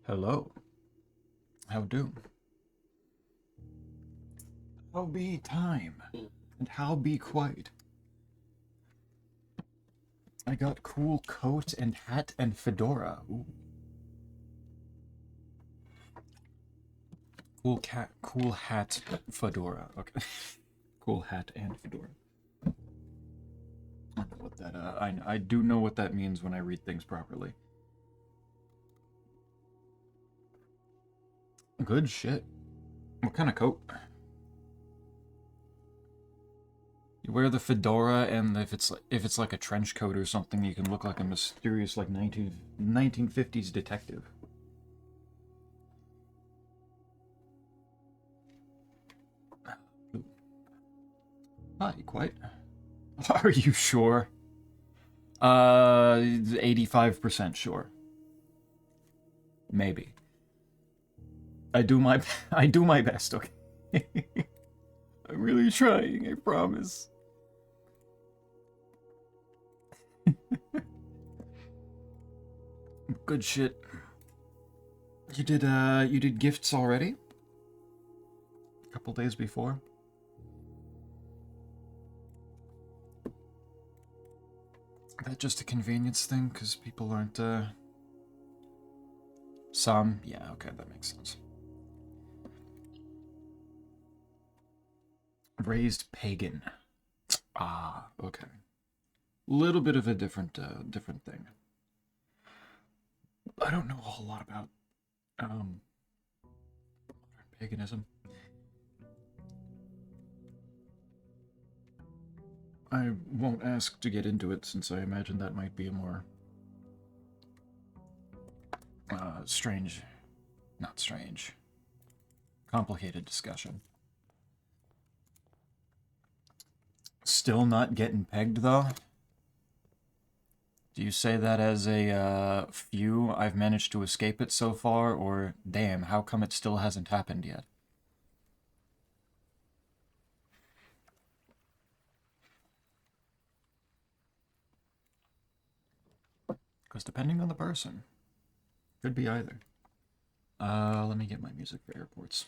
Hello. How do? How be time? And how be quiet? I got cool coat and hat and fedora. Ooh. Cool hat, fedora. Okay. Cool hat and fedora. I know what that, I do know what that means when I read things properly. Good shit. What kind of coat? You wear the fedora, and if it's like a trench coat or something, you can look like a mysterious like 1950s detective. Hi, quite. Are you sure? 85% sure. Maybe. I do my I do my best, okay? I'm really trying, I promise. Good shit. You did gifts already? A couple days before? That just a convenience thing, because people aren't, Some? Yeah, okay, that makes sense. Raised pagan. Ah, okay. Little bit of a different thing. I don't know a whole lot about, modern paganism. I won't ask to get into it, since I imagine that might be a more strange, not strange, complicated discussion. Still not getting pegged, though? Do you say that as a, few, I've managed to escape it so far, or damn, how come it still hasn't happened yet? Because depending on the person, could be either. Let me get my music for airports.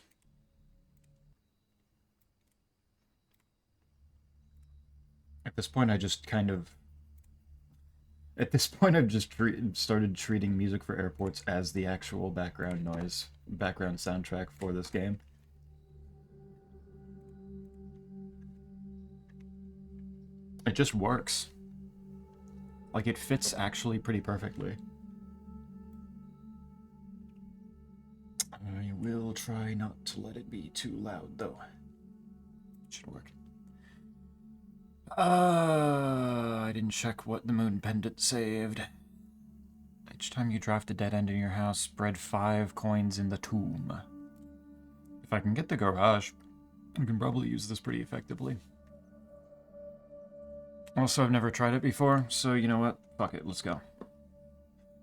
At this point, I just kind of... At this point, I've just started treating music for airports as the actual background noise, background soundtrack for this game. It just works. Like, it fits actually pretty perfectly. I will try not to let it be too loud, though. It should work. I didn't check what the moon pendant saved. Each time you draft a dead end in your house, spread 5 coins in the tomb. If I can get the garage, I can probably use this pretty effectively. Also, I've never tried it before, so you know what? Fuck it, let's go.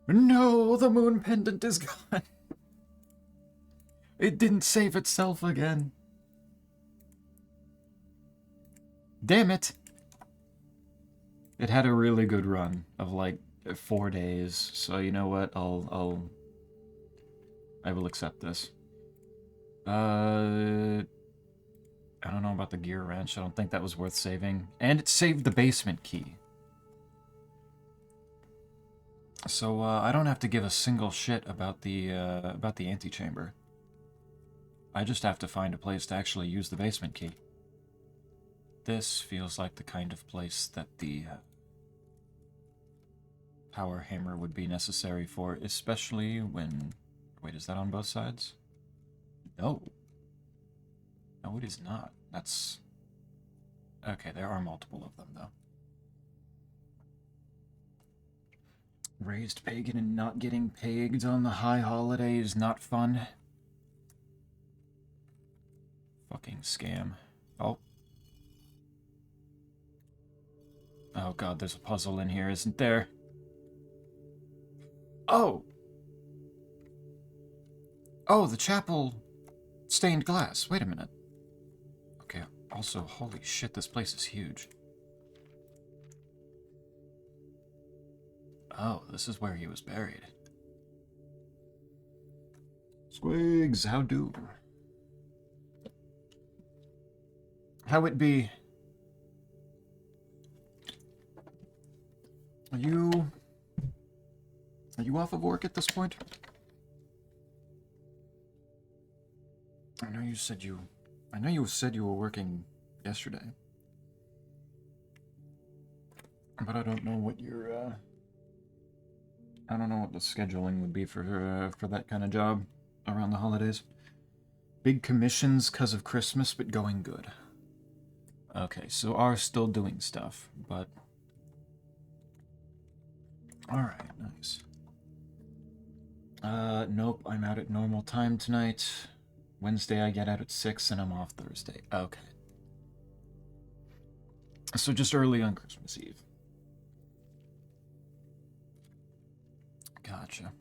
No, the moon pendant is gone. It didn't save itself again. Damn it. It had a really good run of like 4 days, so you know what? I will accept this. I don't know about the gear wrench. I don't think that was worth saving. And it saved the basement key. So, I don't have to give a single shit about the antechamber. I just have to find a place to actually use the basement key. This feels like the kind of place that the power hammer would be necessary for, especially when... Wait, is that on both sides? No. No, it is not. That's... Okay, there are multiple of them, though. Raised pagan and not getting pegged on the high holiday is not fun. Fucking scam. Oh. Oh god, there's a puzzle in here, isn't there? Oh! Oh, the chapel stained glass. Wait a minute. Okay, also, holy shit, this place is huge. Oh, this is where he was buried. Squigs, how do? How it be? Are you off of work at this point? I know you said you were working yesterday. But I don't know what your I don't know what the scheduling would be for that kind of job around the holidays. Big commissions 'cause of Christmas, but going good. Okay, so are still doing stuff, but alright, nice. Nope, I'm out at normal time tonight. Wednesday I get out at 6 and I'm off Thursday. Okay. So just early on Christmas Eve. Gotcha.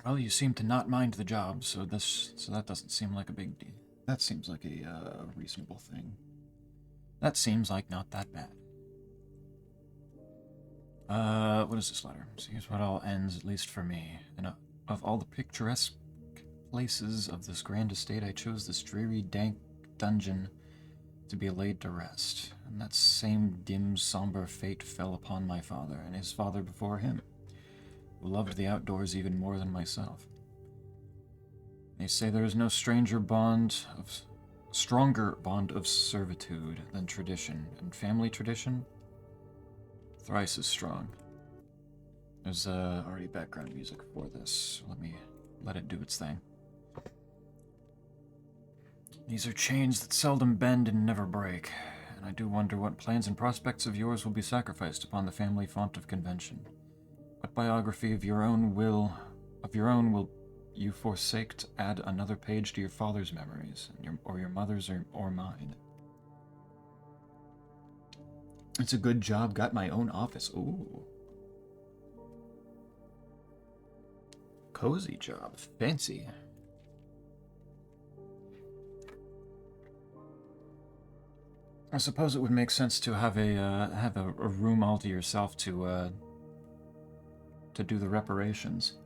Well, you seem to not mind the job, so that doesn't seem like a big deal. That seems like a reasonable thing. That seems like not that bad. What is this letter? So here's what all ends, at least for me. And of all the picturesque places of this grand estate, I chose this dreary, dank dungeon to be laid to rest. And that same dim, somber fate fell upon my father, and his father before him, who loved the outdoors even more than myself. They say there is no stronger bond of servitude than tradition, and family tradition thrice as strong. There's already background music for this. Let it do its thing. These are chains that seldom bend and never break, and I do wonder what plans and prospects of yours will be sacrificed upon the family font of convention. What biography of your own will you forsake to add another page to your father's memories, or your mother's or mine? It's a good job, got my own office. Ooh. Cozy job, fancy. I suppose it would make sense to have a room all to yourself to do the reparations.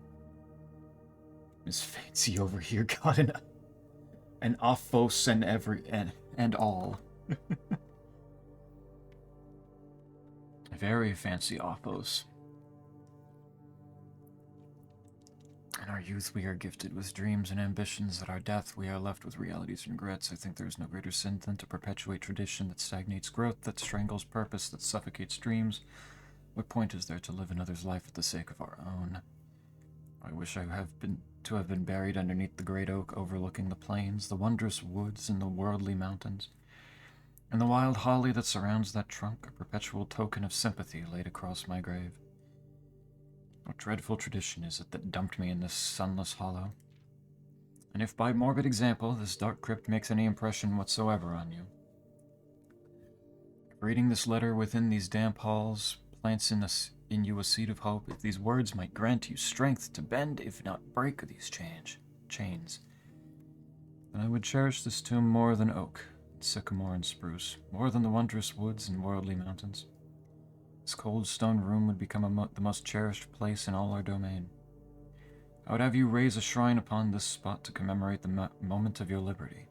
Miss Fancy over here got an offos and all. Very fancy offos. In our youth, we are gifted with dreams and ambitions. At our death, we are left with realities and regrets. I think there is no greater sin than to perpetuate tradition that stagnates growth, that strangles purpose, that suffocates dreams. What point is there to live another's life for the sake of our own? I wish I have been buried underneath the great oak overlooking the plains, the wondrous woods, and the worldly mountains, and the wild holly that surrounds that trunk, a perpetual token of sympathy laid across my grave. What dreadful tradition is it that dumped me in this sunless hollow? And if by morbid example this dark crypt makes any impression whatsoever on you, if reading this letter within these damp halls plants in you a seed of hope, if these words might grant you strength to bend, if not break, these chains, then I would cherish this tomb more than oak, and sycamore and spruce, more than the wondrous woods and worldly mountains. This cold stone room would become the most cherished place in all our domain. I would have you raise a shrine upon this spot to commemorate the moment of your liberty.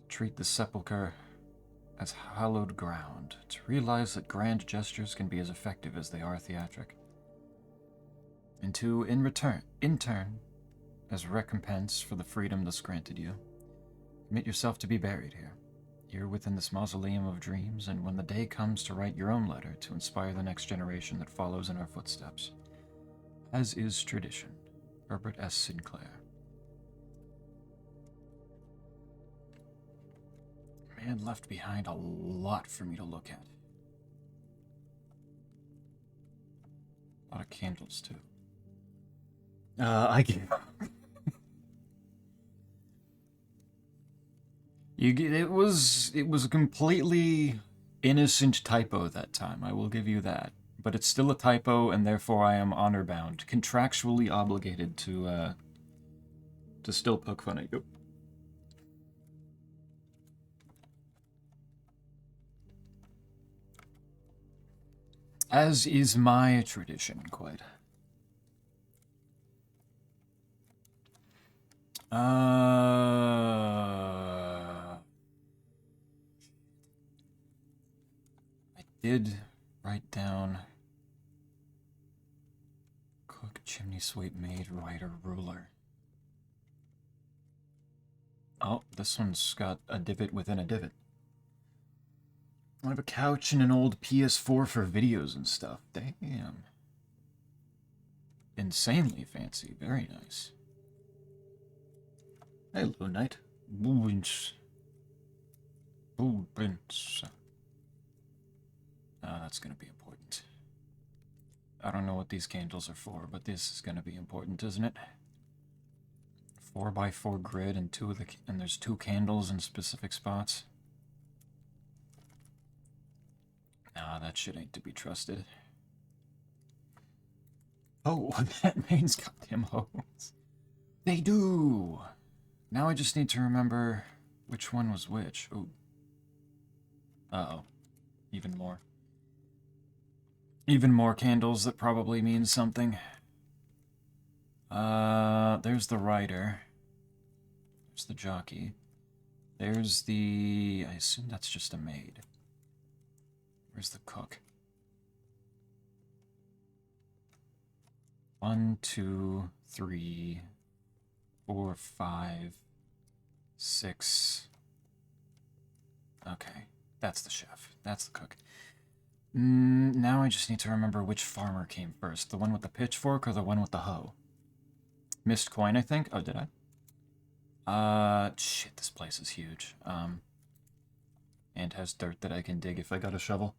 Treat the sepulchre as hallowed ground, to realize that grand gestures can be as effective as they are theatric. And to, in turn, as recompense for the freedom thus granted you, commit yourself to be buried here within this mausoleum of dreams, and when the day comes to write your own letter to inspire the next generation that follows in our footsteps. As is tradition. Herbert S. Sinclair. Man left behind a lot for me to look at. A lot of candles, too. I give up. It was a completely innocent typo that time, I will give you that. But it's still a typo, and therefore I am honor-bound, contractually obligated to still poke fun at you. As is my tradition, quite. I did write down cook, chimney sweep, maid, writer, ruler. Oh, this one's got a divot within a divot. I have a couch and an old PS4 for videos and stuff. Damn. Insanely fancy. Very nice. Hello, Knight. Boobins. Boobins. That's gonna be important. I don't know what these candles are for, but this is gonna be important, isn't it? 4x4 grid and there's 2 candles in specific spots. Nah, that shit ain't to be trusted. Oh, that means goddamn hose. They do! Now I just need to remember which one was which. Ooh. Uh-oh. Even more. Even more candles that probably means something. There's the rider. There's the jockey. There's the... I assume that's just a maid. Where's the cook? 1, 2, 3, 4, 5, 6. Okay, that's the chef. That's the cook. Now I just need to remember which farmer came first. The one with the pitchfork or the one with the hoe? Missed coin, I think. Oh, did I? Shit, this place is huge. And has dirt that I can dig if I got a shovel.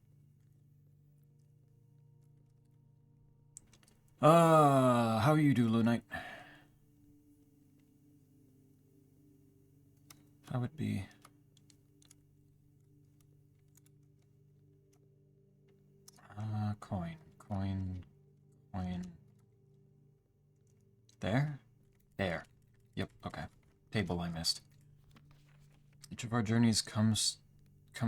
How you do, Lunite? How would be... coin. There? There. Yep, okay. Table I missed. Each of our journeys come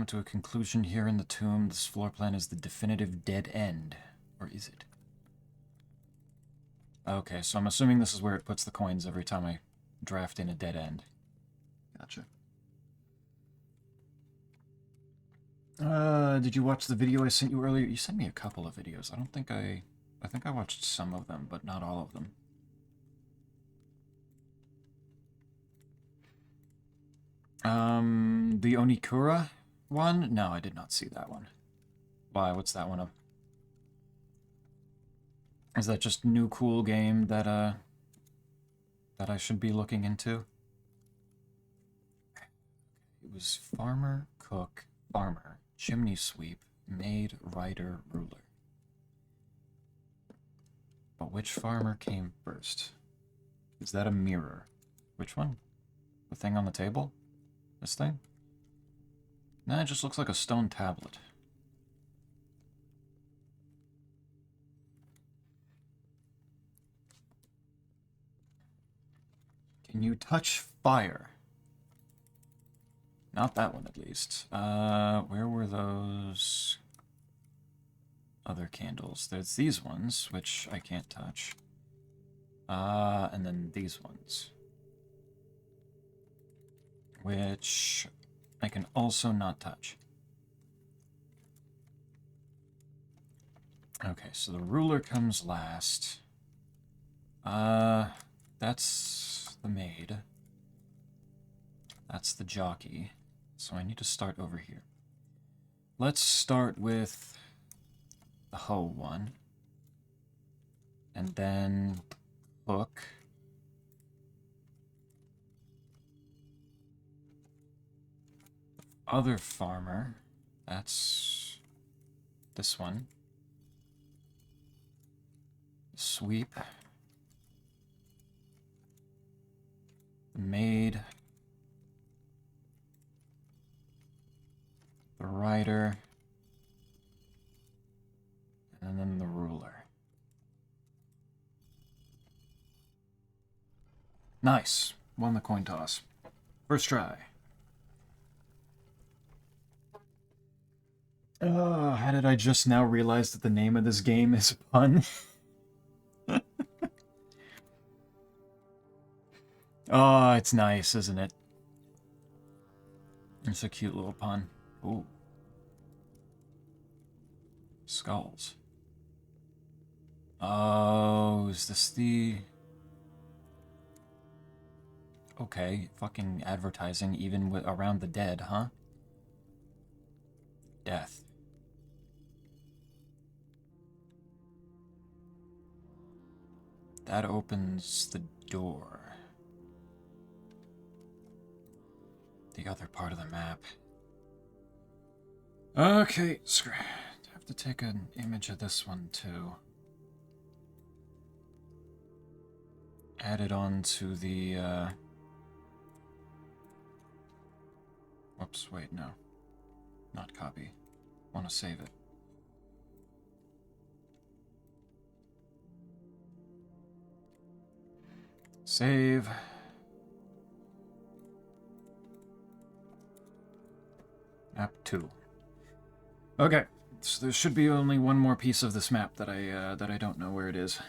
to a conclusion here in the tomb. This floor plan is the definitive dead end. Or is it? Okay, so I'm assuming this is where it puts the coins every time I draft in a dead end. Gotcha. Did you watch the video I sent you earlier? You sent me a couple of videos. I think I watched some of them, but not all of them. The Onikura one? No, I did not see that one. Why? What's that one of? Is that just new cool game that I should be looking into? It was farmer, cook, farmer, chimney sweep, maid, rider, ruler. But which farmer came first? Is that a mirror? Which one? The thing on the table? This thing? Nah, it just looks like a stone tablet. Can you touch fire? Not that one, at least. Where were those other candles? There's these ones, which I can't touch. And then these ones, which I can also not touch. Okay, so the ruler comes last. That's the maid. That's the jockey. So I need to start over here. Let's start with the hoe one. And then hook. Other farmer. That's this one. Sweep. The maid. The rider. And then the ruler. Nice. Won the coin toss. First try. How did I just now realize that the name of this game is a pun? Oh, it's nice, isn't it? It's a cute little pun. Ooh. Skulls. Oh, is this the... Okay, fucking advertising even around the dead, huh? Death. That opens the door. The other part of the map. Okay, have to take an image of this one too. Add it on to the, Whoops, wait, no. Not copy. Want to save it. Save. Map 2. Okay, so there should be only one more piece of this map that I don't know where it is.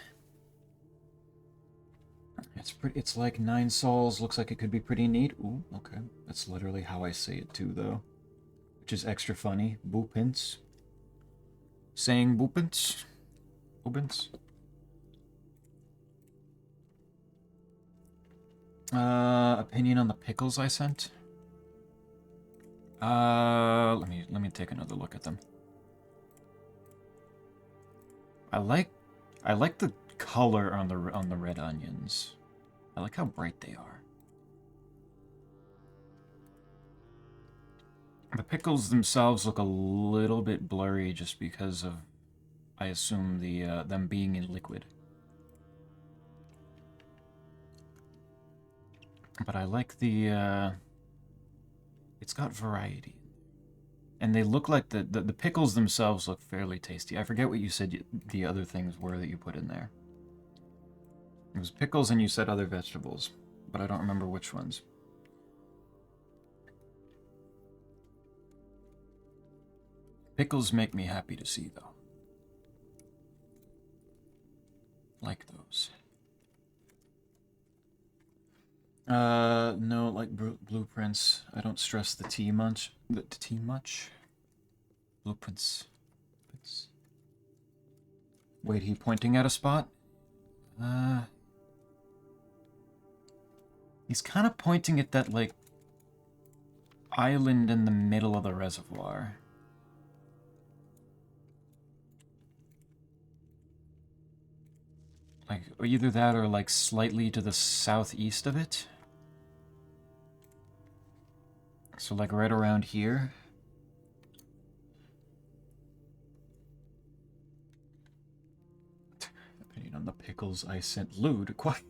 It's like 9 souls. Looks like it could be pretty neat. Ooh, okay. That's literally how I say it too, though, which is extra funny. Boopins. Saying boopins. Boopins. Opinion on the pickles I sent. Let me take another look at them. I like the color on the red onions. I like how bright they are. The pickles themselves look a little bit blurry just because of, I assume, the them being in liquid. But I like the it's got variety. And they look like the pickles themselves look fairly tasty. I forget what you said the other things were that you put in there. It was pickles and you said other vegetables, but I don't remember which ones. Pickles make me happy to see, though. Like those. No, like blueprints. I don't stress the T much. The T much? Blueprints. Wait, he pointing at a spot? He's kind of pointing at that, like, island in the middle of the reservoir. Like, either that or, like, slightly to the southeast of it. So, like, right around here. Opinion on the pickles I sent lewd. Quite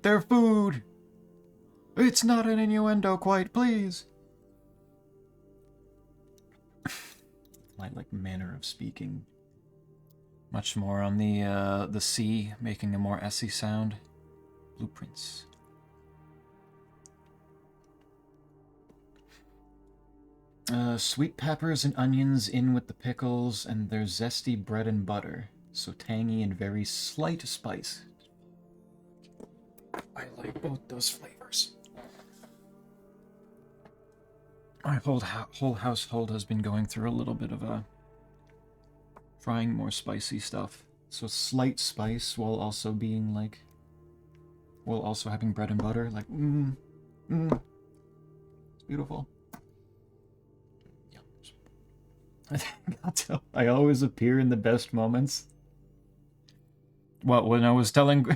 their food! It's not an innuendo, quite, please! My, like, manner of speaking. Much more on the C, making a more S-y sound. Blueprints. Sweet peppers and onions in with the pickles, and their zesty bread and butter. So tangy and very slight spice. I like both those flavors. My whole household has been going through a little bit of a... trying more spicy stuff. So slight spice while also being like... while also having bread and butter. Like, It's beautiful. I always appear in the best moments. What, when I was telling...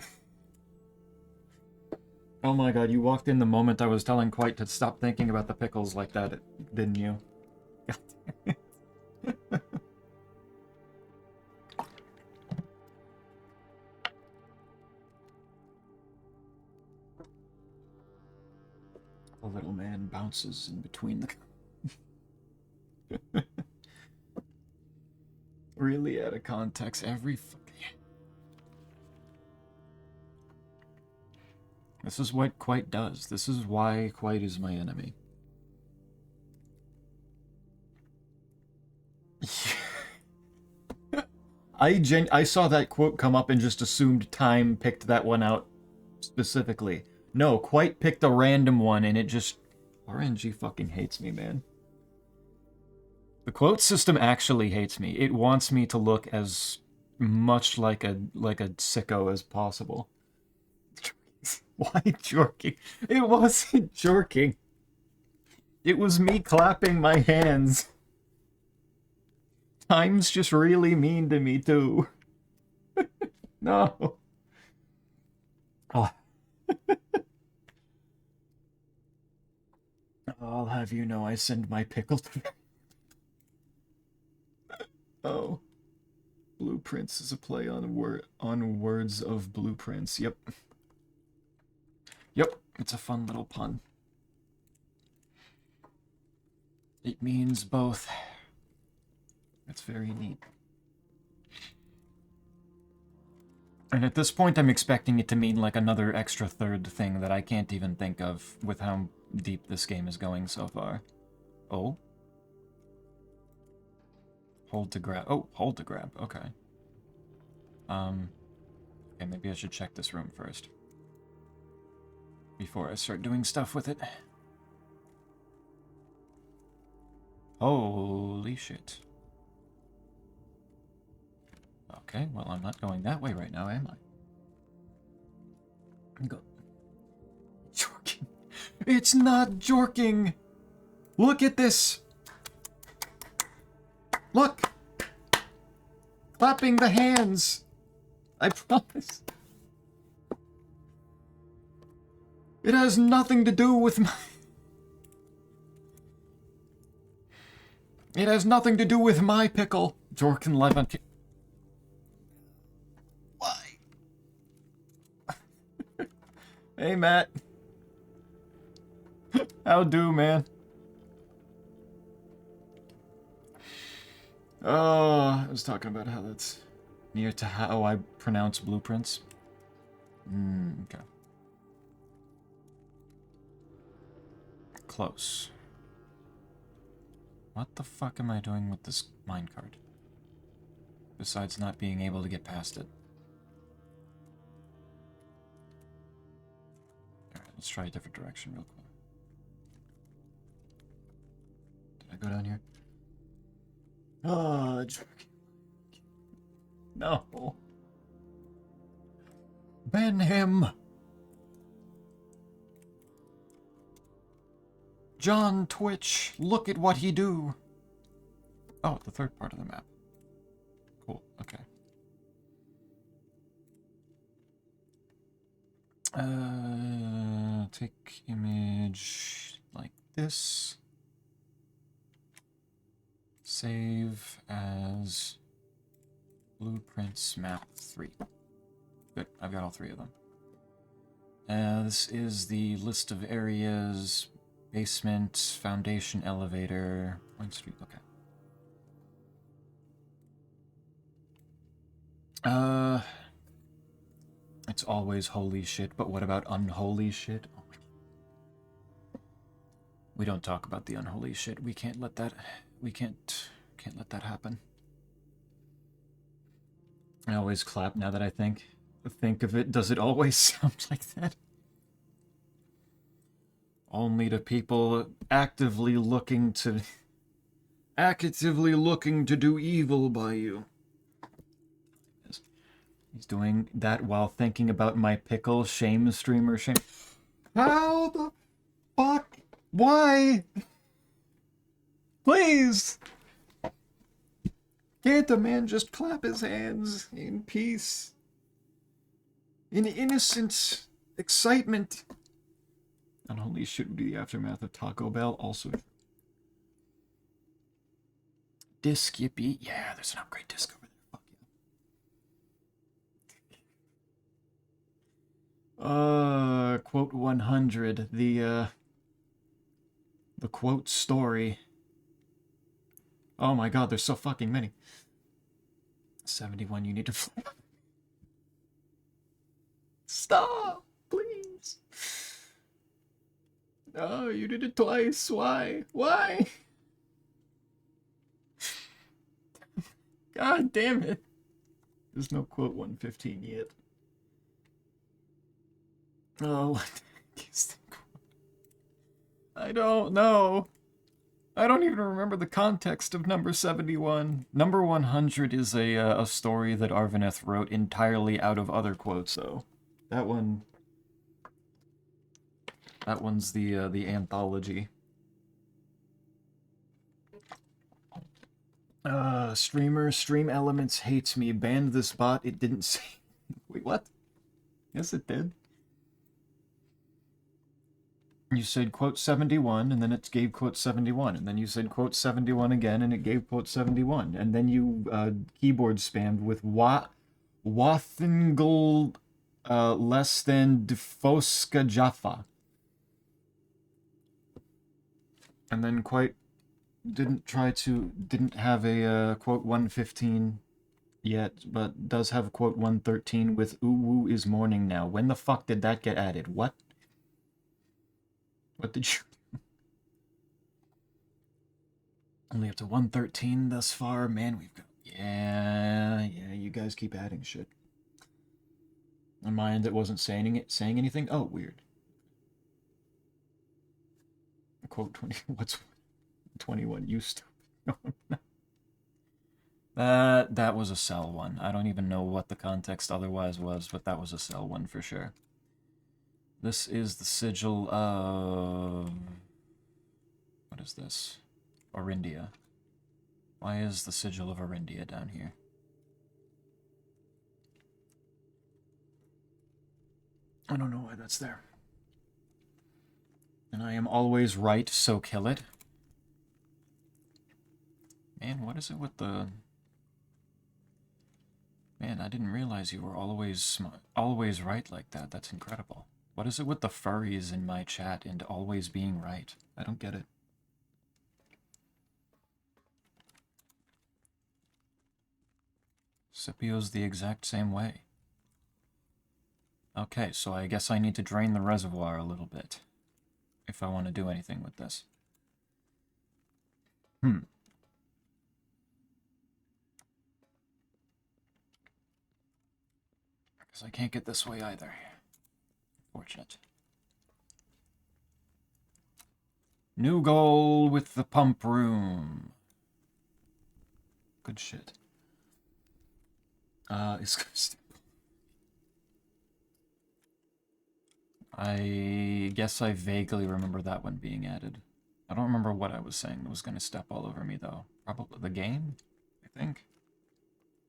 Oh my god, you walked in the moment I was telling Quite to stop thinking about the pickles like that, didn't you? The little man bounces in between the... Really out of context, every fucking... This is what Quite does. This is why Quite is my enemy. I saw that quote come up and just assumed Time picked that one out specifically. No, Quite picked a random one and it just... RNG fucking hates me, man. The quote system actually hates me. It wants me to look as much like a sicko as possible. Why jerking? It wasn't jerking. It was me clapping my hands. Time's just really mean to me, too. No. Oh. I'll have you know I send my pickle to... Oh. Blueprints is a play on words of blueprints. Yep. Yep, it's a fun little pun. It means both. It's very neat. And at this point, I'm expecting it to mean like another extra third thing that I can't even think of with how deep this game is going so far. Oh. Hold to grab. Oh, hold to grab. Okay. Okay, maybe I should check this room first. Before I start doing stuff with it. Holy shit. Okay, well, I'm not going that way right now, am I? Go. Jorking. It's not jorking! Look at this! Look! Clapping the hands! I promise. It has nothing to do with my... It has nothing to do with my pickle. Jorkin live on... Why? Hey, Matt. How do, man? Oh, I was talking about how that's near to how I pronounce blueprints. Okay. Close. What the fuck am I doing with this minecart? Besides not being able to get past it. Alright, let's try a different direction real quick. Did I go down here? Oh, no. Ban him! John Twitch, look at what he do! Oh, the third part of the map. Cool, okay. Take image like this. Save as Blueprints Map 3. Good, I've got all three of them. This is the list of areas, basement, foundation, elevator, Point Street, okay. It's always holy shit, but what about unholy shit? Oh my... We don't talk about the unholy shit. We can't let that... We can't let that happen. I always clap now that I think of it. Does it always sound like that? Only to people actively looking to do evil by you. He's doing that while thinking about my pickle. Shame, streamer, shame. How the fuck? Why? Please! Can't a man just clap his hands in peace? In innocent excitement? Unholy should be the aftermath of Taco Bell, also. Disc, yippee. Yeah, there's an upgrade disc over there. Fuck yeah. Quote 100. The quote story. Oh my god, there's so fucking many. 71, you need to flip. Stop, please. Oh, you did it twice. Why? Why? God damn it. There's no quote 115 yet. Oh, what is the quote? I don't know. I don't even remember the context of number 71. Number 100 is a story that Arvaneth wrote entirely out of other quotes, so that one's the anthology. Stream Elements hates me. Banned this bot. It didn't say. Wait, what? Yes, it did. You said quote 71, and then it gave quote 71, and then you said quote 71 again, and it gave quote 71, and then you keyboard spammed with Wathingle less than Defoska Jaffa. And then quite didn't have a quote 115 yet, but does have quote 113 with ooh woo is morning now. When the fuck did that get added? What? What did you... Only up to 113 thus far. Man, we've got... Yeah, you guys keep adding shit. On my end, it wasn't saying anything. Oh, weird. Quote 20... What's 21? You stupid. That was a cell one. I don't even know what the context otherwise was, but that was a cell one for sure. This is the sigil of... What is this? Orindia. Why is the sigil of Orindia down here? I don't know why that's there. And I am always right, so kill it. Man, what is it with the... Man, I didn't realize you were always right like that. That's incredible. What is it with the furries in my chat and always being right? I don't get it. Scipio's the exact same way. Okay, so I guess I need to drain the reservoir a little bit if I want to do anything with this. Because I can't get this way either. Fortunate. New goal with the pump room. Good shit. I guess I vaguely remember that one being added. I don't remember what I was saying that was going to step all over me, though. Probably the game, I think.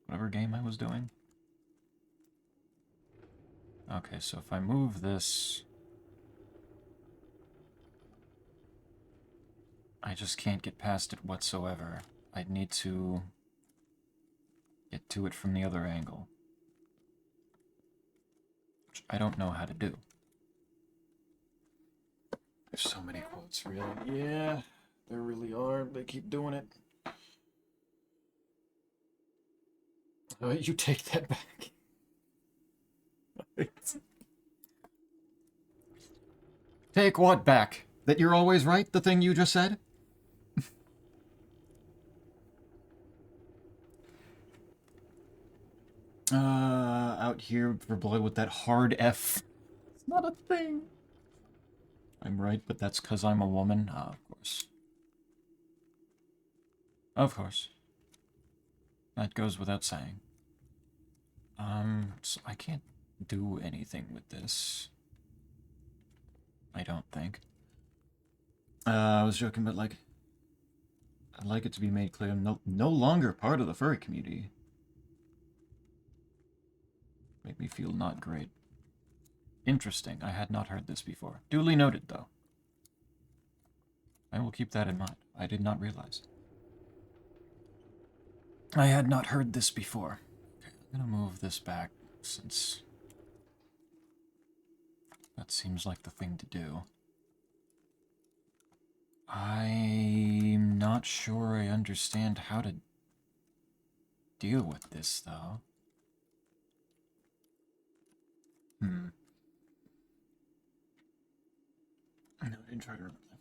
Whatever game I was doing. Okay, so if I move this... I just can't get past it whatsoever. I'd need to get to it from the other angle. Which I don't know how to do. There's so many quotes, really. Yeah, there really are. They keep doing it. You take that back. Take what back? That you're always right? The thing you just said? Out here for blood with that hard F. It's not a thing. I'm right, but that's because I'm a woman? Of course. Of course. That goes without saying. So I can't do anything with this. I don't think. I was joking, but like... I'd like it to be made clear I'm no longer part of the furry community. Make me feel not great. Interesting. I had not heard this before. Duly noted, though. I will keep that in mind. I did not realize. I had not heard this before. Okay, I'm gonna move this back, since... that seems like the thing to do. I'm not sure I understand how to deal with this, though. No, I didn't try to remember that.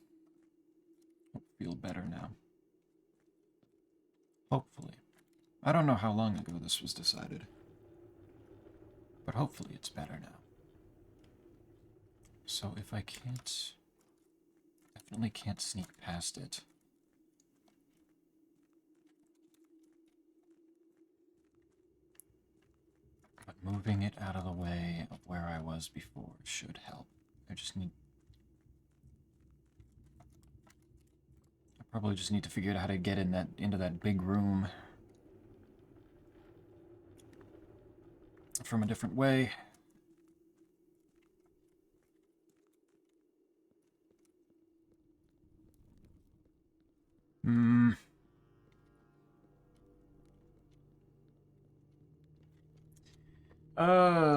I'll feel better now. Hopefully. I don't know how long ago this was decided. But hopefully it's better now. So if I can't... Definitely can't sneak past it. But moving it out of the way of where I was before should help. I probably just need to figure out how to get into that big room from a different way.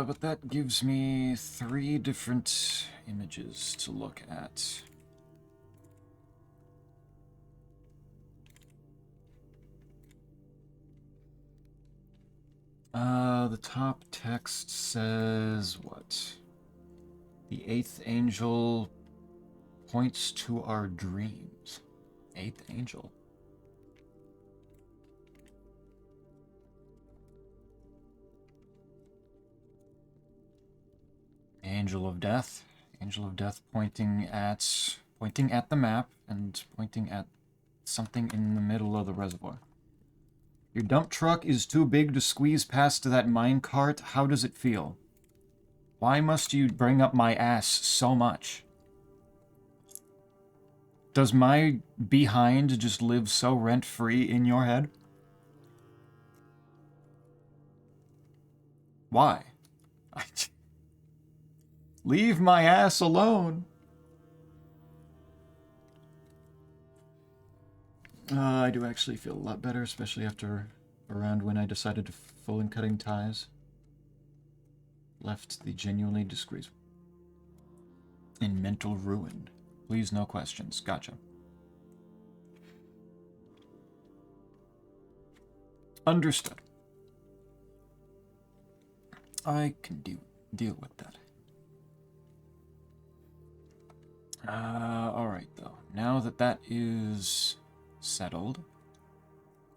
But that gives me 3 different images to look at. The top text says what? The 8th angel points to our dreams. 8th angel. Angel of Death. Angel of Death pointing at the map and pointing at something in the middle of the reservoir. Your dump truck is too big to squeeze past that minecart. How does it feel? Why must you bring up my ass so much? Does my behind just live so rent-free in your head? Why? Leave my ass alone. I do actually feel a lot better, especially after around when I decided to full in cutting ties. Left the genuinely discreet in mental ruin. Please, no questions. Gotcha. Understood. I can deal with that. Alright, though. Now that that is settled,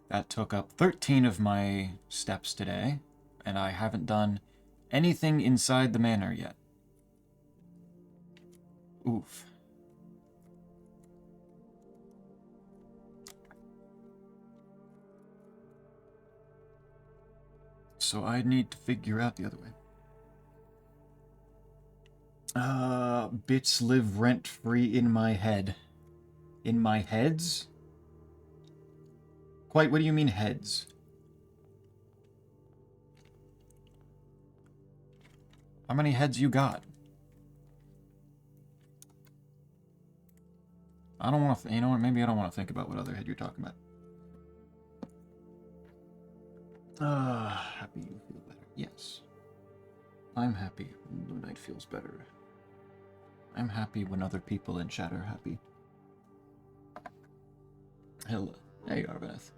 that took up 13 of my steps today, and I haven't done anything inside the manor yet. Oof. So I need to figure out the other way. Bits live rent-free in my head. In my heads? Quite, what do you mean heads? How many heads you got? I don't want to, you know what, maybe I don't want to think about what other head you're talking about. Happy you feel better. Yes. I'm happy when Blue Knight feels better. I'm happy when other people in chat are happy. Hello. There you are, Beth.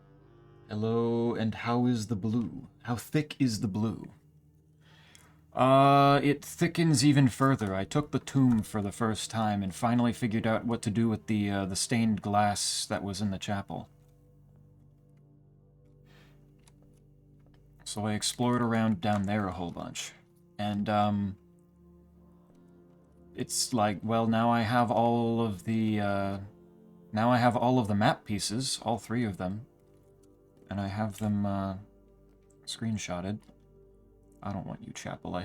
Hello, and how is the blue? How thick is the blue? It thickens even further. I took the tomb for the first time and finally figured out what to do with the stained glass that was in the chapel. So I explored around down there a whole bunch. And, it's like, well, now I have all of the, now I have all of the map pieces, all 3 of them. And I have them, screenshotted. I don't want you, Chapel.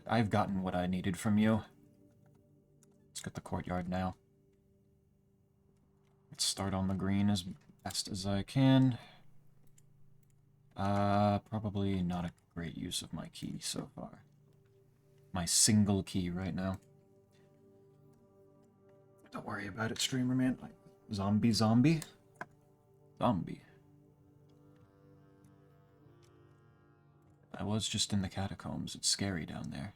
I've gotten what I needed from you. Let's get the courtyard now. Let's start on the green as best as I can. Probably not a great use of my key so far. My single key right now. Don't worry about it, streamer man. Zombie. Zombie. I was just in the catacombs. It's scary down there.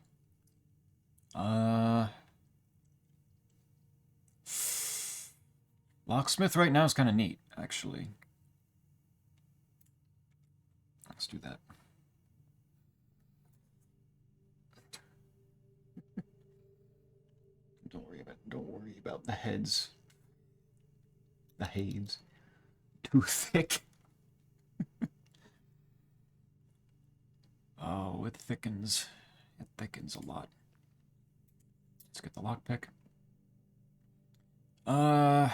Locksmith right now is kind of neat, actually. Let's do that. Don't worry about the heads. The hades. Too thick. Oh, it thickens. It thickens a lot. Let's get the lockpick. And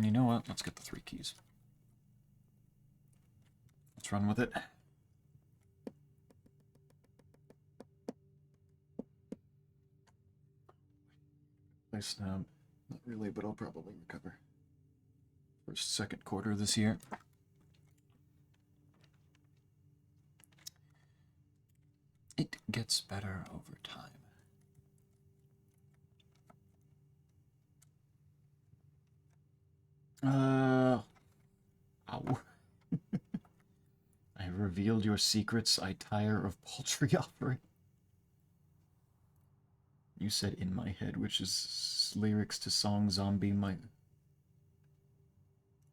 you know what? Let's get the 3 keys. Let's run with it. Nice now. Not really, but I'll probably recover. First, second quarter this year. It gets better over time. Ow. I have revealed your secrets, I tire of paltry offering. You said in my head, which is lyrics to song Zombie My...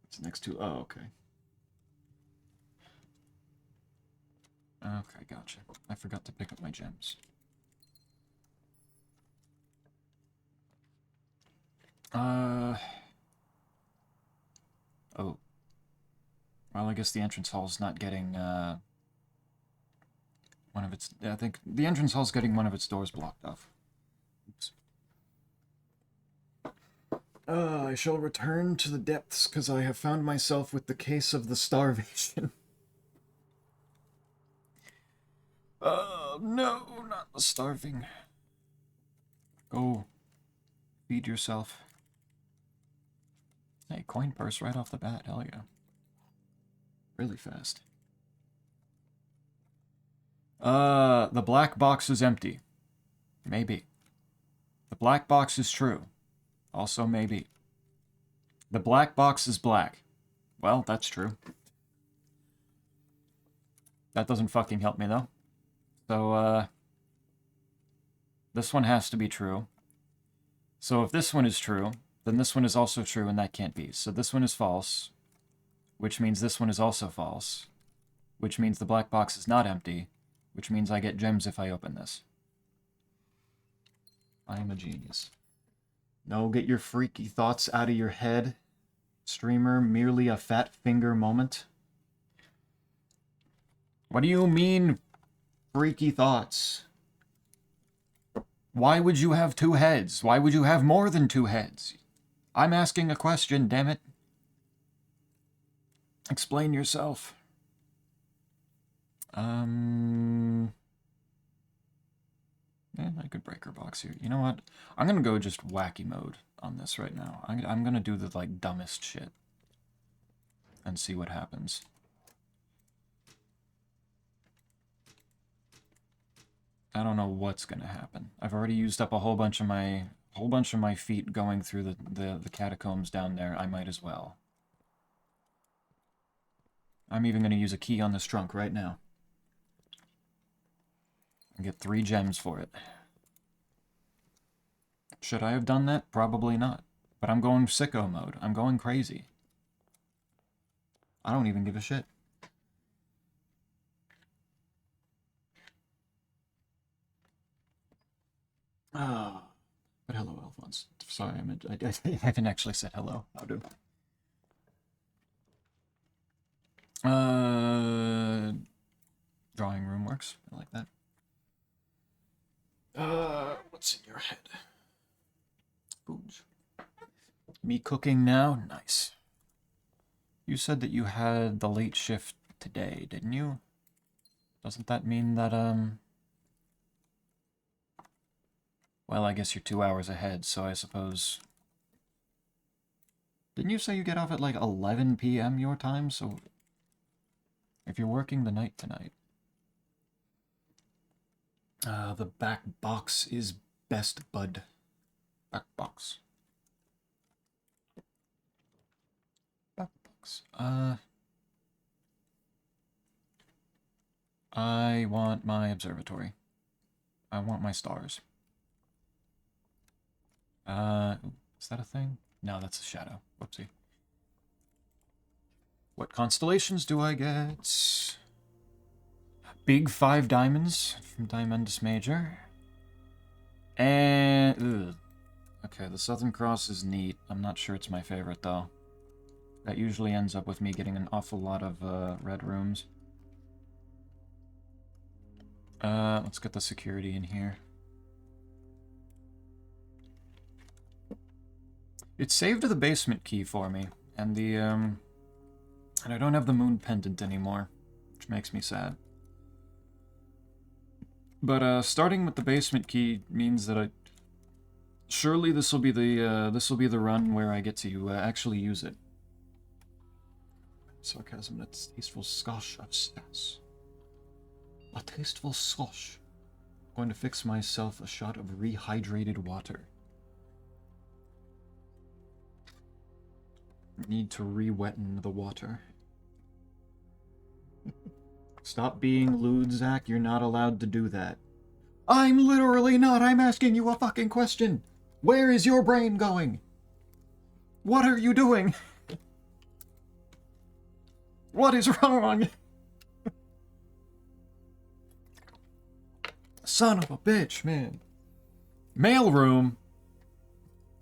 It's next to... Oh, okay. Okay, gotcha. I forgot to pick up my gems. Oh. Well, I guess the entrance hall's not getting, one of its... I think the entrance hall's getting one of its doors blocked off. Oops. I shall return to the depths, because I have found myself with the case of the starvation. No, not the starving. Go. Feed yourself. Hey, coin purse right off the bat, hell yeah. Really fast. The black box is empty. Maybe. The black box is true. Also maybe. The black box is black. Well, that's true. That doesn't fucking help me, though. So, this one has to be true. So if this one is true, then this one is also true, and that can't be. So this one is false, which means this one is also false, which means the black box is not empty, which means I get gems if I open this. I am a genius. No, get your freaky thoughts out of your head. Streamer, merely a fat finger moment. What do you mean, freaky thoughts? Why would you have 2 heads? Why would you have more than 2 heads? I'm asking a question, damn it. Explain yourself. Yeah, I could breaker box here. You know what? I'm gonna go just wacky mode on this right now. I'm gonna do the, like, dumbest shit. And see what happens. I don't know what's gonna happen. I've already used up a whole bunch of my feet going through the catacombs down there. I might as well. I'm even gonna use a key on this trunk right now. And get 3 gems for it. Should I have done that? Probably not. But I'm going sicko mode. I'm going crazy. I don't even give a shit. Ah, but hello, Alphonse. Sorry, I haven't actually said hello. How do? Drawing room works. I like that. What's in your head? Foods. Me cooking now? Nice. You said that you had the late shift today, didn't you? Doesn't that mean that, well, I guess you're 2 hours ahead, so I suppose... Didn't you say you get off at, like, 11 p.m. your time? So, if you're working the night tonight... the back box is best, bud. Back box. Back box. I want my observatory. I want my stars. Is that a thing? No, that's a shadow. Whoopsie. What constellations do I get? Big 5 diamonds from Diamondus Major. And... Ugh. Okay, the Southern Cross is neat. I'm not sure it's my favorite, though. That usually ends up with me getting an awful lot of red rooms. Let's get the security in here. It saved the basement key for me, and and I don't have the moon pendant anymore, which makes me sad. But starting with the basement key means that surely this will be the run where I get to actually use it. Sarcasm, a tasteful skosh of sass. A tasteful skosh. I'm going to fix myself a shot of rehydrated water. Need to re-wetten the water. Stop being lewd, Zach. You're not allowed to do that. I'm literally not. I'm asking you a fucking question. Where is your brain going? What are you doing? What is wrong? Son of a bitch, man. Mailroom?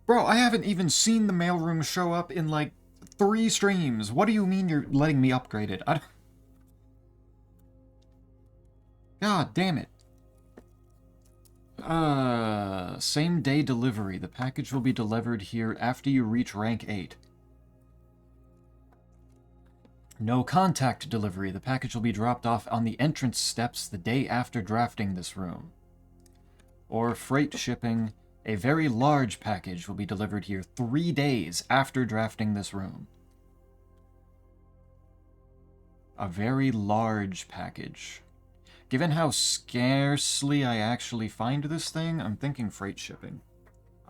Bro, I haven't even seen the mailroom show up in like 3 streams. What do you mean you're letting me upgrade it? God damn it. Same day delivery. The package will be delivered here after you reach rank 8. No contact delivery. The package will be dropped off on the entrance steps the day after drafting this room. Or freight shipping. A very large package will be delivered here 3 days after drafting this room. A very large package. Given how scarcely I actually find this thing, I'm thinking freight shipping.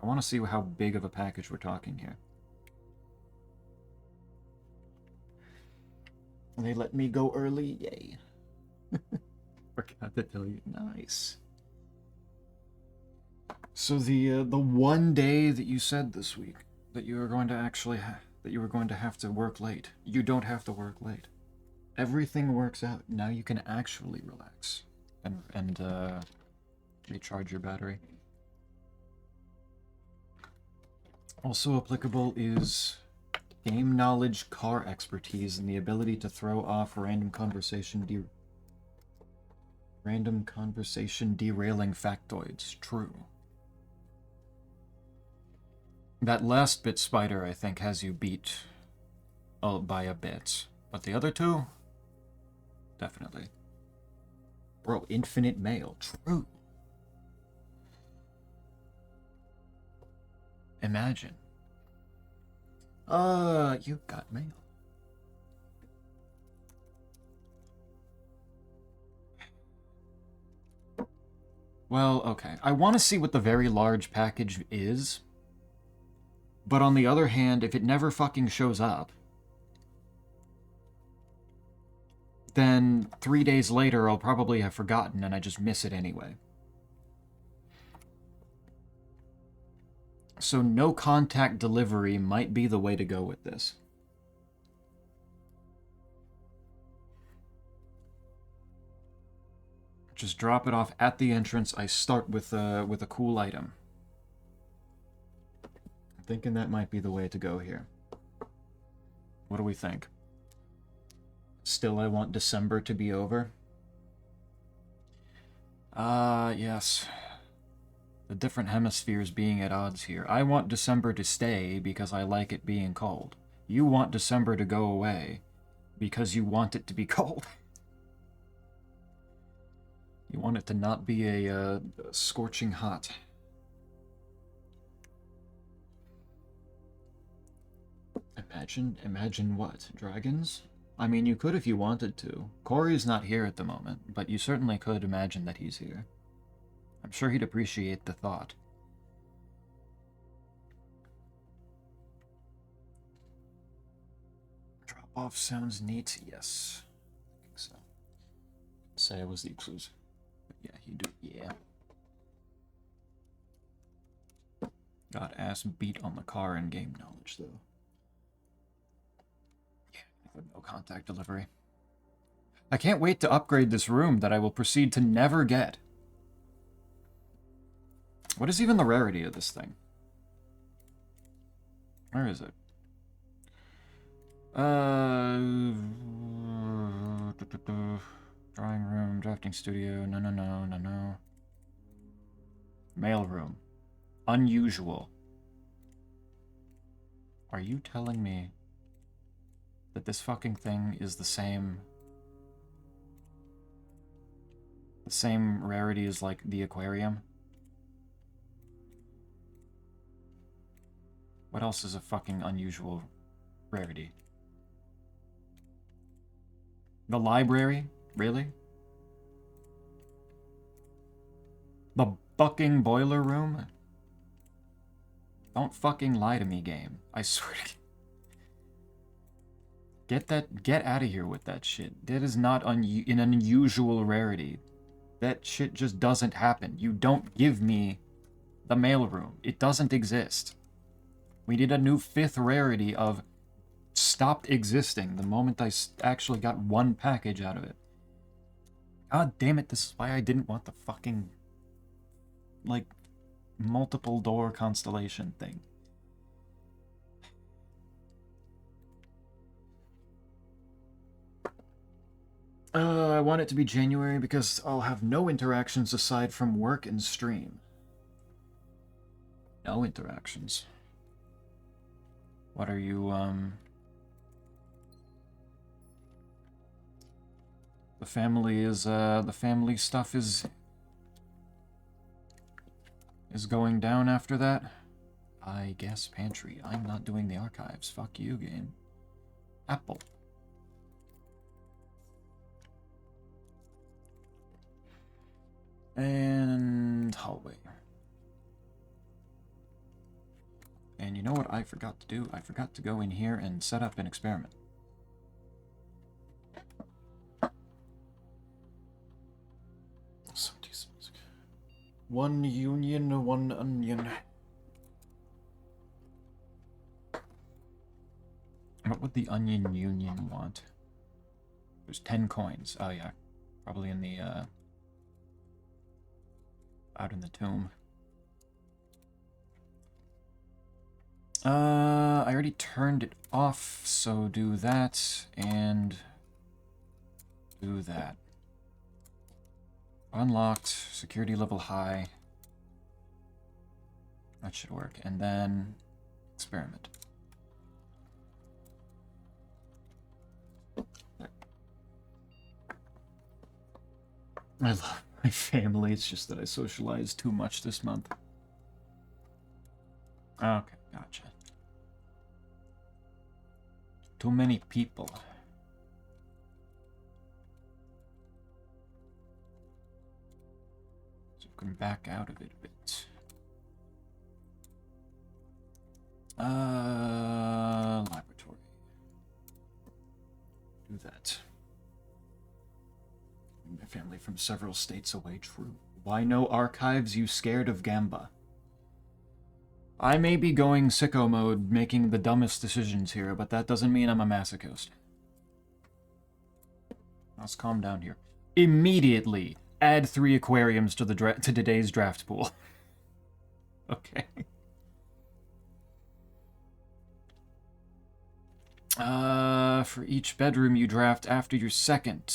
I want to see how big of a package we're talking here. They let me go early, yay. Forgot to tell you, nice. So the one day that you said this week that you were going to have to work late, you don't have to work late. Everything works out. Now you can actually relax and recharge your battery. Also applicable is game knowledge, car expertise, and the ability to throw off random conversation derailing factoids. True. That last bit, Spider, I think, has you beat by a bit. But the other two? Definitely. Bro, infinite mail. True. Imagine. You got mail. Well, okay. I want to see what the very large package is. But on the other hand, if it never fucking shows up, then 3 days later I'll probably have forgotten and I just miss it anyway. So no contact delivery might be the way to go with this. Just drop it off at the entrance. I start with a cool item. I'm thinking that might be the way to go here. What do we think? Still, I want December to be over. Yes. The different hemispheres being at odds here. I want December to stay because I like it being cold. You want December to go away because you want it to be cold. You want it to not be a scorching hot. Imagine what? Dragons? I mean, you could if you wanted to. Corey's not here at the moment, but you certainly could imagine that he's here. I'm sure he'd appreciate the thought. Drop-off sounds neat, yes. I think so. Say I was the exclusive. But yeah, you do, yeah. Got ass beat on the car and game knowledge, though. Yeah, no contact delivery. I can't wait to upgrade this room that I will proceed to never get. What is even the rarity of this thing? Where is it? Drawing room, drafting studio, no. Mail room. Unusual. Are you telling me that this fucking thing is the same rarity as, like, the aquarium? What else is a fucking unusual rarity? The library? Really? The fucking boiler room? Don't fucking lie to me, game. I swear to get out of here with that shit. That is not an unusual rarity. That shit just doesn't happen. You don't give me the mailroom. It doesn't exist. We need a new 5th rarity of stopped existing the moment I actually got one package out of it. God damn it, this is why I didn't want the fucking, like, multiple door constellation thing. I want it to be January because I'll have no interactions aside from work and stream. No interactions. What are you, the family stuff is going down after that? I guess pantry. I'm not doing the archives. Fuck you, game. Apple. And hallway. And you know what I forgot to do? I forgot to go in here and set up an experiment. Some decent music. One union, one onion. What would the onion union want? There's 10 coins. Oh yeah. Probably in the, out in the tomb. I already turned it off, so do that, and do that. Unlocked, security level high. That should work. And then experiment. I love my family, it's just that I socialized too much this month. Okay, gotcha. Too many people. So we can back out of it a bit. Laboratory. Do that. My family from several states away, true. Why no archives, you scared of Gamba? I may be going sicko mode, making the dumbest decisions here, but that doesn't mean I'm a masochist. Let's calm down here. Immediately add 3 aquariums to today's draft pool. Okay. For each bedroom you draft after your second,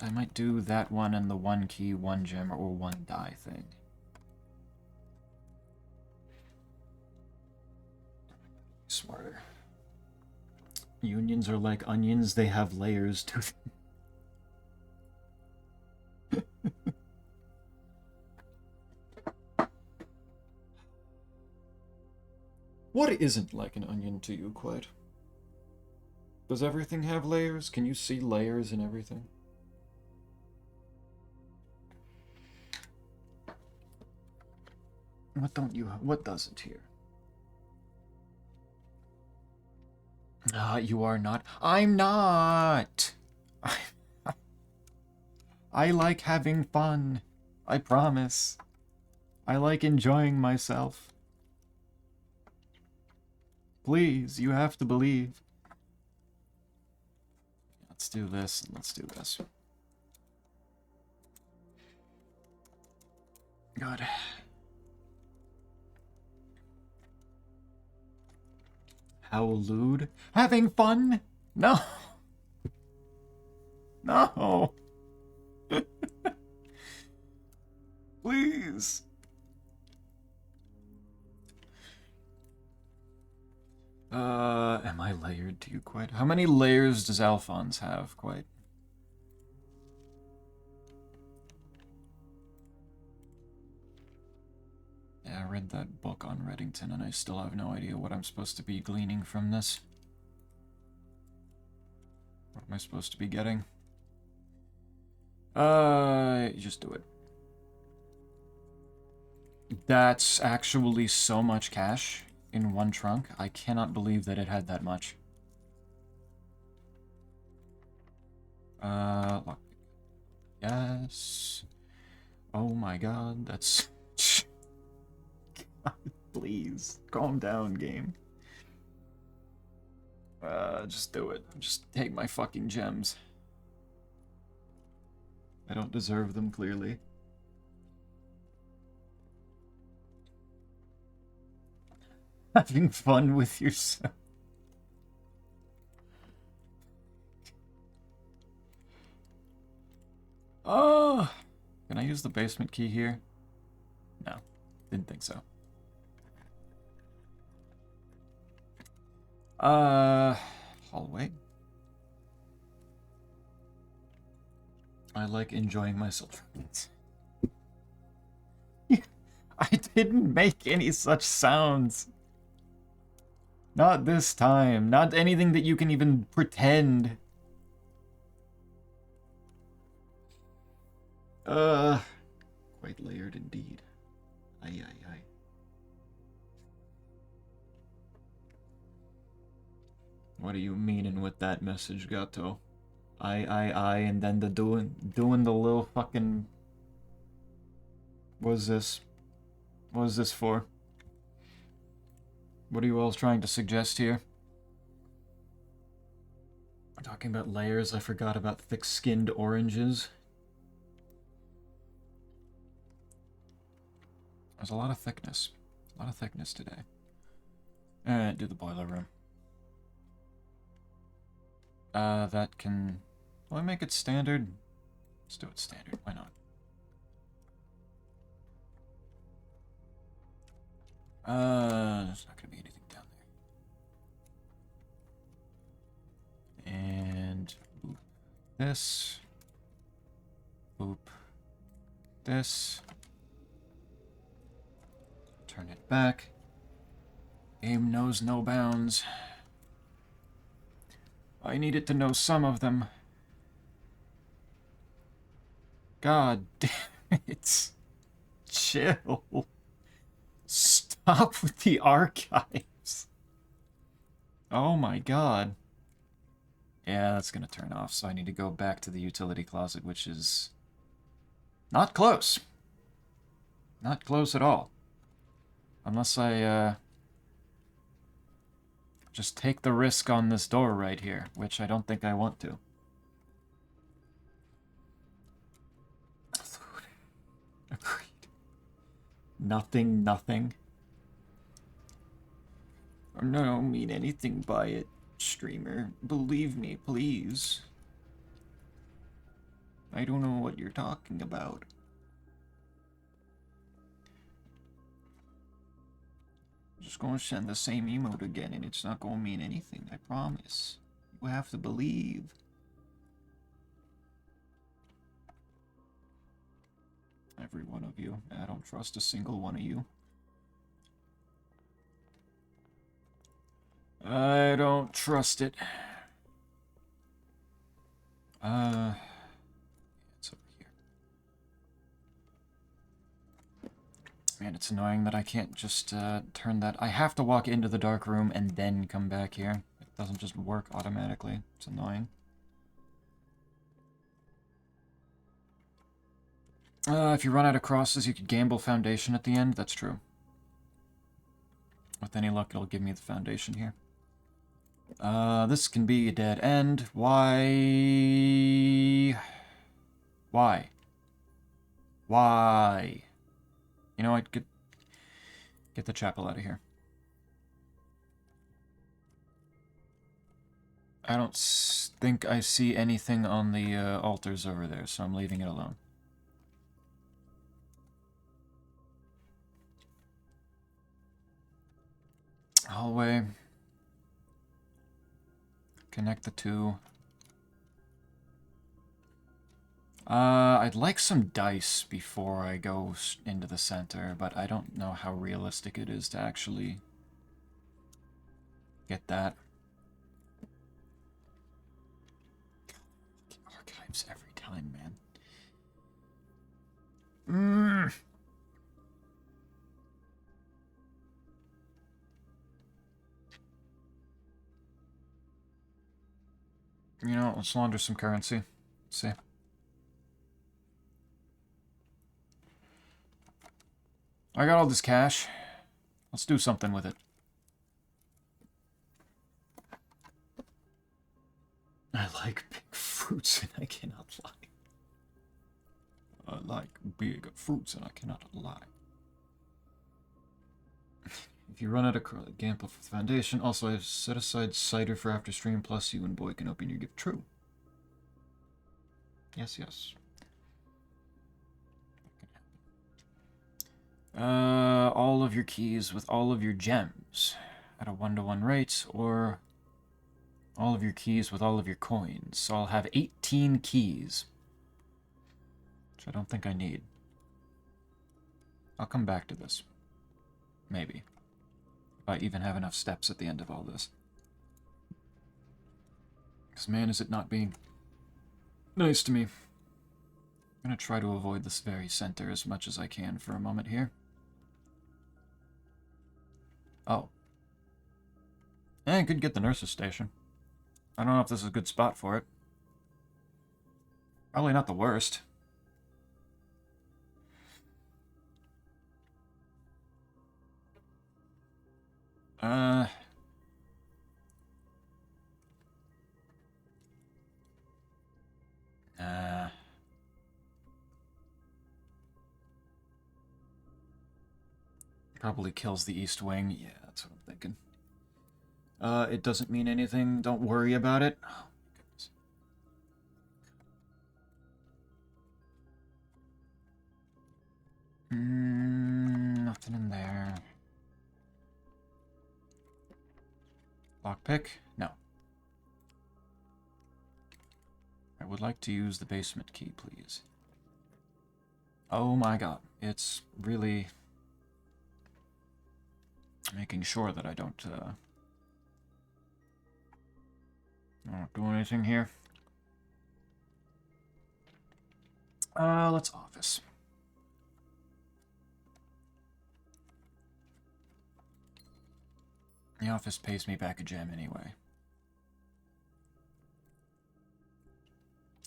I might do that one and the 1 key, 1 gem, or 1 die thing. Smarter. Unions are like onions, they have layers to them. What isn't like an onion to you, quite? Does everything have layers? Can you see layers in everything? What doesn't here? You are not. I'm not! I like having fun. I promise. I like enjoying myself. Please, you have to believe. Let's do this, and let's do this. God. How lewd? Having fun? No. No. Please. Am I layered to you quite? How many layers does Alphonse have, quite? Yeah, I read that book on Reddington, and I still have no idea what I'm supposed to be gleaning from this. What am I supposed to be getting? Just do it. That's actually so much cash in one trunk. I cannot believe that it had that much. Lockpick. Yes. Oh my god, that's... God, please, calm down, game. Just do it. Just take my fucking gems. I don't deserve them, clearly. Having fun with yourself. Oh! Can I use the basement key here? No. Didn't think so. Hallway. I like enjoying myself. I didn't make any such sounds. Not this time. Not anything that you can even pretend. Quite layered indeed. Aye, aye, aye. What are you meaning with that message, Gato? I, and then the doing the little fucking... What is this? What is this for? What are you all trying to suggest here? We're talking about layers. I forgot about thick-skinned oranges. There's a lot of thickness. A lot of thickness today. Alright, do the boiler room. That can... Will I make it standard? Let's do it standard. Why not? There's not gonna be anything down there. And... boop. This. Boop. This. Turn it back. Game knows no bounds. I needed to know some of them. God damn it. Chill. Stop with the archives. Oh my god. Yeah, that's gonna turn off, so I need to go back to the utility closet, which is... not close. Not close at all. Unless I, just take the risk on this door right here, which I don't think I want to. Agreed. Nothing, nothing. I don't mean anything by it, streamer. Believe me, please. I don't know what you're talking about. I'm just gonna send the same emote again, and it's not gonna mean anything, I promise. You have to believe. Every one of you. I don't trust a single one of you. I don't trust it. It's over here. Man, it's annoying that I can't just turn that. I have to walk into the dark room and then come back here. It doesn't just work automatically. It's annoying. If you run out of crosses, you could gamble foundation at the end. That's true. With any luck, it'll give me the foundation here. This can be a dead end. Why? Why? Why? You know what? Get the chapel out of here. I don't think I see anything on the altars over there, so I'm leaving it alone. Hallway. Connect the two. I'd like some dice before I go into the center, but I don't know how realistic it is to actually get that. Archives every time, man. You know, let's launder some currency. Let's see. I got all this cash. Let's do something with it. I like big fruits and I cannot lie. I like big fruits and I cannot lie. If you run out of Gamble for the Foundation, also I have set aside cider for after stream, plus you and Boy can open your gift. True. Yes, yes. All of your keys with all of your gems at a 1-to-1 rate, or all of your keys with all of your coins. So I'll have 18 keys, which I don't think I need. I'll come back to this. Maybe. If I even have enough steps at the end of all this. Because man, is it not being nice to me. I'm going to try to avoid this very center as much as I can for a moment here. Oh. I could get the nurse's station. I don't know if this is a good spot for it. Probably not the worst. Probably kills the east wing. Yeah, that's what I'm thinking. It doesn't mean anything. Don't worry about it. Oh, my goodness. Nothing in there. Lockpick? No. I would like to use the basement key, please. Oh my god. It's really making sure that I don't do anything here. Let's office. The office pays me back a gem anyway.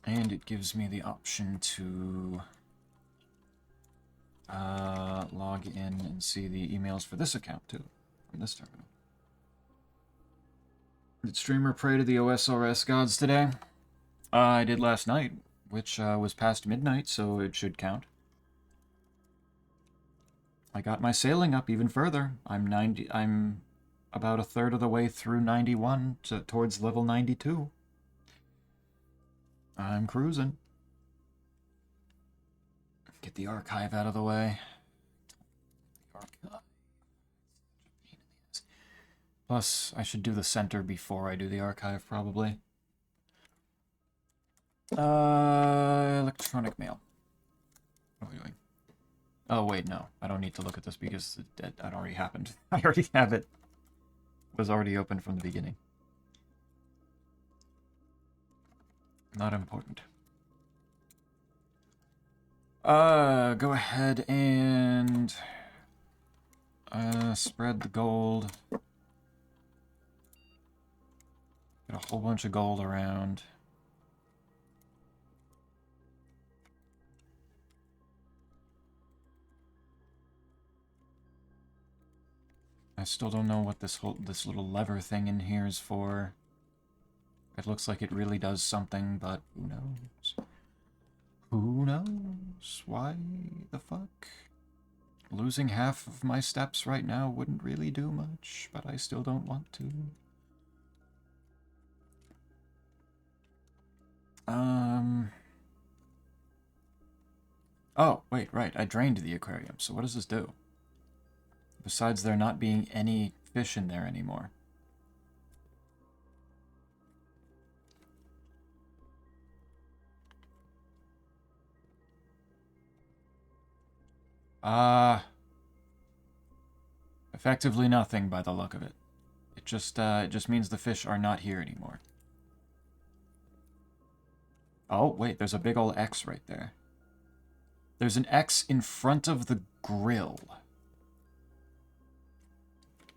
And it gives me the option to log in and see the emails for this account too, from this terminal. Did streamer pray to the OSRS gods today? I did last night, which was past midnight, so it should count. I got my sailing up even further. I'm about a third of the way through 91 towards level 92. I'm cruising. Get the archive out of the way. Plus, I should do the center before I do the archive, probably. Electronic mail. What are we doing? Oh, wait, no. I don't need to look at this because it already happened. I already have it. It was already open from the beginning. Not important. Go ahead and spread the gold. Get a whole bunch of gold around. I still don't know what this little lever thing in here is for. It looks like it really does something, but who knows? Who knows? Why the fuck? Losing half of my steps right now wouldn't really do much, but I still don't want to. Oh, wait, right. I drained the aquarium, so what does this do? Besides there not being any fish in there anymore. Effectively nothing by the look of it. It just means the fish are not here anymore. Oh, wait, there's a big old X right there. There's an X in front of the grill.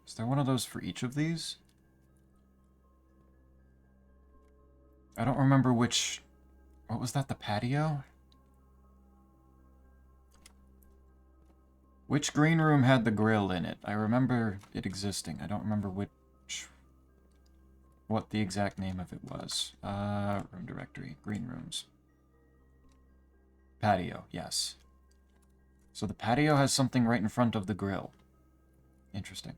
Is there one of those for each of these? I don't remember which... What was that, the patio? Which green room had the grill in it? I remember it existing. I don't remember what the exact name of it was. Room directory. Green rooms. Patio, yes. So the patio has something right in front of the grill. Interesting.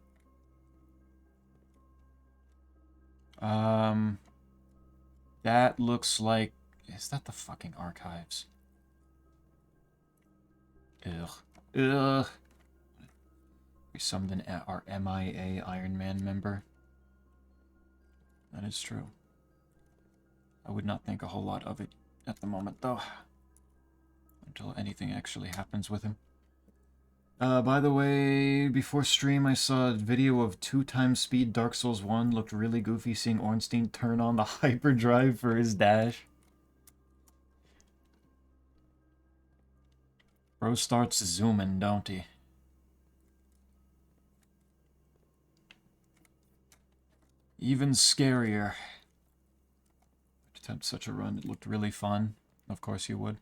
That looks like... Is that the fucking archives? Ugh. Ugh. We summoned our MIA Iron Man member. That is true. I would not think a whole lot of it at the moment, though. Until anything actually happens with him. By the way, before stream I saw a video of 2x speed Dark Souls 1. Looked really goofy seeing Ornstein turn on the hyperdrive for his dash. Bro starts zooming, don't he? Even scarier. To attempt such a run, it looked really fun. Of course you would.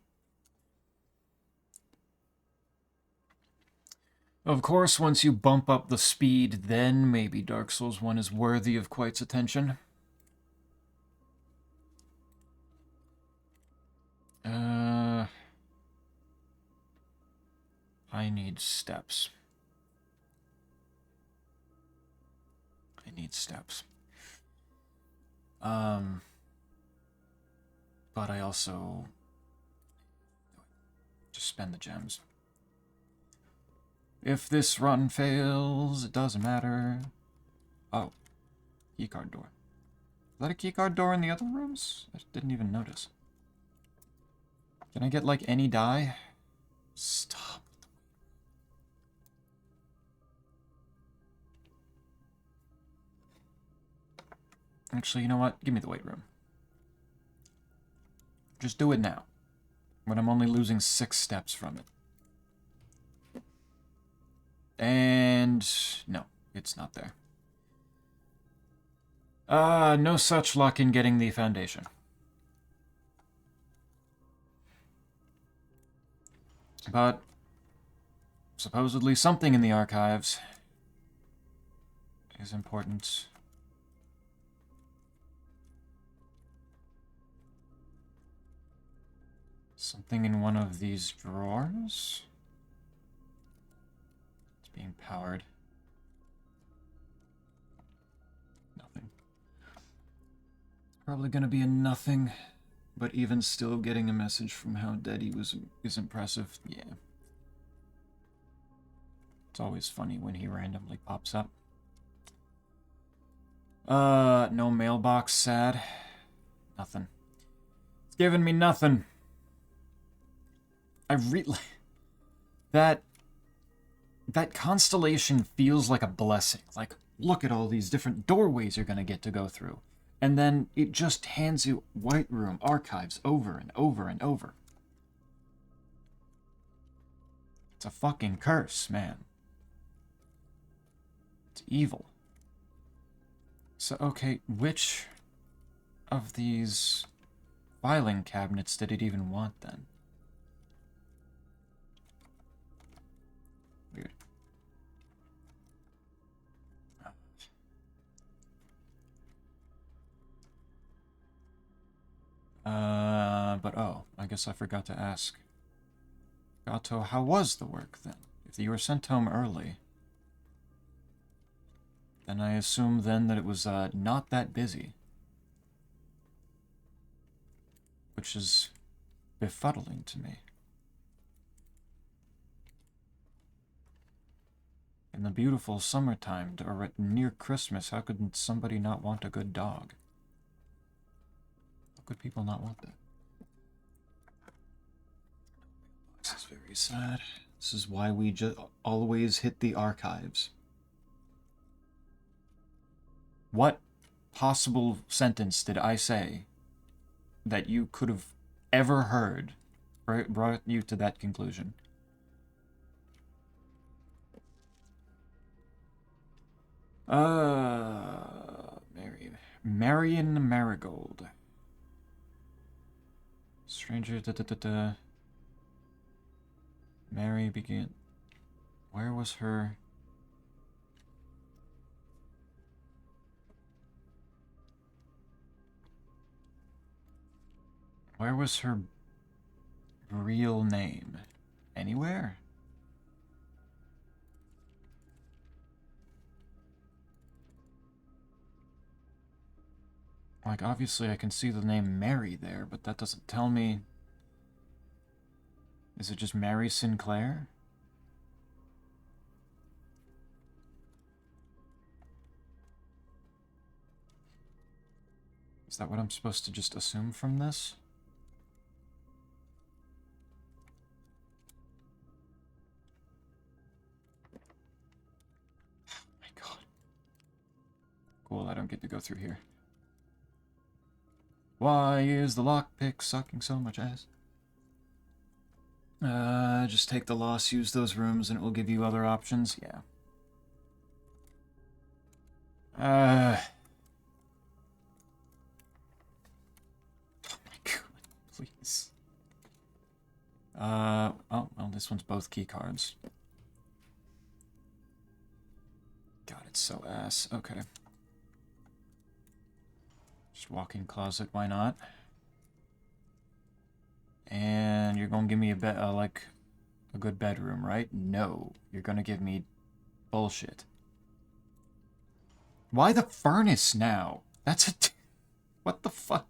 Of course, once you bump up the speed, then maybe Dark Souls 1 is worthy of Quite's attention. I need steps. I need steps. But I also just spend the gems. If this run fails, it doesn't matter. Oh, keycard door. Is that a keycard door in the other rooms? I didn't even notice. Can I get, like, any die? Stop. Actually, you know what? Give me the weight room. Just do it now. When I'm only losing 6 steps from it. And... no, it's not there. No such luck in getting the foundation. But supposedly something in the archives is important. Something in one of these drawers? It's being powered. Nothing. Probably gonna be a nothing, but even still getting a message from how dead he was is impressive. Yeah. It's always funny when he randomly pops up. No mailbox, sad. Nothing. It's giving me nothing. I really... That constellation feels like a blessing. Like, look at all these different doorways you're gonna get to go through. And then it just hands you White Room archives over and over and over. It's a fucking curse, man. It's evil. So, okay, which of these filing cabinets did it even want, then? Weird. But oh, I guess I forgot to ask. Gato, how was the work, then? If you were sent home early, then I assume then that it was, not that busy. Which is befuddling to me. In the beautiful summertime, or at near Christmas, how could somebody not want a good dog? How could people not want that? This is very sad. This is why we just always hit the archives. What possible sentence did I say that you could have ever heard brought you to that conclusion? Marion Marigold. Stranger, Mary began. Where was her? Where was her real name? Anywhere? Like, obviously I can see the name Mary there, but that doesn't tell me... Is it just Mary Sinclair? Is that what I'm supposed to just assume from this? Oh my god. Cool, I don't get to go through here. Why is the lockpick sucking so much ass? Just take the loss, use those rooms, and it will give you other options. Yeah. Oh my god, please. Oh, well, this one's both key cards. God, it's so ass. Okay. Just walk-in closet, why not? And you're gonna give me a bed, like, a good bedroom, right? No, you're gonna give me bullshit. Why the furnace now? That's a... What the fuck?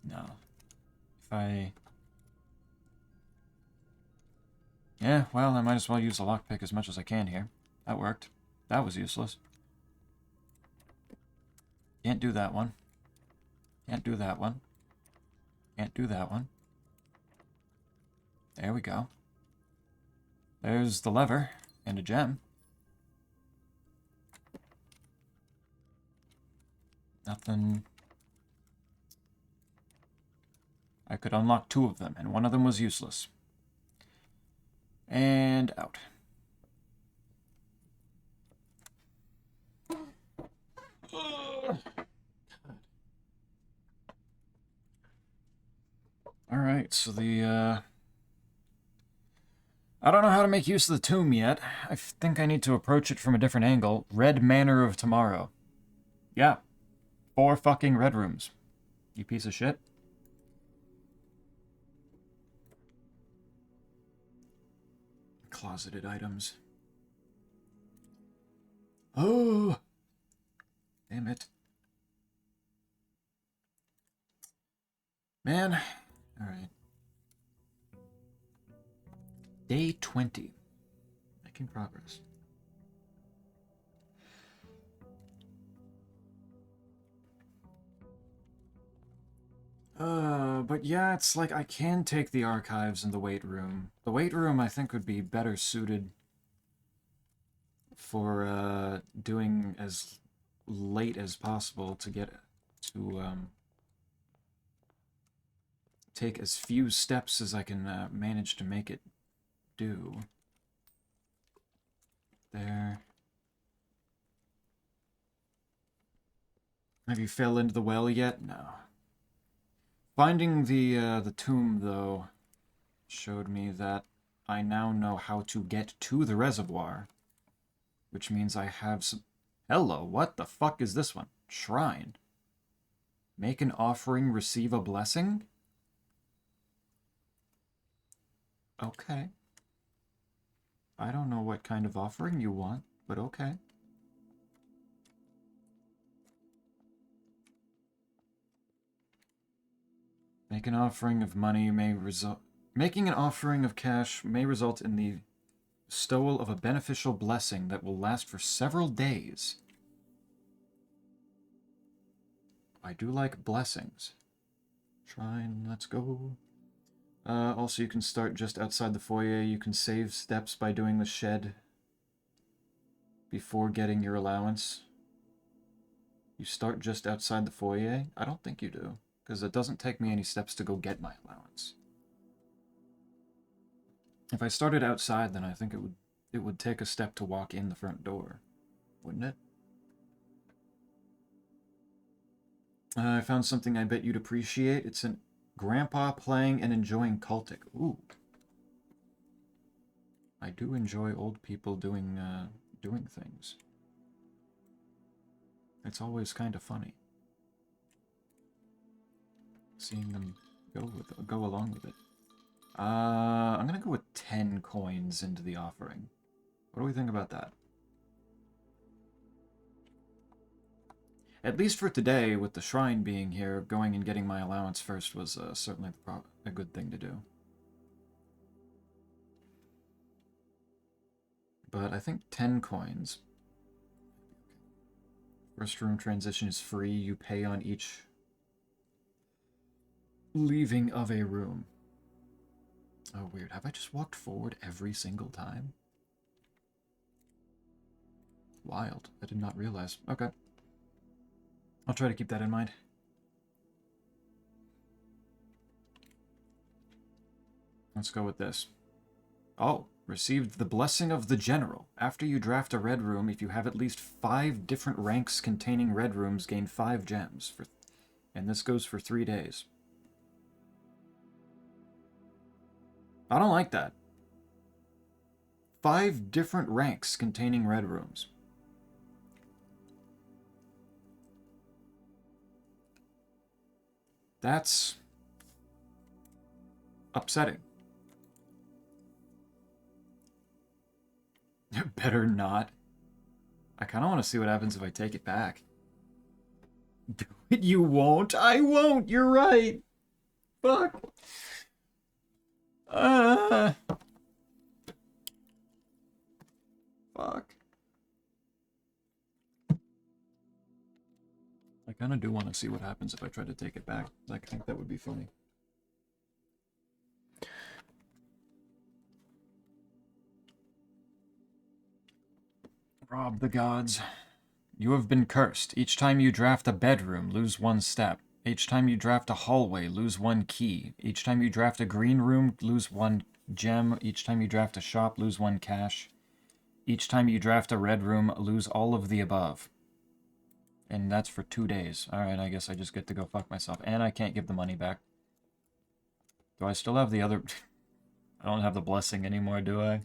No. If I... Yeah, well, I might as well use the lockpick as much as I can here. That worked. That was useless. Can't do that one. Can't do that one. Can't do that one. There we go. There's the lever and a gem. Nothing. I could unlock 2 of them, and one of them was useless. And out. Alright, so the, I don't know how to make use of the tomb yet. I think I need to approach it from a different angle. Red Manor of Tomorrow. Yeah. 4 fucking red rooms. You piece of shit. Closeted items. Oh! Damn it. Man. Alright. Day 20. Making progress. But yeah, it's like I can take the archives in the weight room. The weight room, I think, would be better suited for, doing as late as possible to get to, take as few steps as I can, manage to make it do. There. Have you fell into the well yet? No. Finding the tomb, though, showed me that I now know how to get to the reservoir, which means I have some... Hello, what the fuck is this one? Shrine. Make an offering, receive a blessing? Okay. I don't know what kind of offering you want, but okay. Make an offering of money Making an offering of cash may result in the bestowal of a beneficial blessing that will last for several days. I do like blessings. Shrine, let's go. Also, you can start just outside the foyer. You can save steps by doing the shed before getting your allowance. You start just outside the foyer? I don't think you do, because it doesn't take me any steps to go get my allowance. If I started outside, then I think it would take a step to walk in the front door, wouldn't it? I found something I bet you'd appreciate. It's an grandpa playing and enjoying cultic. Ooh. I do enjoy old people doing things. It's always kind of funny. Seeing them go along with it. I'm gonna go with 10 coins into the offering. What do we think about that? At least for today, with the shrine being here, going and getting my allowance first was certainly a good thing to do. But I think 10 coins. First room transition is free. You pay on each leaving of a room. Oh, weird. Have I just walked forward every single time? Wild. I did not realize. Okay. I'll try to keep that in mind. Let's go with this. Oh, received the blessing of the general. After you draft a red room, if you have at least 5 different ranks containing red rooms, gain 5 gems. And this goes for 3 days. I don't like that. 5 different ranks containing red rooms. That's upsetting. Better not. I kind of want to see what happens if I take it back. Do it, you won't. I won't. You're right. Fuck. Fuck. I kind of do want to see what happens if I try to take it back. I think that would be funny. Rob the gods. You have been cursed. Each time you draft a bedroom, lose 1 step. Each time you draft a hallway, lose 1 key. Each time you draft a green room, lose 1 gem. Each time you draft a shop, lose 1 cash. Each time you draft a red room, lose all of the above. And that's for 2 days. Alright, I guess I just get to go fuck myself. And I can't give the money back. Do I still have the other... I don't have the blessing anymore, do I?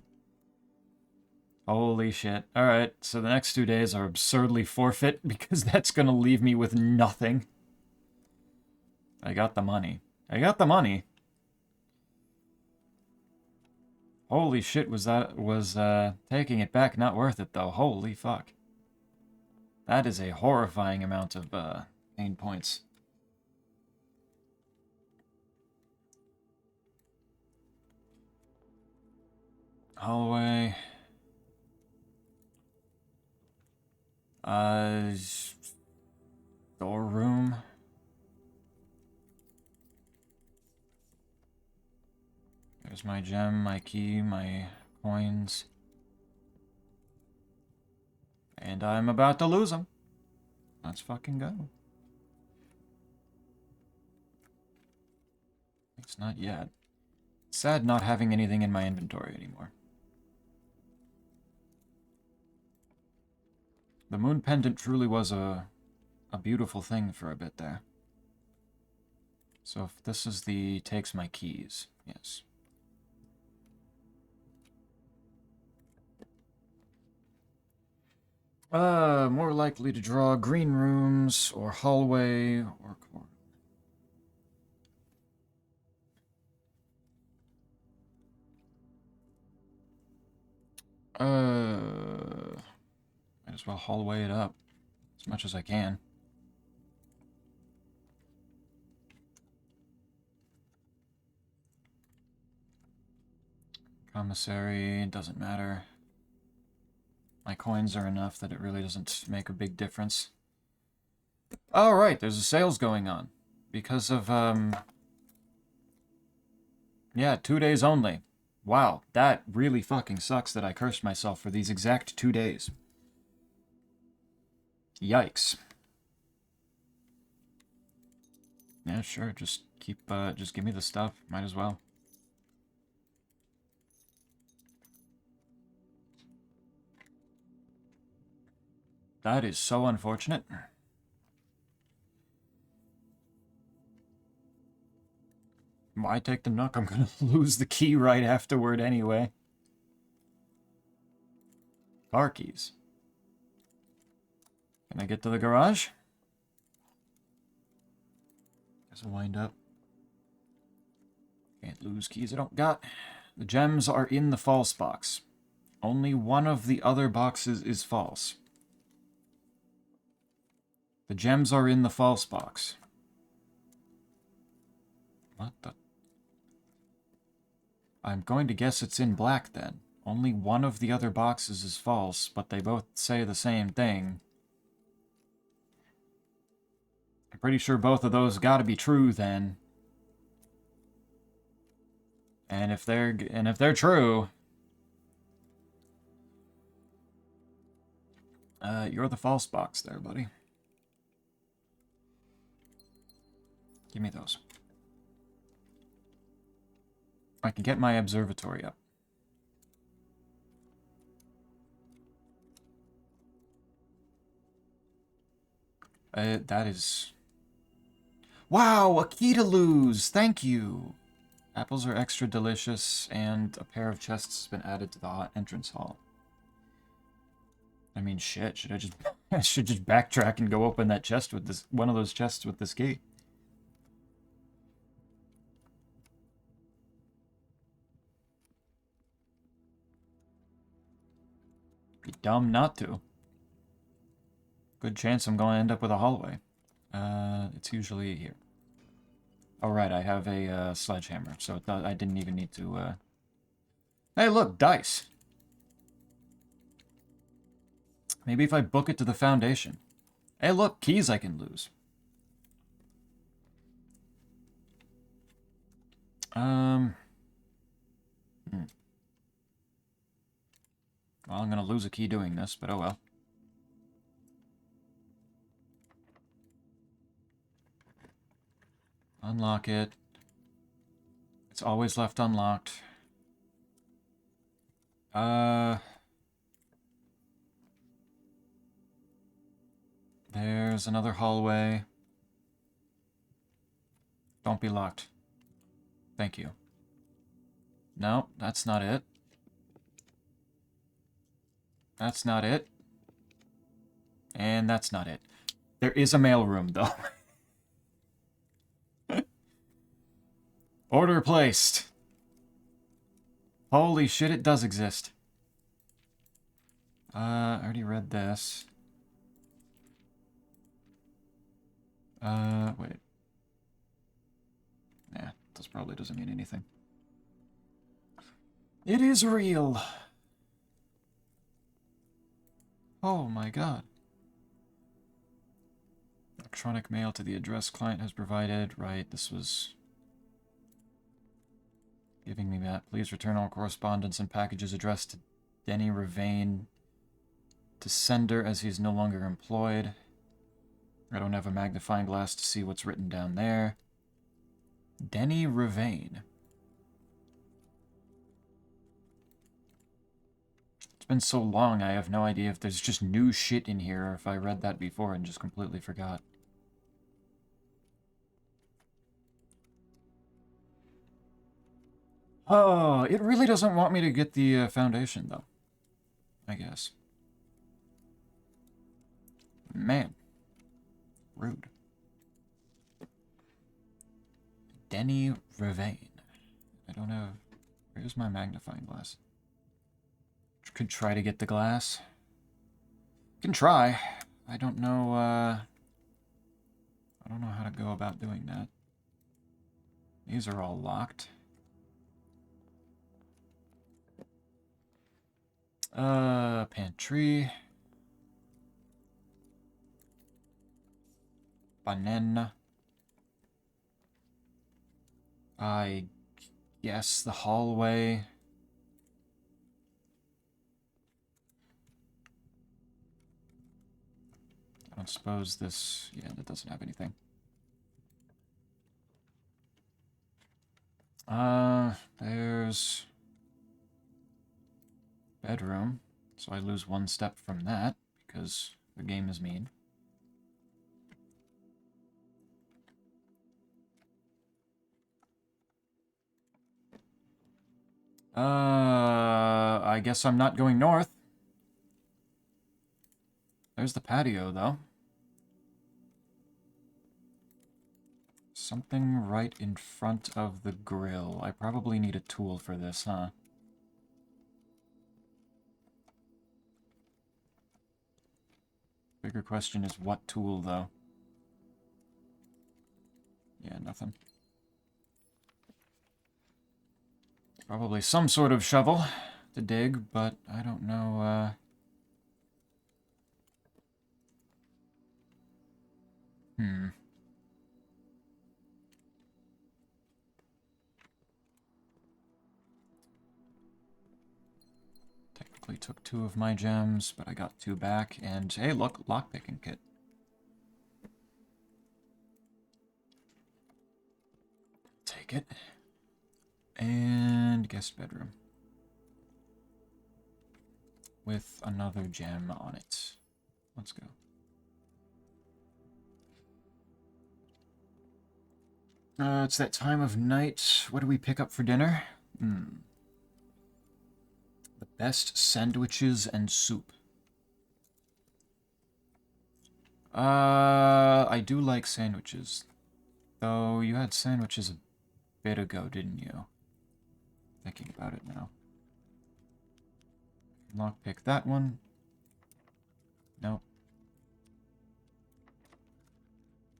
Holy shit. Alright, so the next 2 days are absurdly forfeit, because that's gonna leave me with nothing. I got the money. I got the money. Holy shit, was taking it back not worth it, though. Holy fuck. That is a horrifying amount of, pain points. Hallway. Storeroom. There's my gem, my key, my coins. And I'm about to lose them. Let's fucking go. It's not yet. It's sad not having anything in my inventory anymore. The moon pendant truly was a beautiful thing for a bit there. So if this is the takes my keys, yes. More likely to draw green rooms, or hallway, or corridor. Might as well hallway it up as much as I can. Commissary, doesn't matter. My coins are enough that it really doesn't make a big difference. Oh, right, there's a sales going on. Because of, yeah, 2 days only. Wow, that really fucking sucks that I cursed myself for these exact 2 days. Yikes. Yeah, sure, just just give me the stuff. Might as well. That is so unfortunate. Why take the Nook? I'm gonna lose the key right afterward anyway. Car keys. Can I get to the garage? Guess I'll wind up. Can't lose keys I don't got. The gems are in the false box. Only one of the other boxes is false. The gems are in the false box. What the? I'm going to guess it's in black then. Only one of the other boxes is false, but they both say the same thing. I'm pretty sure both of those gotta be true then. And if they're true, you're the false box there, buddy. Give me those. I can get my observatory up. That is... Wow, a key to lose! Thank you! Apples are extra delicious, and a pair of chests has been added to the entrance hall. I mean, shit, should I just... I should just backtrack and go open that chest with this... one of those chests with this key. Be dumb not to. Good chance I'm going to end up with a hallway. It's usually here. Oh, right, I have a sledgehammer, so I didn't even need to... Hey, look, dice! Maybe if I book it to the foundation. Hey, look, keys I can lose. Well, I'm gonna lose a key doing this, but oh well. Unlock it. It's always left unlocked. There's another hallway. Don't be locked. Thank you. No, that's not it. That's not it. And that's not it. There is a mailroom, though. Order placed. Holy shit, it does exist. I already read this. Wait. Nah, this probably doesn't mean anything. It is real. Oh my god. Electronic mail to the address client has provided. Right, this was... giving me that. Please return all correspondence and packages addressed to Denny Ravain to sender as he is no longer employed. I don't have a magnifying glass to see what's written down there. Denny Ravain. It's been so long, I have no idea if there's just new shit in here or if I read that before and just completely forgot. Oh, it really doesn't want me to get the foundation, though. I guess. Man. Rude. Denny Ravain. I don't have... Where's my magnifying glass? Could try to get the glass. Can try. I don't know, I don't know how to go about doing that. These are all locked. Pantry. Banana. I guess the hallway. I don't suppose this... Yeah, that doesn't have anything. There's... bedroom. So I lose one step from that, because the game is mean. I guess I'm not going north. There's the patio, though. Something right in front of the grill. I probably need a tool for this, huh? Bigger question is what tool, though? Yeah, nothing. Probably some sort of shovel to dig, but I don't know, Technically took 2 of my gems, but I got 2 back, and hey, look, lockpicking kit. Take it. And guest bedroom. With another gem on it. Let's go. It's that time of night. What do we pick up for dinner? The best sandwiches and soup. I do like sandwiches. Though you had sandwiches a bit ago, didn't you? Thinking about it now. Lockpick that one. Nope.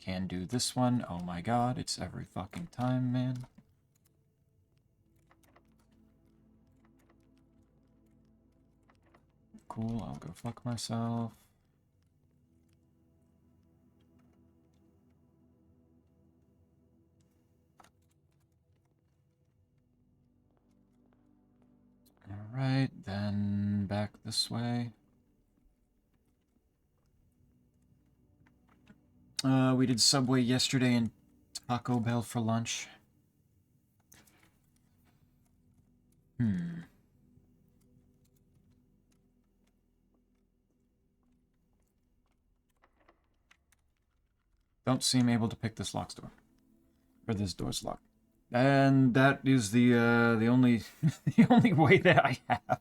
Can do this one. Oh my god, it's every fucking time, man. Cool, I'll go fuck myself. Alright, then back this way. We did Subway yesterday and Taco Bell for lunch. Don't seem able to pick this lock's door. Or this door's locked. And that is the only the only way that I have.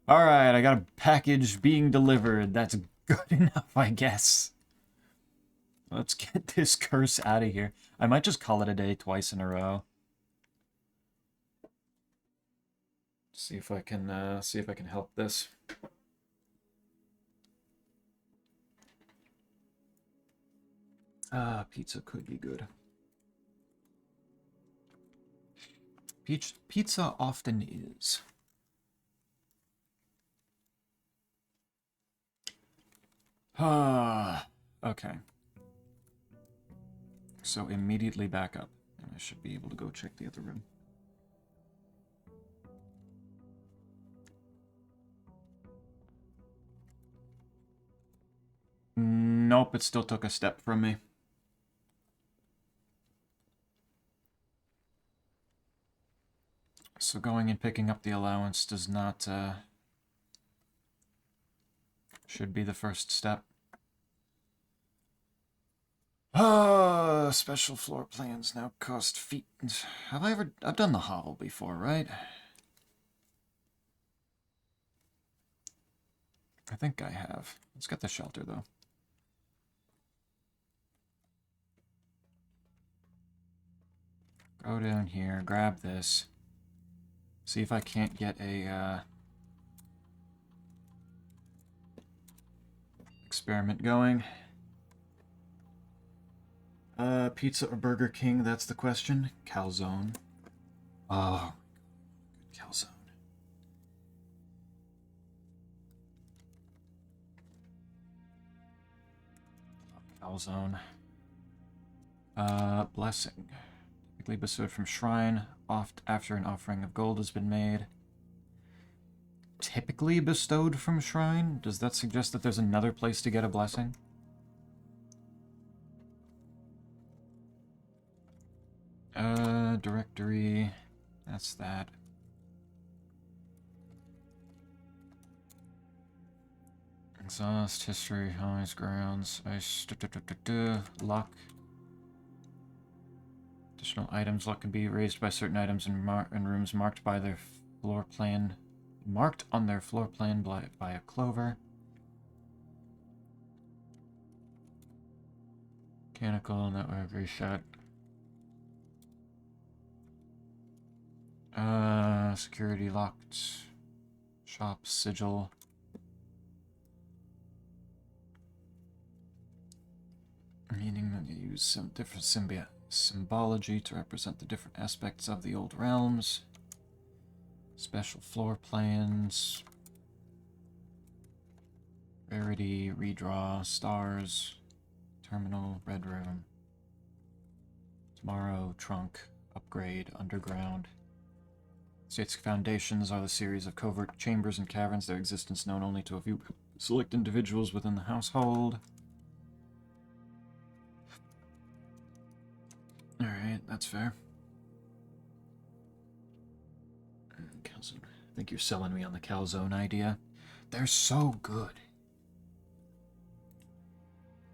Alright, I got a package being delivered. That's good enough, I guess. Let's get this curse out of here. I might just call it a day twice in a row. See if I can help this. Pizza could be good. Pizza often is. Okay. So immediately back up. And I should be able to go check the other room. Nope, it still took a step from me. So going and picking up the allowance does not, should be the first step. Special floor plans now cost feet. I've done the hovel before, right? I think I have. Let's get the shelter, though. Go down here, grab this. See if I can't get a, experiment going. Pizza or Burger King, that's the question. Calzone. Oh, good calzone. Calzone. Blessing. Typically bestowed from shrine, oft after an offering of gold has been made. Typically bestowed from shrine? Does that suggest that there's another place to get a blessing? Directory. That's that. Exhaust, history, highs, grounds, ice, luck. Additional items. Luck can be raised by certain items in rooms marked by their floor plan. Marked on their floor plan by a clover. Mechanical, network, reset. Security locked. Shop, sigil. Meaning that you use some different symbology to represent the different aspects of the old realms. Special floor plans. Rarity, redraw, stars, terminal, red room. Tomorrow, trunk, upgrade, underground. State's foundations are the series of covert chambers and caverns, their existence known only to a few select individuals within the household. Alright, that's fair. Calzone. I think you're selling me on the calzone idea. They're so good.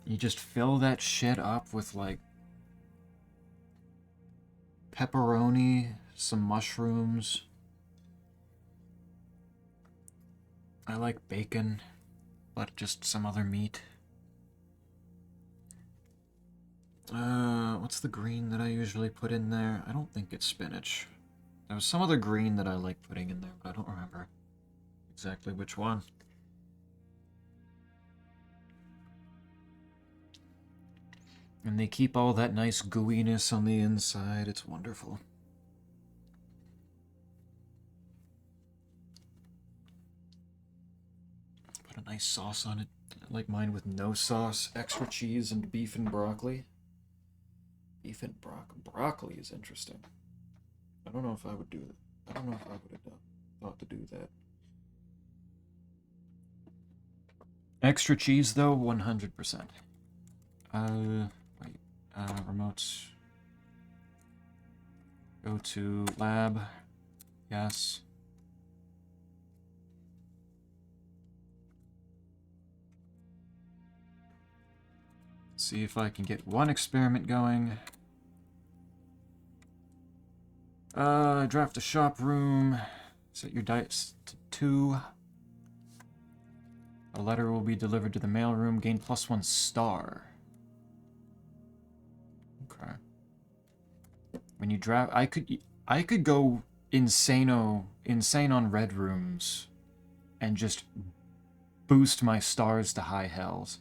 You just fill that shit up with, like, pepperoni, some mushrooms. I like bacon, but just some other meat. What's the green that I usually put in there? I don't think it's spinach. There was some other green that I like putting in there, but I don't remember exactly which one. And they keep all that nice gooiness on the inside. It's wonderful. Put a nice sauce on it. I like mine with no sauce, extra cheese, and beef and broccoli. Beef and broccoli is interesting. I don't know if I would do that. I don't know if I would have thought to do that. Extra cheese, though, 100%. Wait. Remotes. Go to lab. Yes. See if I can get one experiment going. Draft a shop room. Set your dice to 2. A letter will be delivered to the mailroom. Gain +1 star. Okay. When you draft, I could go insane on red rooms, and just boost my stars to high hells.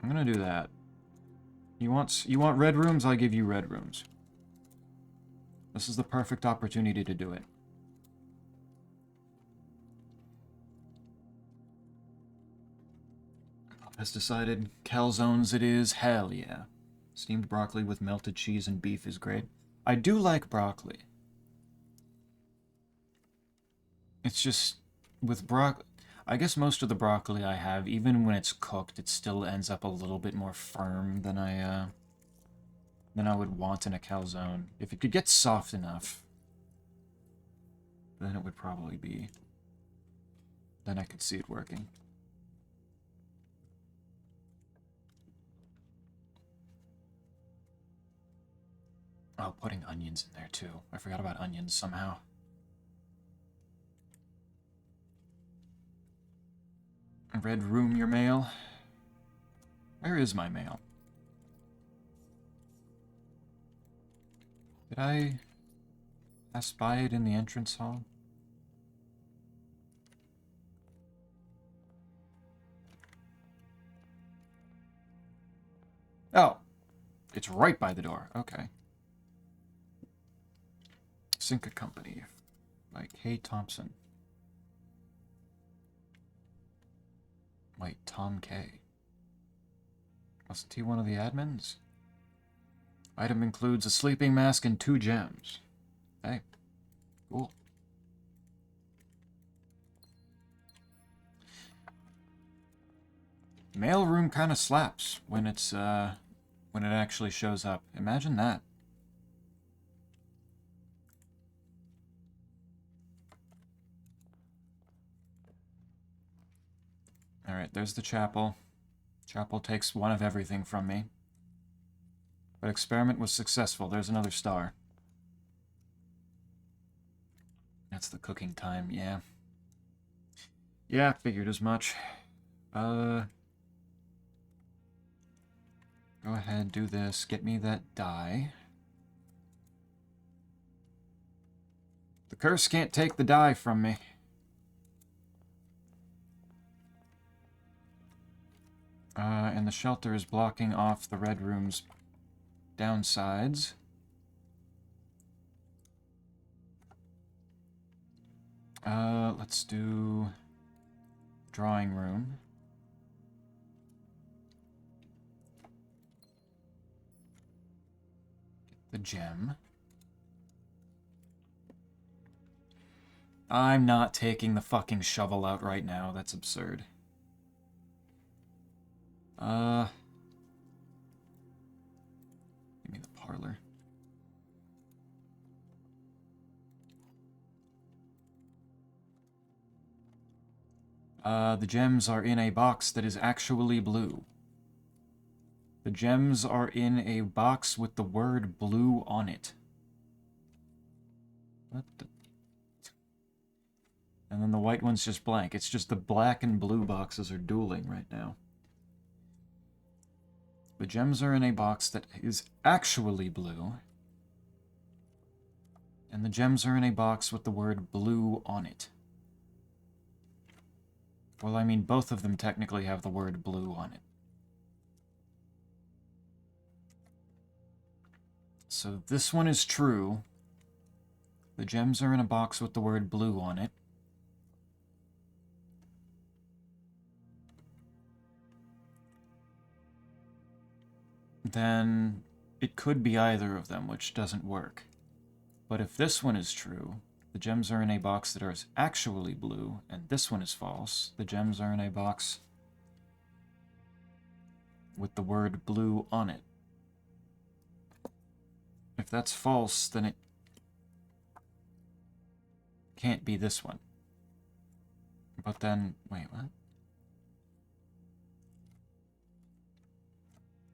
I'm gonna do that. You want red rooms? I'll give you red rooms. This is the perfect opportunity to do it. Pop has decided calzones it is. Hell yeah. Steamed broccoli with melted cheese and beef is great. I do like broccoli. It's just with broccoli. I guess most of the broccoli I have, even when it's cooked, it still ends up a little bit more firm than I would want in a calzone. If it could get soft enough, then it would probably be... Then I could see it working. Oh, putting onions in there too. I forgot about onions somehow. Red room your mail. Where is my mail? Did I pass by it in the entrance hall? Oh, it's right by the door. Okay. Cinca Company by Kay Thompson. Wait, Tom K. Wasn't he one of the admins? Item includes a sleeping mask and 2 gems. Hey, cool. Mailroom kind of slaps when it's when it actually shows up. Imagine that. Alright, there's the chapel. Chapel takes one of everything from me. But experiment was successful. There's another star. That's the cooking time, yeah. Yeah, figured as much. Go ahead, do this. Get me that die. The curse can't take the die from me. And the shelter is blocking off the red room's downsides. Let's do drawing room. Get the gem. I'm not taking the fucking shovel out right now. That's absurd. Give me the parlor. The gems are in a box that is actually blue. The gems are in a box with the word blue on it. What the... And then the white one's just blank. It's just the black and blue boxes are dueling right now. The gems are in a box that is actually blue. And the gems are in a box with the word blue on it. Well, I mean, both of them technically have the word blue on it. So this one is true. The gems are in a box with the word blue on it. Then it could be either of them, which doesn't work. But if this one is true, the gems are in a box that is actually blue, and this one is false, the gems are in a box with the word blue on it. If that's false, then it can't be this one. But then, wait, what?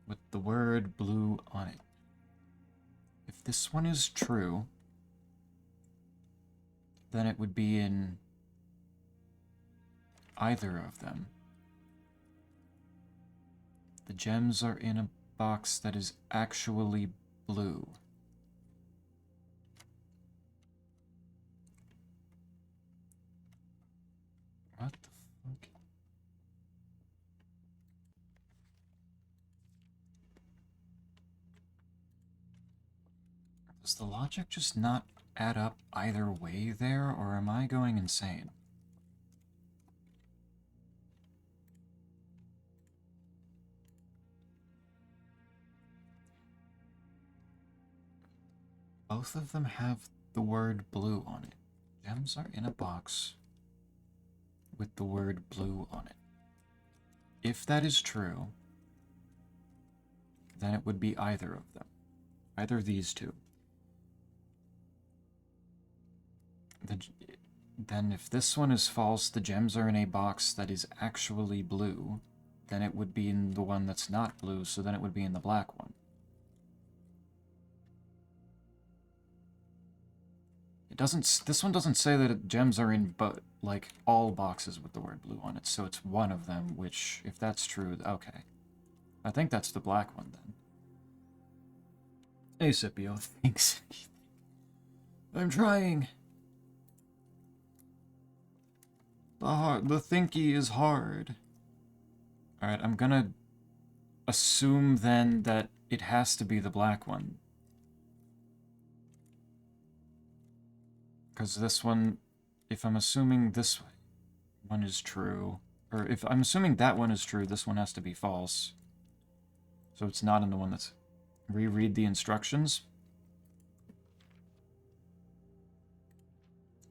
With the word blue on it. If this one is true, then it would be in either of them. The gems are in a box that is actually blue. What the fuck? Does the logic just not add up either way there, or am I going insane? Both of them have the word blue on it. Gems are in a box with the word blue on it. If that is true, then it would be either of them. Either of these two. Then if this one is false, the gems are in a box that is actually blue, then it would be in the one that's not blue, so then it would be in the black one. It doesn't, this one doesn't say that gems are in, but like all boxes with the word blue on it, so it's one of them, which, if that's true, okay. I think that's the black one then. Hey, Scipio, thanks. I'm trying. The thinky is hard. Alright, I'm gonna assume then that it has to be the black one. Because this one, if I'm assuming this one is true, Or if I'm assuming that one is true, this one has to be false. So it's not in the one that's... Reread the instructions.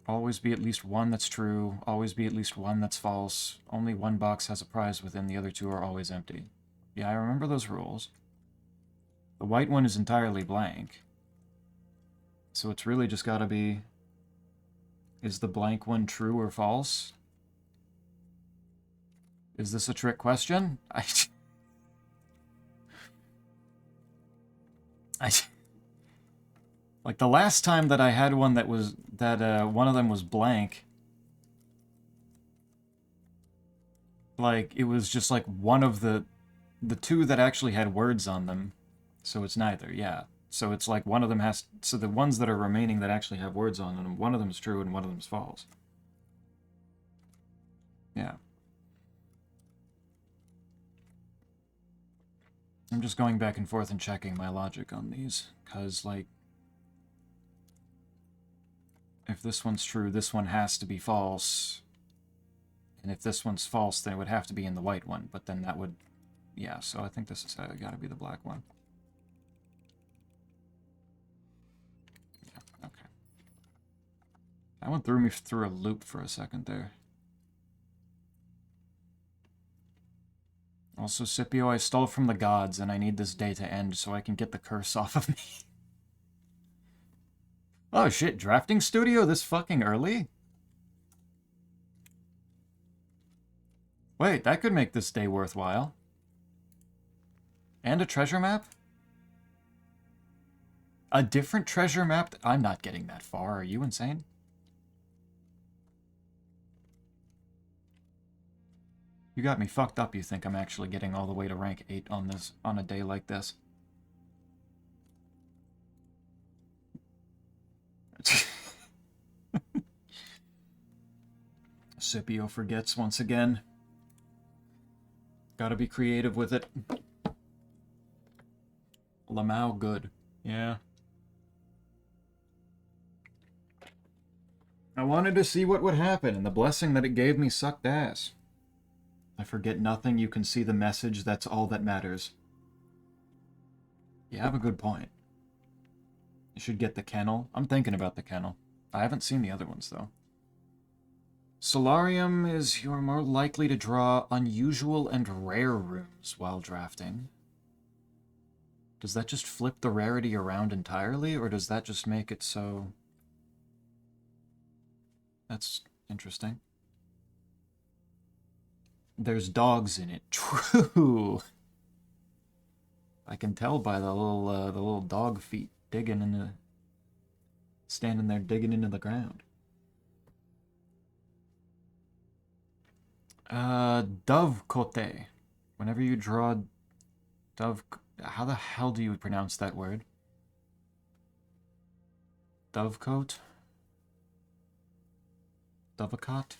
Always be at least one that's true. Always be at least one that's false. Only one box has a prize within. The other two are always empty. Yeah, I remember those rules. The white one is entirely blank. So it's really just gotta be... Is the blank one true or false? Is this a trick question? Like, the last time that I had one that was... one of them was blank... Like, it was just, like, one of the two that actually had words on them. So it's neither, yeah. So it's like one of them has... So the ones that are remaining that actually have words on them, one of them is true and one of them is false. Yeah. I'm just going back and forth and checking my logic on these. Because, like... If this one's true, this one has to be false. And if this one's false, then it would have to be in the white one. But then that would... Yeah, so I think this has got to be the black one. Yeah, okay. That one threw me through a loop for a second there. Also, Scipio, I stole from the gods, and I need this day to end so I can get the curse off of me. Oh shit, drafting studio this fucking early? Wait, that could make this day worthwhile. And a treasure map? A different treasure map? I'm not getting that far, are you insane? You got me fucked up, you think I'm actually getting all the way to rank 8 on this, on a day like this. Scipio forgets once again. Gotta be creative with it. Lamau good. Yeah. I wanted to see what would happen, and the blessing that it gave me sucked ass. I forget nothing, you can see the message, that's all that matters. You have a good point. You should get the kennel. I'm thinking about the kennel. I haven't seen the other ones, though. Solarium is you're more likely to draw unusual and rare runes while drafting. Does that just flip the rarity around entirely, or does that just make it so... That's interesting. There's dogs in it. True! I can tell by the little dog feet digging in the... Standing there digging into the ground. Dove Cote. Whenever you draw dove... How the hell do you pronounce that word? Dovecote? Dovecot?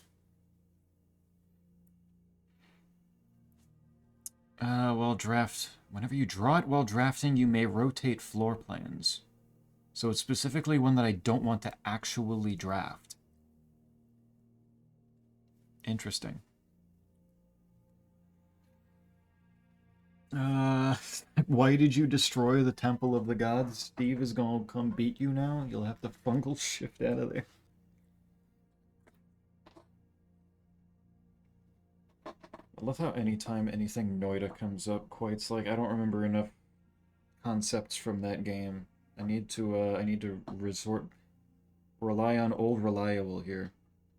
While draft... Whenever you draw it while drafting, you may rotate floor plans. So it's specifically one that I don't want to actually draft. Interesting. Why did you destroy the Temple of the Gods? Steve is gonna come beat you now? You'll have to fungal shift out of there. I love how anytime anything Noida comes up, Quite's like, I don't remember enough concepts from that game. I need to rely on old reliable here.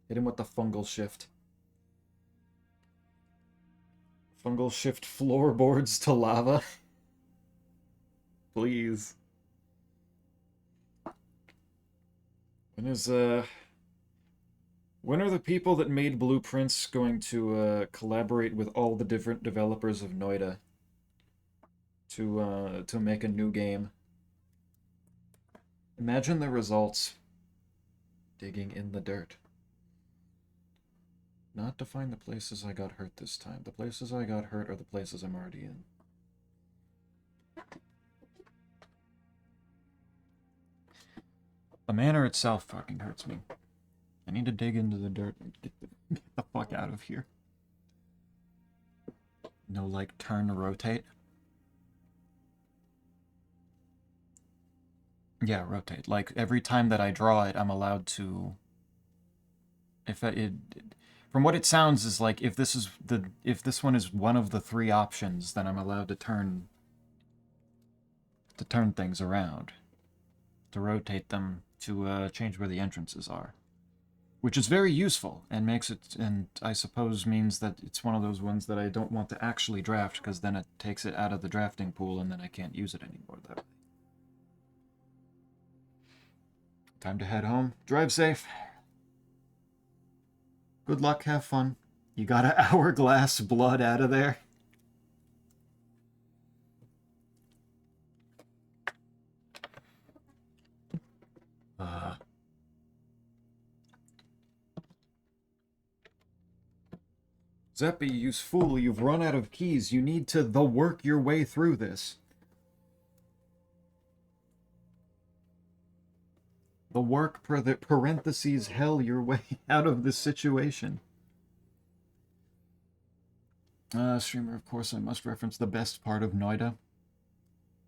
Hit him with the fungal shift. Fungal shift floorboards to lava. Please. When are the people that made Blueprints going to collaborate with all the different developers of Noida to make a new game? Imagine the results. Digging in the dirt. Not to find the places I got hurt this time. The places I got hurt are the places I'm already in. The manor itself fucking hurts me. I need to dig into the dirt and get the fuck out of here. No, like, turn or rotate? Yeah, rotate. Like, every time that I draw it, I'm allowed to... From what it sounds is like, if this one is one of the 3 options, then I'm allowed to turn things around. To rotate them, to change where the entrances are. Which is very useful, and makes it, and I suppose means that it's one of those ones that I don't want to actually draft, because then it takes it out of the drafting pool, and then I can't use it anymore that way. Time to head home. Drive safe. Good luck, have fun. You got an hourglass blood out of there? Zeppi, you fool, you've run out of keys. You need to work your way through this. The work parentheses hell your way out of this situation. Streamer, of course, I must reference the best part of Noida.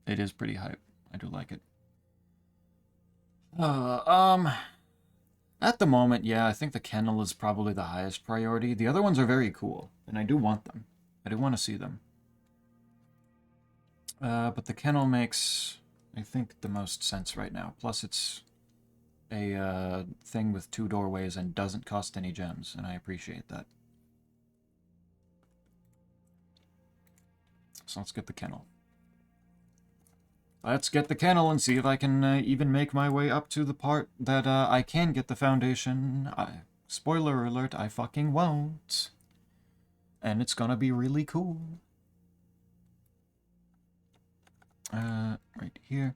It is pretty hype. I do like it. At the moment, yeah, I think the kennel is probably the highest priority. The other ones are very cool, and I do want them. I do want to see them. But the kennel makes, I think, the most sense right now. Plus, it's a thing with 2 doorways and doesn't cost any gems, and I appreciate that. So let's get the kennel. Let's get the kennel and see if I can even make my way up to the part that I can get the foundation. Spoiler alert, I fucking won't. And it's gonna be really cool. Right here.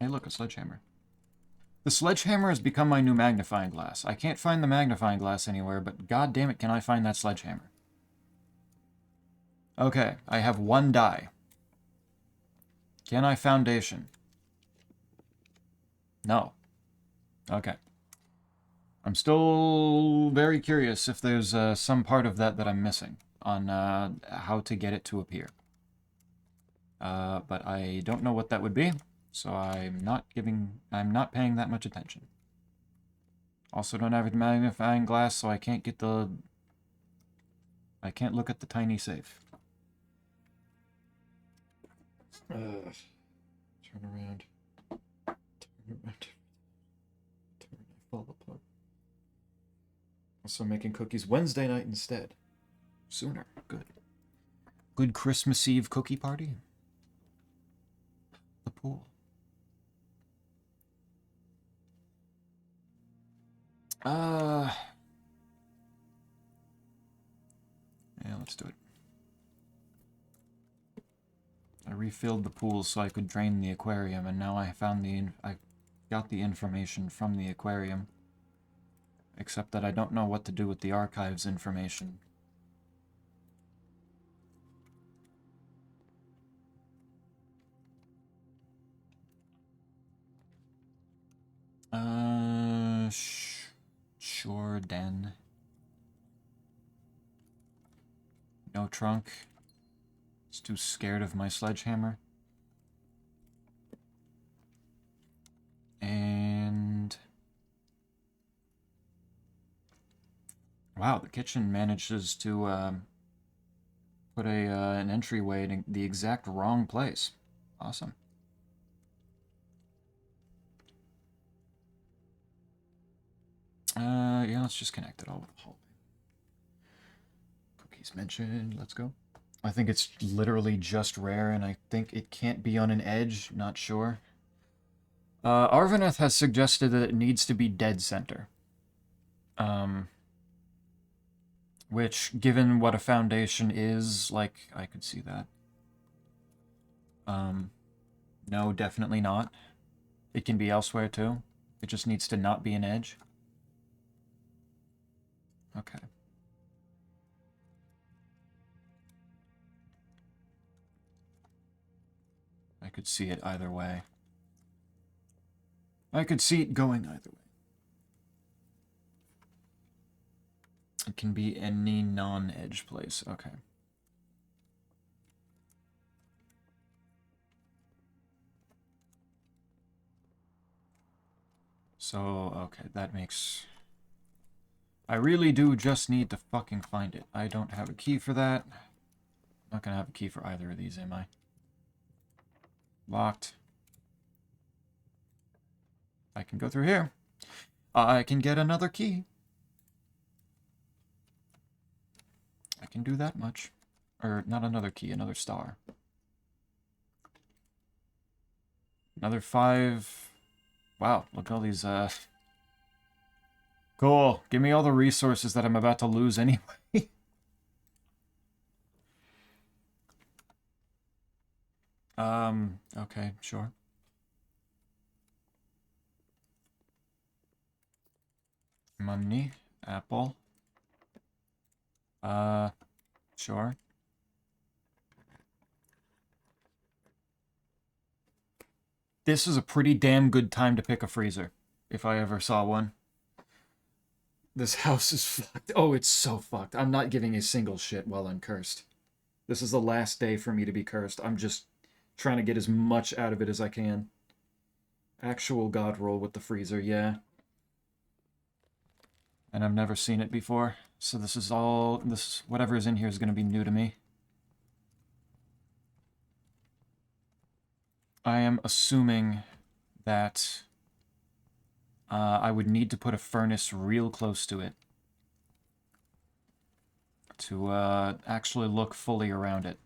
Hey, look, a sledgehammer. The sledgehammer has become my new magnifying glass. I can't find the magnifying glass anywhere, but god damn it, can I find that sledgehammer. Okay, I have 1 die. Can I foundation? No. Okay. I'm still very curious if there's some part of that I'm missing on how to get it to appear. But I don't know what that would be, so I'm not paying that much attention. Also don't have a magnifying glass, so I can't look at the tiny safe. Turn around. I fall apart. Also making cookies Wednesday night instead. Sooner. Good. Good Christmas Eve cookie party. The pool. Yeah, let's do it. I refilled the pool so I could drain the aquarium, and now I got the information from the aquarium. Except that I don't know what to do with the archives information. Sure, Den. No trunk. It's too scared of my sledgehammer. And... wow, the kitchen manages to put an entryway in the exact wrong place. Awesome. Yeah, let's just connect it all with the hallway. Cookies mentioned, let's go. I think it's literally just rare, and I think it can't be on an edge, not sure. Arvaneth has suggested that it needs to be dead center. Which, given what a foundation is, like, I could see that. No, definitely not. It can be elsewhere, too. It just needs to not be an edge. Okay. I could see it either way. I could see it going either way. can be any non-edge place. Okay. So, okay, that makes... I really do just need to fucking find it. I don't have a key for that. Not gonna have a key for either of these, am I? Locked. I can go through here. I can get another key. I can do that much. Or, not another key, another star. Another 5. Wow, look at all these, Cool. Give me all the resources that I'm about to lose anyway. Okay, sure. Money. Apple. Sure. This is a pretty damn good time to pick a freezer, if I ever saw one. This house is fucked. Oh, it's so fucked. I'm not giving a single shit while I'm cursed. This is the last day for me to be cursed. I'm just trying to get as much out of it as I can. Actual god roll with the freezer, yeah. And I've never seen it before, so this is all... whatever is in here is going to be new to me. I am assuming that I would need to put a furnace real close to it to actually look fully around it.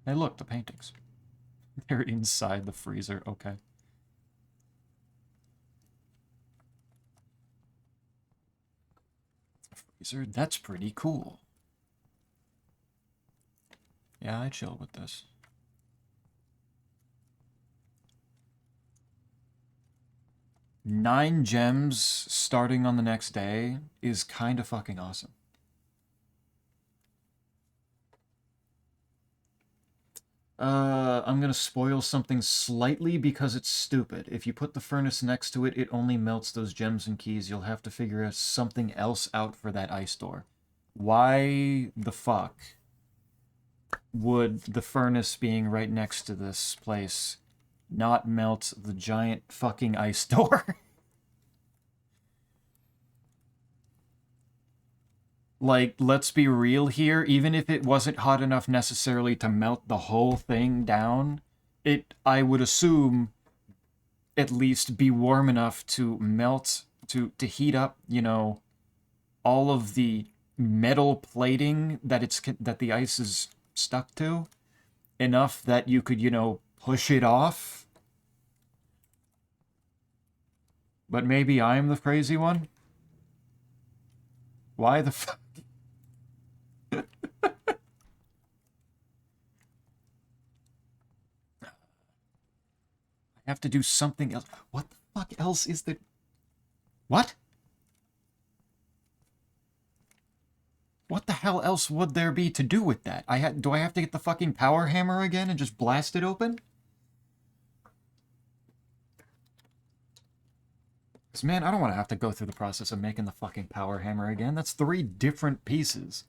Hey, look, the paintings. They're inside the freezer, okay. Freezer, that's pretty cool. Yeah, I chill with this. Nine gems starting on the next day is kind of fucking awesome. I'm gonna spoil something slightly because it's stupid. If you put the furnace next to it, it only melts those gems and keys. You'll have to figure something else out for that ice door. Why the fuck would the furnace being right next to this place not melt the giant fucking ice door? Like, let's be real here, even if it wasn't hot enough necessarily to melt the whole thing down, I would assume, at least be warm enough to melt, to heat up, you know, all of the metal plating that the ice is stuck to, enough that you could, you know, push it off. But maybe I'm the crazy one? Why the fuck? I have to do something else. What the fuck else is there? What? What the hell else would there be to do with that? Do I have to get the fucking power hammer again and just blast it open? Because, man, I don't want to have to go through the process of making the fucking power hammer again. That's 3 different pieces.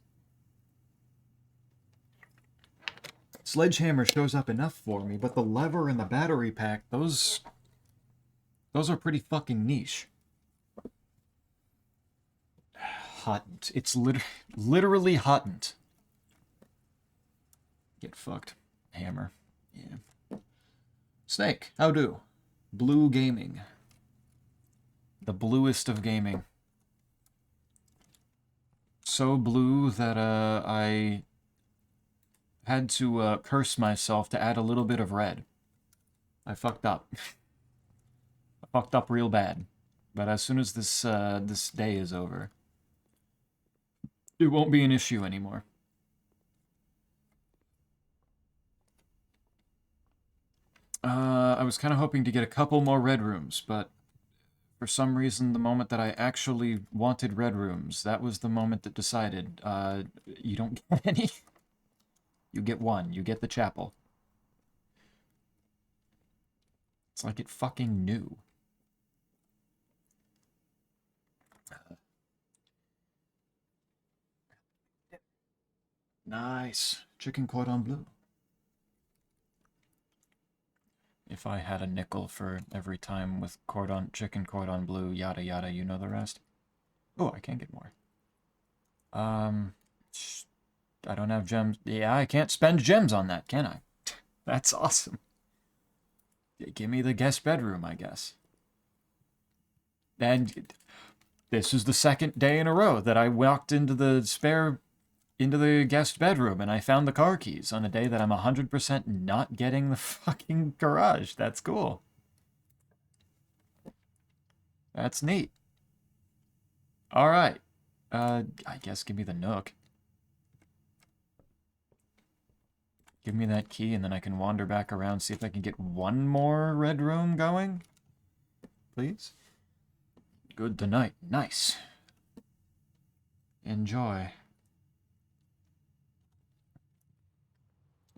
Sledgehammer shows up enough for me, but the lever and the battery pack, those are pretty fucking niche. Hottent. It's literally hottent. Get fucked. Hammer. Yeah. Snake, how do? Blue gaming. The bluest of gaming. So blue that I had to curse myself to add a little bit of red. I fucked up. I fucked up real bad. But as soon as this day is over, it won't be an issue anymore. I was kind of hoping to get a couple more red rooms, but for some reason, the moment that I actually wanted red rooms, that was the moment that decided, you don't get any. You get 1. You get the chapel. It's like it fucking knew. Nice. Chicken cordon bleu. If I had a nickel for every time with chicken cordon bleu, yada yada, you know the rest. Oh, I can get more. I don't have gems. Yeah, I can't spend gems on that, can I? That's awesome. Give me the guest bedroom, I guess. And this is the second day in a row that I walked into the guest bedroom and I found the car keys on a day that I'm 100% not getting the fucking garage. That's cool. That's neat. All right. I guess give me the Nook. Give me that key and then I can wander back around, see if I can get one more red room going. Please. Good tonight. Nice. Enjoy.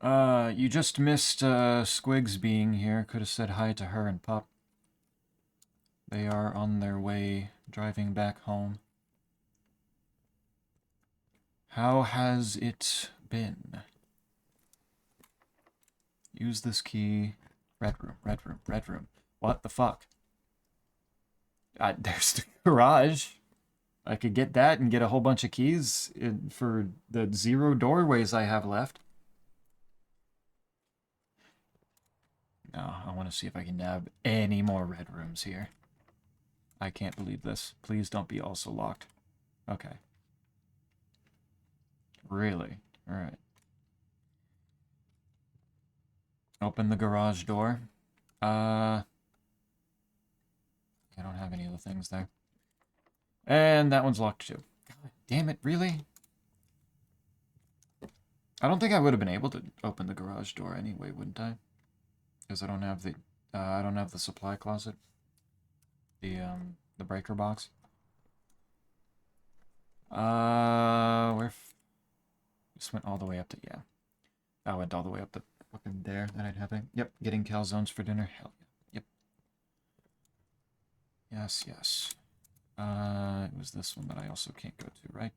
You just missed Squigs being here. Could have said hi to her and Pup. They are on their way, driving back home. How has it been? Use this key. Red room, red room, red room. What the fuck? There's the garage. I could get that and get a whole bunch of keys for the 0 doorways I have left. No, I want to see if I can nab any more red rooms here. I can't believe this. Please don't be also locked. Okay. Really? Alright. Open the garage door. I don't have any of the things there. And that one's locked too. God damn it, really? I don't think I would have been able to open the garage door anyway, wouldn't I? Because I don't have the supply closet. The breaker box. Just went all the way up to, yeah. I went all the way up to fucking there. That ain't happening. Yep, getting calzones for dinner. Hell yeah. Yep. Yes, yes. It was this one that I also can't go to, right?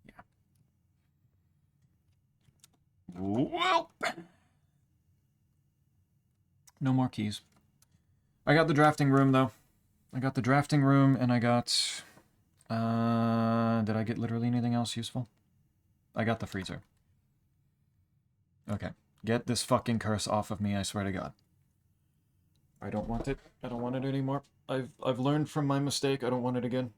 Yeah. Well. No more keys. I got the drafting room, though. I got the drafting room, and I got... did I get literally anything else useful? I got the freezer. Okay. Get this fucking curse off of me, I swear to God. I don't want it. I don't want it anymore. I've learned from my mistake. I don't want it again.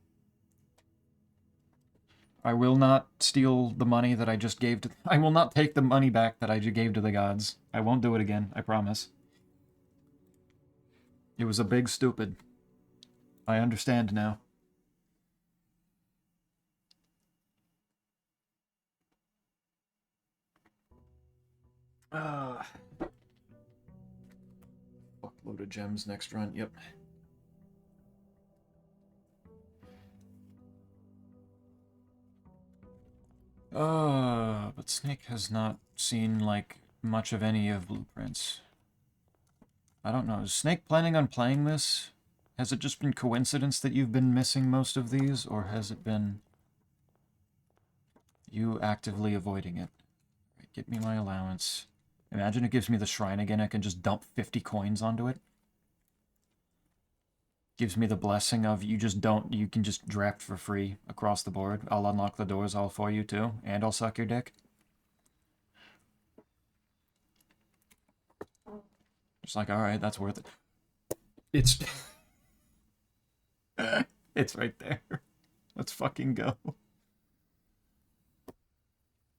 I will not steal the money that I just gave to... I will not take the money back that I just gave to the gods. I won't do it again, I promise. It was a big stupid. I understand now. Fuckload of gems next run, yep. But Snake has not seen, like, much of any of Blueprints. I don't know. Is Snake planning on playing this? Has it just been coincidence that you've been missing most of these, or has it been you actively avoiding it? Right, get me my allowance. Imagine it gives me the shrine again, I can just dump 50 coins onto it. Gives me the blessing of you can just draft for free across the board. I'll unlock the doors all for you too, and I'll suck your dick. Just like, alright, that's worth it. It's... it's right there. Let's fucking go.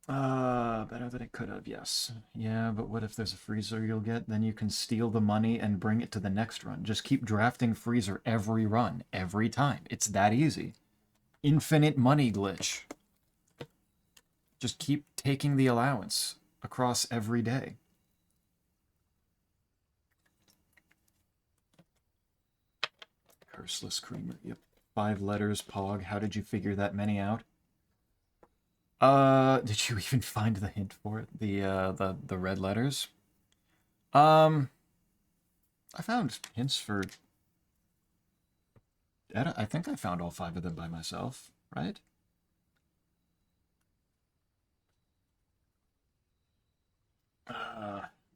Better than it could have, yes. Yeah, but what if there's a freezer you'll get? Then you can steal the money and bring it to the next run. Just keep drafting freezer every run, every time. It's that easy. Infinite money glitch. Just keep taking the allowance across every day. Curseless Creamer, yep. 5 letters, Pog. How did you figure that many out? Did you even find the hint for it? The red letters? I found hints for... I think I found all 5 of them by myself, right?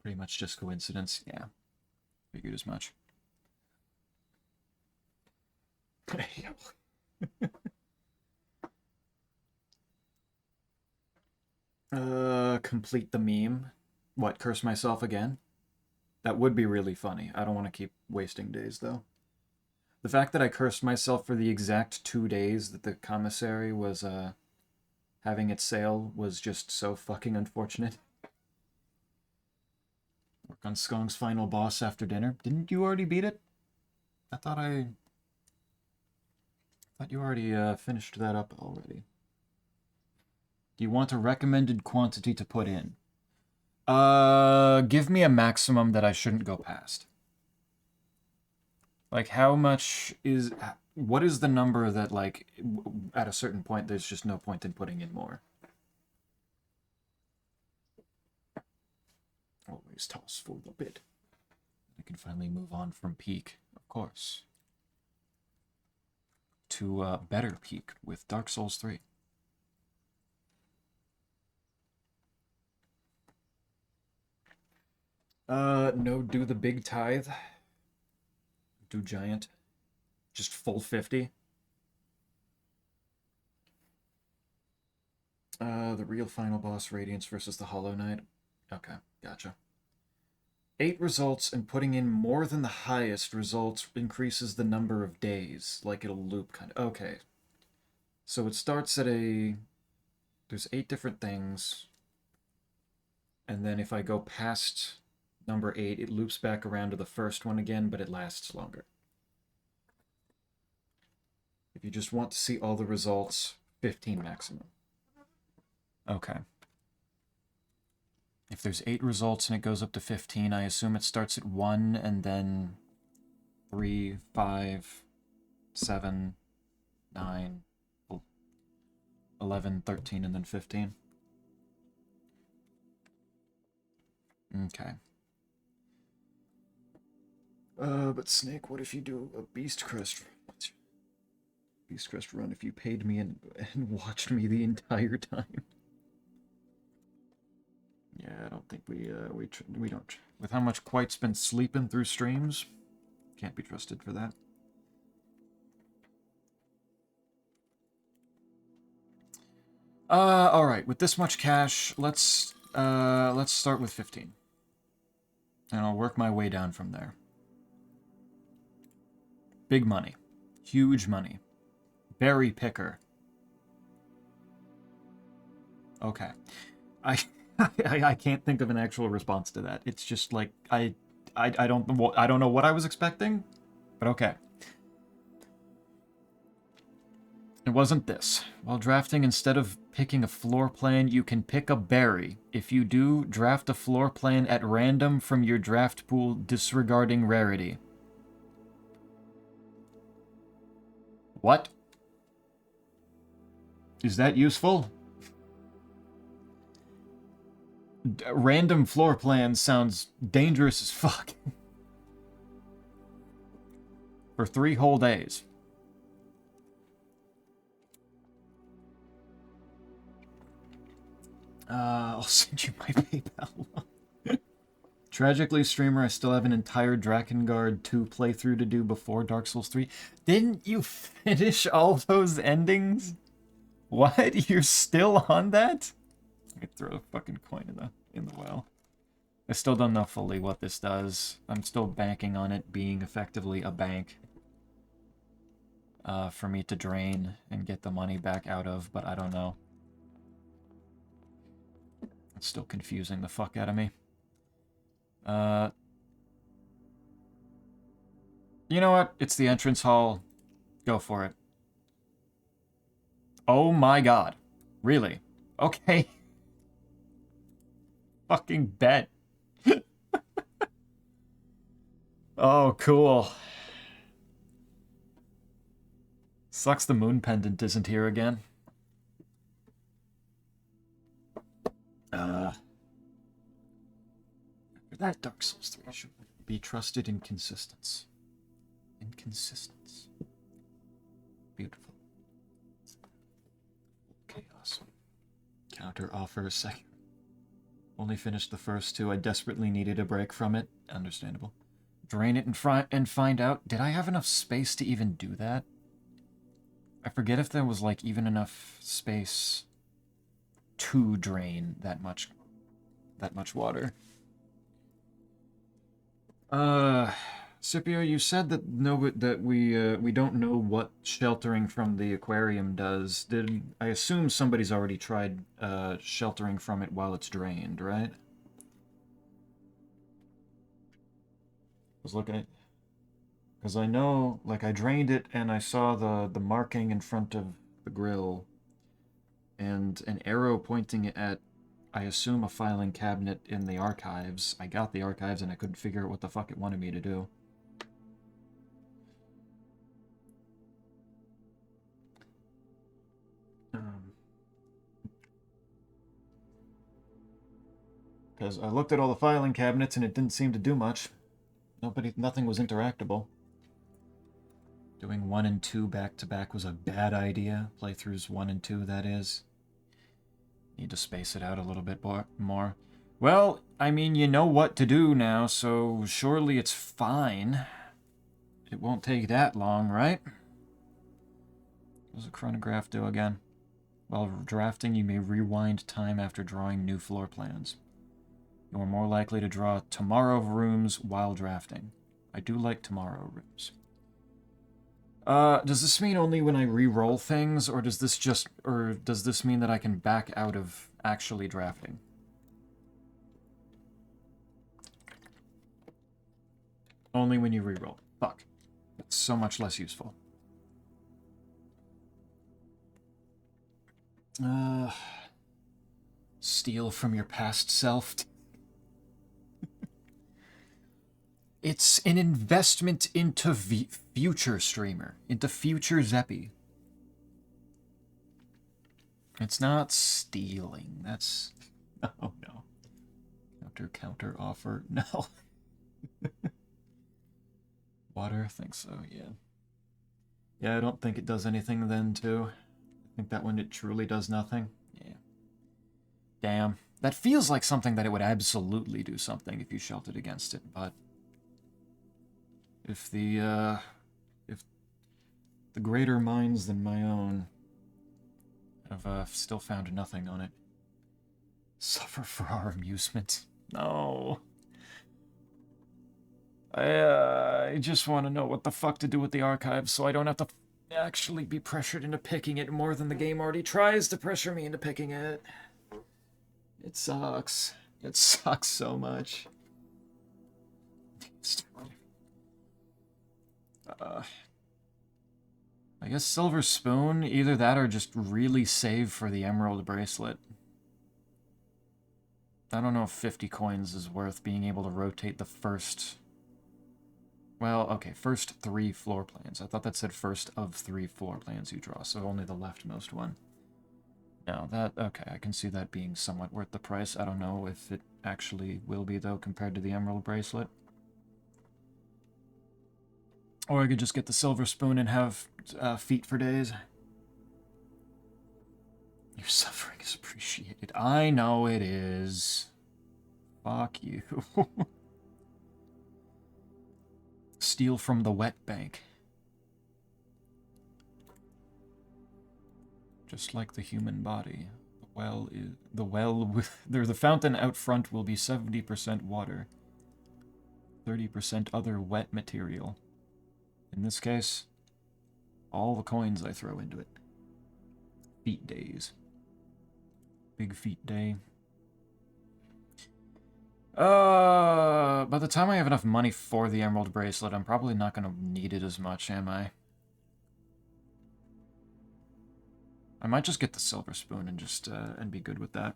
Pretty much just coincidence. Yeah. Figured as much. Complete the meme. What, curse myself again? That would be really funny. I don't want to keep wasting days, though. The fact that I cursed myself for the exact 2 days that the commissary was, having its sale was just so fucking unfortunate. Work on Skong's final boss after dinner. Didn't you already beat it? I thought you already finished that up already. Do you want a recommended quantity to put in? Give me a maximum that I shouldn't go past. Like, how much is... What is the number that, like, at a certain point, there's just no point in putting in more? Always toss for the bit. I can finally move on from peak, of course, to better peak with Dark Souls 3. No, do the big tithe. Do giant. Just full 50. The real final boss, Radiance versus the Hollow Knight. Okay, gotcha. 8 results, and putting in more than the highest results increases the number of days. Like, it'll loop kind of... Okay. So it starts at a... There's 8 different things. And then if I go past number 8, it loops back around to the first one again, but it lasts longer. If you just want to see all the results, 15 maximum. Okay. If there's 8 results and it goes up to 15, I assume it starts at 1 and then 3, 5, 7, 9, 11, 13, and then 15. Okay. But Snake, what if you do a Beast Crest run if you paid me and watched me the entire time? Yeah, I don't think we don't. With how much Quite's been sleeping through streams, can't be trusted for that. All right. With this much cash, let's start with 15, and I'll work my way down from there. Big money, huge money, berry picker. Okay, I can't think of an actual response to that. It's just like I don't know what I was expecting, but okay. It wasn't this. While drafting, instead of picking a floor plan, you can pick a berry. If you do, draft a floor plan at random from your draft pool, disregarding rarity. What? Is that useful? Random floor plan sounds dangerous as fuck. For 3 whole days. I'll send you my PayPal. Tragically, streamer, I still have an entire Drakengard 2 playthrough to do before Dark Souls 3. Didn't you finish all those endings? What? You're still on that? I could throw a fucking coin in the well. I still don't know fully what this does. I'm still banking on it being effectively a bank. For me to drain and get the money back out of, but I don't know. It's still confusing the fuck out of me. You know what? It's the entrance hall. Go for it. Oh my god. Really? Okay. Fucking bet. Oh, cool. Sucks the moon pendant isn't here again. After that, Dark Souls 3 should be trusted in consistence. Inconsistence. Beautiful. Chaos. Counter offer a second. Only finished the first two. I desperately needed a break from it. Understandable. Drain it and find out, did I have enough space to even do that? I forget if there was, like, even enough space to drain that much water. Scipio, you said that we don't know what sheltering from the aquarium does. I assume somebody's already tried sheltering from it while it's drained, right? I was looking at, because I know, like, I drained it and I saw the marking in front of the grill and an arrow pointing at, I assume, a filing cabinet in the archives. I got the archives and I couldn't figure out what the fuck it wanted me to do. Because I looked at all the filing cabinets and it didn't seem to do much. Nothing was interactable. Doing 1 and 2 back to back was a bad idea. Playthroughs 1 and 2, that is. Need to space it out a little bit more. Well, I mean, you know what to do now, so surely it's fine. It won't take that long, right? What does a chronograph do again? While drafting, you may rewind time after drawing new floor plans. You are more likely to draw tomorrow rooms while drafting. I do like tomorrow rooms. Does this mean only when I re-roll things, or does this mean that I can back out of actually drafting? Only when you re-roll. Fuck. That's so much less useful. Steal from your past self. It's an investment into future streamer, into future Zeppy. It's not stealing. That's... Oh, no. Counter offer. No. Water? I think so, yeah. Yeah, I don't think it does anything then, too. I think that one, it truly does nothing. Yeah. Damn. That feels like something that it would absolutely do something if you sheltered against it, but... If the greater minds than my own have still found nothing on it. Suffer for our amusement. No. I just want to know what the fuck to do with the archives so I don't have to actually be pressured into picking it more than the game already tries to pressure me into picking it. It sucks. It sucks so much. I guess Silver Spoon, either that or just really save for the Emerald Bracelet. I don't know if 50 coins is worth being able to rotate the first... Well, okay, first 3 floor plans. I thought that said first of 3 floor plans you draw, so only the leftmost one. No, okay, I can see that being somewhat worth the price. I don't know if it actually will be, though, compared to the Emerald Bracelet. Or I could just get the Silver Spoon and have feet for days. Your suffering is appreciated. I know it is. Fuck you. Steal from the wet bank. Just like the human body. The fountain out front will be 70% water. 30% other wet material. In this case, all the coins I throw into it. Feet days. Big feet day. By the time I have enough money for the Emerald Bracelet, I'm probably not going to need it as much, am I? I might just get the Silver Spoon and just, and be good with that.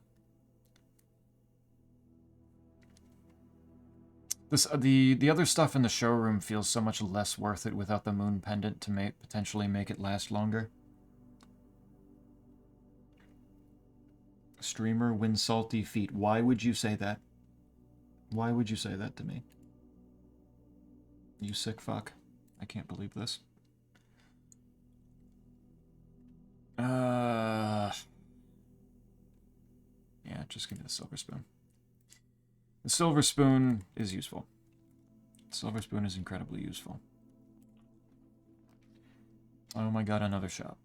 The other stuff in the showroom feels so much less worth it without the moon pendant to potentially make it last longer. Streamer wins salty feet. Why would you say that? Why would you say that to me? You sick fuck. I can't believe this. Yeah, just give me the Silver Spoon. The silver spoon is useful. The silver spoon is incredibly useful. Oh my god, another shop.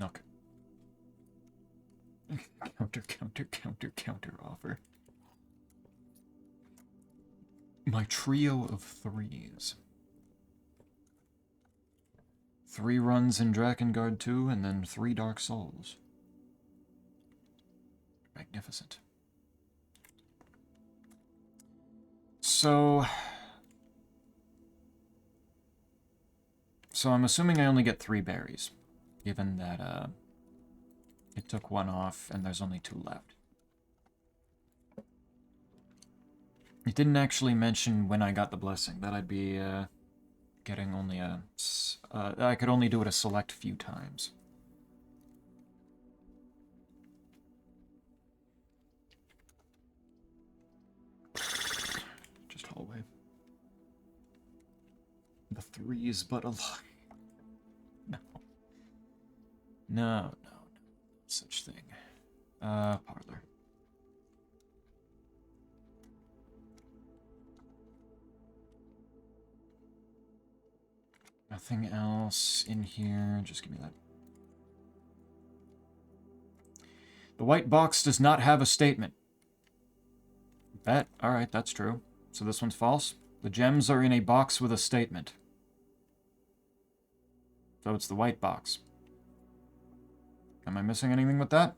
Okay. Counter offer. My trio of threes. 3 runs in Drakengard 2, and then 3 Dark Souls. Magnificent. So I'm assuming I only get 3 berries, given that it took 1 off and there's only 2 left. It didn't actually mention when I got the blessing, that I'd be getting only I could only do it a select few times. Just hallway. The 3s, but a lot. No. No. Such thing. Parlor. Nothing else in here. Just give me that. The white box does not have a statement. Bet. Alright, that's true. So this one's false. The gems are in a box with a statement. So it's the white box. Am I missing anything with that?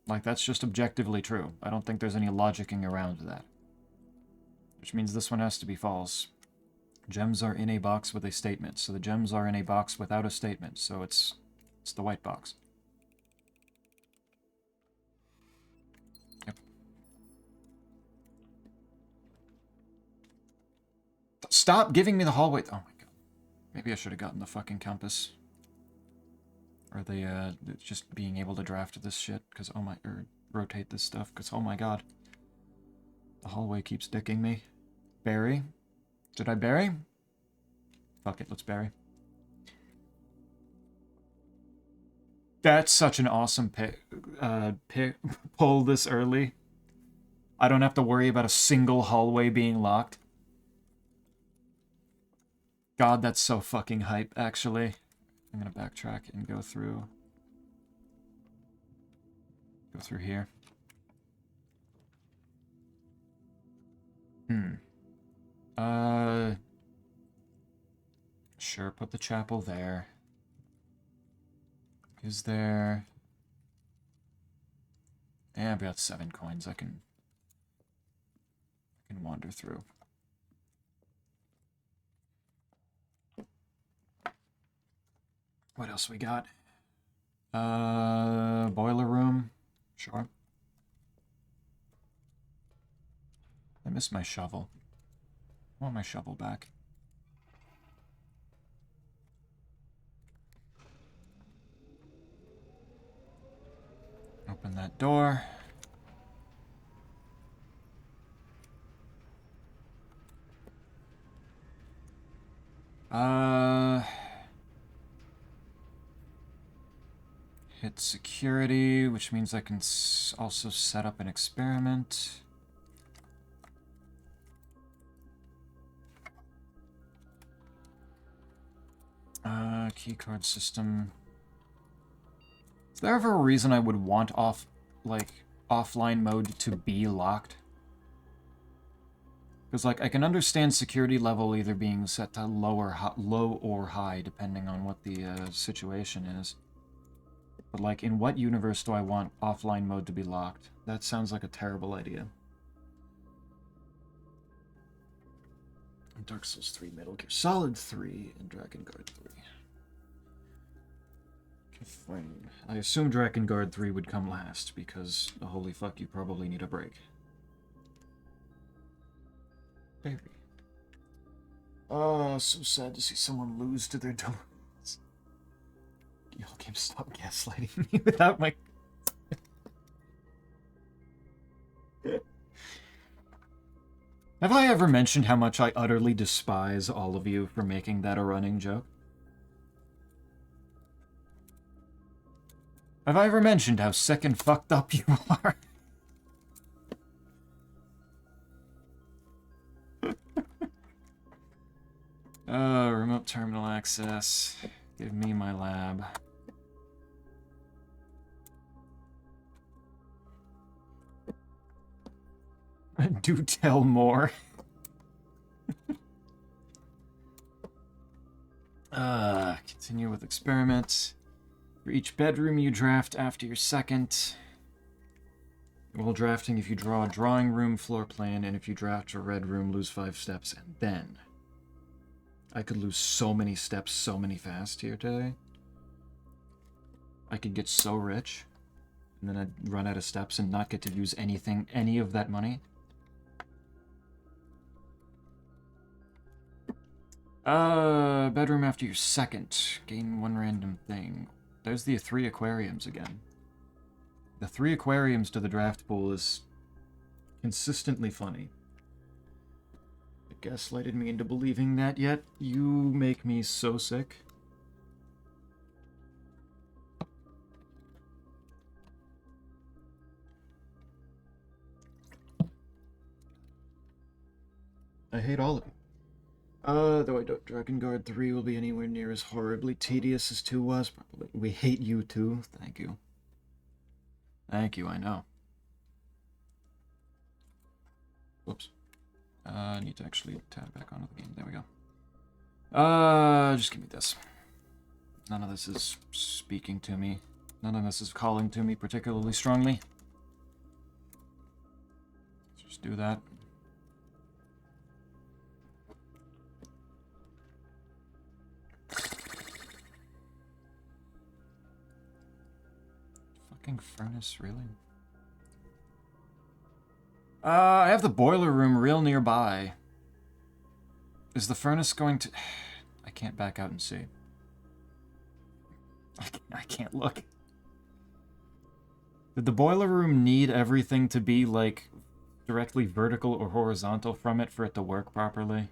Like, that's just objectively true. I don't think there's any logicking around that. Which means this one has to be false. Gems are in a box with a statement. So the gems are in a box without a statement. So it's the white box. Yep. Stop giving me the hallway. Oh my god. Maybe I should have gotten the fucking compass. Or just being able to draft this shit. Because, oh my, or rotate this stuff. Because, oh my god. The hallway keeps dicking me. Berry. Did I berry? Fuck it, let's berry. That's such an awesome pull this early. I don't have to worry about a single hallway being locked. God, that's so fucking hype, actually. I'm gonna backtrack and go through here. Sure, put the chapel there. Is there... Yeah, I've got 7 coins. I can wander through. What else we got? Boiler room. Sure. I missed my shovel. I want my shovel back. Open that door. Hit security, which means I can also set up an experiment. Keycard system. Is there ever a reason I would want offline mode to be locked? Because, like, I can understand security level either being set to low or high, depending on what the situation is. But, like, in what universe do I want offline mode to be locked? That sounds like a terrible idea. Dark Souls 3, Metal Gear Solid 3, and Drakengard 3. Fine. I assume Drakengard 3 would come last, because, holy fuck, you probably need a break. Baby. Oh, so sad to see someone lose to their dominance. Y'all can stop gaslighting me without my... Have I ever mentioned how much I utterly despise all of you for making that a running joke? Have I ever mentioned how sick and fucked up you are? Remote terminal access. Give me my lab. Do tell more. Continue with experiments. For each bedroom you draft after your second. While drafting, if you draw a drawing room floor plan, and if you draft a red room, lose 5 steps, and then... I could lose so many steps so many fast here today. I could get so rich, and then I'd run out of steps and not get to use any of that money. Bedroom after your second. Gain 1 random thing. There's the 3 aquariums again. The 3 aquariums to the draft pool is consistently funny. It gaslighted me into believing that, yet you make me so sick. I hate all of you. Though I don't, Dragon Guard 3 will be anywhere near as horribly tedious as 2 was. Probably. We hate you too. Thank you. Thank you, I know. Whoops. I need to actually tab back onto the game. There we go. Just give me this. None of this is speaking to me. None of this is calling to me particularly strongly. Let's just do that. Fucking furnace, really? I have the boiler room real nearby. Is the furnace going to... I can't back out and see. I can't look. Did the boiler room need everything to be, like, directly vertical or horizontal from it for it to work properly?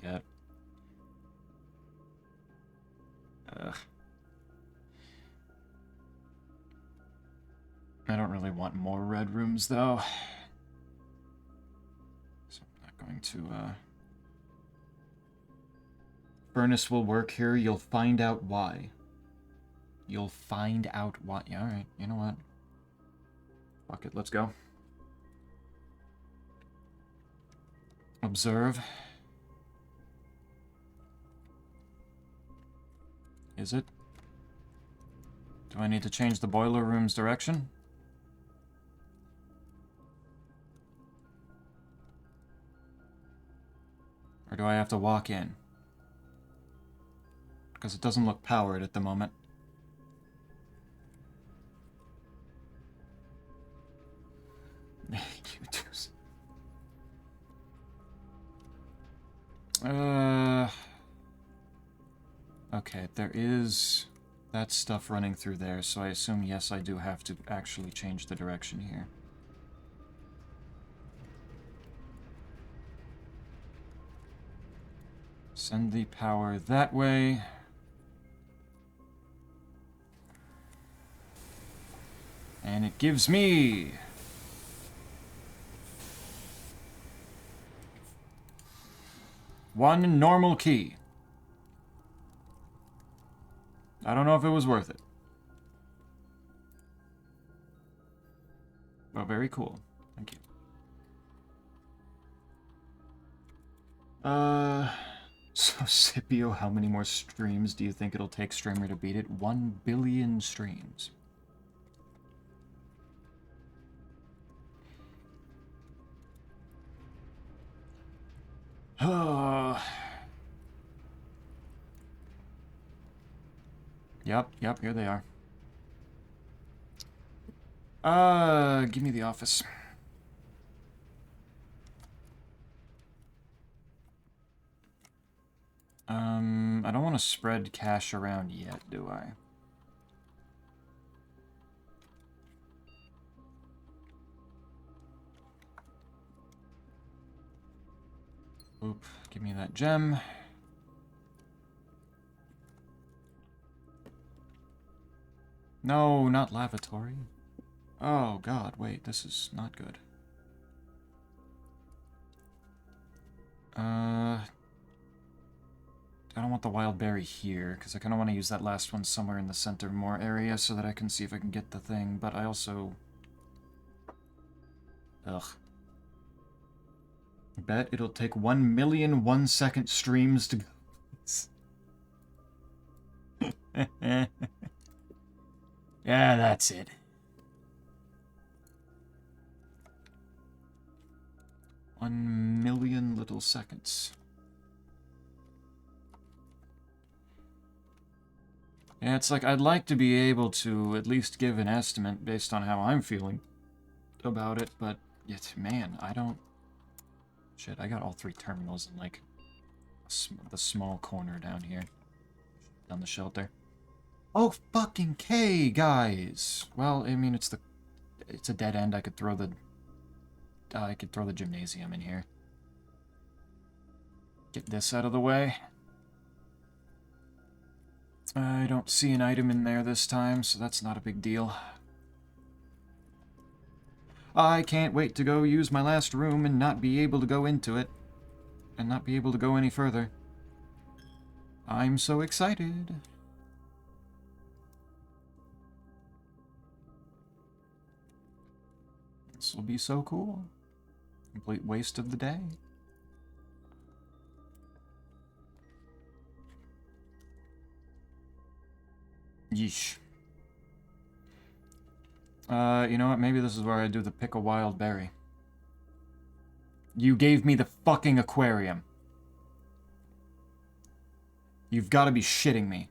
Get. Ugh. I don't really want more red rooms, though. So I'm not going to, Furnace will work here. You'll find out why. You'll find out why. Yeah, alright. You know what? Fuck it. Let's go. Observe. Is it? Do I need to change the boiler room's direction? Or do I have to walk in? Because it doesn't look powered at the moment. Okay, there is that stuff running through there, so I assume, yes, I do have to actually change the direction here. Send the power that way. And it gives me... one normal key. I don't know if it was worth it. Well, very cool. Thank you. So Scipio, how many more streams do you think it'll take Streamer to beat it? 1 billion streams. Yep, here they are. Give me the office. I don't want to spread cash around yet, do I? Oop, give me that gem. No, not lavatory. Oh god, wait, this is not good. I don't want the wild berry here, because I kind of want to use that last one somewhere in the center more area so that I can see if I can get the thing, but I also... Ugh. I bet it'll take 1,000,000 1-second streams to go. Yeah, that's it. One million little seconds. Yeah, it's like I'd like to be able to at least give an estimate based on how I'm feeling about it, but yet, man, I don't... Shit, I got all 3 terminals in, like, the small corner down here. Down the shelter. Oh, fucking K, guys! Well, I mean, it's a dead end. I could throw the gymnasium in here. Get this out of the way. I don't see an item in there this time, so that's not a big deal. I can't wait to go use my last room and not be able to go into it. And not be able to go any further. I'm so excited. This will be so cool. Complete waste of the day. Yeesh. You know what? Maybe this is where I do the pick a wild berry. You gave me the fucking aquarium. You've got to be shitting me.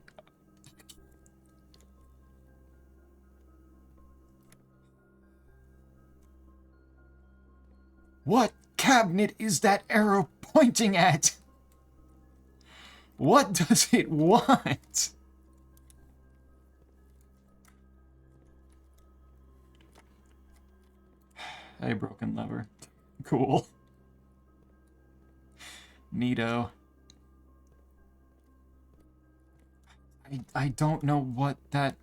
What cabinet is that arrow pointing at? What does it want? Hey, broken lever. Cool. Neato. I don't know what that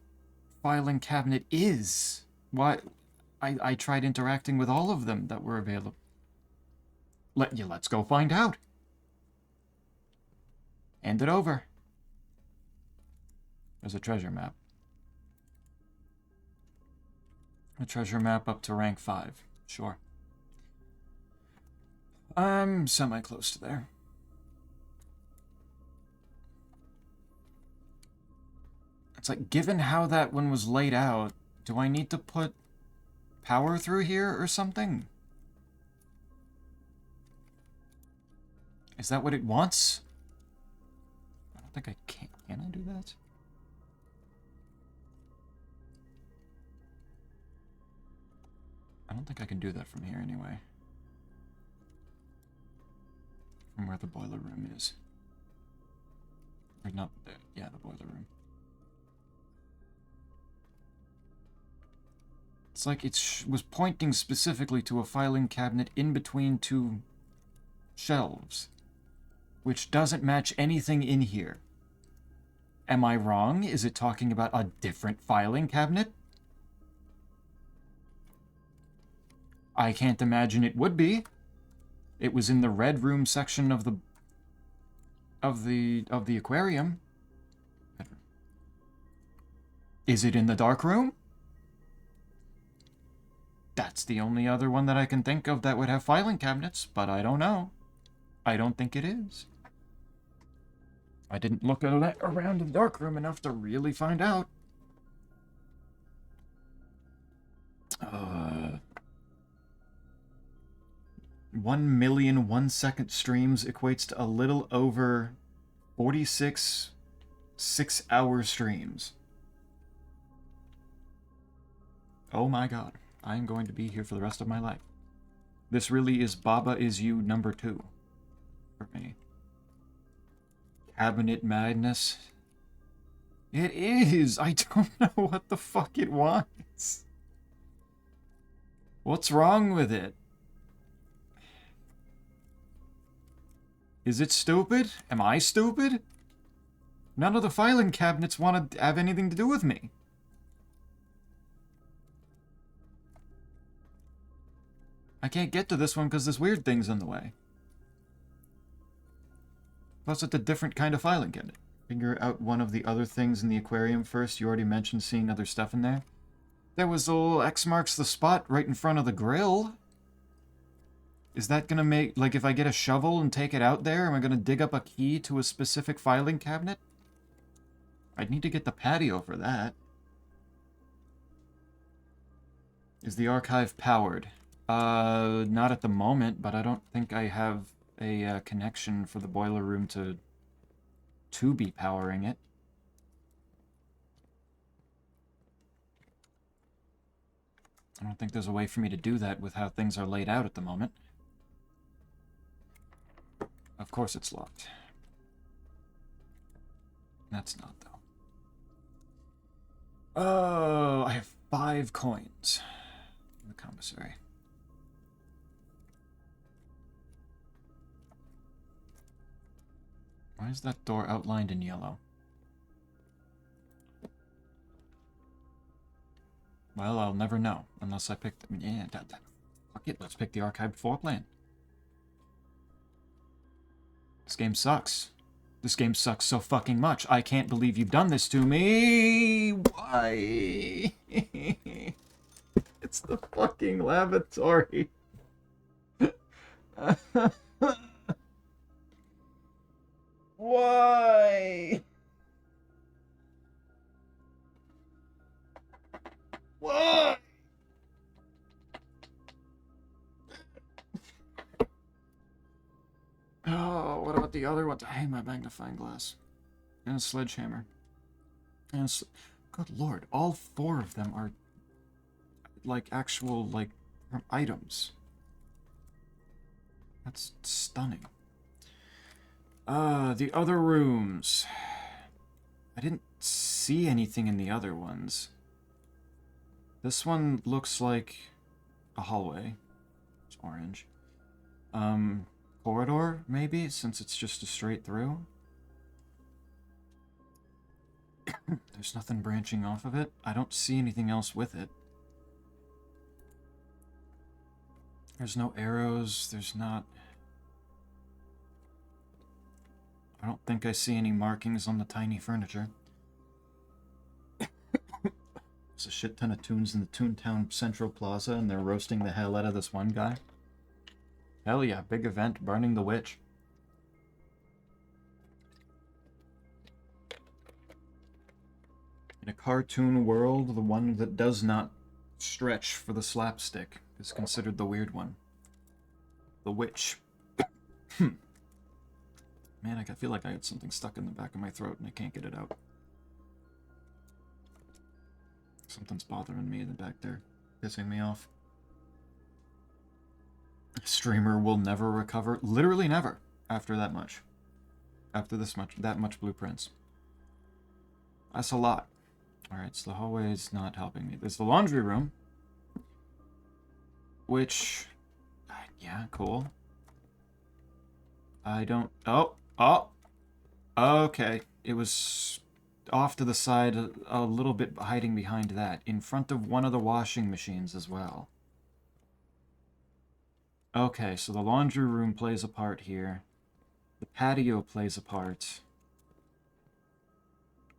filing cabinet is. Why? I tried interacting with all of them that were available. Let's go find out. Hand it over. There's a treasure map. A treasure map up to rank 5. Sure. I'm semi-close to there. It's like, given how that one was laid out, do I need to put power through here or something? Is that what it wants? I don't think I can. Can I do that? I don't think I can do that from here anyway. From where the boiler room is. Or not there. Yeah, the boiler room. It's like it was pointing specifically to a filing cabinet in between 2 shelves, which doesn't match anything in here. Am I wrong? Is it talking about a different filing cabinet? I can't imagine it would be. It was in the red room section of the aquarium. Is it in the dark room? That's the only other one that I can think of that would have filing cabinets, but I don't know. I don't think it is. I didn't look around the dark room enough to really find out. 1,000,000 1-second streams equates to a little over 46 6-hour streams. Oh my god. I am going to be here for the rest of my life. This really is Baba Is You number 2 for me. Cabinet madness. It is! I don't know what the fuck it wants. What's wrong with it? Is it stupid? Am I stupid? None of the filing cabinets want to have anything to do with me. I can't get to this one because this weird thing's in the way. Plus, it's a different kind of filing cabinet. Figure out one of the other things in the aquarium first. You already mentioned seeing other stuff in there. There was a little X marks the spot right in front of the grill. Is that gonna make, like, if I get a shovel and take it out there, am I gonna dig up a key to a specific filing cabinet? I'd need to get the patio for that. Is the archive powered? Not at the moment, but I don't think I have a connection for the boiler room to be powering it. I don't think there's a way for me to do that with how things are laid out at the moment. Of course it's locked. That's not, though. Oh, I have 5 coins in the commissary. Why is that door outlined in yellow? Well, I'll never know, unless I pick... Yeah, fuck it, let's pick the archived floor plan. This game sucks. This game sucks so fucking much. I can't believe you've done this to me! Why? It's the fucking lavatory. Why? Why? Oh, what about the other one? Hey, my magnifying glass. And a sledgehammer. And good lord, all 4 of them are, like, actual, like, items. That's stunning. The other rooms. I didn't see anything in the other ones. This one looks like a hallway. It's orange. Corridor, maybe, since it's just a straight through. There's nothing branching off of it. I don't see anything else with it. There's no arrows, there's not... I don't think I see any markings on the tiny furniture. There's a shit ton of tunes in the Toontown Central Plaza, and they're roasting the hell out of this one guy. Hell yeah, big event, burning the witch. In a cartoon world, the one that does not stretch for the slapstick is considered the weird one. The witch. Man, I feel like I had something stuck in the back of my throat and I can't get it out. Something's bothering me in the back there, pissing me off. Streamer will never recover. Literally never. After that much. After that much blueprints. That's a lot. Alright, so the hallway is not helping me. There's the laundry room. Which... yeah, cool. I don't... Oh! Okay. It was off to the side, a little bit hiding behind that. In front of one of the washing machines as well. Okay, so the laundry room plays a part here. The patio plays a part.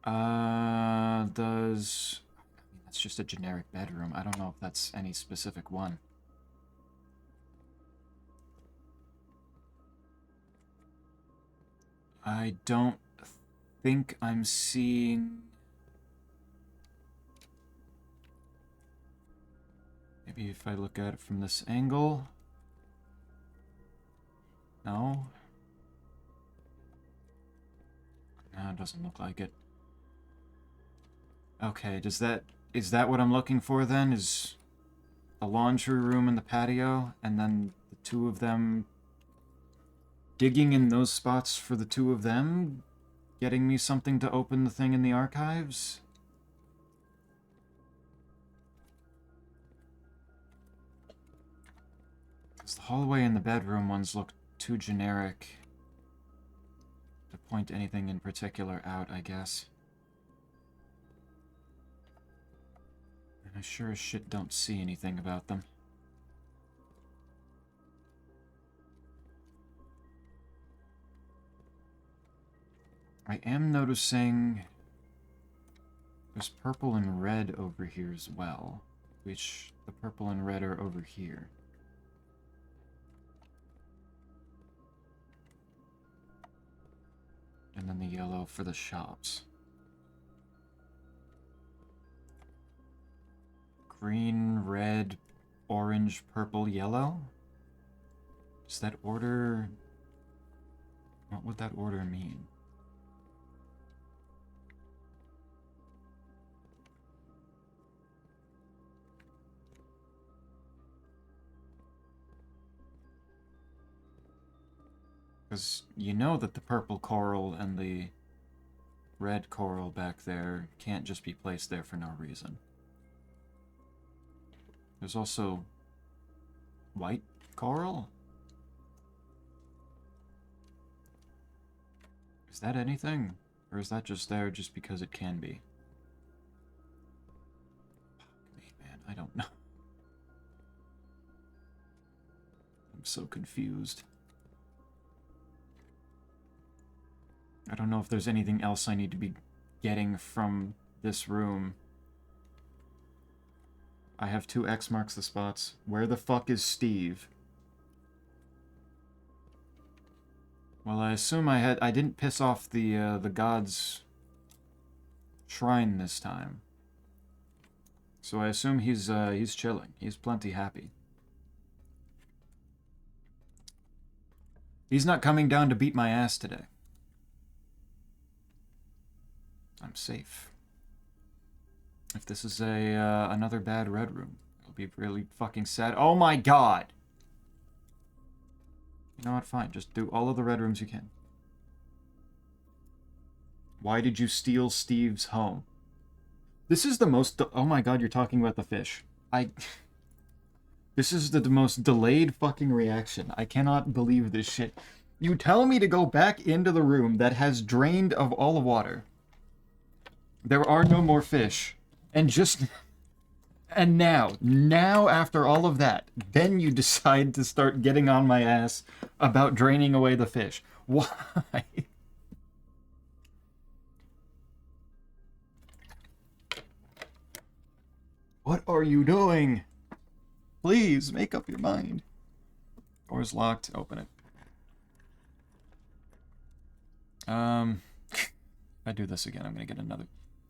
Does... I mean, that's just a generic bedroom. I don't know if that's any specific one. I don't think I'm seeing... Maybe if I look at it from this angle... No? No, it doesn't look like it. Okay, is that what I'm looking for then? Is the laundry room and the patio, and then the 2 of them digging in those spots for the 2 of them, getting me something to open the thing in the archives? Because the hallway and the bedroom ones look too generic to point anything in particular out, I guess. And I sure as shit don't see anything about them. I am noticing there's purple and red over here as well, which the purple and red are over here. And then the yellow for the shops. Green, red, orange, purple, yellow? Does that order... What would that order mean? Because you know that the purple coral and the red coral back there can't just be placed there for no reason. There's also white coral? Is that anything? Or is that just there just because it can be? Fuck me, man. I don't know. I'm so confused. I don't know if there's anything else I need to be getting from this room. I have 2 X marks the spots. Where the fuck is Steve? Well, I assume I didn't piss off the god's shrine this time. So I assume he's chilling. He's plenty happy. He's not coming down to beat my ass today. I'm safe. If this is another bad red room, it'll be really fucking sad. Oh my god! You know what? Fine. Just do all of the red rooms you can. Why did you steal Steve's home? This is the most... Oh my god, you're talking about the fish. This is the most delayed fucking reaction. I cannot believe this shit. You tell me to go back into the room that has drained of all the water. There are no more fish. And just... And now after all of that, then you decide to start getting on my ass about draining away the fish. Why? What are you doing? Please, make up your mind. Door's locked. Open it. If I do this again, I'm gonna get another...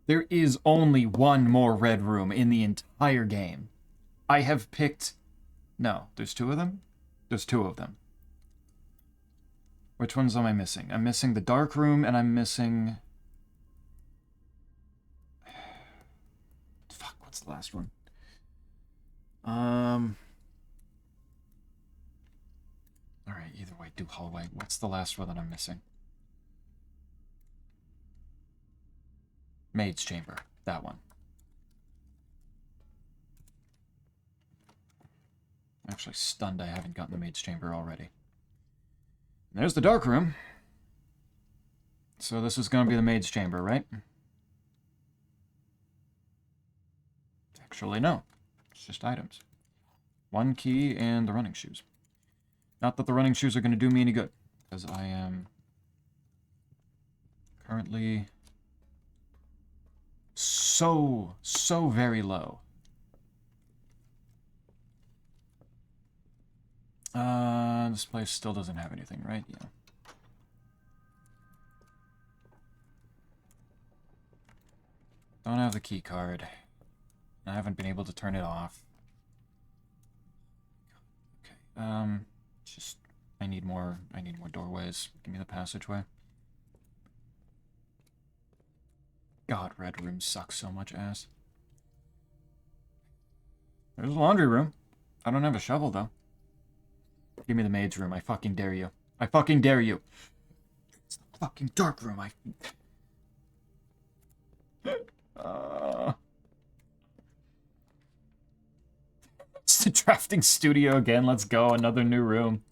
There is only one more red room in the entire game. I have picked... No, there's 2 of them? There's 2 of them. Which ones am I missing? I'm missing the dark room, and I'm missing... Fuck, what's the last one? Alright, either way, do hallway. What's the last one that I'm missing? Maid's chamber. That one. I'm actually stunned I haven't gotten the maid's chamber already. And there's the dark room. So this is going to be the maid's chamber, right? Actually, no. It's just items. 1 key and the running shoes. Not that the running shoes are going to do me any good, because I am currently so very low. This place still doesn't have anything, right? Yeah. Don't have the key card. I haven't been able to turn it off. Okay. Just I need more doorways. Give me the passageway. God, red rooms suck so much ass. There's a laundry room. I don't have a shovel though. Give me the maid's room. I fucking dare you. I fucking dare you. It's the fucking dark room. It's the drafting studio again. Let's go. Another new room.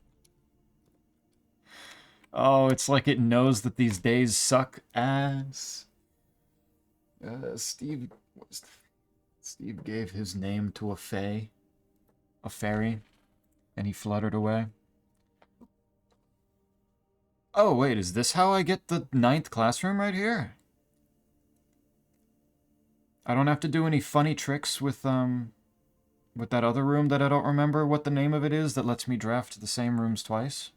Oh, it's like it knows that these days suck ass. Steve gave his name to a fairy, and he fluttered away. Oh, wait, is this how I get the 9th classroom right here? I don't have to do any funny tricks with that other room that I don't remember what the name of it is that lets me draft the same rooms twice?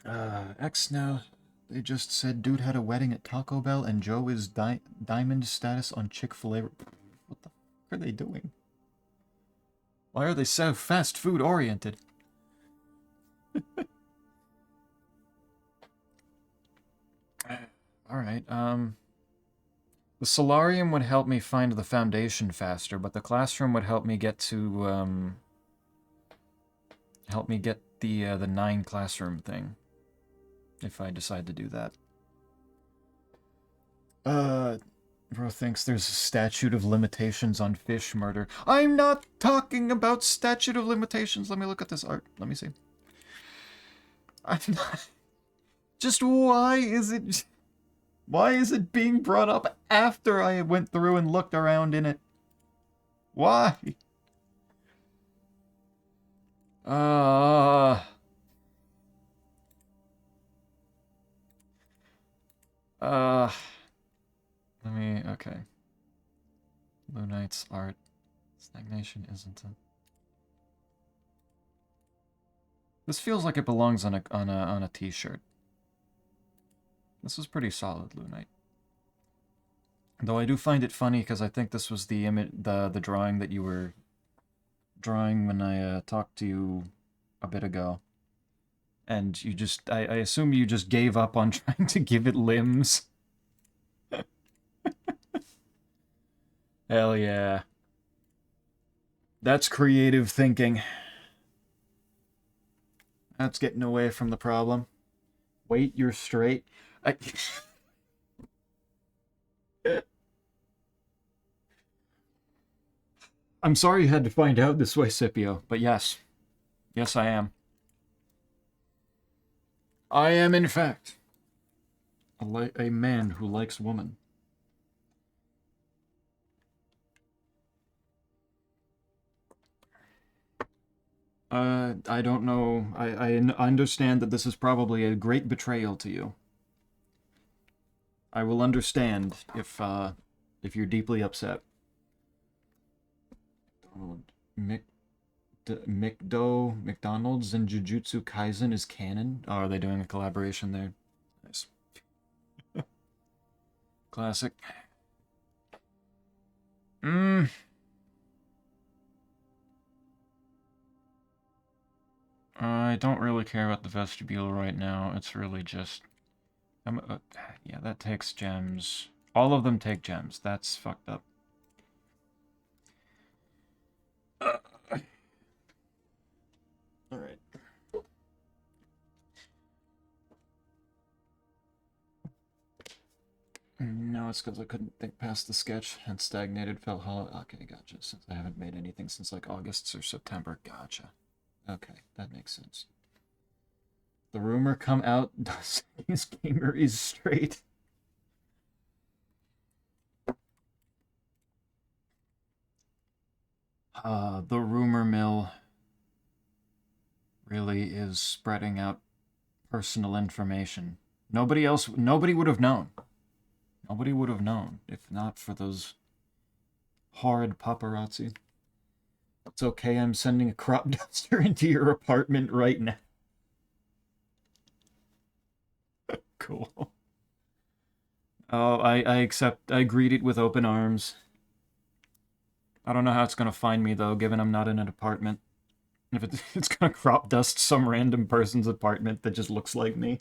X now. They just said dude had a wedding at Taco Bell and Joe is diamond status on Chick-fil-A. What the fuck are they doing? Why are they so fast food oriented? Alright, the solarium would help me find the foundation faster, but the classroom would help me get to, help me get the 9 classroom thing. If I decide to do that. Bro thinks there's a statute of limitations on fish murder. I'm not talking about statute of limitations. Let me look at this art. Let me see. I'm not... Just why is it... Why is it being brought up after I went through and looked around in it? Why? Let me, okay. Blue Knight's art. Stagnation isn't a... This feels like it belongs on a t-shirt. This is pretty solid, Blue Knight. Though I do find it funny because I think this was the the drawing that you were drawing when I talked to you a bit ago. And you just, I assume you just gave up on trying to give it limbs. Hell yeah. That's creative thinking. That's getting away from the problem. Wait, you're straight. I'm sorry you had to find out this way, Scipio, but yes. Yes, I am. I am, in fact, a man who likes woman. I don't know. I understand that this is probably a great betrayal to you. I will understand if you're deeply upset. McDonald's and Jujutsu Kaisen is canon? Oh, are they doing a collaboration there? Nice. Classic. I don't really care about the vestibule right now. It's really just... yeah, that takes gems. All of them take gems. That's fucked up. Alright. No, it's because I couldn't think past the sketch and stagnated, felt hollow. Okay, gotcha. Since I haven't made anything since like August or September. Gotcha. Okay, that makes sense. The rumor come out, his gamer is straight. The rumor mill really is spreading out personal information. Nobody would have known. Nobody would have known if not for those horrid paparazzi. It's okay, I'm sending a crop duster into your apartment right now. Cool. Oh, I greet it with open arms. I don't know how it's gonna find me though, given I'm not in an apartment. If it's gonna crop dust some random person's apartment that just looks like me.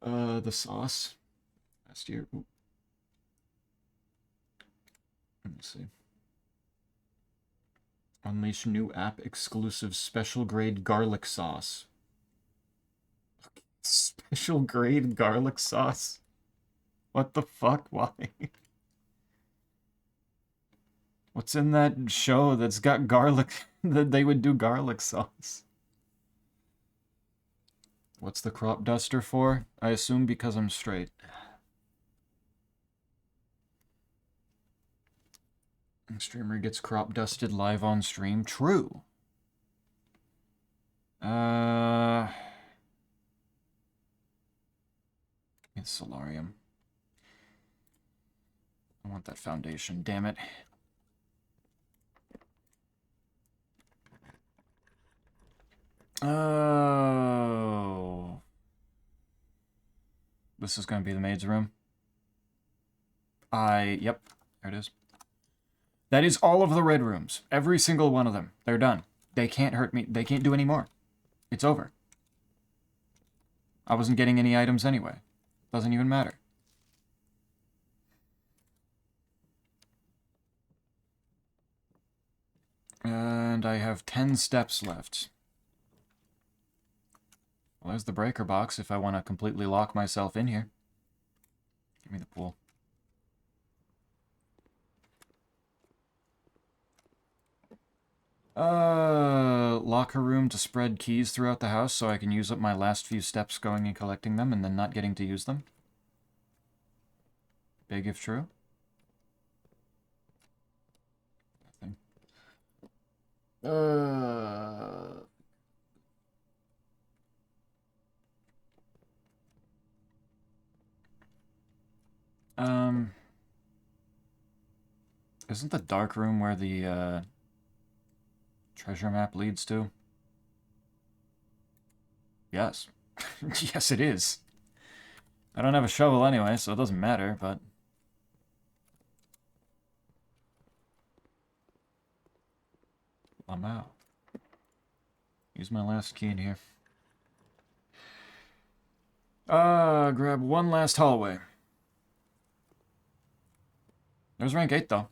The sauce. Last year. Ooh. Let me see. Unleash new app exclusive special grade garlic sauce. Special grade garlic sauce? What the fuck? Why? What's in that show that's got garlic that they would do garlic sauce? What's the crop duster for? I assume because I'm straight. Streamer gets crop dusted live on stream. True. It's Solarium. I want that foundation, damn it. Oh. This is going to be the maid's room. Yep, there it is. That is all of the red rooms. Every single one of them. They're done. They can't hurt me. They can't do any more. It's over. I wasn't getting any items anyway. Doesn't even matter. And I have 10 steps left. Well, there's the breaker box if I want to completely lock myself in here. Give me the pool. Locker room to spread keys throughout the house so I can use up my last few steps going and collecting them and then not getting to use them. Big if true. Nothing. Isn't the dark room where the, treasure map leads to? Yes. Yes, it is. I don't have a shovel anyway, so it doesn't matter, but... I'm out. Use my last key in here. Grab one last hallway. There's rank 8, though.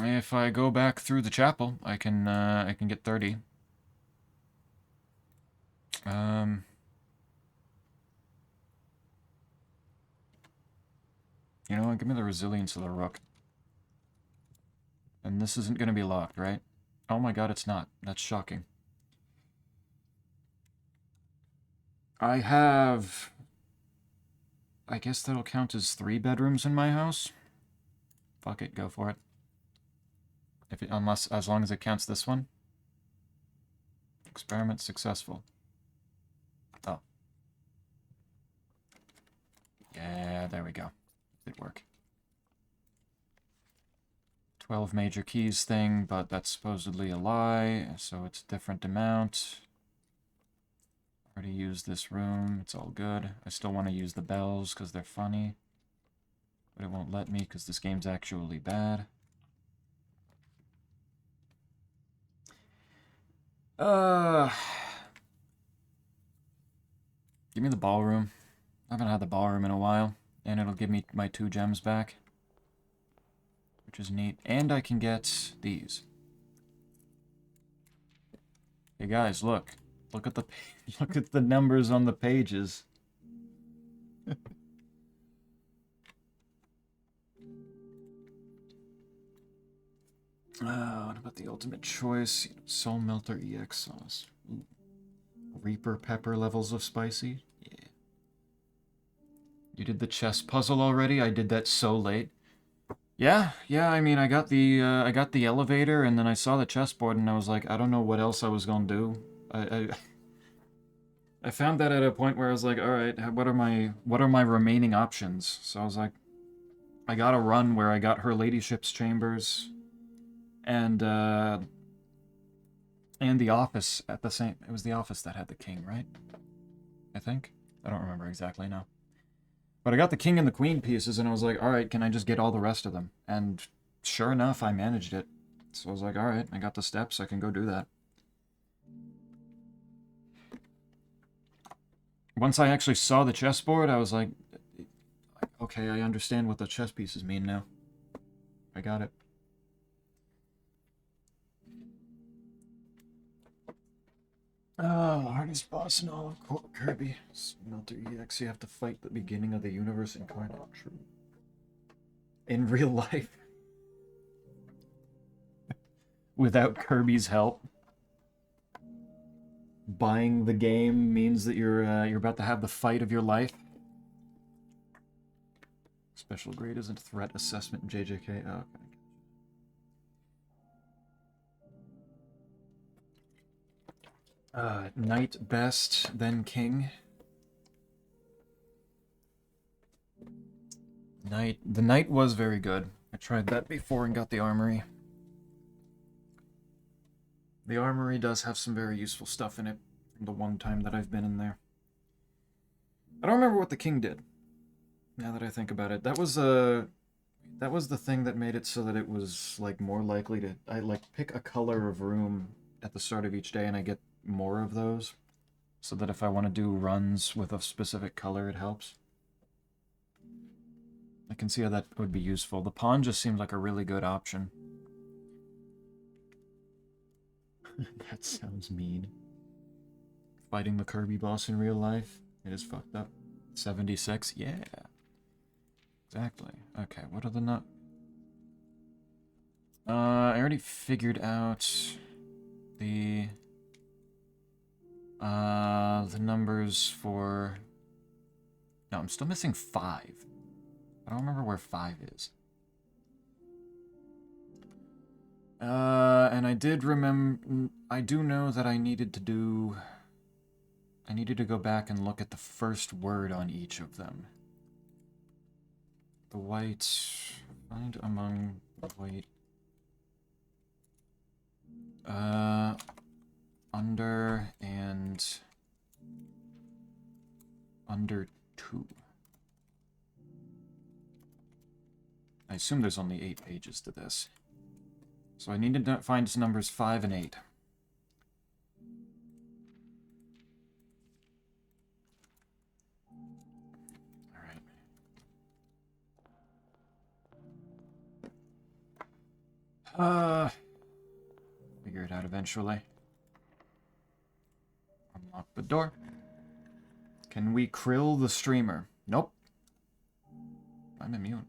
If I go back through the chapel, I can get 30. You know what? Give me the resilience of the rook. And this isn't going to be locked, right? Oh my god, it's not. That's shocking. I have... I guess that'll count as 3 bedrooms in my house. Fuck it, go for it. As long as it counts this one. Experiment successful. Oh. Yeah, there we go. Did work. 12 major keys thing, but that's supposedly a lie, so it's a different amount. Already used this room, it's all good. I still want to use the bells because they're funny. But it won't let me because this game's actually bad. Give me the ballroom. I haven't had the ballroom in a while, and it'll give me my 2 gems back, which is neat. And I can get these. Hey guys, look at the look at the numbers on the pages. What about the ultimate choice? Soul Melter EX sauce. Ooh. Reaper pepper levels of spicy? Yeah. You did the chess puzzle already? I did that so late. Yeah, I mean, I got the elevator, and then I saw the chessboard, and I was like, I don't know what else I was gonna do. I found that at a point where I was like, alright, what are my remaining options? So I was like, I got a run where I got Her Ladyship's Chambers, and the Office at the same... It was the Office that had the king, right? I think? I don't remember exactly now. But I got the king and the queen pieces, and I was like, alright, can I just get all the rest of them? And sure enough, I managed it. So I was like, alright, I got the steps, I can go do that. Once I actually saw the chessboard, I was like, okay, I understand what the chess pieces mean now. I got it. Oh, hardest boss in all of Kirby. Melter EX, you have to fight the beginning of the universe incarnate. True. In real life. Without Kirby's help. Buying the game means that you're about to have the fight of your life. Special grade isn't threat assessment JJK. Oh, okay. Knight best, then king. Knight. The knight was very good. I tried that before and got the armory. The armory does have some very useful stuff in it from the one time that I've been in there. I don't remember what the king did. Now that I think about it, that was the thing that made it so that it was like more likely to pick a color of room at the start of each day and I get more of those, so that if I want to do runs with a specific color, it helps. I can see how that would be useful. The pawn just seemed like a really good option. That sounds mean. Fighting the Kirby boss in real life? It is fucked up. 76? Yeah. Exactly. Okay, what are the I already figured out the numbers for... No, I'm still missing 5. I don't remember where 5 is. And I did remember... I do know that I needed to do... I needed to go back and look at the first word on each of them. The white... Find among the white... Under and... Under 2. I assume there's only 8 pages to this. So I need to find numbers 5 and 8. Alright. Figure it out eventually. Unlock the door. Can we krill the streamer? Nope. I'm immune.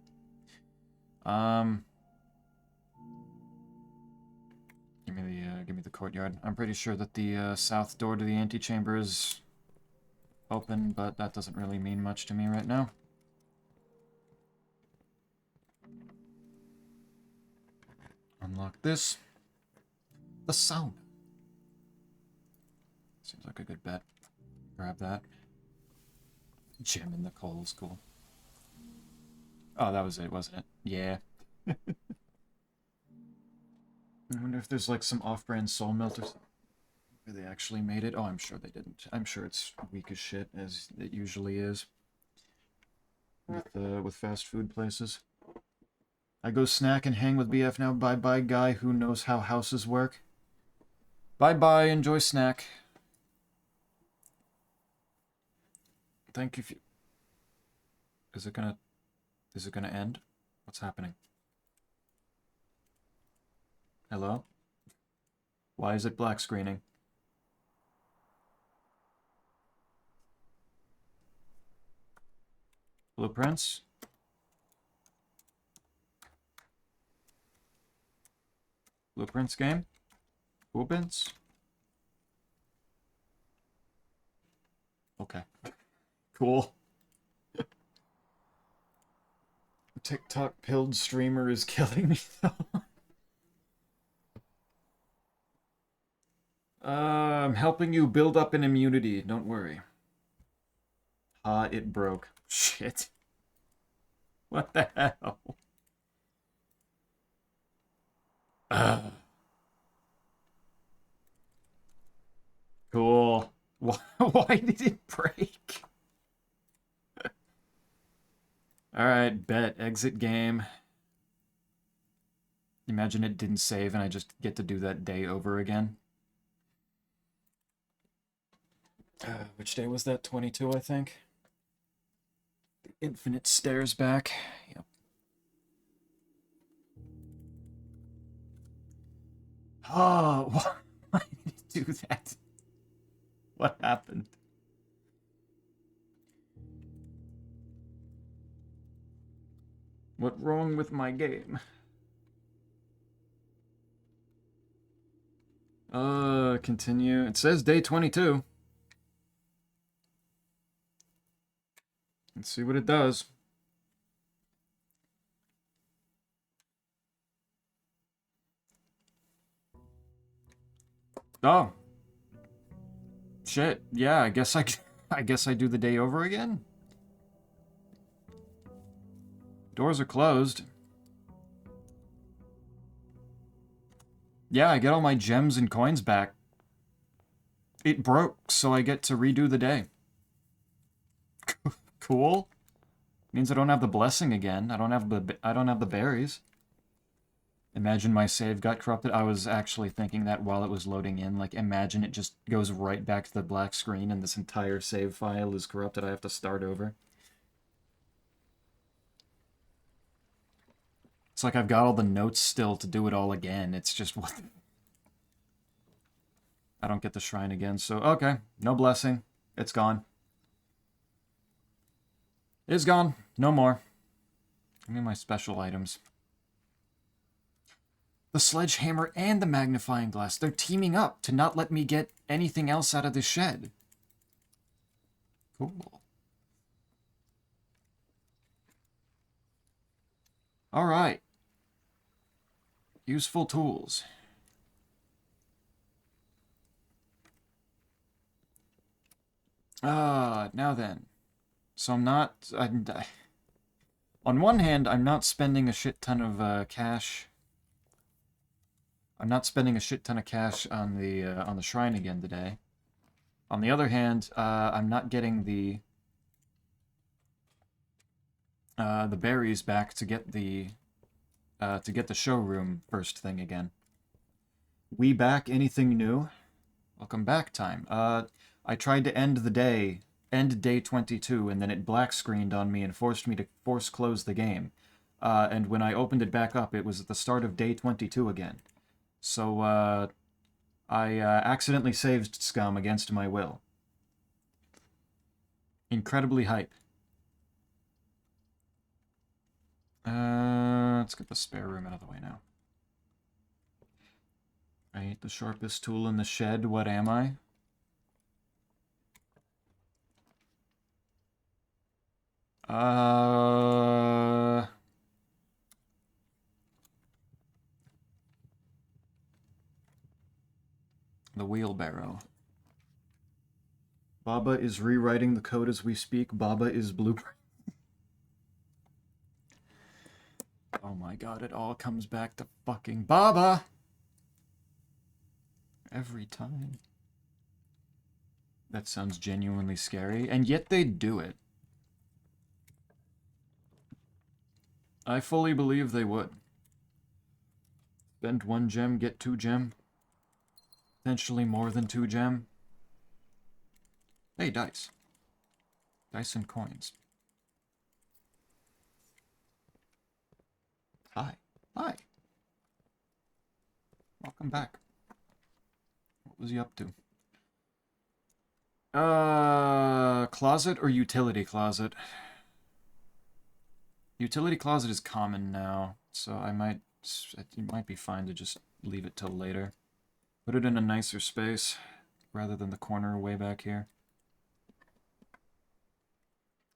Give me the courtyard. I'm pretty sure that the south door to the antechamber is open, but that doesn't really mean much to me right now. Unlock this. The sauna. Seems like a good bet. Grab that. Gem in the coal is cool. Oh, that was it, wasn't it? Yeah. I wonder if there's like some off-brand soul melt or something. Where they actually made it. Oh, I'm sure they didn't. I'm sure it's weak as shit, as it usually is. With fast food places. I go snack and hang with BF now. Bye-bye, guy who knows how houses work. Bye-bye, enjoy snack. Thank you. Is it gonna end? What's happening? Hello? Why is it black screening? Blueprints? Blueprints game? Blueprints? Okay. Cool. TikTok pilled streamer is killing me though. I'm helping you build up an immunity, don't worry. Ah, it broke. Shit. What the hell? Cool. Why did it break? Alright, bet. Exit game. Imagine it didn't save and I just get to do that day over again. Which day was that? 22, I think? The infinite stairs back. Yep. Oh, why did it do that? What happened? What's wrong with my game? Continue. It says day 22. Let's see what it does. Oh. Shit. Yeah, I guess I guess I do the day over again. Doors are closed. Yeah, I get all my gems and coins back. It broke, so I get to redo the day. Cool. Means I don't have the blessing again. I don't have the berries. Imagine my save got corrupted. I was actually thinking that while it was loading in. Like, imagine it just goes right back to the black screen and this entire save file is corrupted. I have to start over. It's like I've got all the notes still to do it all again. It's just what... I don't get the shrine again, so okay. No blessing. It's gone. It's gone. No more. Give me my special items. The sledgehammer and the magnifying glass. They're teaming up to not let me get anything else out of the shed. Cool. Alright. Useful tools. Now then. So I'm not... on one hand, I'm not spending a shit ton of cash. I'm not spending a shit ton of cash on the shrine again today. On the other hand, I'm not getting the berries back to get the showroom first thing again. We back? Anything new? Welcome back time. I tried to end day 22, and then it black screened on me and forced me to force close the game. And when I opened it back up, it was at the start of day 22 again. So, I accidentally saved Scum against my will. Incredibly hype. Let's get the spare room out of the way now. I ain't the sharpest tool in the shed. What am I? The wheelbarrow. Baba is rewriting the code as we speak. Baba is blueprint. Oh my god, it all comes back to fucking Baba! Every time. That sounds genuinely scary, and yet they do it. I fully believe they would. Spend 1 gem, get 2 gem. Potentially more than 2 gem. Hey, dice. Dice and coins. Hi. Hi. Welcome back. What was he up to? Closet or utility closet? Utility closet is common now, so it might be fine to just leave it till later. Put it in a nicer space, rather than the corner way back here.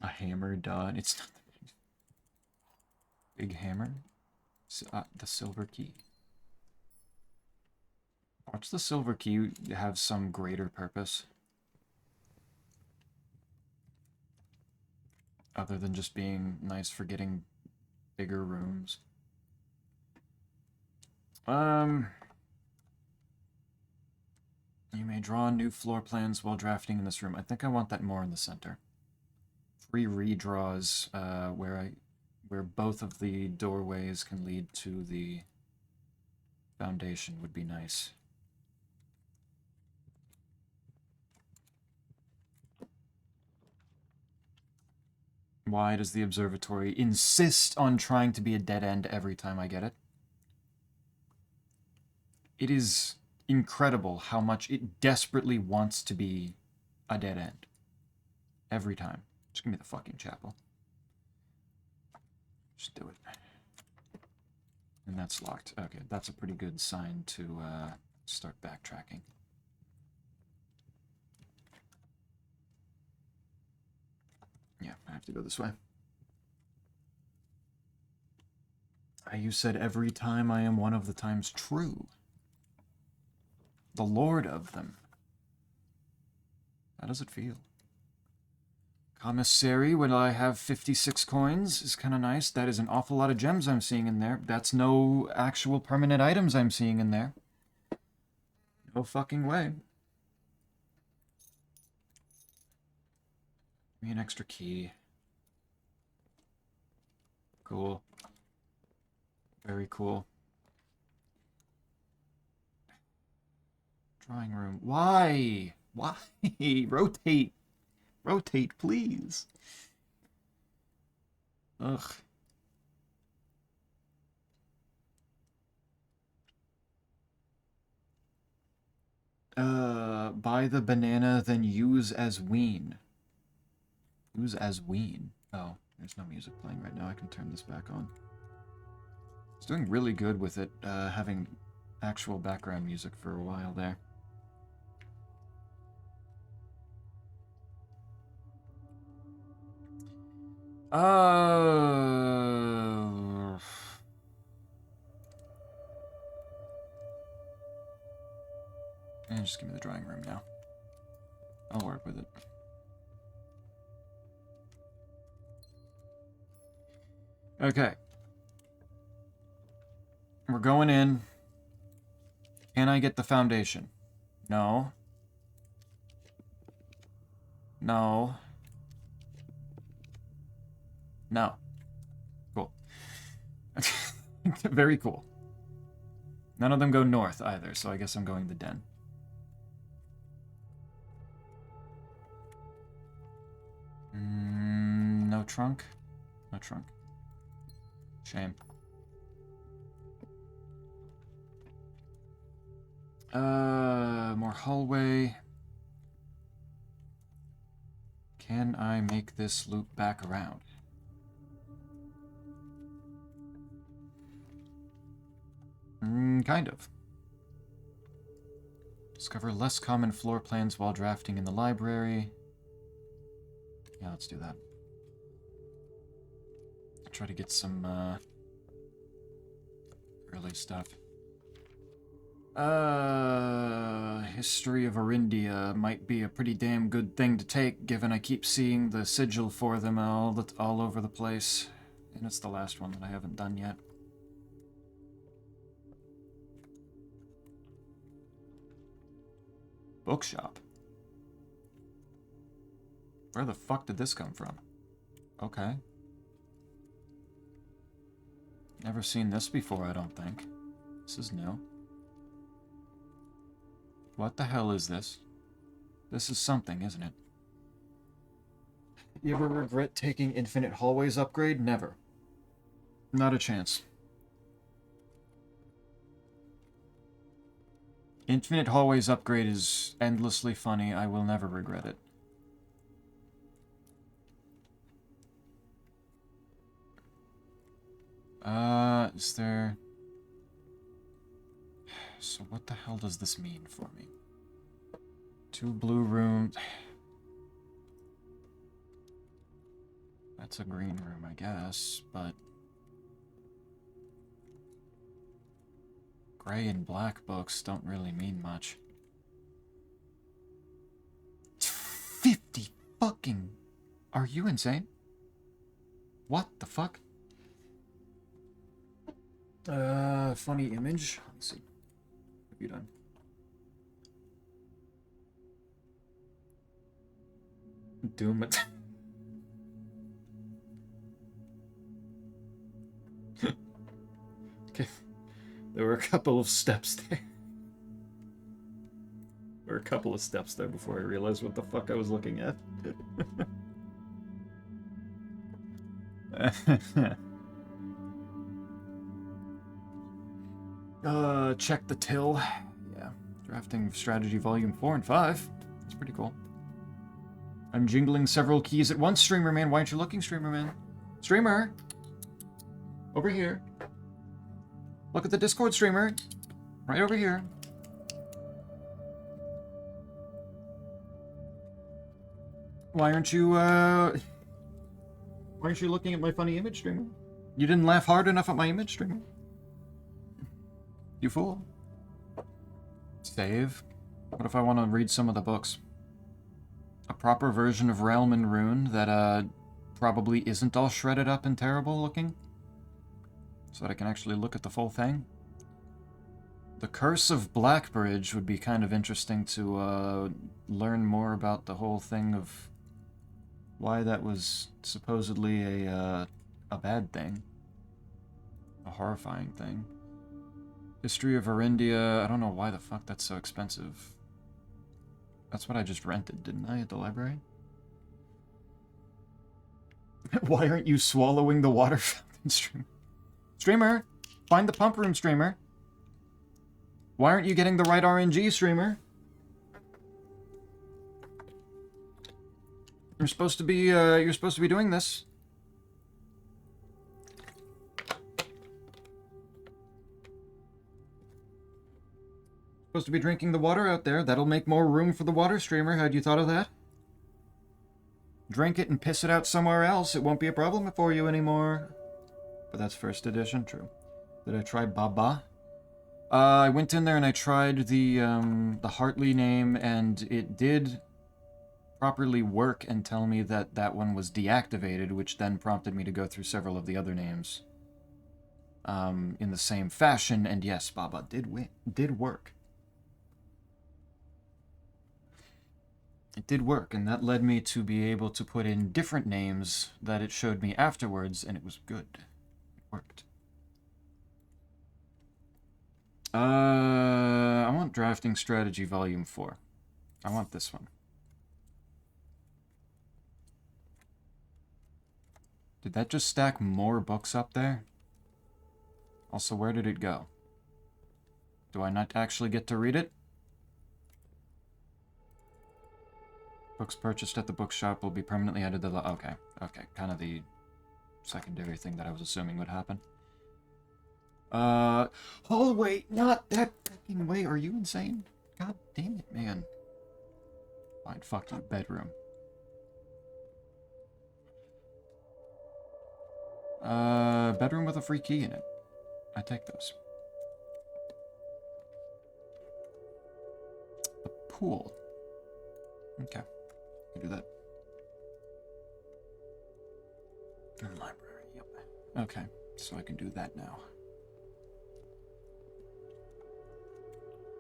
A hammer, duh. It's not the big hammer. The silver key. Watch the silver key have some greater purpose. Other than just being nice for getting bigger rooms. You may draw new floor plans while drafting in this room. I think I want that more in the center. 3 redraws where both of the doorways can lead to the foundation would be nice. Why does the observatory insist on trying to be a dead end every time I get it? It is incredible how much it desperately wants to be a dead end. Every time. Just give me the fucking chapel. Just do it. And that's locked. Okay, that's a pretty good sign to start backtracking. Yeah, I have to go this way. You said every time I am one of the times true. The lord of them. How does it feel? Commissary, when I have 56 coins, is kind of nice. That is an awful lot of gems I'm seeing in there. That's no actual permanent items I'm seeing in there. No fucking way. Give me an extra key. Cool. Very cool. Drawing room. Why? Why? Rotate. Rotate, please. Ugh. Buy the banana, then use as wean. Use as wean. Oh, there's no music playing right now. I can turn this back on. It's doing really good with it, having actual background music for a while there. And just give me the drawing room now. I'll work with it. Okay. We're going in. Can I get the foundation? No. No. No. Cool. Very cool. None of them go north either, so I guess I'm going the den. No trunk? No trunk. Shame. More hallway. Can I make this loop back around? Kind of. Discover less common floor plans while drafting in the library. Yeah, let's do that. I'll try to get some, early stuff. History of Arindia might be a pretty damn good thing to take, given I keep seeing the sigil for them all over the place. And it's the last one that I haven't done yet. Bookshop. Where the fuck did this come from? Okay. Never seen this before, I don't think. This is new. What the hell is this? This is something, isn't it? You ever regret taking Infinite Hallways upgrade? Never. Not a chance. Infinite Hallways upgrade is endlessly funny. I will never regret it. Is there... So what the hell does this mean for me? 2 blue rooms... That's a green room, I guess, but... Gray and black books don't really mean much. 50 fucking... Are you insane? What the fuck? Funny image. Let's see. What have you done? Doom it. Okay. There were a couple of steps there. There were a couple of steps there before I realized what the fuck I was looking at. Check the till. Yeah. Drafting Strategy Volume 4 and 5. That's pretty cool. I'm jingling several keys at once, Streamer Man. Why aren't you looking, Streamer Man? Streamer! Over here. Look at the Discord, Streamer. Right over here. Why aren't you looking at my funny image, Streamer? You didn't laugh hard enough at my image, Streamer. You fool. Save? What if I want to read some of the books? A proper version of Realm and Rune that, probably isn't all shredded up and terrible looking? So that I can actually look at the full thing? The Curse of Blackbridge would be kind of interesting to, learn more about the whole thing of why that was supposedly a bad thing. A horrifying thing. History of Arindia, I don't know why the fuck that's so expensive. That's what I just rented, didn't I, at the library? Why aren't you swallowing the water fountain, streamer? Streamer! Find the pump room, streamer! Why aren't you getting the right RNG, streamer? You're supposed to be doing this. Supposed to be drinking the water out there. That'll make more room for the water, streamer. Had you thought of that? Drink it and piss it out somewhere else. It won't be a problem for you anymore. But that's first edition, true. Did I try Baba? I went in there and I tried the Hartley name, and it did properly work and tell me that that one was deactivated, which then prompted me to go through several of the other names in the same fashion. And yes, Baba did work. It did work, and that led me to be able to put in different names that it showed me afterwards, and it was good. It worked. I want Drafting Strategy Volume 4. I want this one. Did that just stack more books up there? Also, where did it go? Do I not actually get to read it? Books purchased at the bookshop will be permanently added to the... Okay, kind of the secondary thing that I was assuming would happen. Oh wait, not that fucking way. Are you insane? God damn it, man. Fine, fuck you, bedroom. Bedroom with a free key in it. I take those. The pool. Okay, I can do that. In the library, yep. Okay, so I can do that now.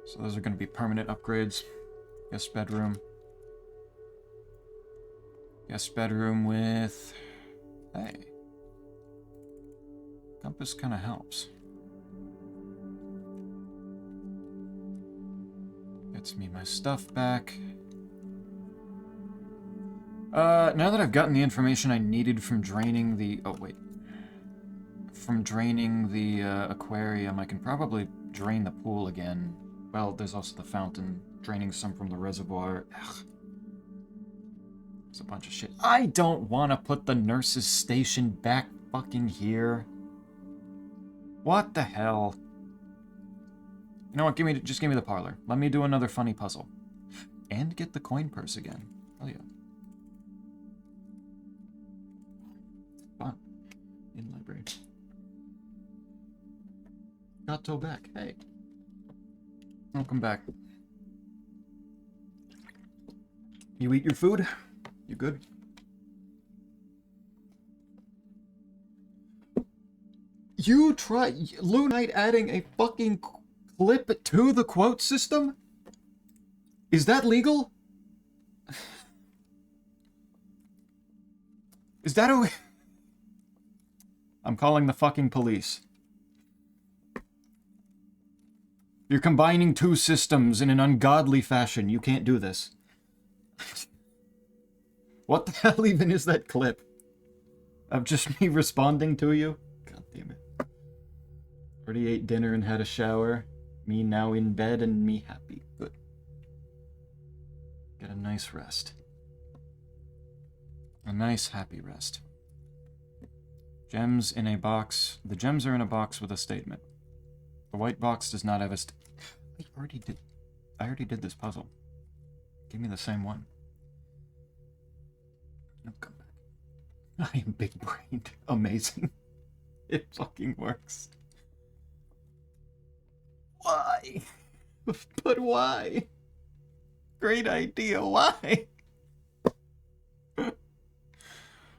So those are going to be permanent upgrades. Guest bedroom. Guest bedroom with... Hey. Compass kind of helps. Gets me my stuff back. Now that I've gotten the information I needed from draining the... Oh, wait. From draining the aquarium, I can probably drain the pool again. Well, there's also the fountain, draining some from the reservoir. Ugh. It's a bunch of shit. I don't want to put the nurse's station back fucking here. What the hell? You know what, just give me the parlor. Let me do another funny puzzle. And get the coin purse again. Hell yeah. Fun. In library. Got to back. Hey. Welcome back. You eat your food? You good? You try Lunite adding a fucking clip to the quote system? Is that legal? Is that a... I'm calling the fucking police. You're combining two systems in an ungodly fashion. You can't do this. What the hell even is that clip? Of just me responding to you? God damn it. Already ate dinner and had a shower. Me now in bed and me happy. Good. Get a nice rest. A nice happy rest. Gems in a box. The gems are in a box with a statement. The white box does not have a I already did this puzzle. Give me the same one. No, come back. I am big-brained. Amazing. It fucking works. Why? But why? Great idea, why?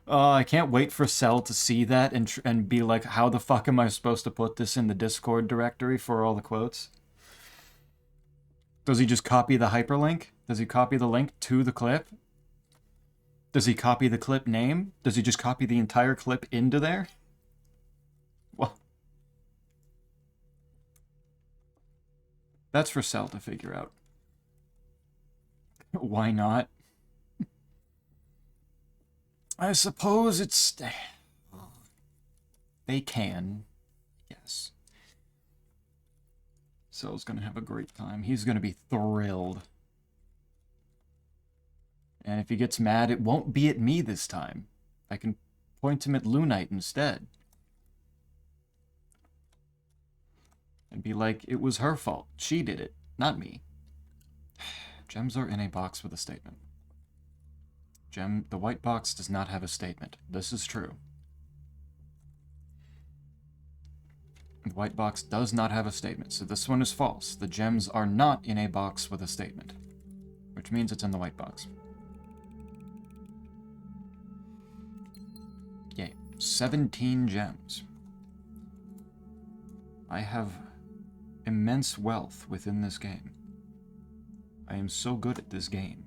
I can't wait for Cell to see that and be like, how the fuck am I supposed to put this in the Discord directory for all the quotes? Does he just copy the hyperlink? Does he copy the link to the clip? Does he copy the clip name? Does he just copy the entire clip into there? Well, that's for Cell to figure out. Why not? I suppose it's... They can. Yes. Cell's gonna have a great time. He's gonna be thrilled. And if he gets mad, it won't be at me this time. I can point him at Lunite instead. And be like, it was her fault. She did it, not me. Gems are in a box with a statement. The white box does not have a statement. This is true. The white box does not have a statement, so this one is false. The gems are not in a box with a statement, which means it's in the white box. Yay. 17 gems. I have immense wealth within this game. I am so good at this game.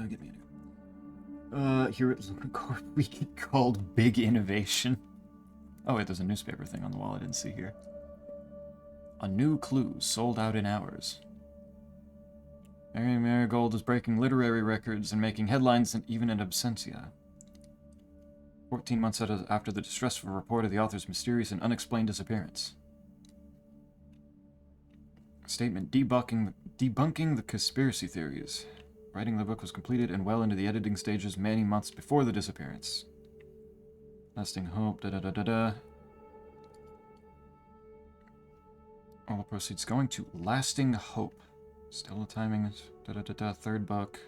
Get me in here. Here at Lunacorp, we get called Big Innovation. Oh wait, there's a newspaper thing on the wall I didn't see here. A new clue sold out in hours. Mary Marigold is breaking literary records and making headlines and even in absentia. 14 months after the distressful report of the author's mysterious and unexplained disappearance. Statement debunking the conspiracy theories. Writing the book was completed and well into the editing stages many months before the disappearance. Lasting hope, da-da-da-da-da. All the proceeds going to Lasting Hope. Still the timing is da-da-da-da. Third book.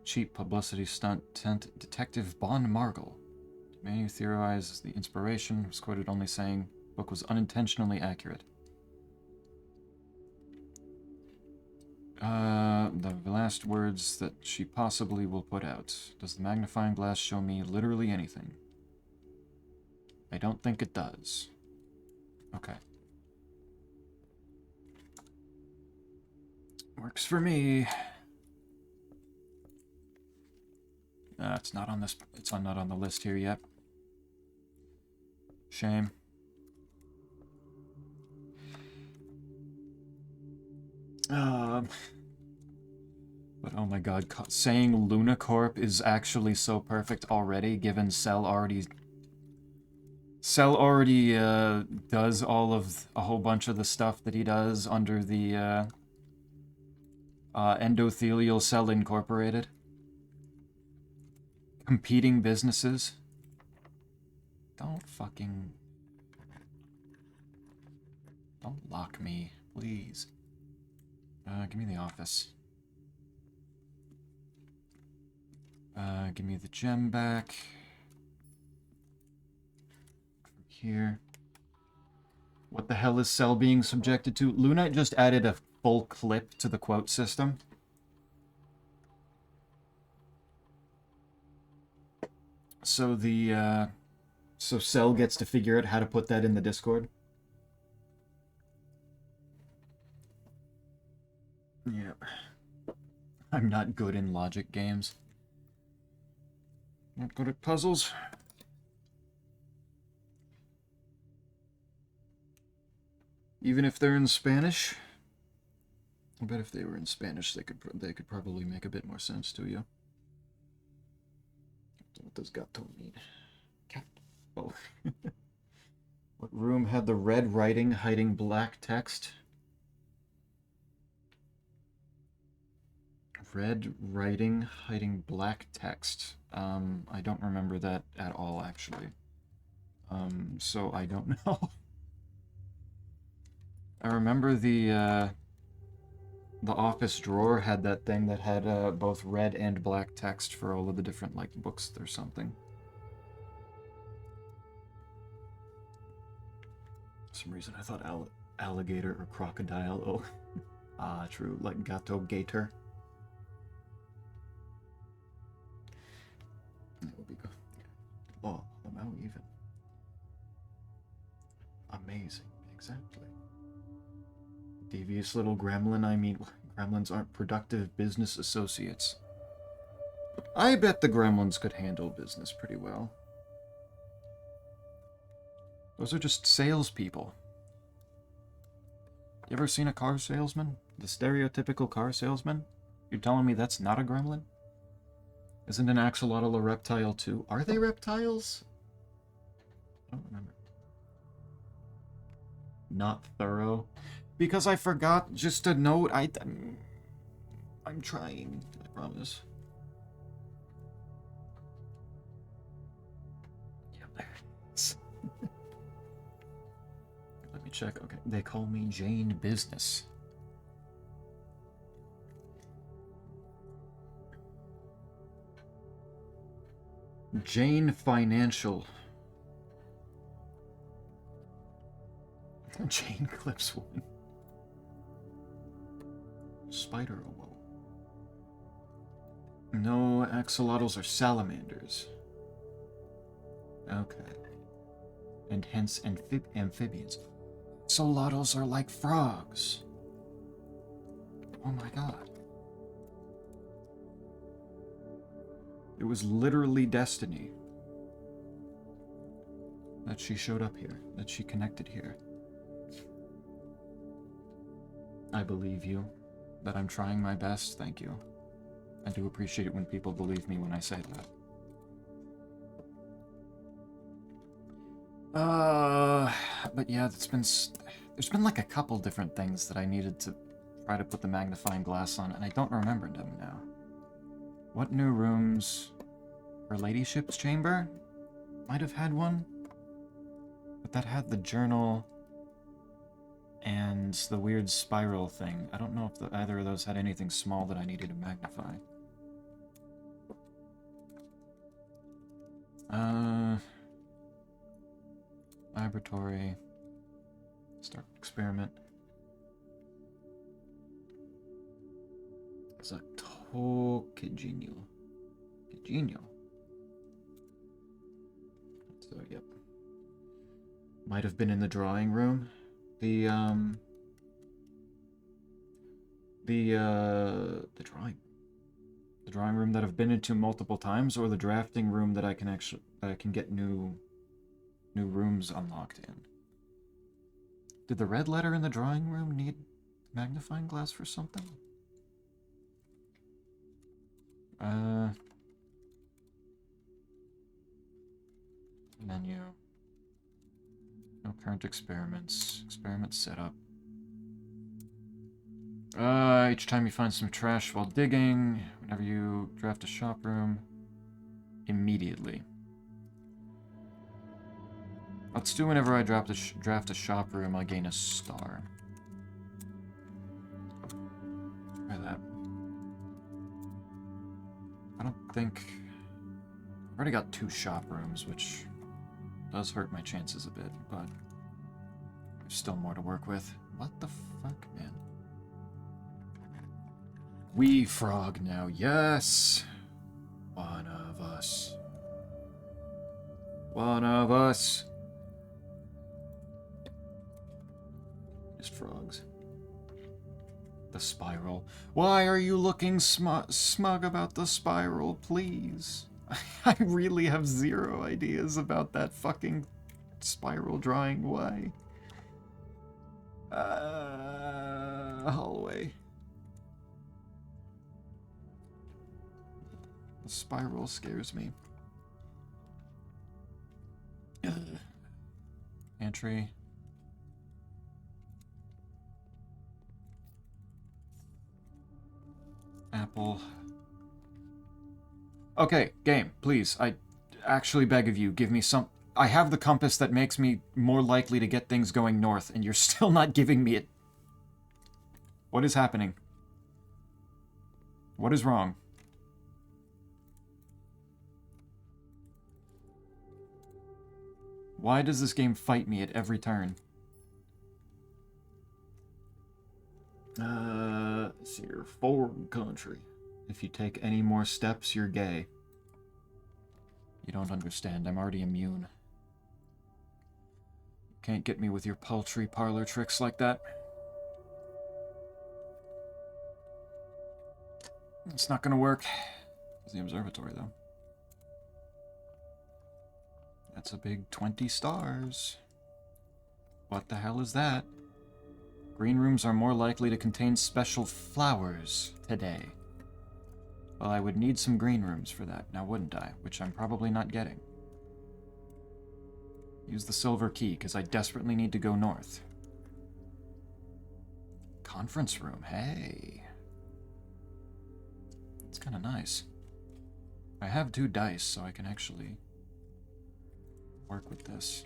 Cheap publicity stunt. Detective Bon Margle. Many theorize the inspiration was quoted only saying book was unintentionally accurate. The last words that she possibly will put out. Does the magnifying glass show me literally anything? I don't think it does. Okay. Works for me. It's not on this. It's not on the list here yet. Shame. But oh my god, saying Lunacorp is actually so perfect already, given Cell already does all of a whole bunch of the stuff that he does under the Endothelial Cell Incorporated. Competing businesses. Don't lock me, please. Give me the office. Give me the gem back. Here. What the hell is Cell being subjected to? Lunite just added a full clip to the quote system. So so Cell gets to figure out how to put that in the Discord. Yep. I'm not good in logic games. Not good at puzzles. Even if they're in Spanish. I bet if they were in Spanish, they could probably make a bit more sense to you. What does gato mean? Cat. Oh. What room had the red writing hiding black text? Red writing hiding black text. I don't remember that at all, actually. So I don't know. I remember the office drawer had that thing that had both red and black text for all of the different, like, books or something. For some reason, I thought alligator or crocodile. Oh, ah, true. Like gato gator. That would be good. Oh, Lamau even. Amazing. Exactly. Devious little gremlin. I mean, gremlins aren't productive business associates. I bet the gremlins could handle business pretty well. Those are just salespeople. You ever seen a car salesman? The stereotypical car salesman? You're telling me that's not a gremlin? Isn't an axolotl a reptile too? Are they reptiles? I don't remember. Not thorough. Because I forgot just a note. I'm trying, I promise. Yeah, there it is. Let me check. Okay, they call me Jane Business. Jane Financial. Jane Clips one. Spider owl. No, axolotls are salamanders. Okay. And hence amphibians. Axolotls are like frogs. Oh my god. It was literally destiny that she showed up here, that she connected here. I believe you, that I'm trying my best, thank you. I do appreciate it when people believe me when I say that. But yeah, there's been like a couple different things that I needed to try to put the magnifying glass on, and I don't remember them now. What new rooms? Her ladyship's chamber? Might have had one. But that had the journal and the weird spiral thing. I don't know if either of those had anything small that I needed to magnify. Laboratory. Start experiment. Zato Kijinyo. Kijinyo. So, yep. Might have been in the drawing room. The drawing room that I've been into multiple times, or the drafting room that I can get new rooms unlocked in. Did the red letter in the drawing room need magnifying glass for something? Menu. No current experiments. Experiment setup. Each time you find some trash while digging, whenever you draft a shop room, immediately. Let's do whenever I draft a shop room, I gain a star. Try that. I don't think... I've already got 2 shop rooms, which does hurt my chances a bit, but there's still more to work with. What the fuck, man? We frog now, yes! One of us. One of us. Just frogs. The spiral. Why are you looking smug about the spiral, please? I really have 0 ideas about that fucking spiral drawing. Why? Hallway. The spiral scares me. Pantry. Apple. Okay, game, please. I actually beg of you, give me some... I have the compass that makes me more likely to get things going north, and you're still not giving me it. What is happening? What is wrong? Why does this game fight me at every turn? Let's see here. Foreign country. If you take any more steps, you're gay. You don't understand. I'm already immune. You can't get me with your paltry parlor tricks like that. It's not gonna work. It's the observatory, though. That's a big 20 stars. What the hell is that? Green rooms are more likely to contain special flowers today. Well, I would need some green rooms for that, now wouldn't I? Which I'm probably not getting. Use the silver key, because I desperately need to go north. Conference room, hey. It's kind of nice. I have 2 dice, so I can actually work with this.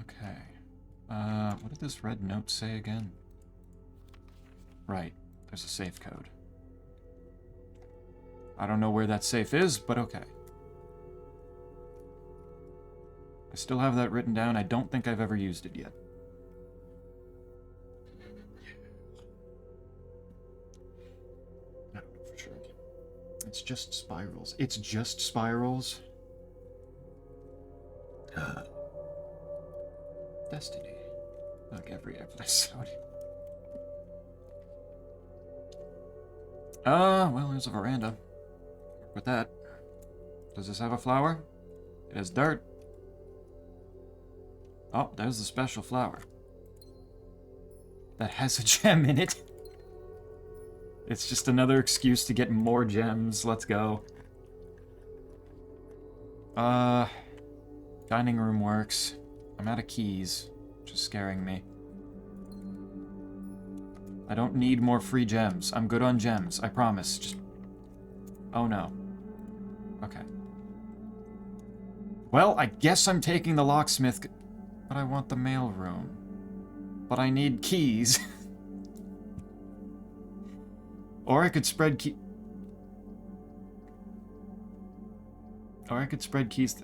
Okay. What did this red note say again? Right. There's a safe code. I don't know where that safe is, but okay. I still have that written down. I don't think I've ever used it yet. I don't know for sure. It's just spirals. It's just spirals. Destiny. Like every episode. Well, there's a veranda. Work with that. Does this have a flower? It has dirt. Oh, there's the special flower. That has a gem in it. It's just another excuse to get more gems. Let's go. Dining room works. I'm out of keys, which is scaring me. I don't need more free gems. I'm good on gems, I promise. Just... Oh no. Okay. Well, I guess I'm taking the locksmith, but I want the mail room. But I need keys. Or I could spread keys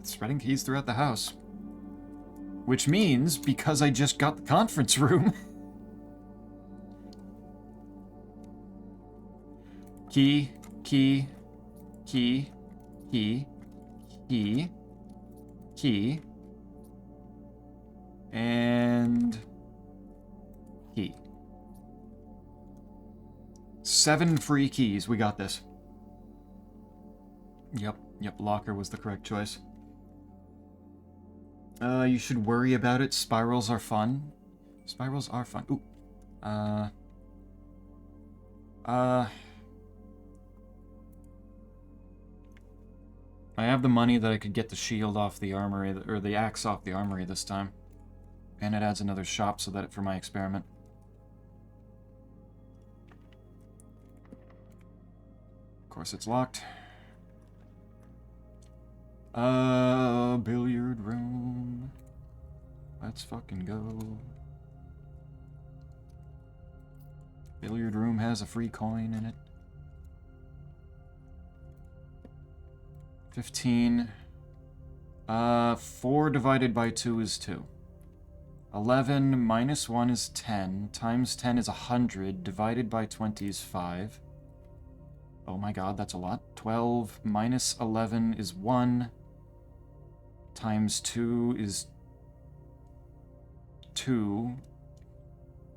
spreading keys throughout the house. Which means, because I just got the conference room... Key, key, key, key, key, key, and key. 7 free keys. We got this. Yep, locker was the correct choice. You should worry about it. Spirals are fun. Spirals are fun. Ooh. I have the money that I could get the shield off the armory, or the axe off the armory this time. And it adds another shop so that for my experiment. Of course it's locked. Billiard room. Let's fucking go. Billiard room has a free coin in it. 15. 4 divided by 2 is 2. 11 minus 1 is 10. Times 10 is 100. Divided by 20 is 5. Oh my god, that's a lot. 12 minus 11 is 1. Times 2 is 2.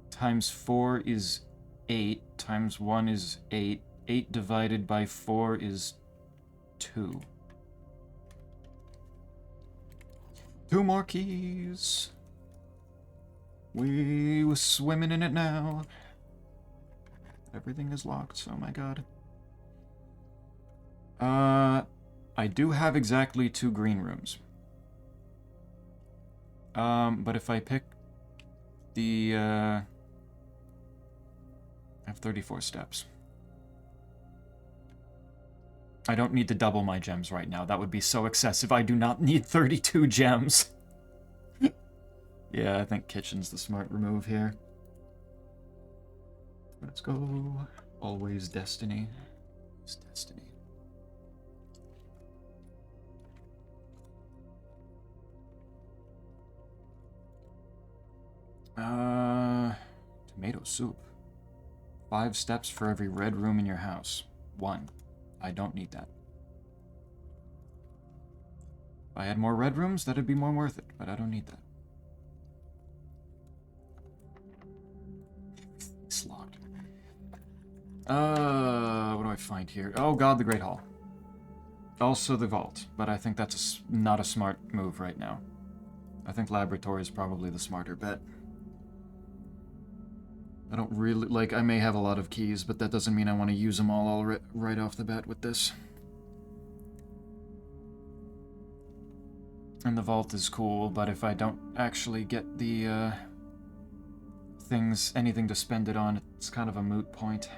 Times 4 is 8. Times 1 is 8. 8 divided by 4 is 2. 2 more keys. We was swimming in it now. Everything is locked, oh my god. I do have exactly 2 green rooms. But if I pick the, I have 34 steps. I don't need to double my gems right now. That would be so excessive. I do not need 32 gems. Yeah, I think kitchen's the smart remove here. Let's go. Always destiny. It's destiny. Tomato soup. 5 steps for every red room in your house. 1. I don't need that. If I had more red rooms, that'd be more worth it, but I don't need that. It's locked. What do I find here? Oh god, the Great Hall. Also the vault, but I think that's not a smart move right now. I think laboratory is probably the smarter bet. I don't really, like, I may have a lot of keys, but that doesn't mean I want to use them all right off the bat with this. And the vault is cool, but if I don't actually get the, anything to spend it on, it's kind of a moot point.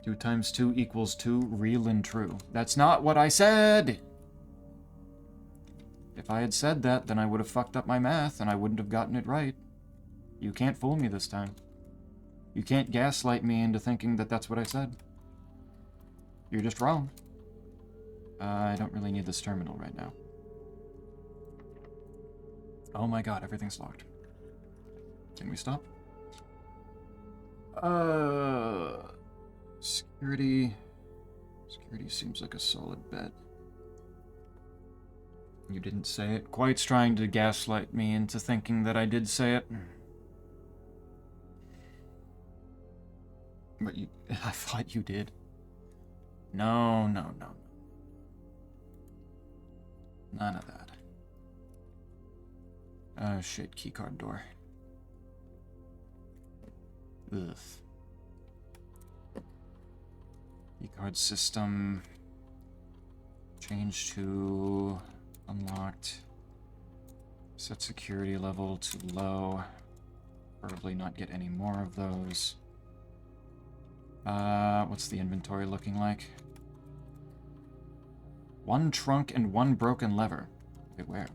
2 times 2 equals 2, real and true. That's not what I said! If I had said that, then I would have fucked up my math, and I wouldn't have gotten it right. You can't fool me this time. You can't gaslight me into thinking that that's what I said. You're just wrong. I don't really need this terminal right now. Oh my god, everything's locked. Can we stop? Security. Security seems like a solid bet. You didn't say it. Quite's trying to gaslight me into thinking that I did say it. But you... I thought you did. No, no, no. None of that. Oh shit, keycard door. Ugh. Keycard system. Change to unlocked. Set security level to low. Probably not get any more of those. What's the inventory looking like? 1 trunk and 1 broken lever. Wait, where?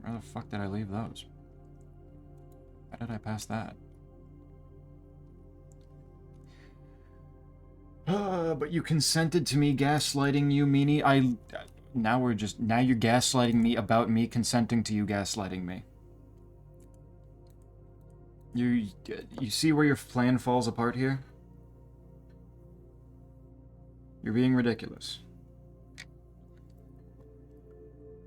Where the fuck did I leave those? How did I pass that? But you consented to me gaslighting you, meanie. Now you're gaslighting me about me consenting to you gaslighting me. You see where your plan falls apart here? You're being ridiculous.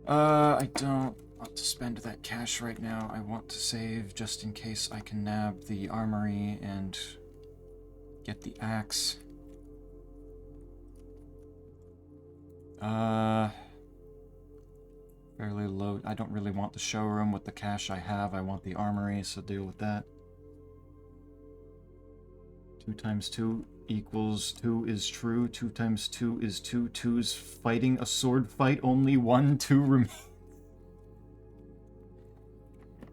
I don't want to spend that cash right now. I want to save just in case I can nab the armory and get the axe. Fairly low. I don't really want the showroom with the cash I have. I want the armory, so deal with that. 2 times 2 equals 2 is true. 2 times 2 is 2. 2's fighting a sword fight. Only 1, 2 remains.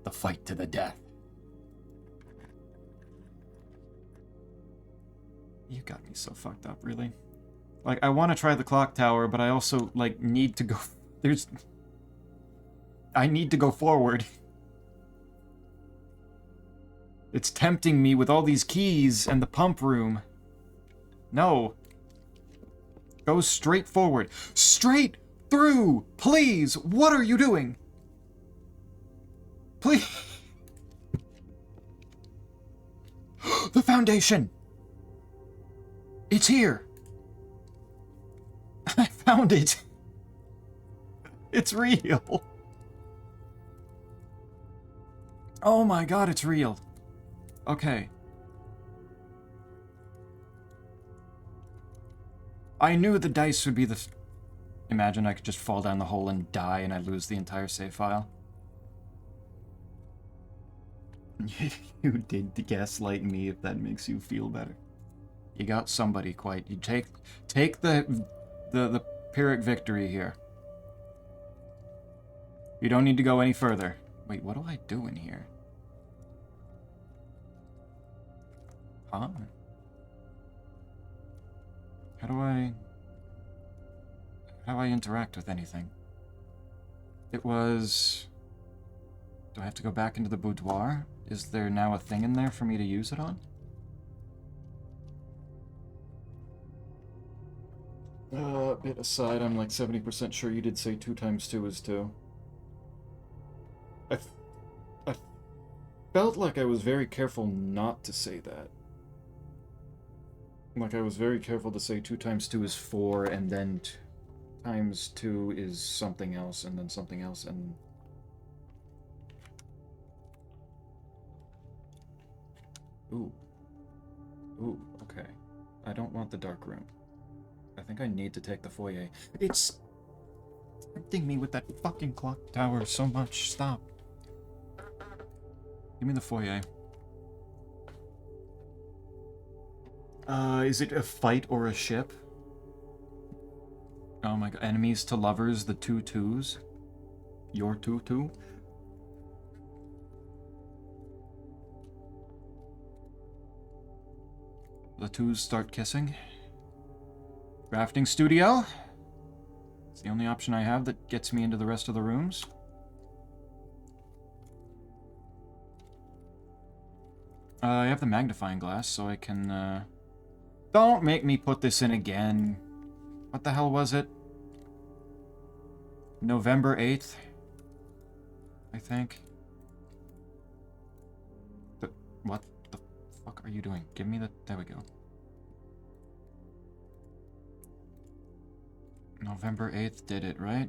The fight to the death. You got me so fucked up, really. Like, I want to try the clock tower, but I also, like, need to go... I need to go forward. It's tempting me with all these keys and the pump room. No. Go straight forward. Straight through! Please! What are you doing? Please! The foundation! It's here! I found it! It's real! Oh my god, it's real. Okay. I knew the dice would be the... Imagine I could just fall down the hole and die and I lose the entire save file. You did gaslight me, if that makes you feel better. You got somebody, quite. You take the Pyrrhic victory here. You don't need to go any further. Wait, what do I do in here? Huh? How do I interact with anything? It was... Do I have to go back into the boudoir? Is there now a thing in there for me to use it on? Bit aside, I'm like 70% sure you did say 2 times 2 is 2. I felt like I was very careful not to say that. Like, I was very careful to say 2 times 2 is 4, and then times 2 is something else, and then something else, and... Ooh. Ooh, okay. I don't want the dark room. I think I need to take the foyer. It's tempting me with that fucking clock tower so much. Stop. Give me the foyer. Is it a fight or a ship? Oh my god. Enemies to lovers, the 2 twos? Your 2-2? The 2s start kissing. Crafting studio? It's the only option I have that gets me into the rest of the rooms. I have the magnifying glass, so I can, Don't make me put this in again. What the hell was it? November 8th? I think. What the fuck are you doing? Give me the... There we go. November 8th did it, right?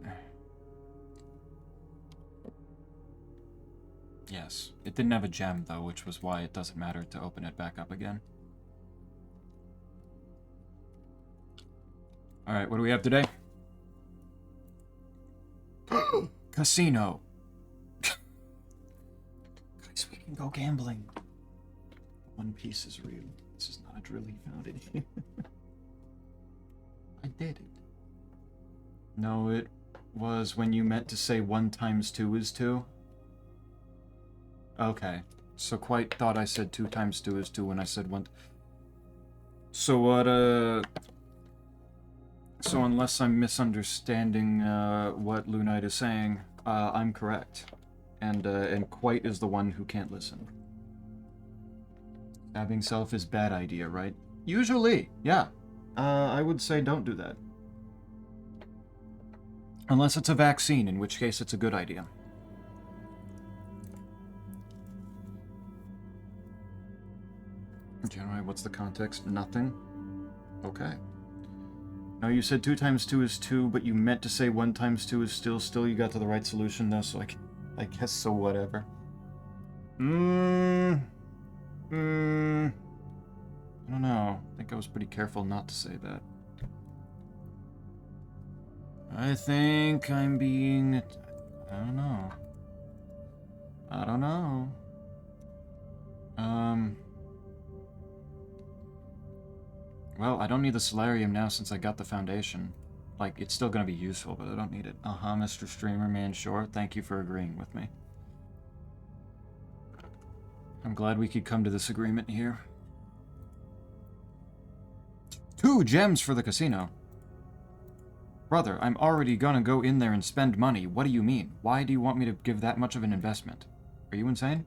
Yes. It didn't have a gem, though, which was why it doesn't matter to open it back up again. Alright, what do we have today? Casino! Guys, we can go gambling. One Piece is real. This is not a drill he found in here. I did it. No, it was when you meant to say 1 times 2 is 2. Okay. So quite thought I said 2 times 2 is 2 when I said 1. So what, So unless I'm misunderstanding what Lunite is saying, I'm correct. And Quite is the one who can't listen. Stabbing self is bad idea, right? Usually, yeah. I would say don't do that. Unless it's a vaccine, in which case it's a good idea. Generally, what's the context? Nothing? Okay. No, you said 2 times 2 is 2, but you meant to say 1 times 2 is still you got to the right solution though, so I guess so whatever. I don't know. I think I was pretty careful not to say that. I think I'm being... I don't know. I don't know. Well, I don't need the solarium now since I got the foundation. Like, it's still gonna be useful, but I don't need it. Mr. Streamer Man, sure. Thank you for agreeing with me. I'm glad we could come to this agreement here. 2 gems for the casino. Brother, I'm already gonna go in there and spend money. What do you mean? Why do you want me to give that much of an investment? Are you insane?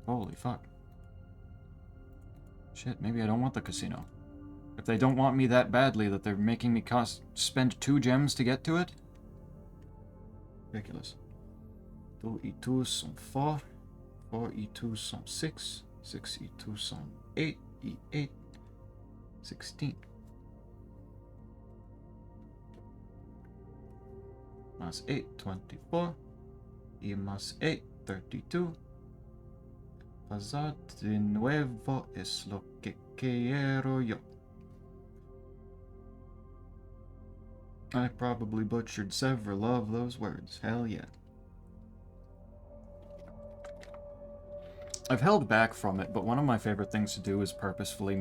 Holy fuck. Shit, maybe I don't want the casino. If they don't want me that badly that they're making me spend 2 gems to get to it? Ridiculous. 2 e2 sont 4. 4 e2 sont 6. 6 e2 sont 8. e8. 16. Más 8, 24. Y más 8, 32. Pasar de nuevo es lo que quiero yo. I probably butchered several of those words. Hell yeah. I've held back from it, but one of my favorite things to do is purposefully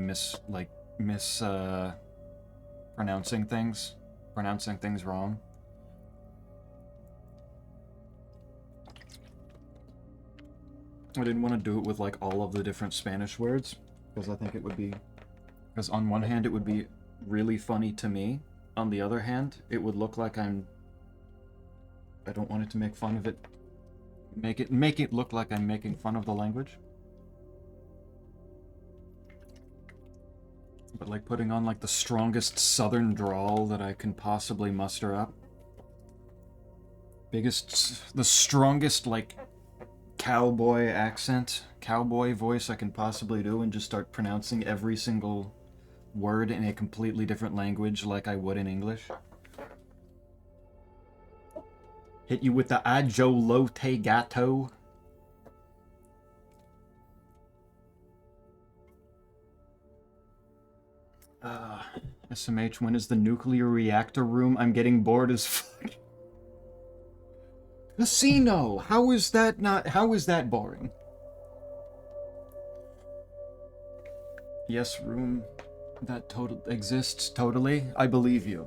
pronouncing things wrong. I didn't want to do it with like all of the different Spanish words, because I think it would be... Because on one hand it would be really funny to me, on the other hand it would look like I don't want it to make fun of it. Make it look like I'm making fun of the language. But like putting on like the strongest southern drawl that I can possibly muster up. The strongest like cowboy accent, cowboy voice I can possibly do, and just start pronouncing every single word in a completely different language like I would in English. Hit you with the ajolote gato. SMH, when is the nuclear reactor room? I'm getting bored as fuck. Casino! How is that boring? Yes, room that exists totally. I believe you.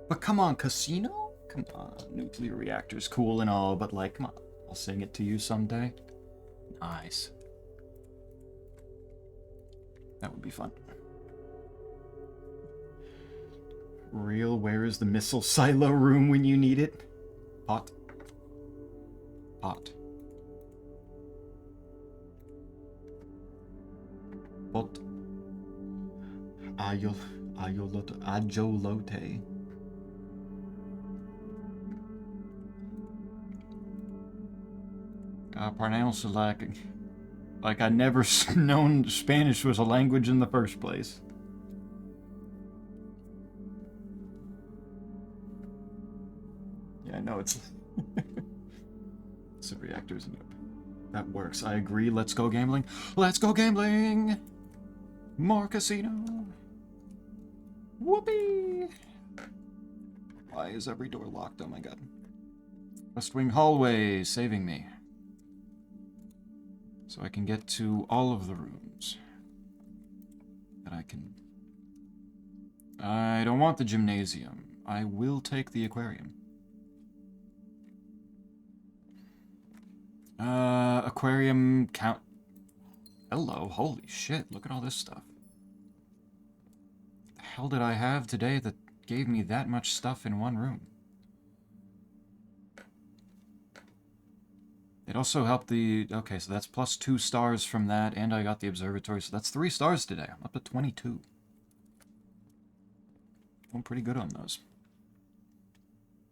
But come on, casino? Come on, nuclear reactor's cool and all, but like, come on, I'll sing it to you someday. Nice. That would be fun. Real, where is the missile silo room when you need it? Pot. Pot. Pot. Ajolote. Pronounce like I never known Spanish was a language in the first place. Yeah, I know it's it's reactors. That works. I agree. Let's go gambling. Let's go gambling. More casino. Whoopee. Why is every door locked? Oh my god. West Wing hallway saving me. So I can get to all of the rooms that I can. I don't want the gymnasium. I will take the aquarium. Aquarium count. Hello, holy shit, look at all this stuff. What the hell did I have today that gave me that much stuff in one room? It also helped the... Okay, so that's plus 2 stars from that, and I got the observatory, so that's 3 stars today. I'm up to 22. I'm pretty good on those.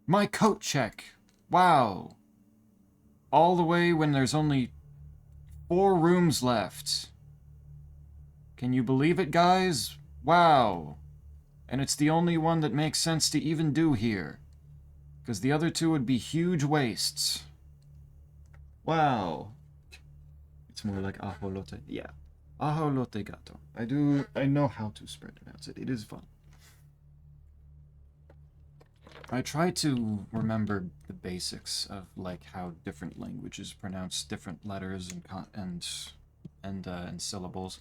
My coat check! Wow! All the way when there's only 4 rooms left. Can you believe it, guys? Wow! And it's the only one that makes sense to even do here. Because the other 2 would be huge wastes. Wow. It's more like ajolote. Yeah. Ajolote gato. I know how to spread pronounce it. It is fun. I try to remember the basics of like how different languages pronounce different letters and syllables.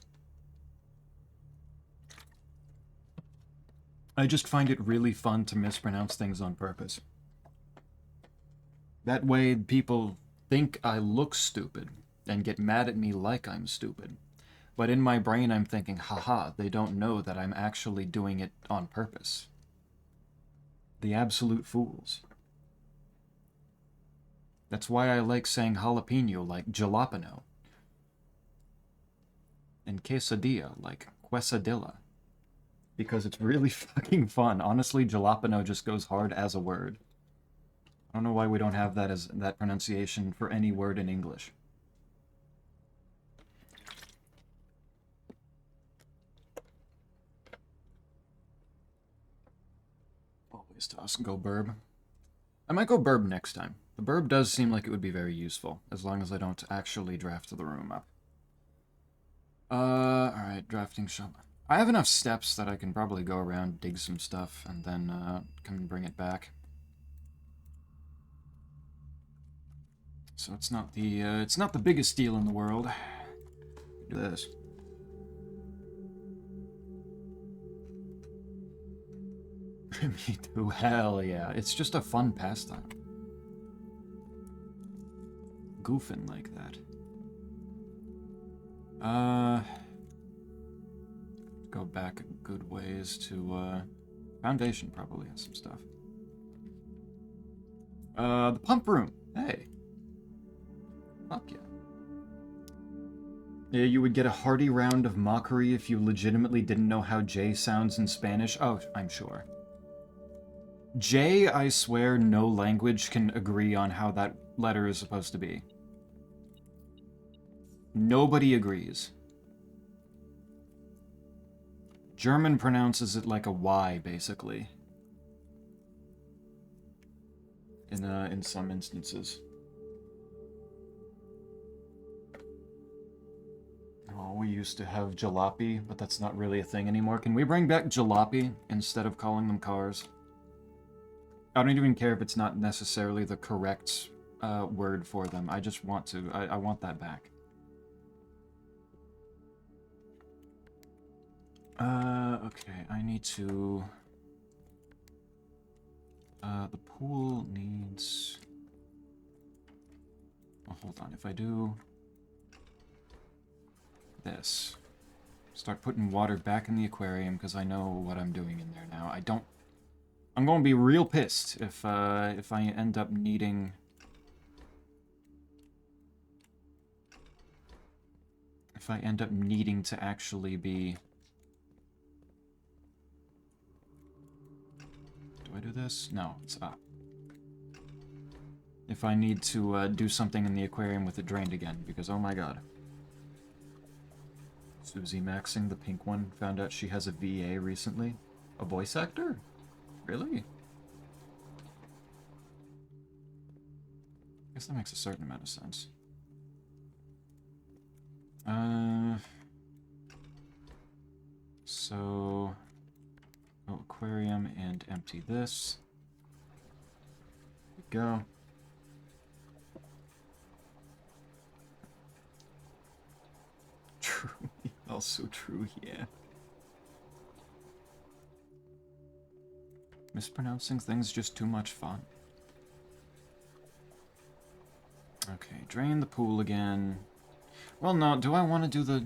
I just find it really fun to mispronounce things on purpose. That way people think I look stupid and get mad at me like I'm stupid. But in my brain I'm thinking, haha, they don't know that I'm actually doing it on purpose. The absolute fools. That's why I like saying jalapeno like jalapeno. And quesadilla like quesadilla. Because it's really fucking fun. Honestly, jalapeno just goes hard as a word. I don't know why we don't have that as that pronunciation for any word in English. Always toss and go burb. I might go burb next time. The burb does seem like it would be very useful, as long as I don't actually draft the room up. Alright, drafting shop. I have enough steps that I can probably go around, dig some stuff, and then come and bring it back. So it's not the biggest deal in the world. Do this. Me too. Hell yeah! It's just a fun pastime. Goofing like that. Go back a good ways to Foundation probably has some stuff. The pump room. Hey. Fuck yeah. You would get a hearty round of mockery if you legitimately didn't know how J sounds in Spanish. Oh, I'm sure. J, I swear, no language can agree on how that letter is supposed to be. Nobody agrees. German pronounces it like a Y, basically. In some instances. Oh, we used to have jalopy, but that's not really a thing anymore. Can we bring back jalopy instead of calling them cars? I don't even care if it's not necessarily the correct word for them. I just want to. I want that back. Okay, I need to... the pool needs... Oh, hold on. If I do... this. Start putting water back in the aquarium, because I know what I'm doing in there now. I'm going to be real pissed if I end up needing... If I end up needing to actually be... Do I do this? No, it's up. If I need to do something in the aquarium with it drained again, because oh my god. Susie maxing, the pink one, found out she has a VA recently. A voice actor? Really? I guess that makes a certain amount of sense. So... Go aquarium and empty this. There we go. True. Also true, yeah. Mispronouncing things just too much fun. Okay, drain the pool again. Well, no, do I want to do the...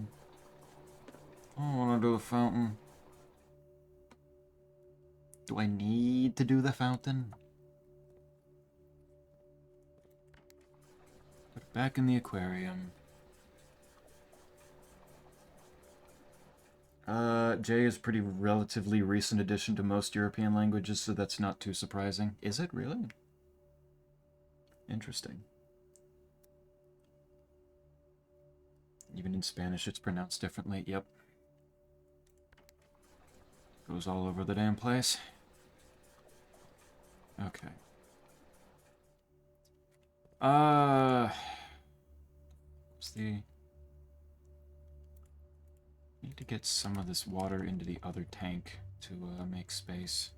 I don't want to do the fountain. Do I need to do the fountain? Put it back in the aquarium. J is pretty relatively recent addition to most European languages, so that's not too surprising. Is it really? Interesting. Even in Spanish, it's pronounced differently. Yep. Goes all over the damn place. Okay. What's the... Need to get some of this water into the other tank to make space.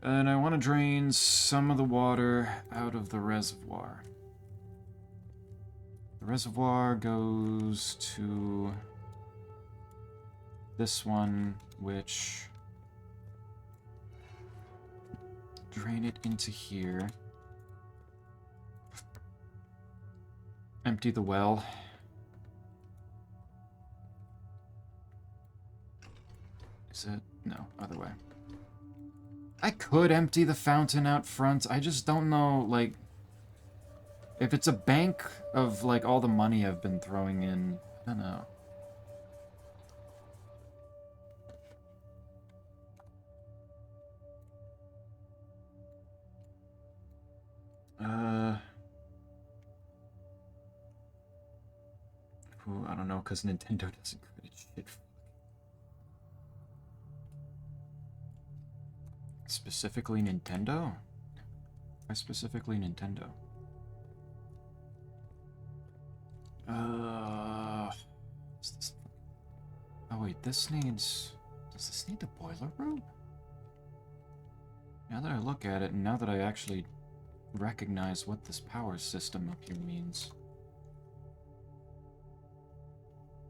And I want to drain some of the water out of the reservoir. The reservoir goes to this one, which... Drain it into here. Empty the well. Is it? No, other way. I could empty the fountain out front. I just don't know, like... If it's a bank of, like, all the money I've been throwing in, I don't know. Ooh, I don't know, because Nintendo doesn't credit shit. Specifically Nintendo? Why specifically Nintendo? What's this? Oh wait, this needs... Does this need the boiler room? Now that I look at it, and now that I actually recognize what this power system up here means...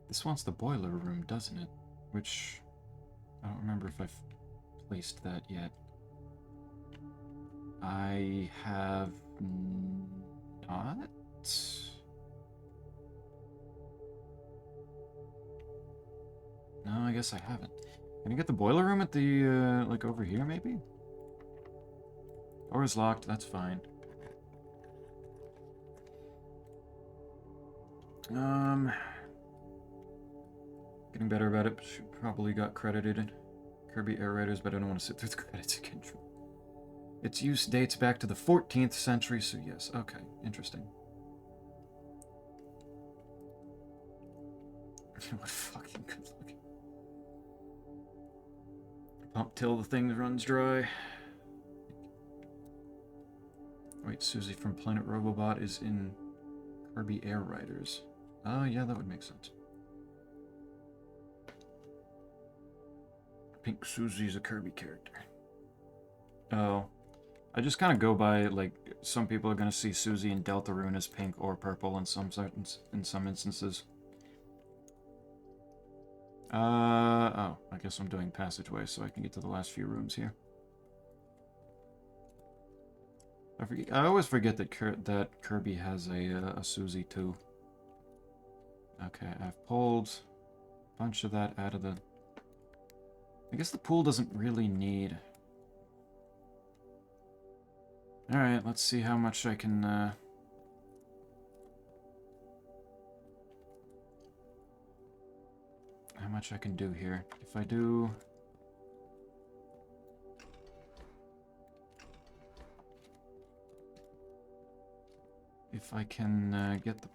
This wants the boiler room, doesn't it? Which... I don't remember if I've placed that yet. I have not. No, I guess I haven't. Can you get the boiler room at the, like over here, maybe? Door is locked, that's fine. Getting better about it. She probably got credited in Kirby Air Raiders, but I don't want to sit through the credits again. Its use dates back to the 14th century, so yes. Okay, interesting. What fucking good looking. Pump till the thing runs dry. Wait, Susie from Planet Robobot is in Kirby Air Riders. Oh, yeah, that would make sense. Pink Susie's a Kirby character. Oh. I just kind of go by, like, some people are going to see Susie and Deltarune as pink or purple in some instances. Oh, I guess I'm doing passageway so I can get to the last few rooms here. I always forget that Kirby has a Susie too. Okay, I've pulled a bunch of that out of the... I guess the pool doesn't really need... Alright, let's see how much I can, how much I can do here. If I do... If I can get the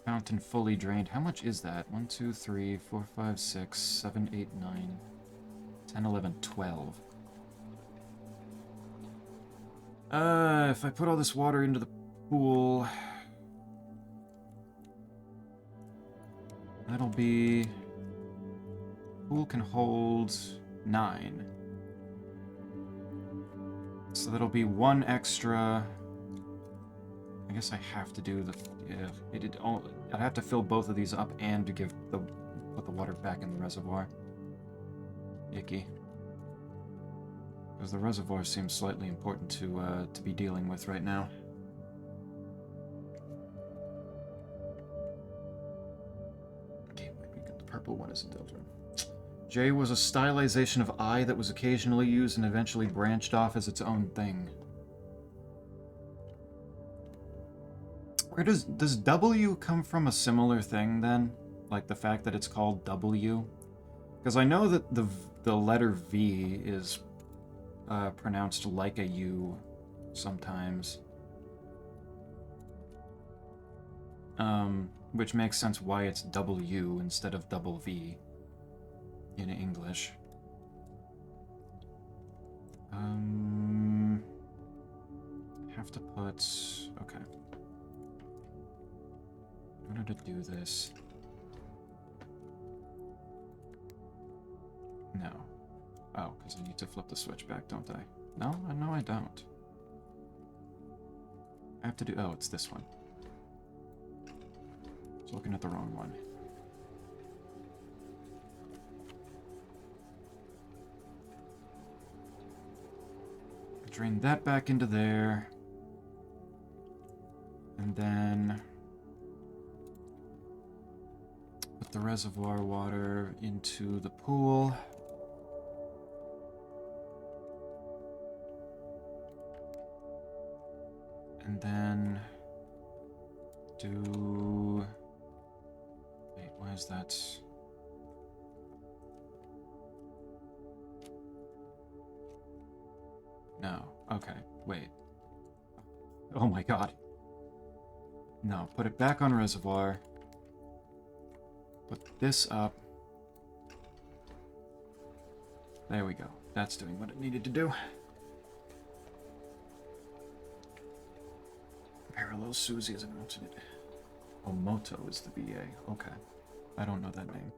fountain fully drained, how much is that? 1, 2, 3, 4, 5, 6, 7, 8, 9, 10, 11, 12. If I put all this water into the pool... That'll be... Pool can hold 9. So that'll be 1 extra... I guess I have to do the... Yeah, I'd have to fill both of these up and to put the water back in the reservoir. Icky. Because the reservoir seems slightly important to be dealing with right now. Okay, the purple one is in Deltarune. J was a stylization of I that was occasionally used and eventually branched off as its own thing. Where does W come from a similar thing then? Like the fact that it's called W? Because I know that the letter V is pronounced like a U sometimes. Which makes sense why it's W instead of double V in English. Have to put... Okay. In order to do this... No. Oh, because I need to flip the switch back, don't I? No, I don't. I have to do... Oh, it's this one. I was looking at the wrong one. Drain that back into there. And then... put the reservoir water into the pool. And then do... Wait, why is that? No. Okay, wait. Oh my god. No, put it back on reservoir. Put this up. There we go. That's doing what it needed to do. Parallel Susie is an alternate. Oh, Moto is the VA. Okay. I don't know that name.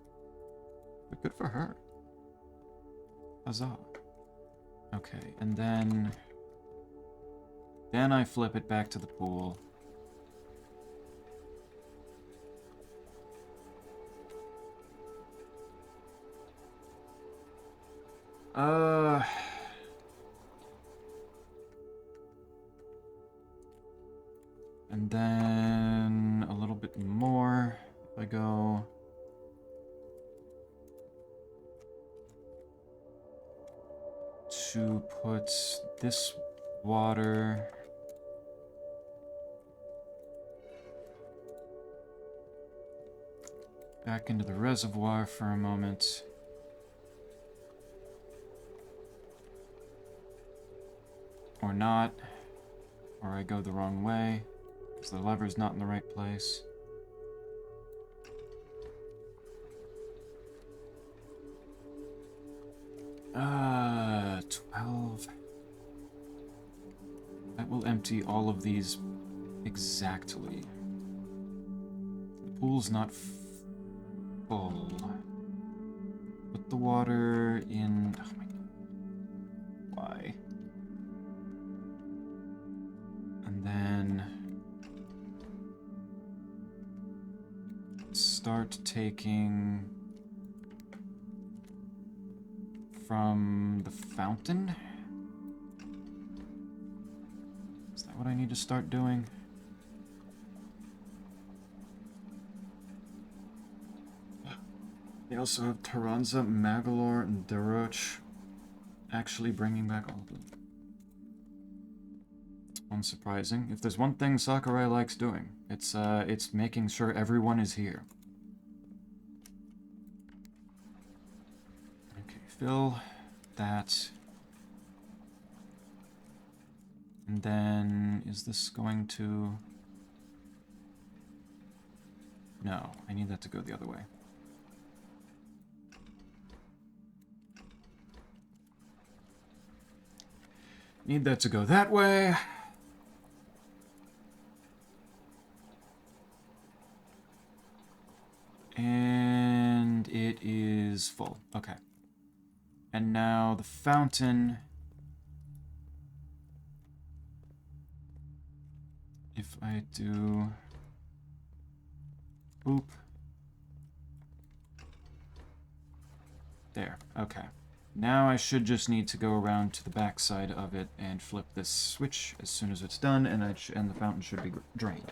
But good for her. Huzzah. Okay, and then... Then I flip it back to the pool. And then a little bit more. If I go... to put this water... Back into the reservoir for a moment. Or not. Or I go the wrong way, because the lever's not in the right place. Uh, 12. That will empty all of these exactly. The pool's not full. Put the water in... Oh my god. Why? And then... start taking... from the fountain? Is that what I need to start doing? They also have Taranza, Magalore, and Deroch actually bringing back all of them. Unsurprising. If there's one thing Sakurai likes doing, it's making sure everyone is here. Okay, fill that. And then, is this going to... No, I need that to go the other way. Need that to go that way. And it is full. Okay. And now the fountain. If I do... Boop. There. Okay. Now I should just need to go around to the back side of it and flip this switch as soon as it's done, and the fountain should be drained.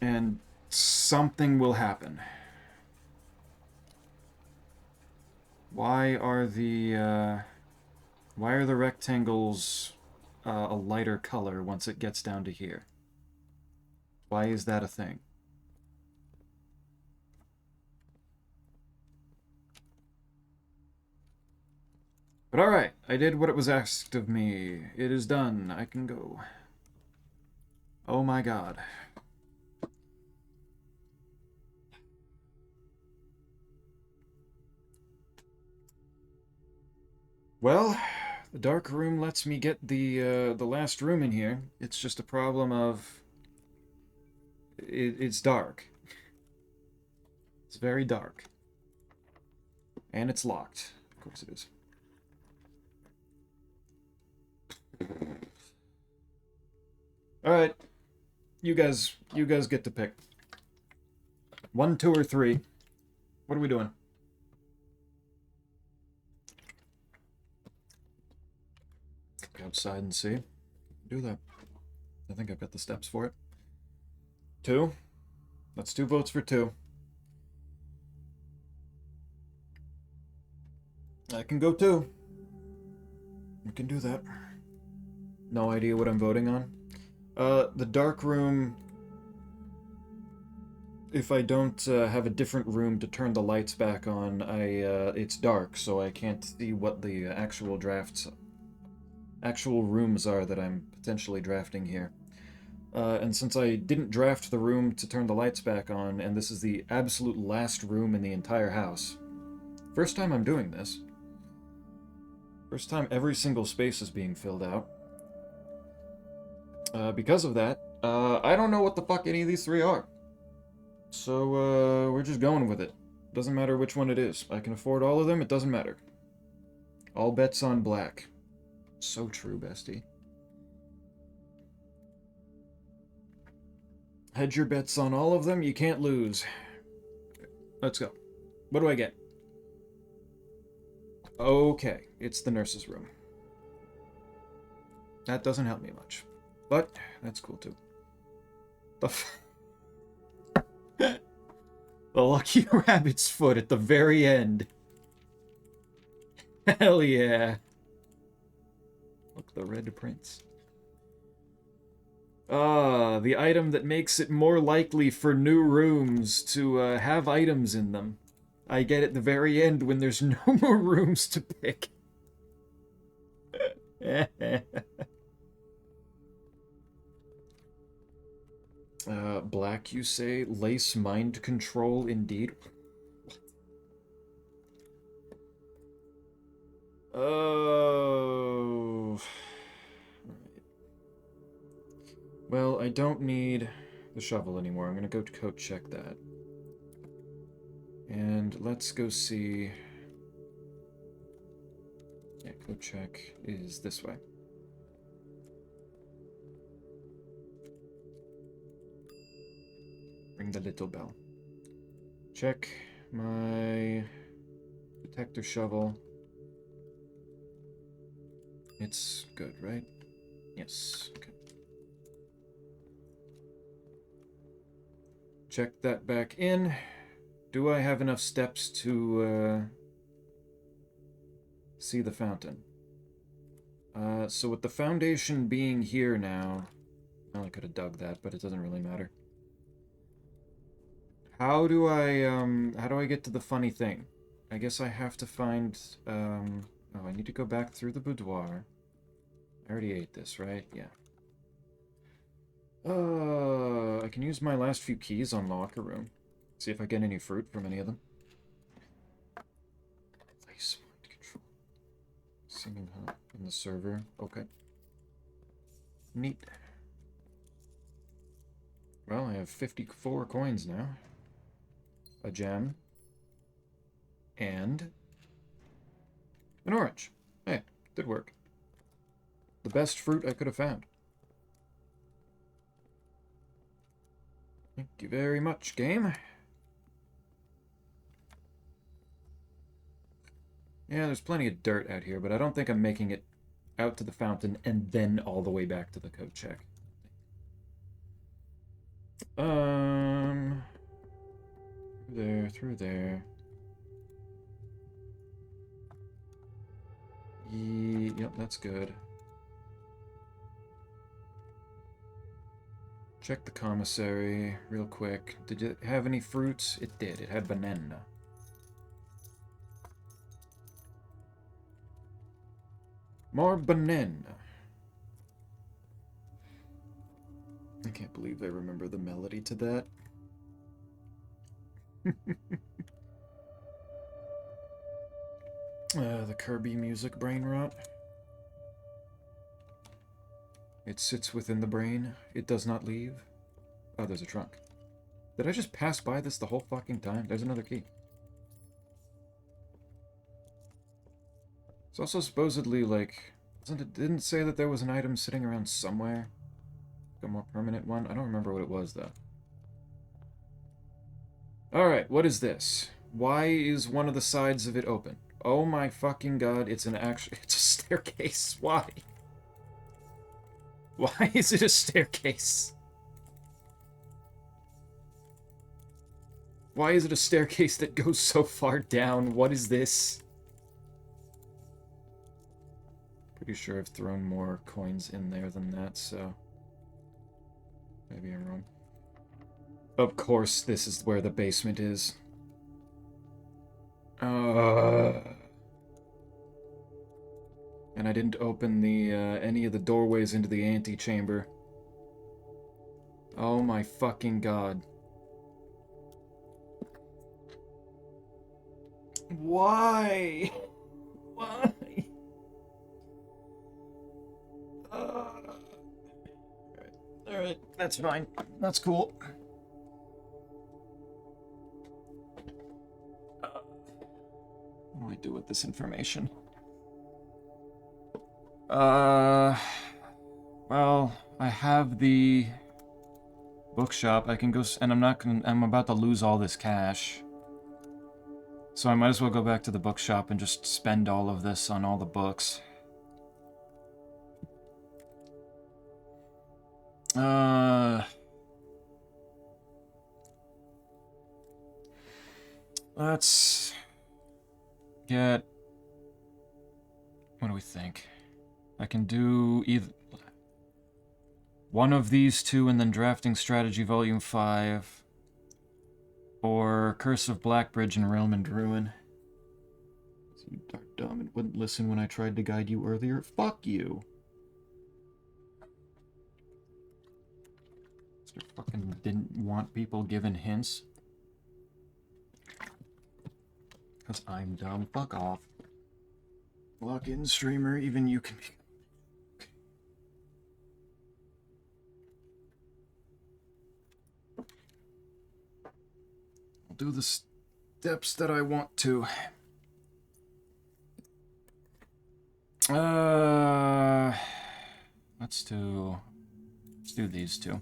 And something will happen. Why are the rectangles a lighter color once it gets down to here? Why is that a thing? But alright, I did what it was asked of me. It is done. I can go. Oh my god. Well, the dark room lets me get the last room in here. It's just a problem of... It's dark. It's very dark. And it's locked. Of course it is. Alright. You guys get to pick. 1, 2, or 3. What are we doing? Go outside and see. Do that. I think I've got the steps for it. 2. That's 2 votes for 2. I can go 2. We can do that. No idea what I'm voting on. The dark room... If I don't have a different room to turn the lights back on, it's dark, so I can't see what the actual rooms are that I'm potentially drafting here. And since I didn't draft the room to turn the lights back on, and this is the absolute last room in the entire house, first time I'm doing this. First time every single space is being filled out. Because of that, I don't know what the fuck any of these 3 are. So, we're just going with it. Doesn't matter which one it is. I can afford all of them, it doesn't matter. All bets on black. So true, bestie. Hedge your bets on all of them, you can't lose. Let's go. What do I get? Okay, it's the nurse's room. That doesn't help me much. But, that's cool too. The lucky rabbit's foot at the very end. Hell yeah. Look, the red prince. Ah, the item that makes it more likely for new rooms to have items in them. I get at the very end when there's no more rooms to pick. Black, you say? Lace mind control, indeed. Oh. Well, I don't need the shovel anymore. I'm gonna go coat check that. And let's go see... Yeah, coat check is this way. Ring the little bell. Check my detector shovel. It's good, right? Yes. Okay. Check that back in. Do I have enough steps to see the fountain? So with the foundation being here now, I could have dug that, but it doesn't really matter. How do I get to the funny thing? I guess I have to find, oh, I need to go back through the boudoir. I already ate this, right? Yeah. I can use my last few keys on locker room. See if I get any fruit from any of them. Place mind control. Singing hut in the server. Okay. Neat. Well, I have 54 coins now. A gem. And an orange. Hey, did work. The best fruit I could have found. Thank you very much, game. Yeah, there's plenty of dirt out here, but I don't think I'm making it out to the fountain and then all the way back to the coat check. Through there. Yep, that's good. Check the commissary real quick. Did it have any fruits? It did. It had banana. More banana. I can't believe I remember the melody to that. The Kirby music brain rot. It sits within the brain. It does not leave. Oh, there's a trunk. Did I just pass by this the whole fucking time? There's another key. It's also supposedly, like... Didn't it say that there was an item sitting around somewhere? A more permanent one? I don't remember what it was, though. Alright, what is this? Why is one of the sides of it open? Oh my fucking god, it's a staircase. Why? Why is it a staircase? Why is it a staircase that goes so far down? What is this? Pretty sure I've thrown more coins in there than that, so... Maybe I'm wrong. Of course, this is where the basement is. And I didn't open the, any of the doorways into the antechamber. Oh my fucking god. Why? Why? Alright, that's fine. That's cool. What do I do with this information? Well, I have the bookshop. I can go, and I'm about to lose all this cash. So I might as well go back to the bookshop and just spend all of this on all the books. Let's get... What do we think? I can do either... One of these two, and then Drafting Strategy Volume 5. Or Curse of Blackbridge and Realm and Ruin. You are dumb and wouldn't listen when I tried to guide you earlier. Fuck you. Mr. Fucking didn't want people given hints. Because I'm dumb. Fuck off. Lock in, streamer. Even you can be... I'll do the steps that I want to. Let's do these two.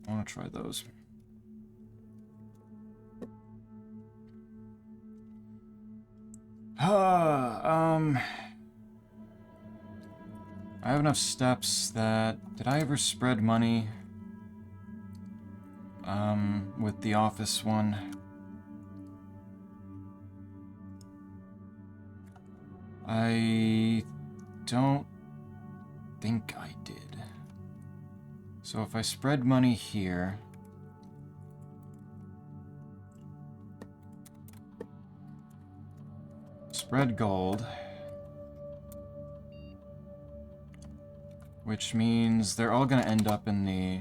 I want to try those. I have enough steps that... Did I ever spread money? With the office one? I don't think I did. So if I spread money here... Spread gold. Which means they're all gonna end up in the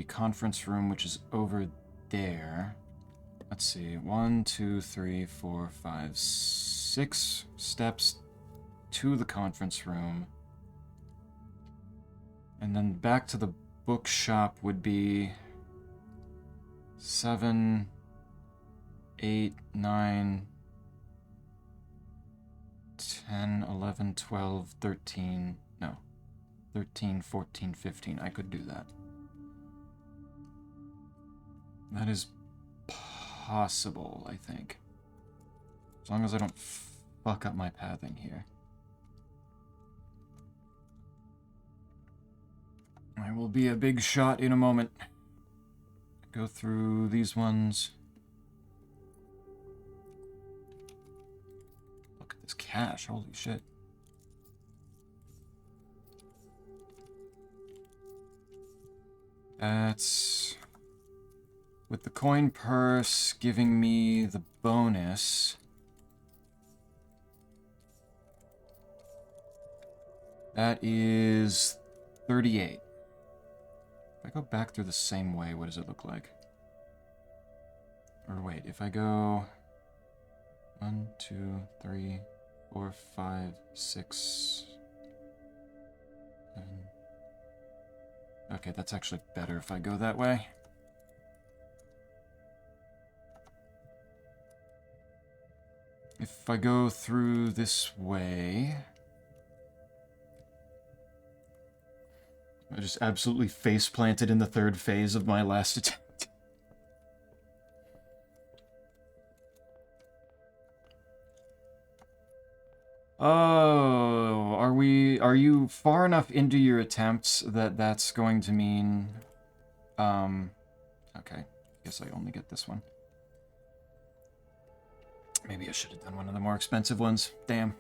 conference room, which is over there. Let's see, 1, 2, 3, 4, 5, 6 steps to the conference room. And then back to the bookshop would be 7, 8, 9, 10, 11, 12, 13, no, 13, 14, 15. I could do that. That is possible, I think. As long as I don't fuck up my pathing here. I will be a big shot in a moment. Go through these ones. Look at this cash, holy shit. That's... With the coin purse giving me the bonus... That is 38. If I go back through the same way, what does it look like? Or wait, if I go 1, 2, 3, 4, 5, 6, 7. Okay, that's actually better if I go that way. If I go through this way... I just absolutely face-planted in the third phase of my last attempt. Oh, are you far enough into your attempts that that's going to mean... Okay, guess I only get this one. Maybe I should have done one of the more expensive ones. Damn.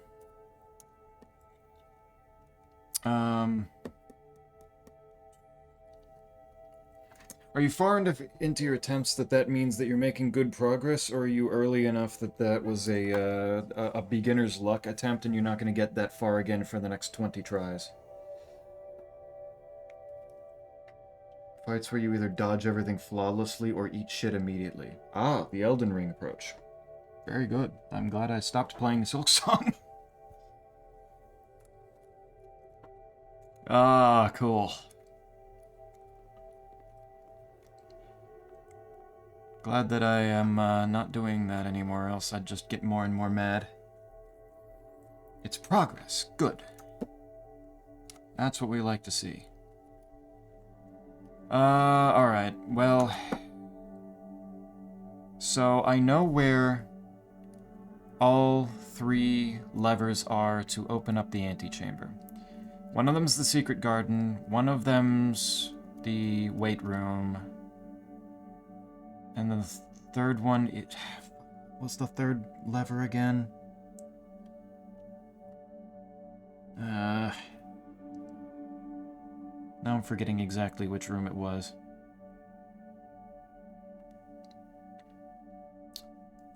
Are you far enough into your attempts that that means that you're making good progress, or are you early enough that that was a beginner's luck attempt and you're not going to get that far again for the next 20 tries? Fights where you either dodge everything flawlessly or eat shit immediately. Ah, the Elden Ring approach. Very good. I'm glad I stopped playing Silksong. Ah, cool. Glad that I am not doing that anymore, else I'd just get more and more mad. It's progress. Good. That's what we like to see. Alright, well... So, I know where all 3 levers are to open up the antechamber. One of them's the secret garden, one of them's the weight room, and the third one, what's the third lever again? Now I'm forgetting exactly which room it was.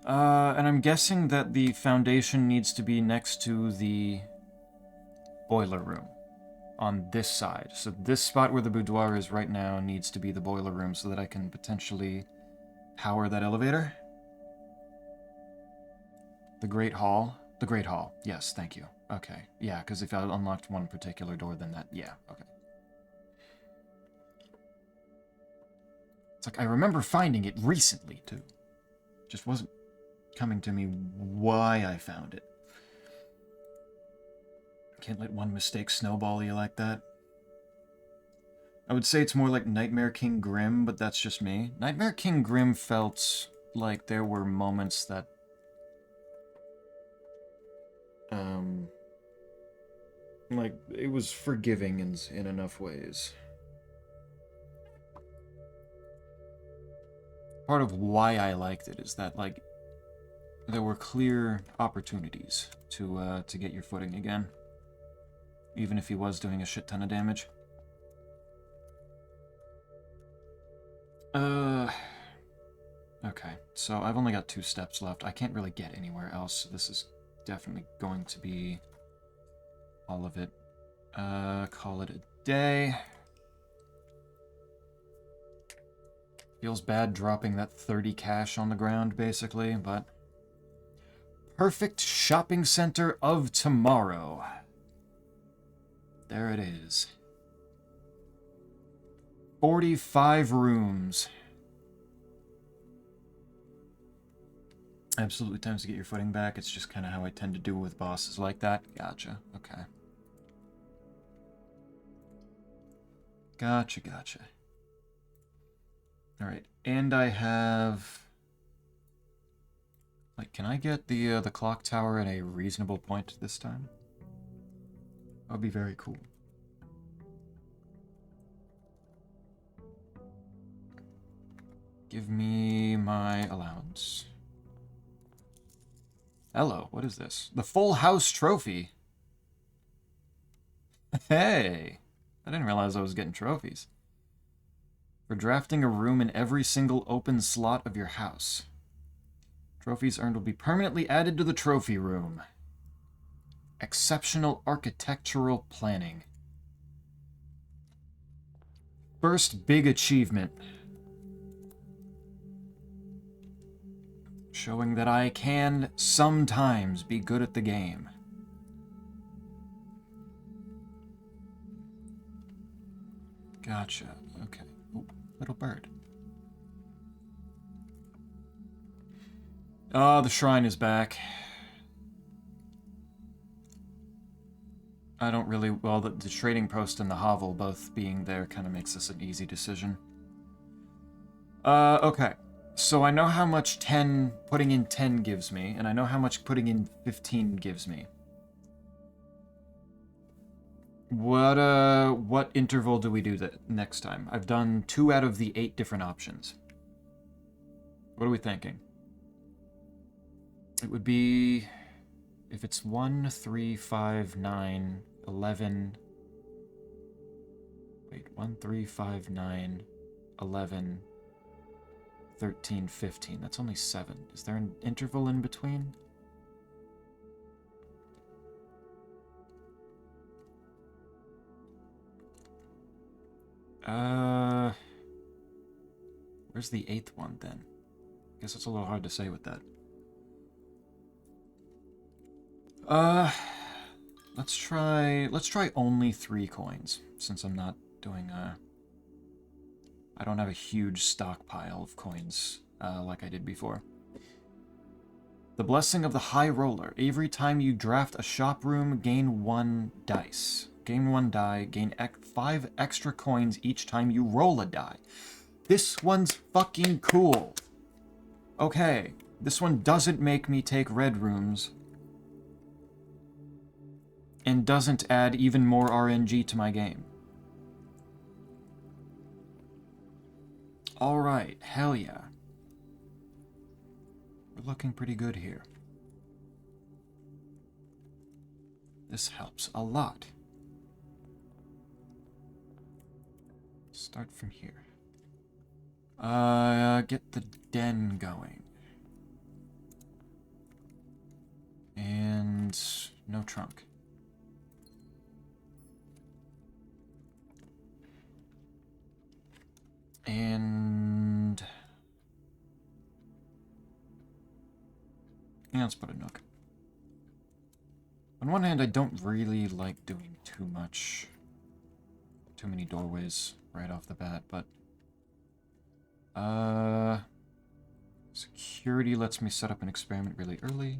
And I'm guessing that the foundation needs to be next to the boiler room on this side. So this spot where the boudoir is right now needs to be the boiler room so that I can potentially power that elevator. The Great Hall. The Great Hall. Yes, thank you. Okay. Yeah, because if I unlocked one particular door, then that... Yeah, okay. It's like, I remember finding it recently, too. Just wasn't coming to me why I found it. Can't let one mistake snowball you like that. I would say it's more like Nightmare King Grim, but that's just me. Nightmare King Grim felt like there were moments that... like, it was forgiving in enough ways. Part of why I liked it is that, like, there were clear opportunities to get your footing again. Even if he was doing a shit ton of damage. Okay, so I've only got 2 steps left. I can't really get anywhere else, so this is definitely going to be all of it. Call it a day. Feels bad dropping that 30 cash on the ground, basically, but... Perfect shopping center of tomorrow. There it is. 45 rooms. Absolutely time to get your footing back. It's just kind of how I tend to do with bosses like that. Gotcha. Okay. Gotcha, gotcha. Alright, and I have... Like, can I get the clock tower at a reasonable point this time? That would be very cool. Give me my allowance. Hello, what is this? The Full House Trophy. Hey! I didn't realize I was getting trophies. For drafting a room in every single open slot of your house. Trophies earned will be permanently added to the trophy room. Exceptional architectural planning. First big achievement. Showing that I can sometimes be good at the game. Gotcha. Okay. Ooh, little bird. Oh, the shrine is back. I don't really... Well, the trading post and the hovel both being there kind of makes this an easy decision. Okay. So I know how much putting in 10 gives me, and I know how much putting in 15 gives me. What interval do we do that next time? I've done 2 out of the 8 different options. What are we thinking? It would be... If it's 1, 3, 5, 9, 11... Wait, 1, 3, 5, 9, 11... 13, 15. That's only 7. Is there an interval in between? Where's the 8th one, then? I guess it's a little hard to say with that. Let's try only 3 coins, since I'm not doing, I don't have a huge stockpile of coins, like I did before. The Blessing of the High Roller. Every time you draft a shop room, gain 1 dice. Gain 1 die, gain 5 extra coins each time you roll a die. This one's fucking cool. Okay, this one doesn't make me take red rooms. And doesn't add even more RNG to my game. Alright, hell yeah. We're looking pretty good here. This helps a lot. Start from here. Get the den going. And no trunk. And yeah, let's put a nook. On one hand, I don't really like doing too many doorways right off the bat, but security lets me set up an experiment really early.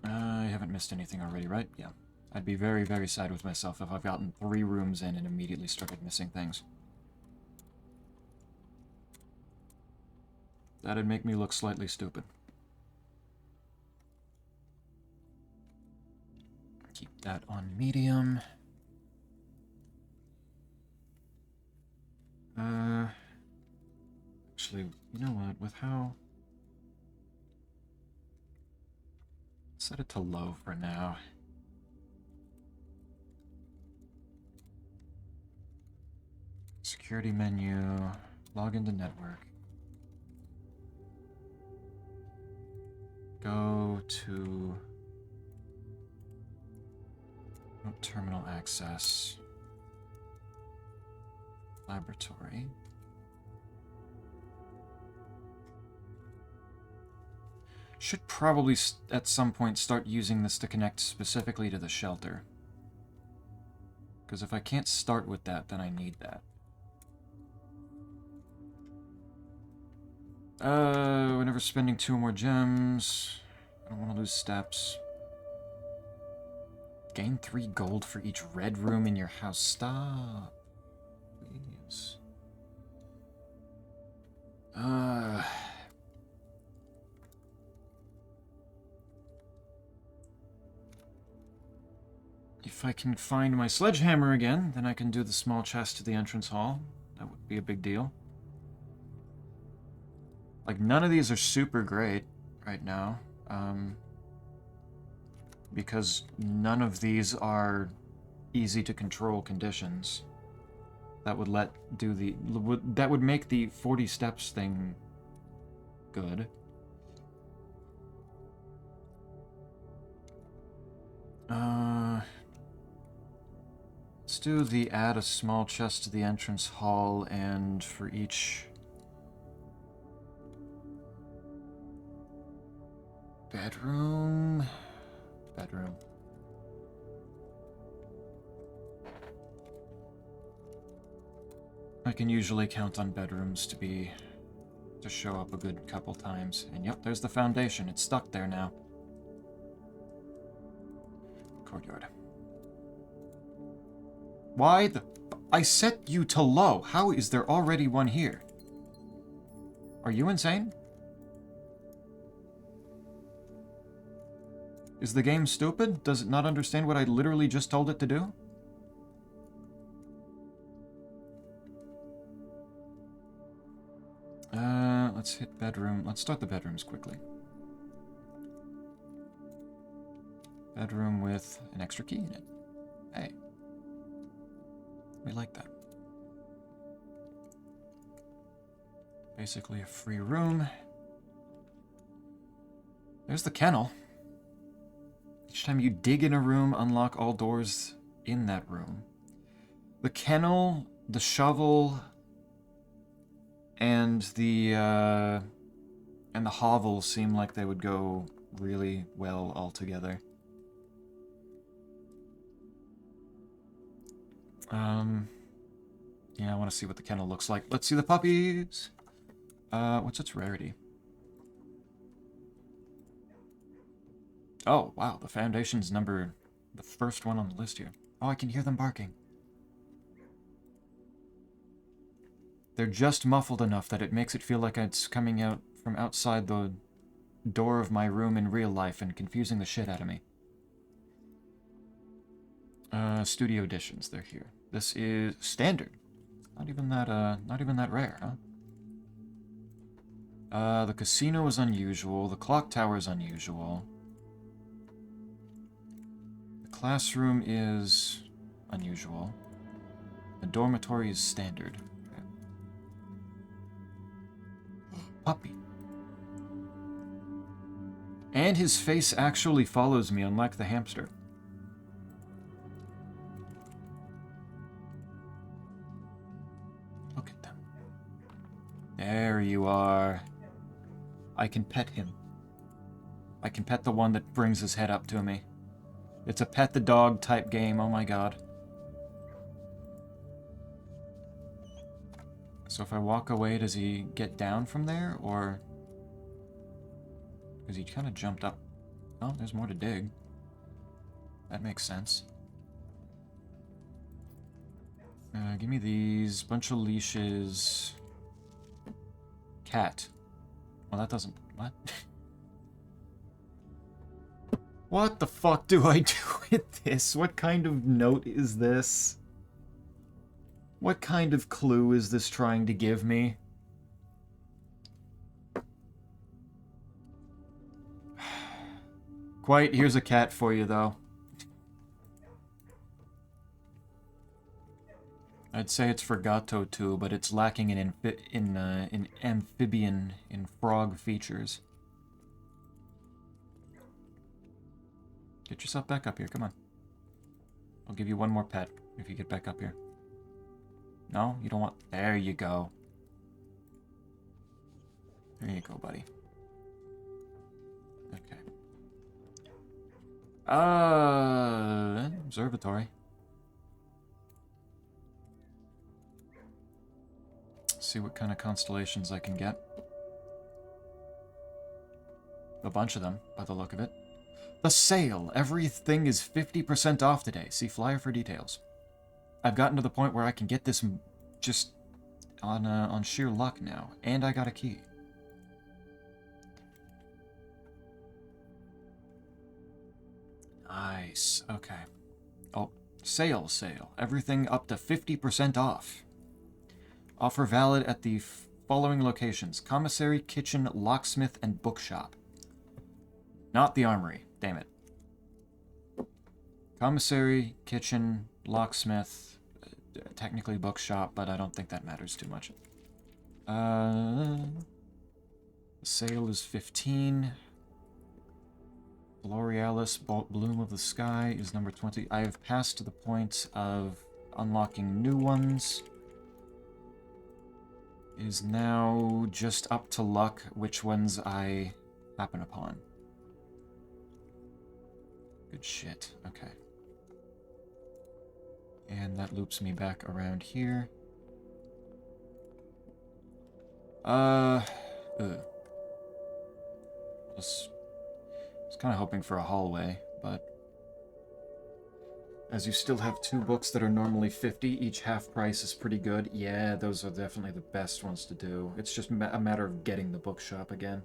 I haven't missed anything already, right? Yeah. I'd be very, very sad with myself if I've gotten 3 rooms in and immediately started missing things. That'd make me look slightly stupid. Keep that on medium. Actually, you know what? With how... Set it to low for now. Security menu. Log into network. Go to... terminal access. Laboratory. Should probably at some point start using this to connect specifically to the shelter. Because if I can't start with that, then I need that. We're never spending 2 more gems. I don't want to lose steps. Gain 3 gold for each red room in your house. Stop. Please. If I can find my sledgehammer again, then I can do the small chest to the entrance hall. That would be a big deal. Like, none of these are super great right now. Because none of these are easy to control conditions. That would that would make the 40 steps thing good. Let's do the add a small chest to the entrance hall, and for each bedroom. I can usually count on bedrooms to show up a good couple times. And yep, there's the foundation. It's stuck there now. Courtyard. Why the... I set you to low. How is there already one here? Are you insane? Is the game stupid? Does it not understand what I literally just told it to do? Let's hit bedroom. Let's start the bedrooms quickly. Bedroom with an extra key in it. Hey. We like that. Basically a free room. There's the kennel. Each time you dig in a room, unlock all doors in that room. The kennel, the shovel, and the hovel seem like they would go really well all together. Yeah, I want to see what the kennel looks like. Let's see the puppies. What's its rarity? Oh, wow, the foundation's the first one on the list here. Oh, I can hear them barking. They're just muffled enough that it makes it feel like it's coming out from outside the door of my room in real life and confusing the shit out of me. Studio editions, they're here. This is standard. Not even that rare, huh? The casino is unusual. The clock tower is unusual. The classroom is unusual. The dormitory is standard. Okay. Puppy. And his face actually follows me, unlike the hamster. Look at them. There you are. I can pet him. I can pet the one that brings his head up to me. It's a pet the dog type game, oh my god. So if I walk away, does he get down from there, or... Because he kind of jumped up. Oh, there's more to dig. That makes sense. Give me these. Bunch of leashes. Cat. Well, that doesn't... What? What the fuck do I do with this? What kind of note is this? What kind of clue is this trying to give me? Quite, here's a cat for you, though. I'd say it's Fregato too, but it's lacking in amphibian, in frog features. Get yourself back up here, come on. I'll give you one more pet if you get back up here. No? You don't want... There you go. There you go, buddy. Okay. Observatory. See what kind of constellations I can get. A bunch of them, by the look of it. The sale! Everything is 50% off today. See flyer for details. I've gotten to the point where I can get this just on sheer luck now. And I got a key. Nice. Okay. Oh, sale. Everything up to 50% off. Offer valid at the following locations. Commissary, kitchen, locksmith, and bookshop. Not the armory. Damn it. Commissary, kitchen, locksmith, technically bookshop, but I don't think that matters too much. The sale is 15. Borealis, Bloom of the Sky is number 20. I have passed to the point of unlocking new ones. It is now just up to luck which ones I happen upon. Good shit. Okay. And that loops me back around here. I was kind of hoping for a hallway, but as you still have 2 books that are normally 50, each half price is pretty good. Yeah, those are definitely the best ones to do. It's just a matter of getting the bookshop again.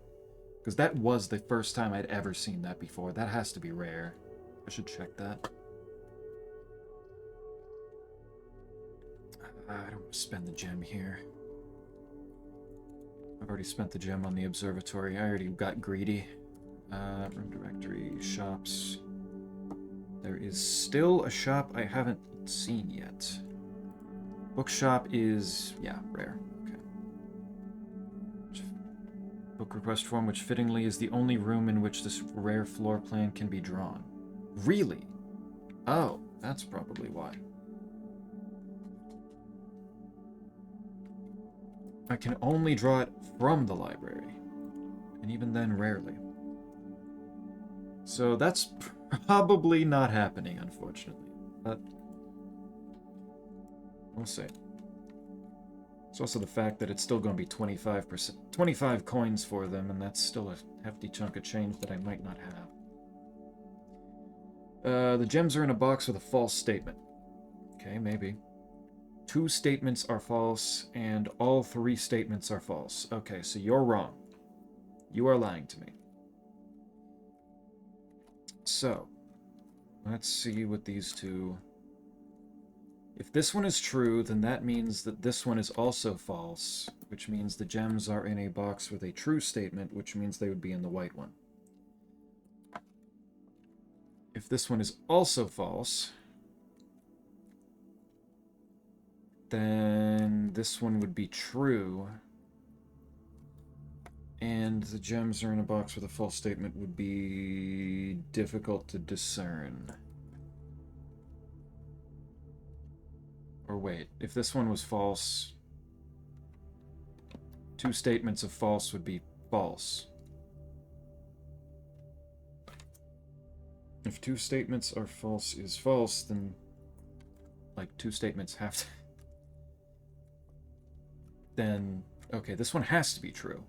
Because that was the first time I'd ever seen that before. That has to be rare. I should check that. I don't want to spend the gem here. I've already spent the gem on the observatory. I already got greedy. Room directory, shops. There is still a shop I haven't seen yet. Bookshop is, yeah, rare. Okay. Book request form, which fittingly is the only room in which this rare floor plan can be drawn. Really? Oh, that's probably why. I can only draw it from the library. And even then, rarely. So that's probably not happening, unfortunately. But we'll see. It's also the fact that it's still going to be 25%, 25 coins for them, and that's still a hefty chunk of change that I might not have. The gems are in a box with a false statement. Okay, maybe. 2 statements are false, and all 3 statements are false. Okay, so you're wrong. You are lying to me. So, let's see what these 2 If this one is true, then that means that this one is also false, which means the gems are in a box with a true statement, which means they would be in the white one. If this one is also false, then this one would be true, and the gems are in a box with a false statement would be difficult to discern. Or wait, if this one was false, two statements of false would be false. If two statements are false is false, then, like, two statements have to... Then, okay, this one has to be true.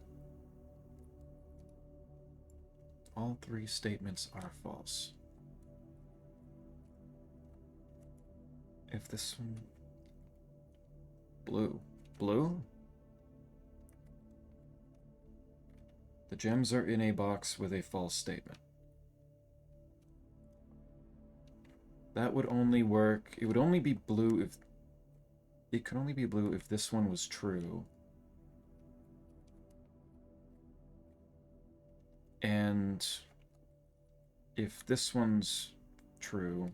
All three statements are false. If this one... Blue. Blue? The gems are in a box with a false statement. That would only work... It would only be blue if... It could only be blue if this one was true. And if this one's true...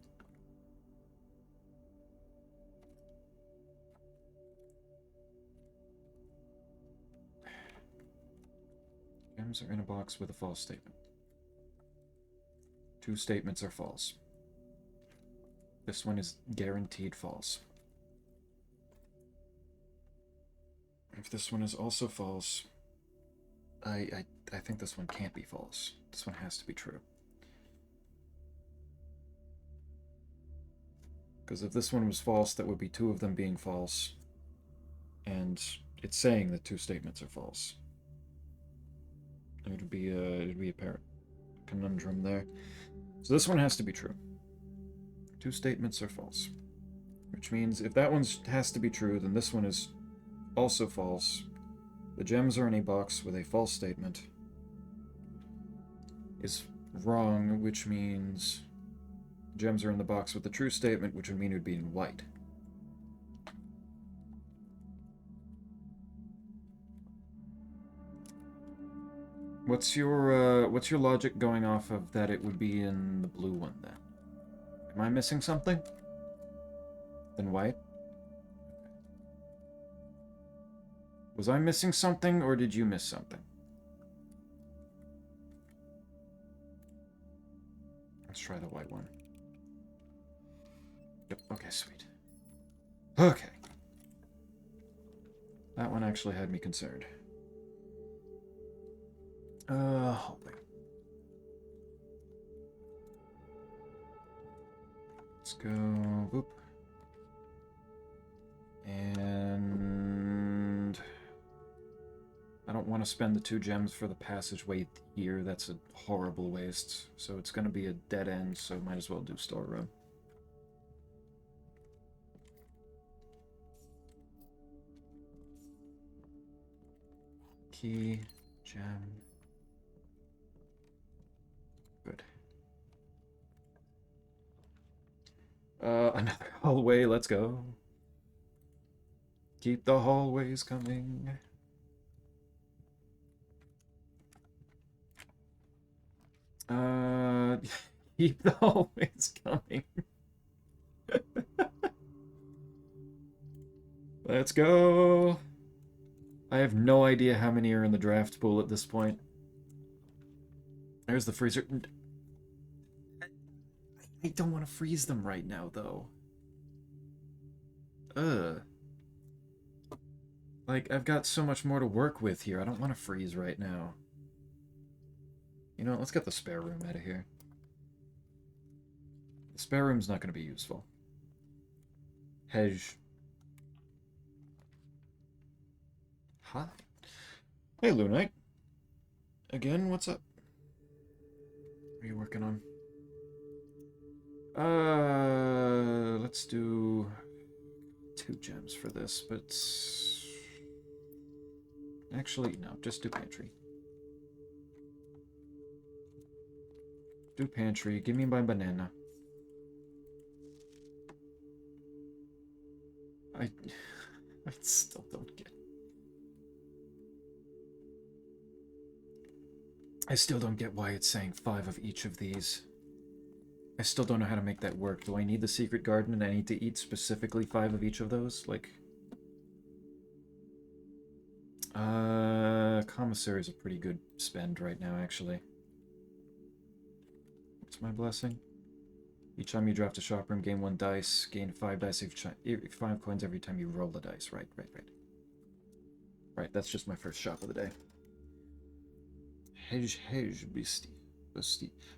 Gems are in a box with a false statement. Two statements are false. This one is guaranteed false. If this one is also false, I think this one can't be false. This one has to be true. Because if this one was false, that would be two of them being false. And it's saying that two statements are false. It would be a conundrum there. So this one has to be true. Two statements are false. Which means if that one has to be true, then this one is also false. The gems are in a box with a false statement. Is wrong, which means gems are in the box with the true statement, which would mean it would be in white. What's your logic going off of that it would be in the blue one, then? Am I missing something? Then white? Was I missing something, or did you miss something? Let's try the white one. Yep, okay, sweet. Okay. That one actually had me concerned. Hallway. Let's go, boop. And I don't want to spend the 2 gems for the passageway here. That's a horrible waste. So it's going to be a dead end, so might as well do storeroom. Key, gem. Good. Another hallway, let's go. Keep the hallways coming. Keep the hallways coming. Let's go. I have no idea how many are in the draft pool at this point. There's the freezer. I don't want to freeze them right now, though. Like, I've got so much more to work with here. I don't want to freeze right now. You know what? Let's get the spare room out of here. The spare room's not going to be useful. Hedge. Huh? Hey, Lunite. Again, what's up? What are you working on? Let's do 2 gems for this, but... Actually, no, just do pantry. Do pantry. Give me my banana. I still don't get. I still don't get why it's saying 5 of each of these. I still don't know how to make that work. Do I need the secret garden and I need to eat specifically 5 of each of those? Like... Commissary is a pretty good spend right now, actually. What's my blessing? Each time you draft a shop room, gain 1 dice. Gain 5 dice, 5 coins every time you roll a dice. Right. Right, that's just my first shop of the day. Beastie. How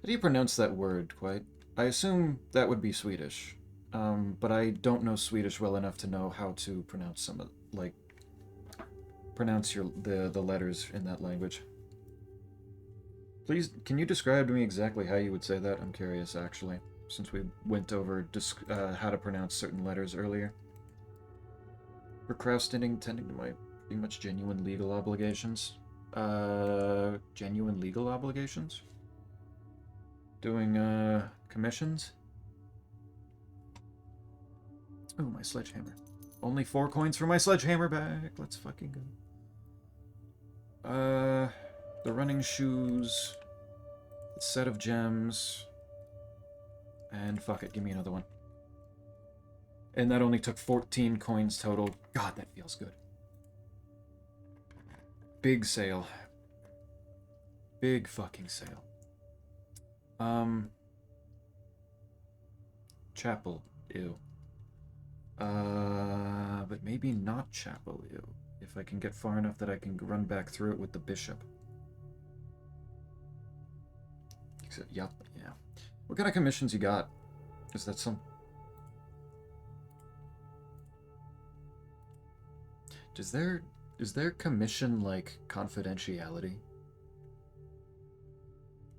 do you pronounce that word, quite? I assume that would be Swedish. But I don't know Swedish well enough to know how to pronounce some of, like, pronounce the letters in that language. Please, can you describe to me exactly how you would say that? I'm curious, actually, since we went over how to pronounce certain letters earlier. Procrastinating, tending to my pretty much genuine legal obligations. Genuine legal obligations? Doing, commissions? Oh, my sledgehammer. Only 4 coins for my sledgehammer back. Let's fucking go. The running shoes. The set of gems. And fuck it, give me another one. And that only took 14 coins total. God, that feels good. Big sale. Big fucking sale. Chapel. Ew. But maybe not chapel. Ew. If I can get far enough that I can run back through it with the bishop. Except, yep, yeah. What kind of commissions you got? Is that some... Is there commission, like, confidentiality?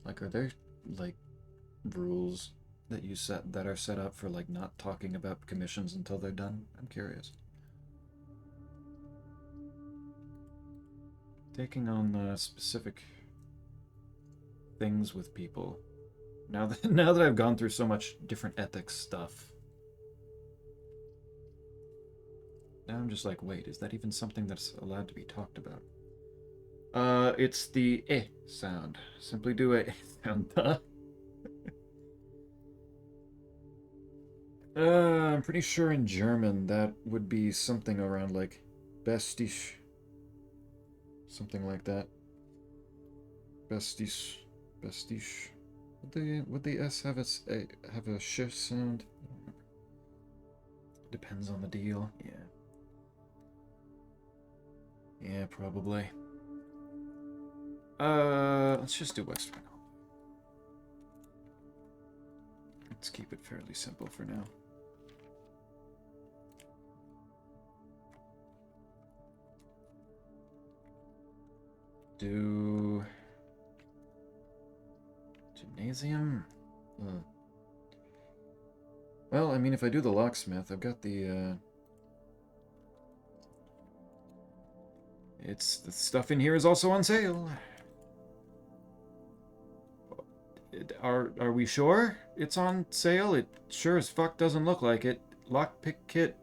Like, are there, like, rules that you set that are set up for, like, not talking about commissions until they're done? I'm curious. Taking on specific things with people. Now that I've gone through so much different ethics stuff, now I'm just like, wait, is that even something that's allowed to be talked about? It's the eh sound. Simply do a sound. I'm pretty sure in German that would be something around like bestisch. Something like that. Bestisch. Would the S have a sh sound? Depends on the deal. Yeah. Yeah, probably. Let's just do Western. Let's keep it fairly simple for now. Do... Gymnasium? Well, I mean, if I do the locksmith, I've got the, It's... the stuff in here is also on sale. Are we sure it's on sale? It sure as fuck doesn't look like it. Lockpick kit...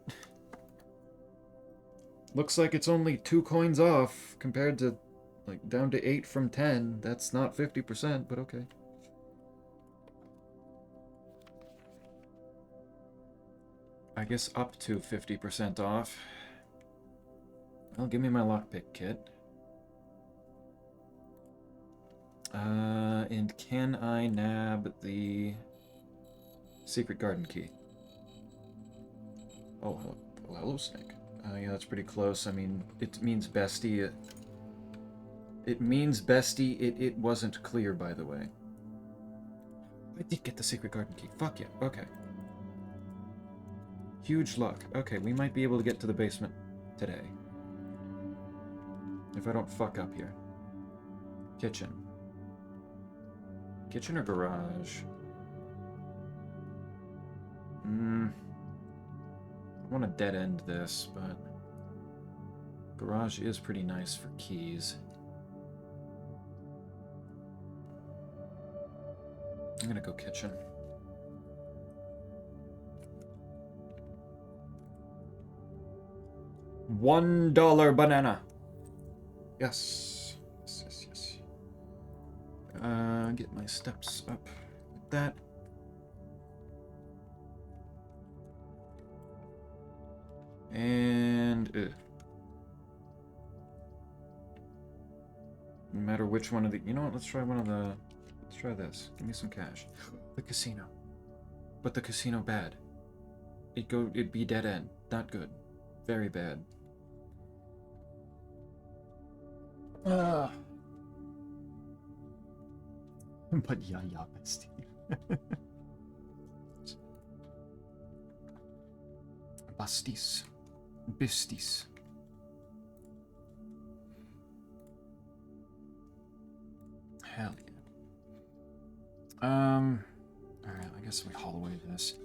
Looks like it's only 2 coins off compared to, like, down to 8 from 10. That's not 50%, but okay. I guess up to 50% off. Well, give me my lockpick kit. And can I nab the secret garden key? Oh, hello, Snake. Yeah, that's pretty close. I mean, it means bestie. It means bestie. It wasn't clear, by the way. I did get the secret garden key. Fuck yeah. Okay. Huge luck. Okay, we might be able to get to the basement today. If I don't fuck up here. Kitchen. Kitchen or garage? I want to dead end this, but garage is pretty nice for keys. I'm gonna go kitchen. $1 banana. Yes. Yes. Get my steps up with that. And no matter which one of the, you know what? Let's try one of the. Let's try this. Give me some cash. The casino, but the casino bad. It'd be dead end. Not good. Very bad. But yeah, bestie. Bastis. Bistis. Hell yeah. Alright, I guess we haul away this.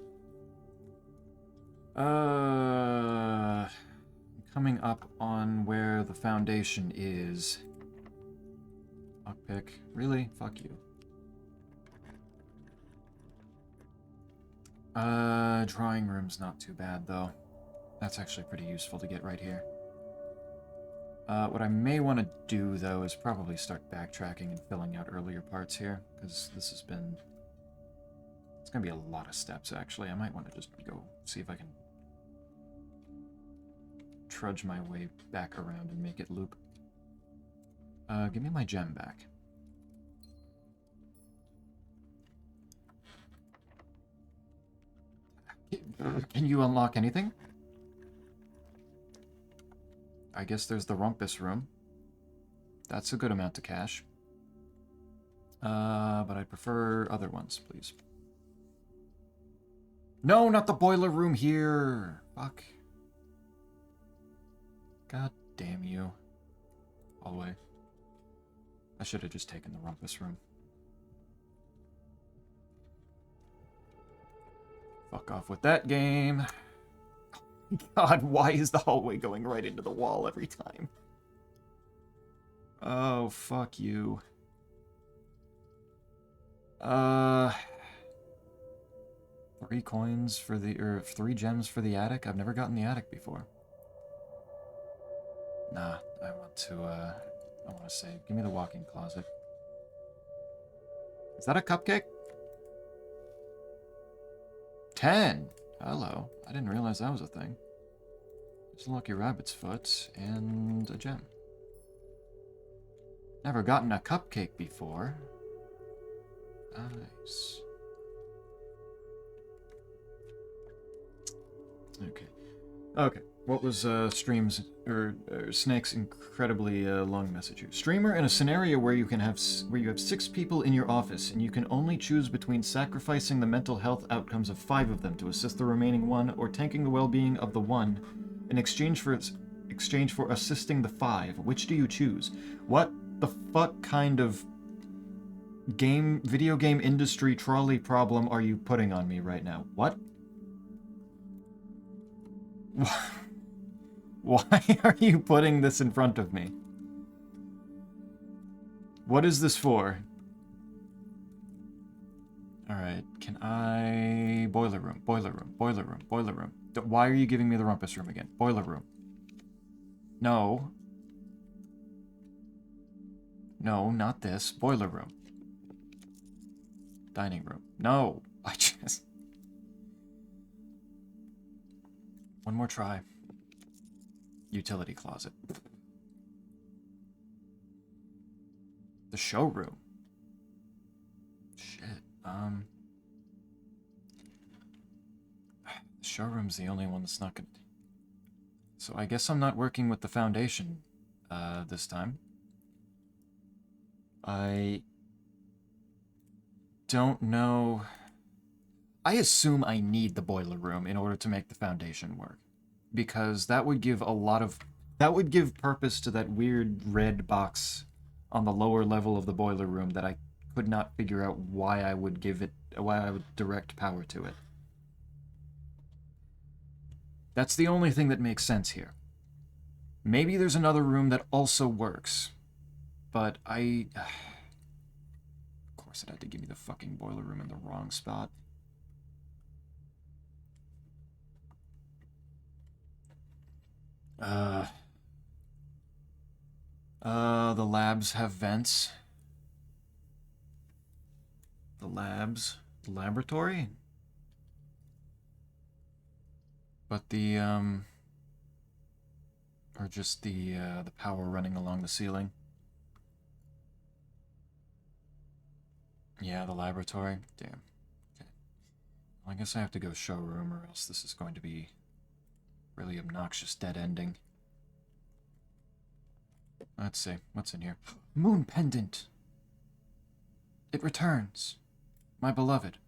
Coming up on where the foundation is. Lockpick. Really? Fuck you. Drawing room's not too bad, though. That's actually pretty useful to get right here. What I may want to do, though, is probably start backtracking and filling out earlier parts here, because this has been... It's going to be a lot of steps, actually. I might want to just go see if I can trudge my way back around and make it loop. Give me my gem back. Can you unlock anything? I guess there's the rumpus room. That's a good amount of cash. But I'd prefer other ones, please. No, not the boiler room here! Fuck. God damn you. All the way. I should have just taken the rumpus room. Fuck off with that game. God, why is the hallway going right into the wall every time? Oh, fuck you. 3 coins for the, or 3 gems for the attic? I've never gotten the attic before. Nah, I want to save. Give me the walk-in closet. Is that a cupcake? 10! Hello. I didn't realize that was a thing. There's a lucky rabbit's foot and a gem. Never gotten a cupcake before. Nice. Okay. What was Snake's incredibly long message here? Streamer, in a scenario where you have 6 people in your office and you can only choose between sacrificing the mental health outcomes of 5 of them to assist the remaining 1, or tanking the well-being of the 1 in exchange for assisting the 5, which do you choose? What the fuck kind of video game industry trolley problem are you putting on me right now? What? Why are you putting this in front of me? What is this for? Alright, can I... Boiler room. Why are you giving me the rumpus room again? Boiler room. No. No, not this. Boiler room. Dining room. No. I just... One more try. Utility closet. The showroom. Shit. The showroom's the only one that's not gonna... So I guess I'm not working with the foundation, this time. I don't know... I assume I need the boiler room in order to make the foundation work. Because that would give a lot of... That would give purpose to that weird red box on the lower level of the boiler room that I could not figure out why I would give it... why I would direct power to it. That's the only thing that makes sense here. Maybe there's another room that also works. But I... Of course it had to give me the fucking boiler room in the wrong spot. Uh... The labs have vents. The labs? The laboratory? But the, or just the power running along the ceiling. Yeah, the laboratory. Damn. Okay. Well, I guess I have to go showroom, or else this is going to be really obnoxious dead ending. Let's see. What's in here? Moon pendant! It returns. My beloved.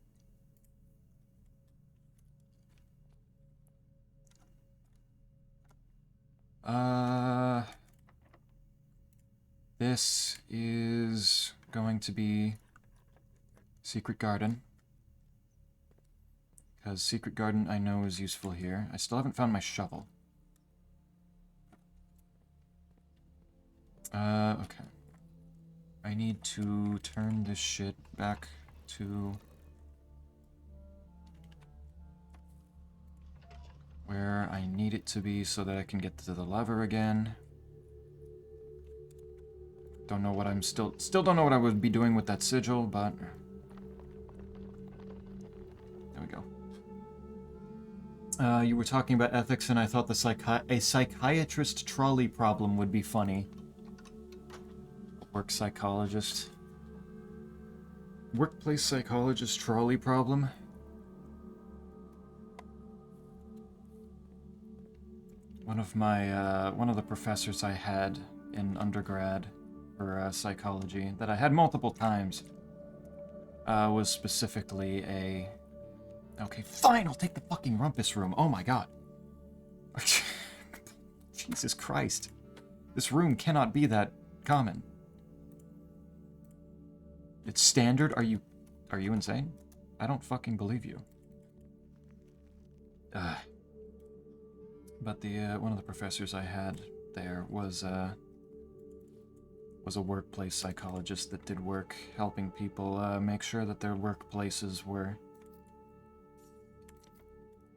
This is going to be Secret Garden. Because Secret Garden I know is useful here. I still haven't found my shovel. Okay. I need to turn this shit back to where I need it to be so that I can get to the lever again. Don't know what I'm still don't know what I would be doing with that sigil, but there we go. You were talking about ethics, and I thought a psychiatrist trolley problem would be funny. Work psychologist. Workplace psychologist trolley problem. One of the professors I had in undergrad for psychology that I had multiple times was specifically a... Okay, fine, I'll take the fucking rumpus room. Oh my god. Jesus Christ. This room cannot be that common. It's standard? Are you insane? I don't fucking believe you. But the one of the professors I had there was a workplace psychologist that did work helping people make sure that their workplaces were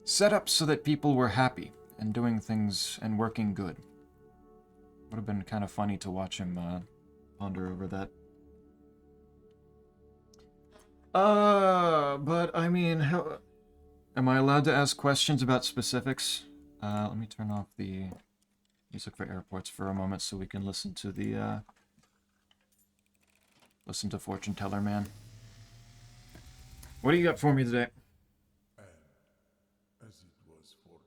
set up so that people were happy and doing things and working good. Would have been kind of funny to watch him ponder over that. But I mean, how... Am I allowed to ask questions about specifics? Let me turn off the music for airports for a moment so we can listen to the, listen to Fortune Teller Man. What do you got for me today? And as it was foretold,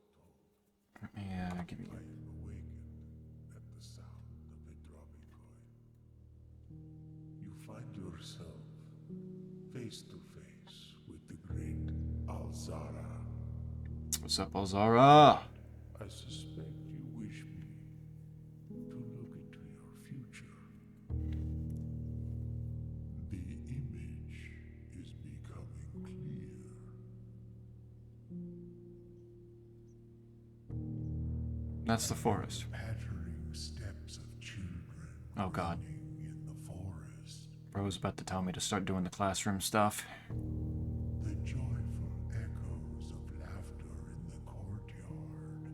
Let me, give you... I am awakened at the sound of a dropping coin. You find yourself face to face with the great Alzara. What's up, Alzara? I suspect you wish me to look into your future. The image is becoming clear. That's the forest. Pattering steps of children. Oh god. Running in the forest. Bro's about to tell me to start doing the classroom stuff. The joyful echoes of laughter in the courtyard.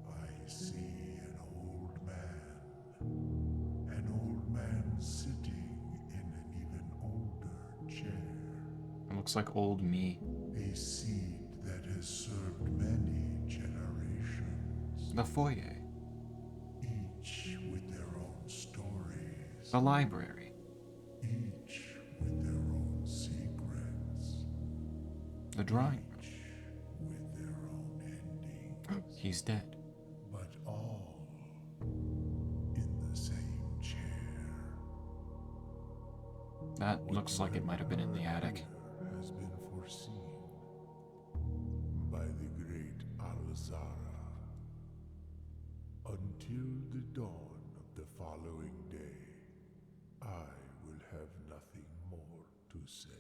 I see an old man sitting in an even older chair. It looks like old me. A seed that has served many generations, The foyer. each with their own stories, The library. each with their own secrets, The drawing each with their own endings. room. He's dead. But all in the same chair. That looks like it might have been in the attic. Has been foreseen by the great Alzara. Until the dawn of the following day, I will have nothing more to say.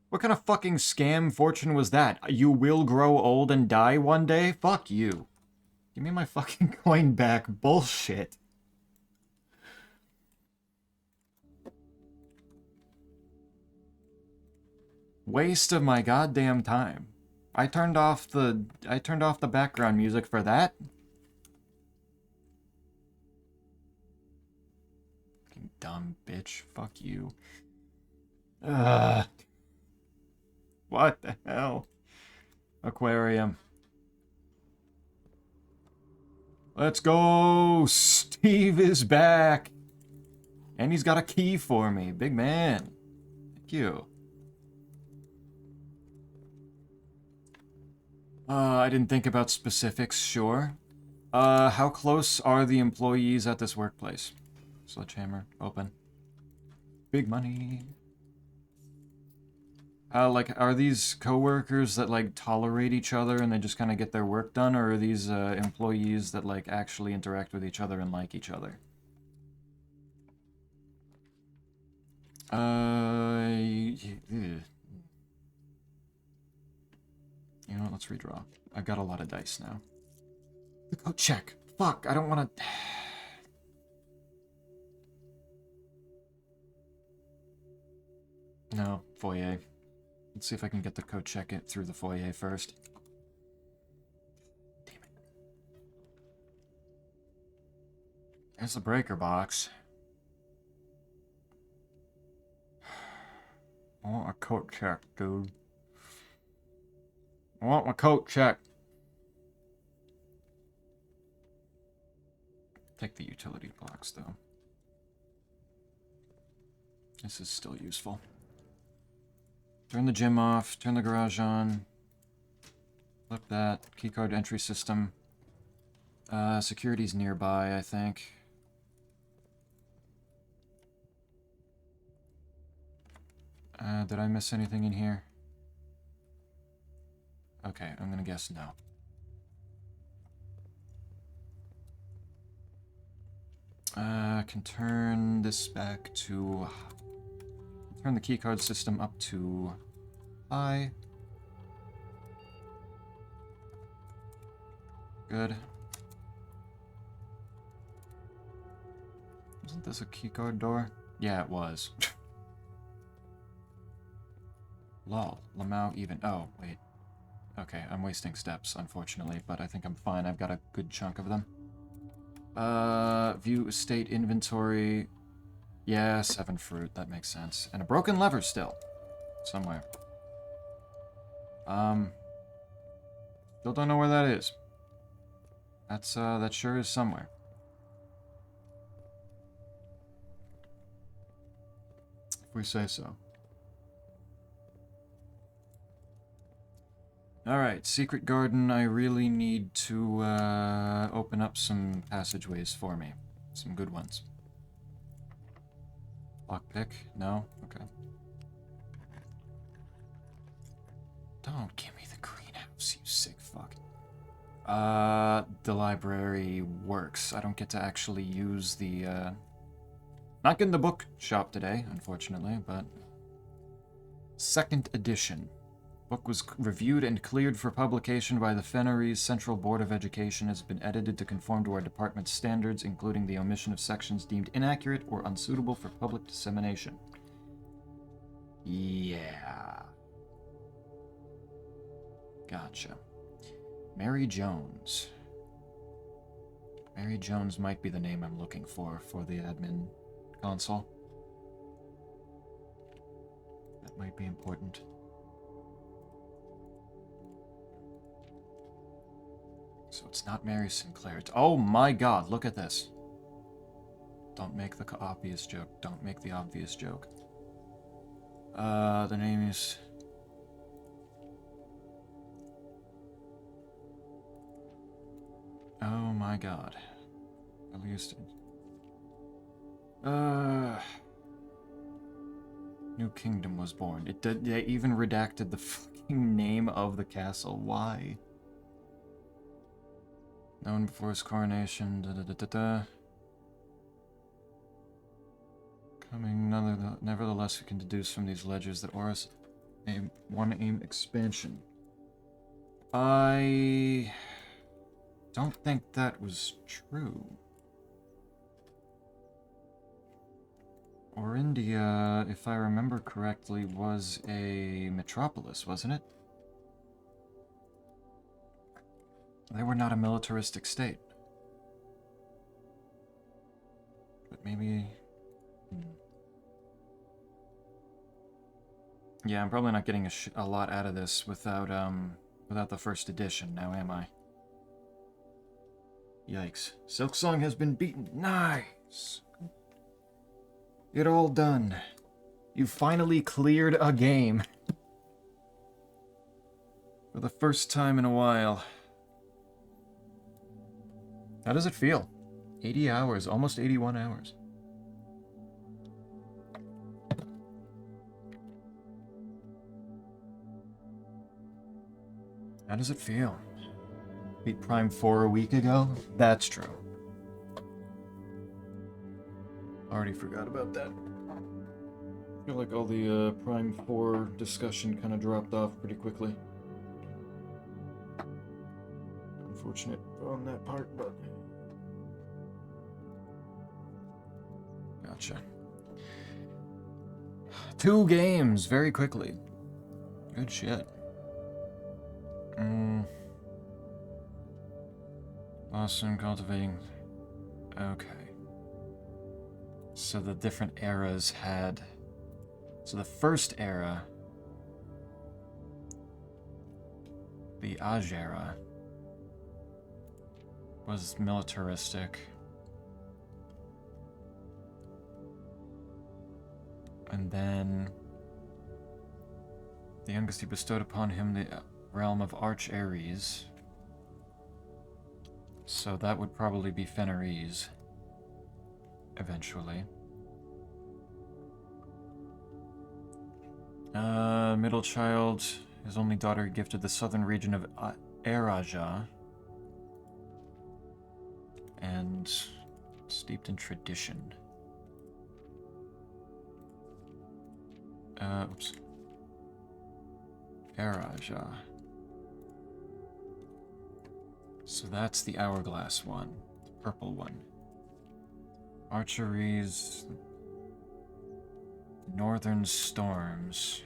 What kind of fucking scam fortune was that? You will grow old and die one day? Fuck you. Give me my fucking coin back. Bullshit. Waste of my goddamn time. I turned off the background music for that. Fucking dumb bitch. Fuck you. Ugh. What the hell? Aquarium. Let's go! Steve is back! And he's got a key for me. Big man. Thank you. I didn't think about specifics, sure. How close are the employees at this workplace? Sledgehammer, open. Big money. Like, are these coworkers that, like, tolerate each other and they just kind of get their work done, or are these, employees that, like, actually interact with each other and like each other? You know what, let's redraw. I've got a lot of dice now. Oh, check. Fuck, I don't want to... No, foyer. Let's see if I can get the code check it through the foyer first. Damn it. There's the breaker box. I want a coat check, dude. I want my coat check. Take the utility box, though. This is still useful. Turn the gym off, turn the garage on. Flip that. Keycard entry system. Security's nearby, I think. Did I miss anything in here? Okay, I'm gonna guess no. Can turn this back to... Turn the keycard system up to high. Good. Wasn't this a keycard door? Yeah, it was. Lol. Lamau even. Oh, wait. Okay, I'm wasting steps, unfortunately, but I think I'm fine. I've got a good chunk of them. View estate inventory. Yeah, 7 fruit. That makes sense. And a broken lever still. Somewhere. Still don't know where that is. That sure is somewhere. If we say so. Alright, secret garden. I really need to, open up some passageways for me. Some good ones. Lockpick? No? Okay. Don't give me the greenhouse, you sick fuck. The library works. I don't get to actually use the, not getting the book shop today, unfortunately, but... 2nd edition. Book was reviewed and cleared for publication by the Fennery's Central Board of Education. Has been edited to conform to our department's standards, including the omission of sections deemed inaccurate or unsuitable for public dissemination. Yeah. Gotcha. Mary Jones. Mary Jones might be the name I'm looking for the admin console. That might be important. So it's not Mary Sinclair. Oh my god, look at this. Don't make the obvious joke. Don't make the obvious joke. The name is... Oh my god. At least... New Kingdom was born. They even redacted the fucking name of the castle. Why? Known before his coronation. Coming, nevertheless, we can deduce from these ledgers that Horus aim expansion. I don't think that was true. Orindia, if I remember correctly, was a metropolis, wasn't it? They were not a militaristic state. But maybe... Yeah, I'm probably not getting a lot out of this without the first edition, now am I? Yikes. Silksong has been beaten. Nice! It all done. You finally cleared a game. For the first time in a while. How does it feel? 80 hours, almost 81 hours. How does it feel? Beat Prime 4 a week ago? That's true. Already forgot about that. I feel like all the Prime 4 discussion kind of dropped off pretty quickly. Unfortunate on that part, but... Gotcha. 2 games, very quickly. Good shit. Awesome, cultivating... Okay. So the different eras had... So the first era... The Aj era... was militaristic. And then... The youngest he bestowed upon him the realm of Arch Ares. So that would probably be Fenris. Eventually. Middle child, his only daughter gifted the southern region of Eraja. And steeped in tradition. Oops. Eraja. So that's the hourglass one, the purple one. Archery's Northern Storms.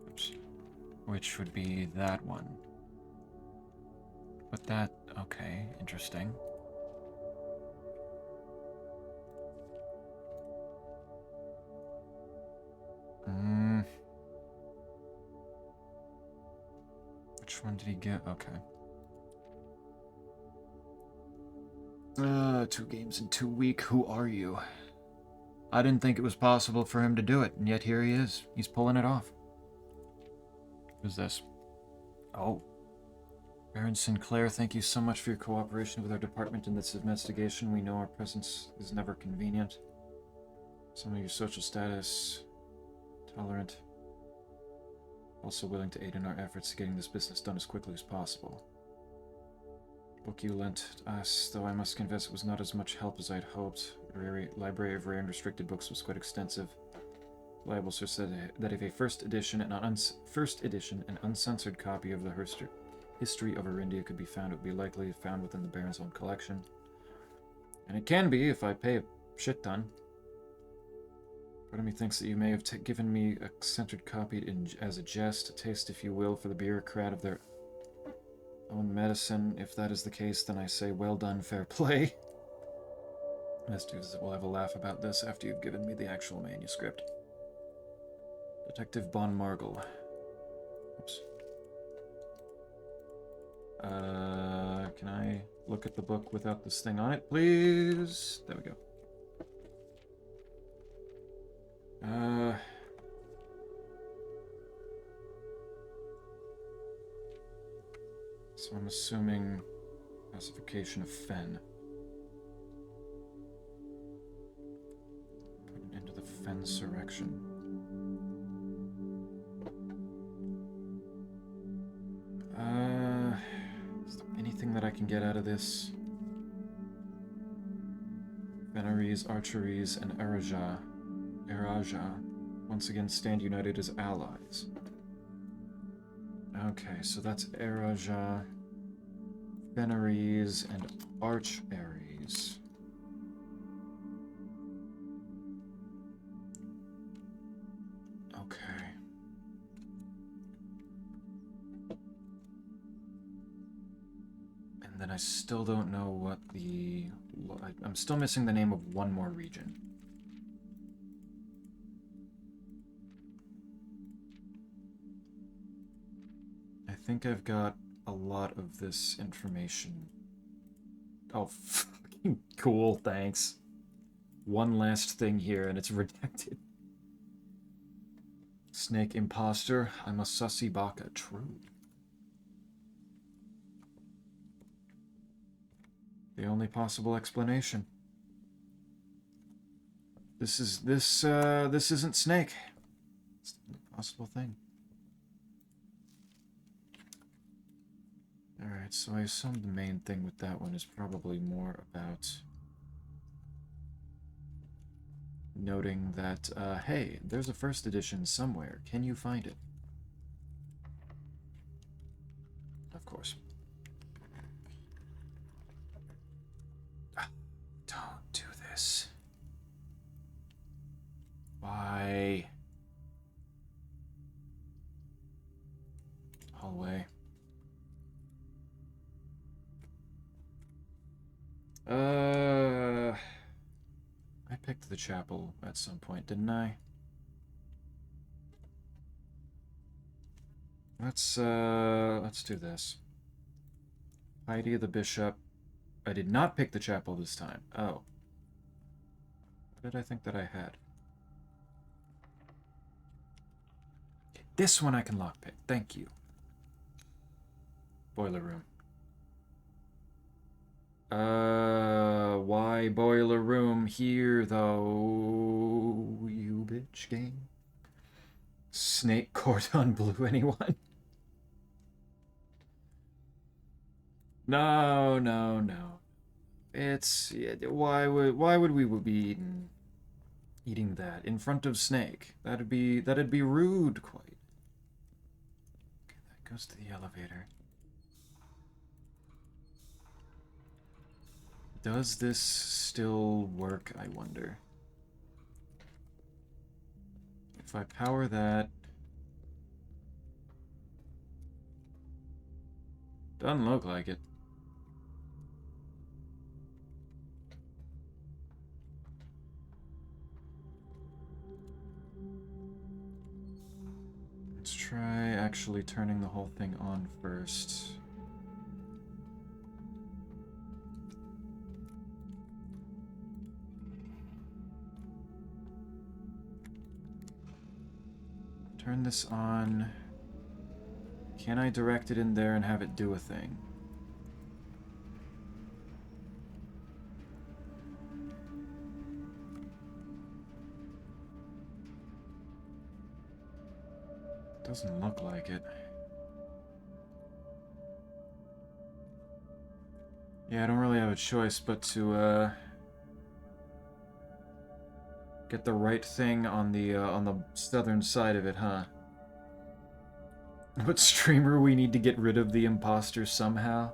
Oops. Which would be that one. But that, okay, interesting. Which one did he get? Okay. 2 games in 2 weeks. Who are you? I didn't think it was possible for him to do it, and yet here he is. He's pulling it off. Who's this? Oh. Baron Sinclair, thank you so much for your cooperation with our department in this investigation. We know our presence is never convenient. Some of your social status, tolerant, also willing to aid in our efforts to getting this business done as quickly as possible. Book you lent us, though I must confess it was not as much help as I'd hoped. Library of rare and restricted books was quite extensive. Liable sir said that if a first edition and uncensored copy of the history of Arindia could be found, it would be likely found within the Baron's own collection. And it can be if I pay a shit ton. Part of me thinks that you may have given me a censored copy as a jest, a taste, if you will, for the bureaucrat of their own medicine. If that is the case, then I say well done, fair play. Let's do this. We'll have a laugh about this after you've given me the actual manuscript. Detective Bon Margle. Oops. Can I look at the book without this thing on it, please? There we go. So I'm assuming pacification of Fen. Put an end to the Fensurrection. Is there anything that I can get out of this? Fenris, Archeries, and Eraja once again stand united as allies. Okay, so that's Eraja, Fenris, and Arch Ares. Okay. then I still don't know what the... I'm still missing the name of one more region. I think I've got a lot of this information. Oh, fucking cool, thanks. One last thing here, and it's redacted. Snake imposter, I'm a sussy baka. True. The only possible explanation. This isn't Snake. It's the only possible thing. Alright, so I assume the main thing with that one is probably more about noting that, hey, there's a first edition somewhere. Can you find it? Of course. Don't do this. Why? Hallway. I picked the chapel at some point, didn't I? Let's do this. Heidi the Bishop. I did not pick the chapel this time. Oh. What did I think that I had? This one I can lockpick. Thank you. Boiler room. Why boiler room here, though, you bitch game? Snake cordon bleu, anyone? No, no, no. It's... why would we be eating that in front of Snake? That'd be rude, quite. Okay, that goes to the elevator. Does this still work, I wonder? If I power that... Doesn't look like it. Let's try actually turning the whole thing on first. Turn this on. Can I direct it in there and have it do a thing? Doesn't look like it. Yeah, I don't really have a choice but to get the right thing on the southern side of it, huh? What streamer we need to get rid of the imposter somehow?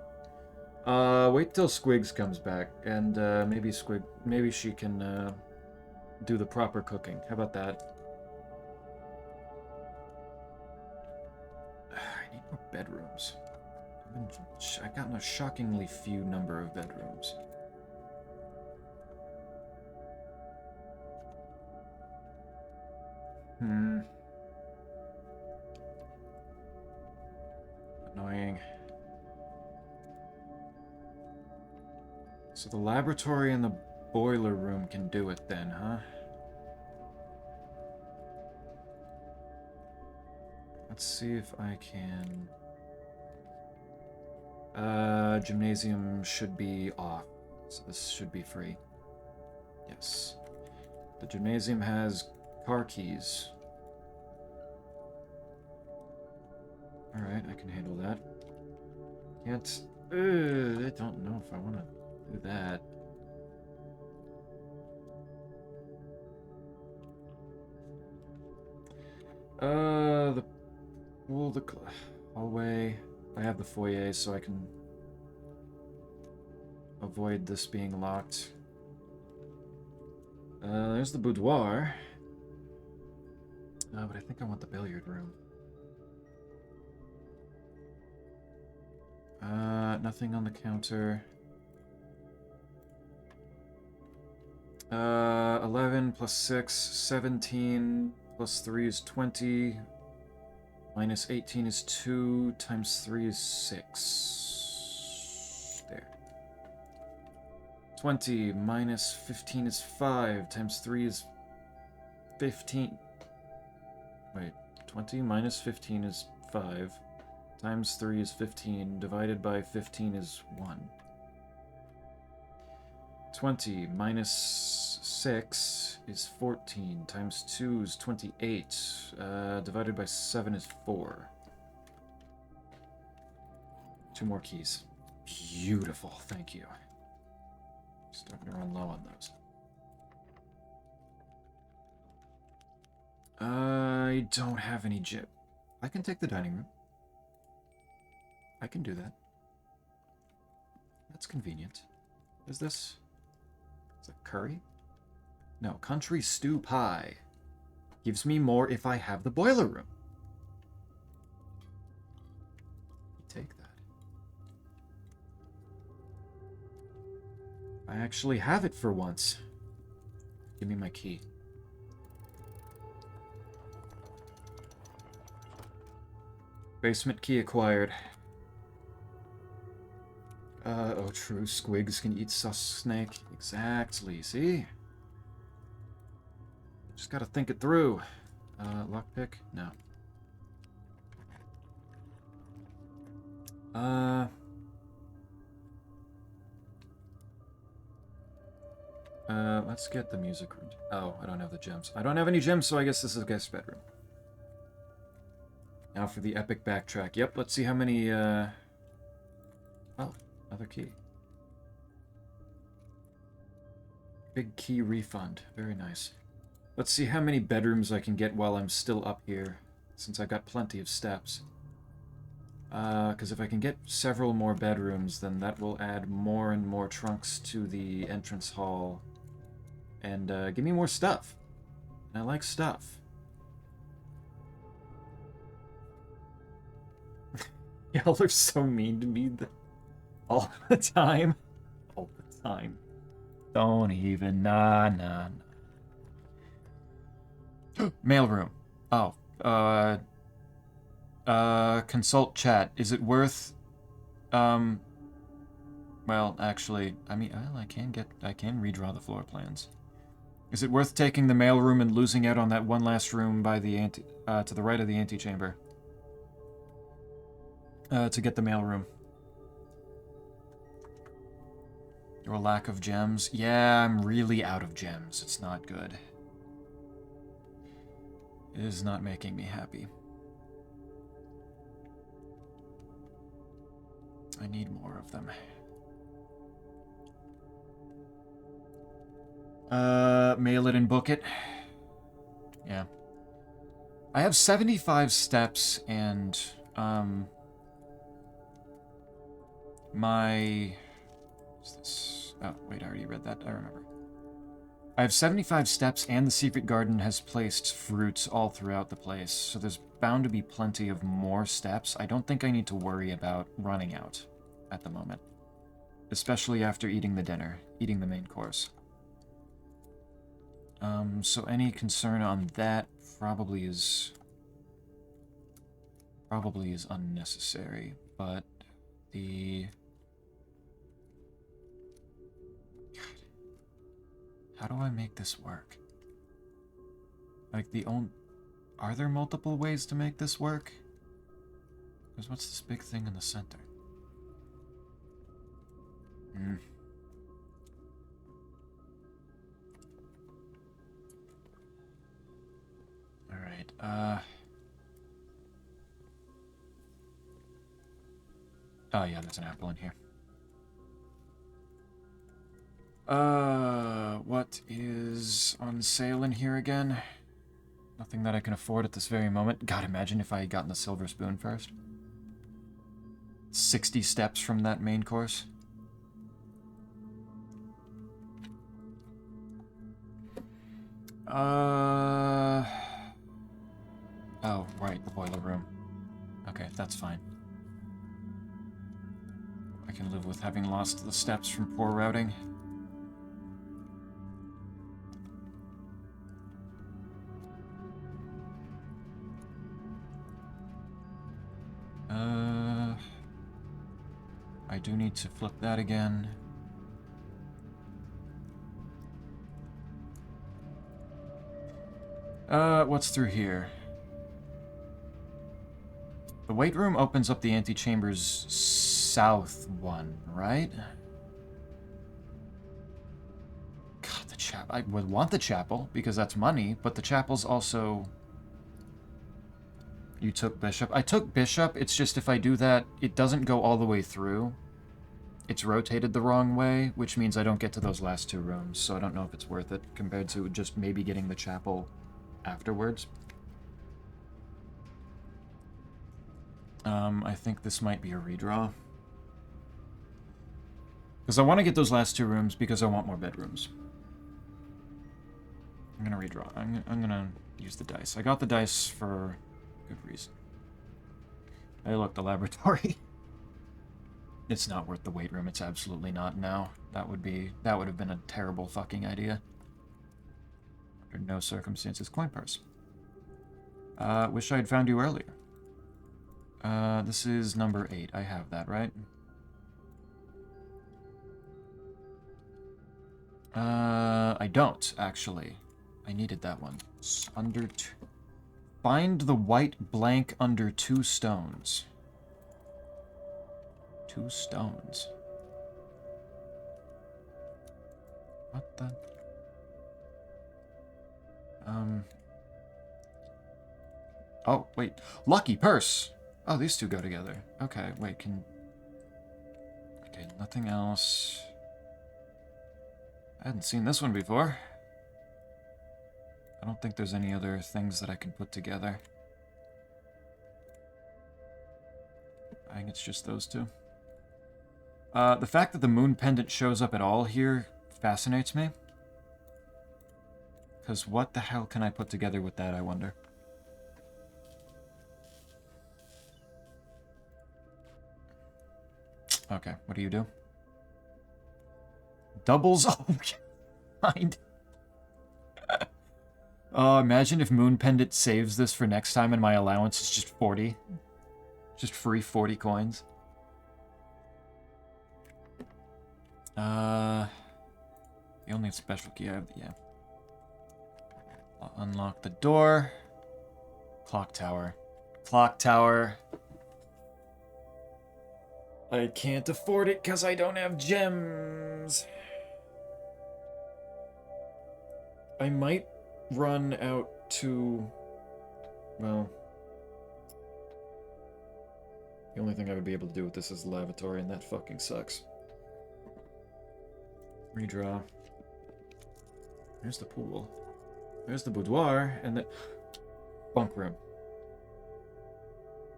Wait till Squigs comes back, and maybe she can do the proper cooking. How about that? I need more bedrooms. I've gotten a shockingly few number of bedrooms. Annoying. So the laboratory and the boiler room can do it then, huh? Let's see if I can... gymnasium should be off, so this should be free. Yes. The gymnasium has car keys. Alright, I can handle that. Can't... I don't know if I want to do that. The hallway. I have the foyer, so I can avoid this being locked. There's the boudoir. But I think I want the billiard room. Nothing on the counter. 11 plus 6, 17, plus 3 is 20, minus 18 is 2, times 3 is 6. There. 20 minus 15 is 5, times 3 is 15. Wait, 20 minus 15 is 5, times 3 is 15, divided by 15 is 1. 20 minus 6 is 14, times 2 is 28, divided by 7 is 4. 2 more keys. Beautiful, thank you. Starting to run low on those. I don't have any gym. I can take the dining room. I can do that. That's convenient. Is this... Is that curry? No, country stew pie. Gives me more if I have the boiler room. Take that. I actually have it for once. Give me my key. Basement key acquired. Oh true, squigs can eat sus snake. Exactly, see? Just gotta think it through. Lockpick? No. Let's get the music room. Oh, I don't have the gems. I don't have any gems, so I guess this is a guest bedroom. Now for the epic backtrack. Yep, let's see how many, Oh, another key. Big key refund. Very nice. Let's see how many bedrooms I can get while I'm still up here, since I've got plenty of steps. Because if I can get several more bedrooms, then that will add more and more trunks to the entrance hall. And, give me more stuff. I like stuff. Y'all are so mean to me all the time. All the time. Don't even. Nah. Mailroom. Oh. Consult chat. Is it worth... Well, actually, I mean, well, I can redraw the floor plans. Is it worth taking the mailroom and losing out on that one last room by the to the right of the antechamber? To get the mailroom. Your lack of gems? Yeah, I'm really out of gems. It's not good. It is not making me happy. I need more of them. Mail it and book it. Yeah. I have 75 steps and, my... What's this? Oh, wait, I already read that. I remember. I have 75 steps and the secret garden has placed fruits all throughout the place, so there's bound to be plenty of more steps. I don't think I need to worry about running out at the moment. Especially after eating the dinner, eating the main course. So any concern on that probably is unnecessary, but the... God. How do I make this work? Like the only... Are there multiple ways to make this work? Because what's this big thing in the center? Alright, oh yeah, there's an apple in here. What is on sale in here again? Nothing that I can afford at this very moment. God, imagine if I had gotten the silver spoon first. 60 steps from that main course. Oh, right, the boiler room. Okay, that's fine. can live with having lost the steps from poor routing. I do need to flip that again. What's through here? The weight room opens up the antechamber's south one, right? God, the chapel. I would want the chapel, because that's money, but the chapel's also... You took Bishop. I took Bishop, it's just if I do that, it doesn't go all the way through. It's rotated the wrong way, which means I don't get to those last two rooms, so I don't know if it's worth it, compared to just maybe getting the chapel afterwards. I think this might be a redraw. Because I want to get those last two rooms because I want more bedrooms. I'm going to redraw. I'm going to use the dice. I got the dice for good reason. Hey, look, the laboratory. It's not worth the weight room. It's absolutely not now. That would have been a terrible fucking idea. Under no circumstances. Coin purse. Wish I had found you earlier. This is number 8. I have that, right? I don't, actually. I needed that one. Under two... Find the white blank under 2 stones. 2 stones. What the... Oh, wait. Lucky purse! Oh, these two go together. Okay, wait, can... Okay, nothing else. I hadn't seen this one before. I don't think there's any other things that I can put together. I think it's just those two. The fact that the moon pendant shows up at all here fascinates me. Because what the hell can I put together with that, I wonder? Okay, what do you do? Doubles? Oh, mind. Oh, imagine if Moon Pendant saves this for next time and my allowance is just 40. Just free 40 coins. The only special key I have, yeah. I'll unlock the door. Clock tower. Clock tower. I can't afford it because I don't have gems. I might run out to... Well... The only thing I would be able to do with this is the lavatory, and that fucking sucks. Redraw. There's the pool. There's the boudoir, and the... Bunk room.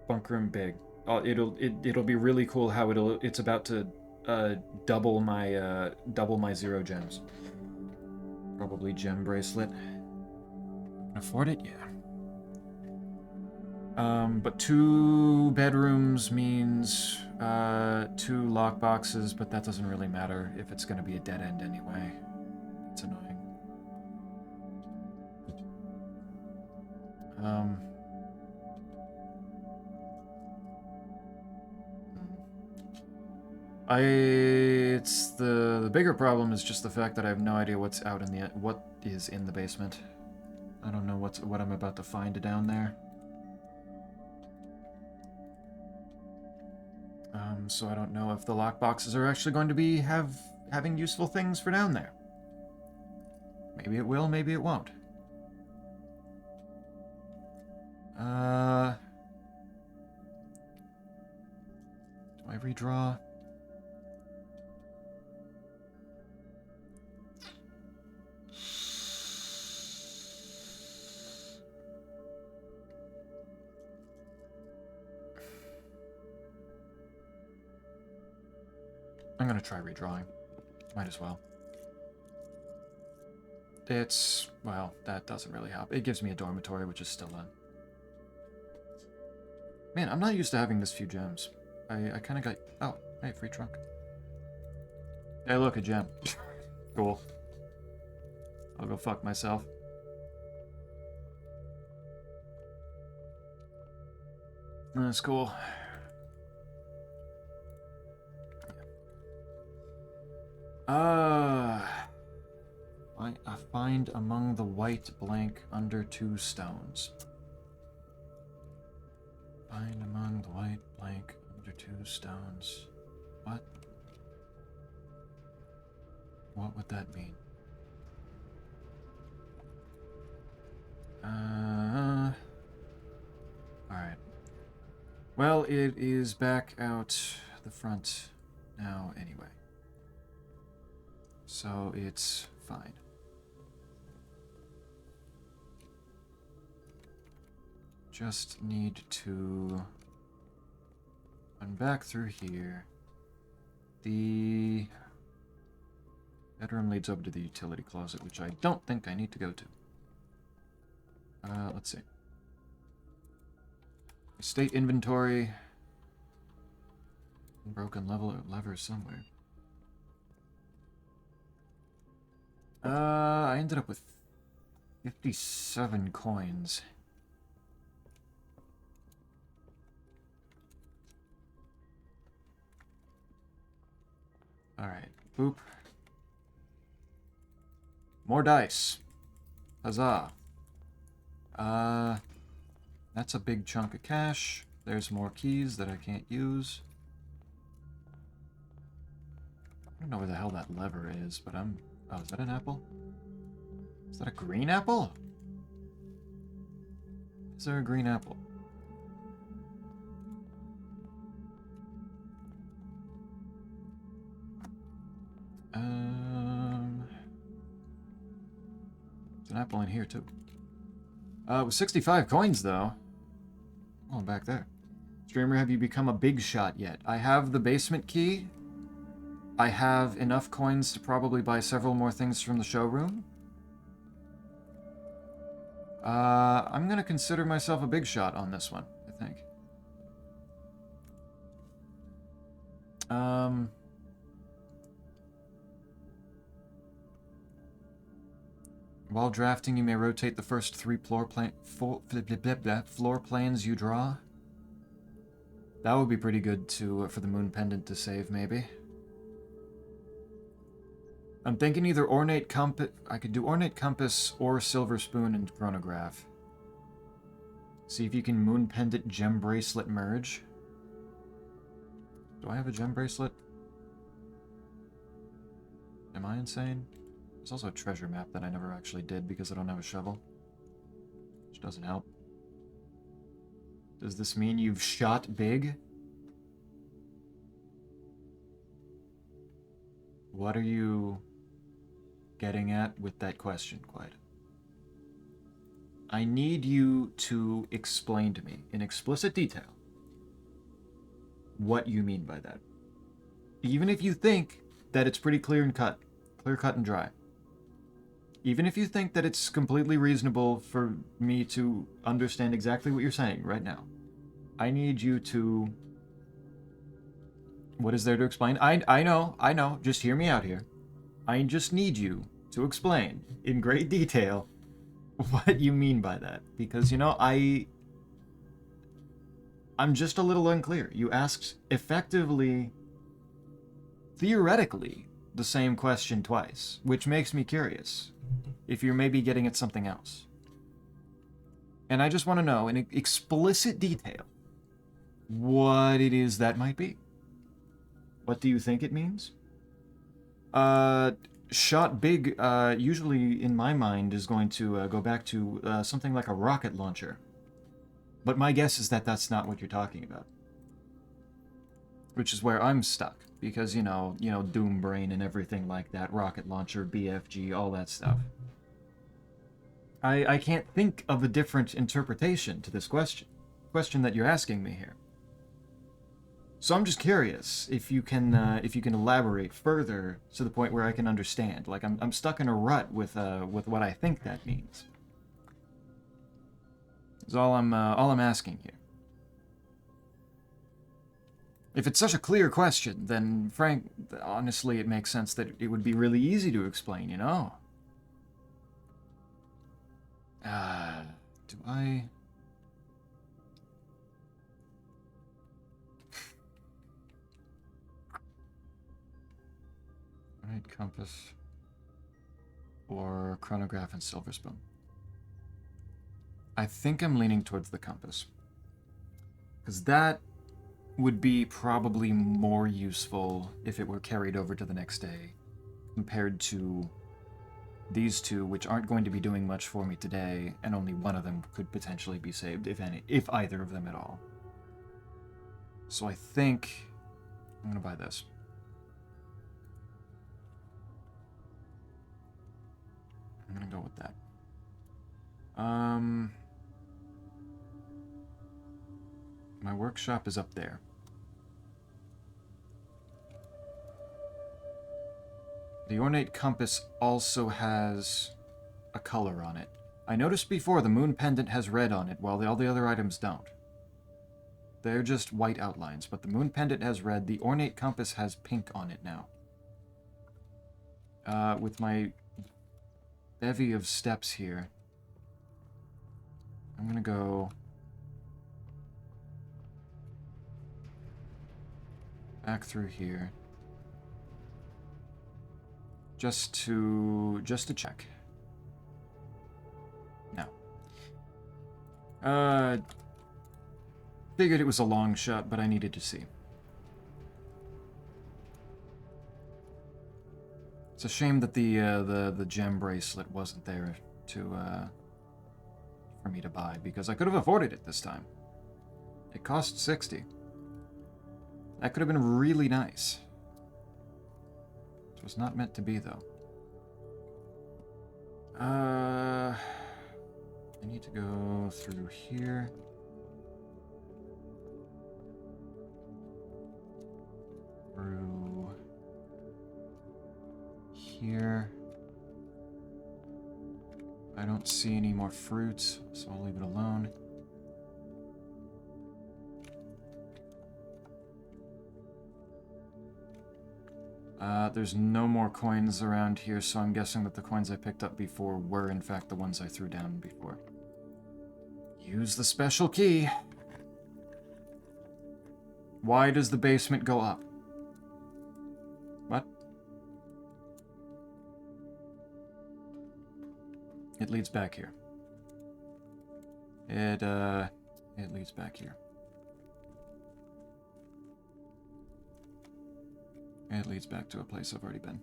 Bunk room big. Oh, it'll be really cool how it's about to double my 0 gems. Probably gem bracelet. Can afford it? Yeah. But 2 bedrooms means 2 lockboxes, but that doesn't really matter if it's gonna be a dead end anyway. It's annoying. It's the bigger problem is just the fact that I have no idea what is in the basement. I don't know what I'm about to find down there. So I don't know if the lockboxes are actually going to be having useful things for down there. Maybe it will, maybe it won't. Do I redraw? I'm gonna try redrawing. Might as well. Well, that doesn't really help. It gives me a dormitory, which is still a... Man, I'm not used to having this few gems. I kind of got... Oh, Hey, free trunk. Hey, look, a gem. Cool. I'll go fuck myself. That's cool. I find among the white blank under 2 stones. Find among the white blank under 2 stones. What? What would that mean? Alright. Well, it is back out the front now anyway. So it's fine. Just need to run back through here. The bedroom leads over to the utility closet, which I don't think I need to go to. Let's see. Estate inventory. Broken lever somewhere. I ended up with 57 coins. Alright, boop. More dice. Huzzah. That's a big chunk of cash. There's more keys that I can't use. I don't know where the hell that lever is, but I'm... Oh, is that an apple? Is that a green apple? Is there a green apple? There's an apple in here, too. With 65 coins, though. Oh, I'm back there. Streamer, have you become a big shot yet? I have the basement key. I have enough coins to probably buy several more things from the showroom. I'm gonna consider myself a big shot on this one, I think. While drafting, you may rotate the first 3 floor plans you draw. That would be pretty good to for the moon pendant to save, maybe. I'm thinking either ornate compass. I could do ornate compass or silver spoon and chronograph. See if you can moon pendant gem bracelet merge. Do I have a gem bracelet? Am I insane? There's also a treasure map that I never actually did because I don't have a shovel. Which doesn't help. Does this mean you've shot big? What are you getting at with that question, Quiet? I need you to explain to me in explicit detail what you mean by that. Even if you think that it's pretty clear cut and dry. Even if you think that it's completely reasonable for me to understand exactly what you're saying right now, I need you to... What is there to explain? I know. Just hear me out here. I just need you to explain in great detail what you mean by that. Because, you know, I'm just a little unclear. You asked effectively, theoretically, the same question twice, which makes me curious if you're maybe getting at something else. And I just want to know in explicit detail what it is that might be. What do you think it means? Shot big, usually in my mind, is going to go back to something like a rocket launcher. But my guess is that that's not what you're talking about. Which is where I'm stuck. Because, you know, Doom Brain and everything like that, rocket launcher, BFG, all that stuff. I can't think of a different interpretation to this question that you're asking me here. So I'm just curious if you can elaborate further to the point where I can understand. Like I'm stuck in a rut with what I think that means. That's all I'm asking here. If it's such a clear question, then, Frank, honestly, it makes sense that it would be really easy to explain, you know? Do I... Right, compass. Or chronograph and silver spoon. I think I'm leaning towards the compass. Because that would be probably more useful if it were carried over to the next day, compared to these two, which aren't going to be doing much for me today, and only one of them could potentially be saved, if either of them at all. So I think I'm gonna buy this. I'm gonna go with that. My workshop is up there. The ornate compass also has a color on it. I noticed before the moon pendant has red on it, while all the other items don't. They're just white outlines, but the moon pendant has red. The ornate compass has pink on it now. With my bevy of steps here, I'm gonna go back through here. Just to check. No. Figured it was a long shot, but I needed to see. It's a shame that the gem bracelet wasn't there for me to buy, because I could have afforded it this time. It cost 60. That could have been really nice. It was not meant to be, though. I need to go through here. Through here. I don't see any more fruits, so I'll leave it alone. There's no more coins around here, so I'm guessing that the coins I picked up before were, in fact, the ones I threw down before. Use the special key. Why does the basement go up? What? It leads back here. It leads back here. It leads back to a place I've already been.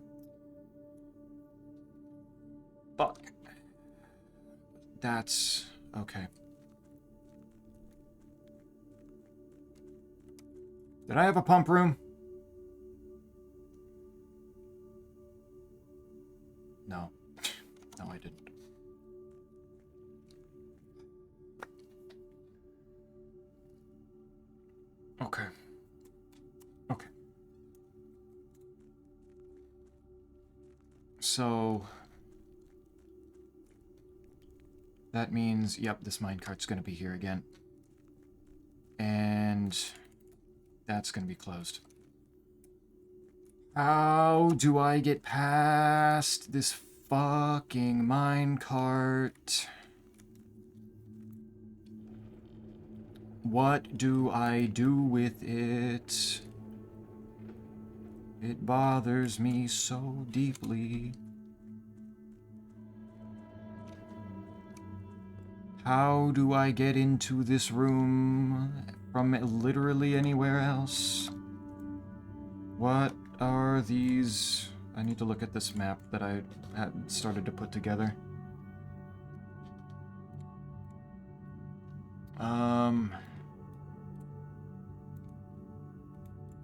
Fuck. That's... okay. Did I have a pump room? No. No, I didn't. Okay. Okay. So... that means, yep, this minecart's gonna be here again. And... that's gonna be closed. How do I get past this fucking minecart? What do I do with it? It bothers me so deeply. How do I get into this room from literally anywhere else? What are these? I need to look at this map that I had started to put together.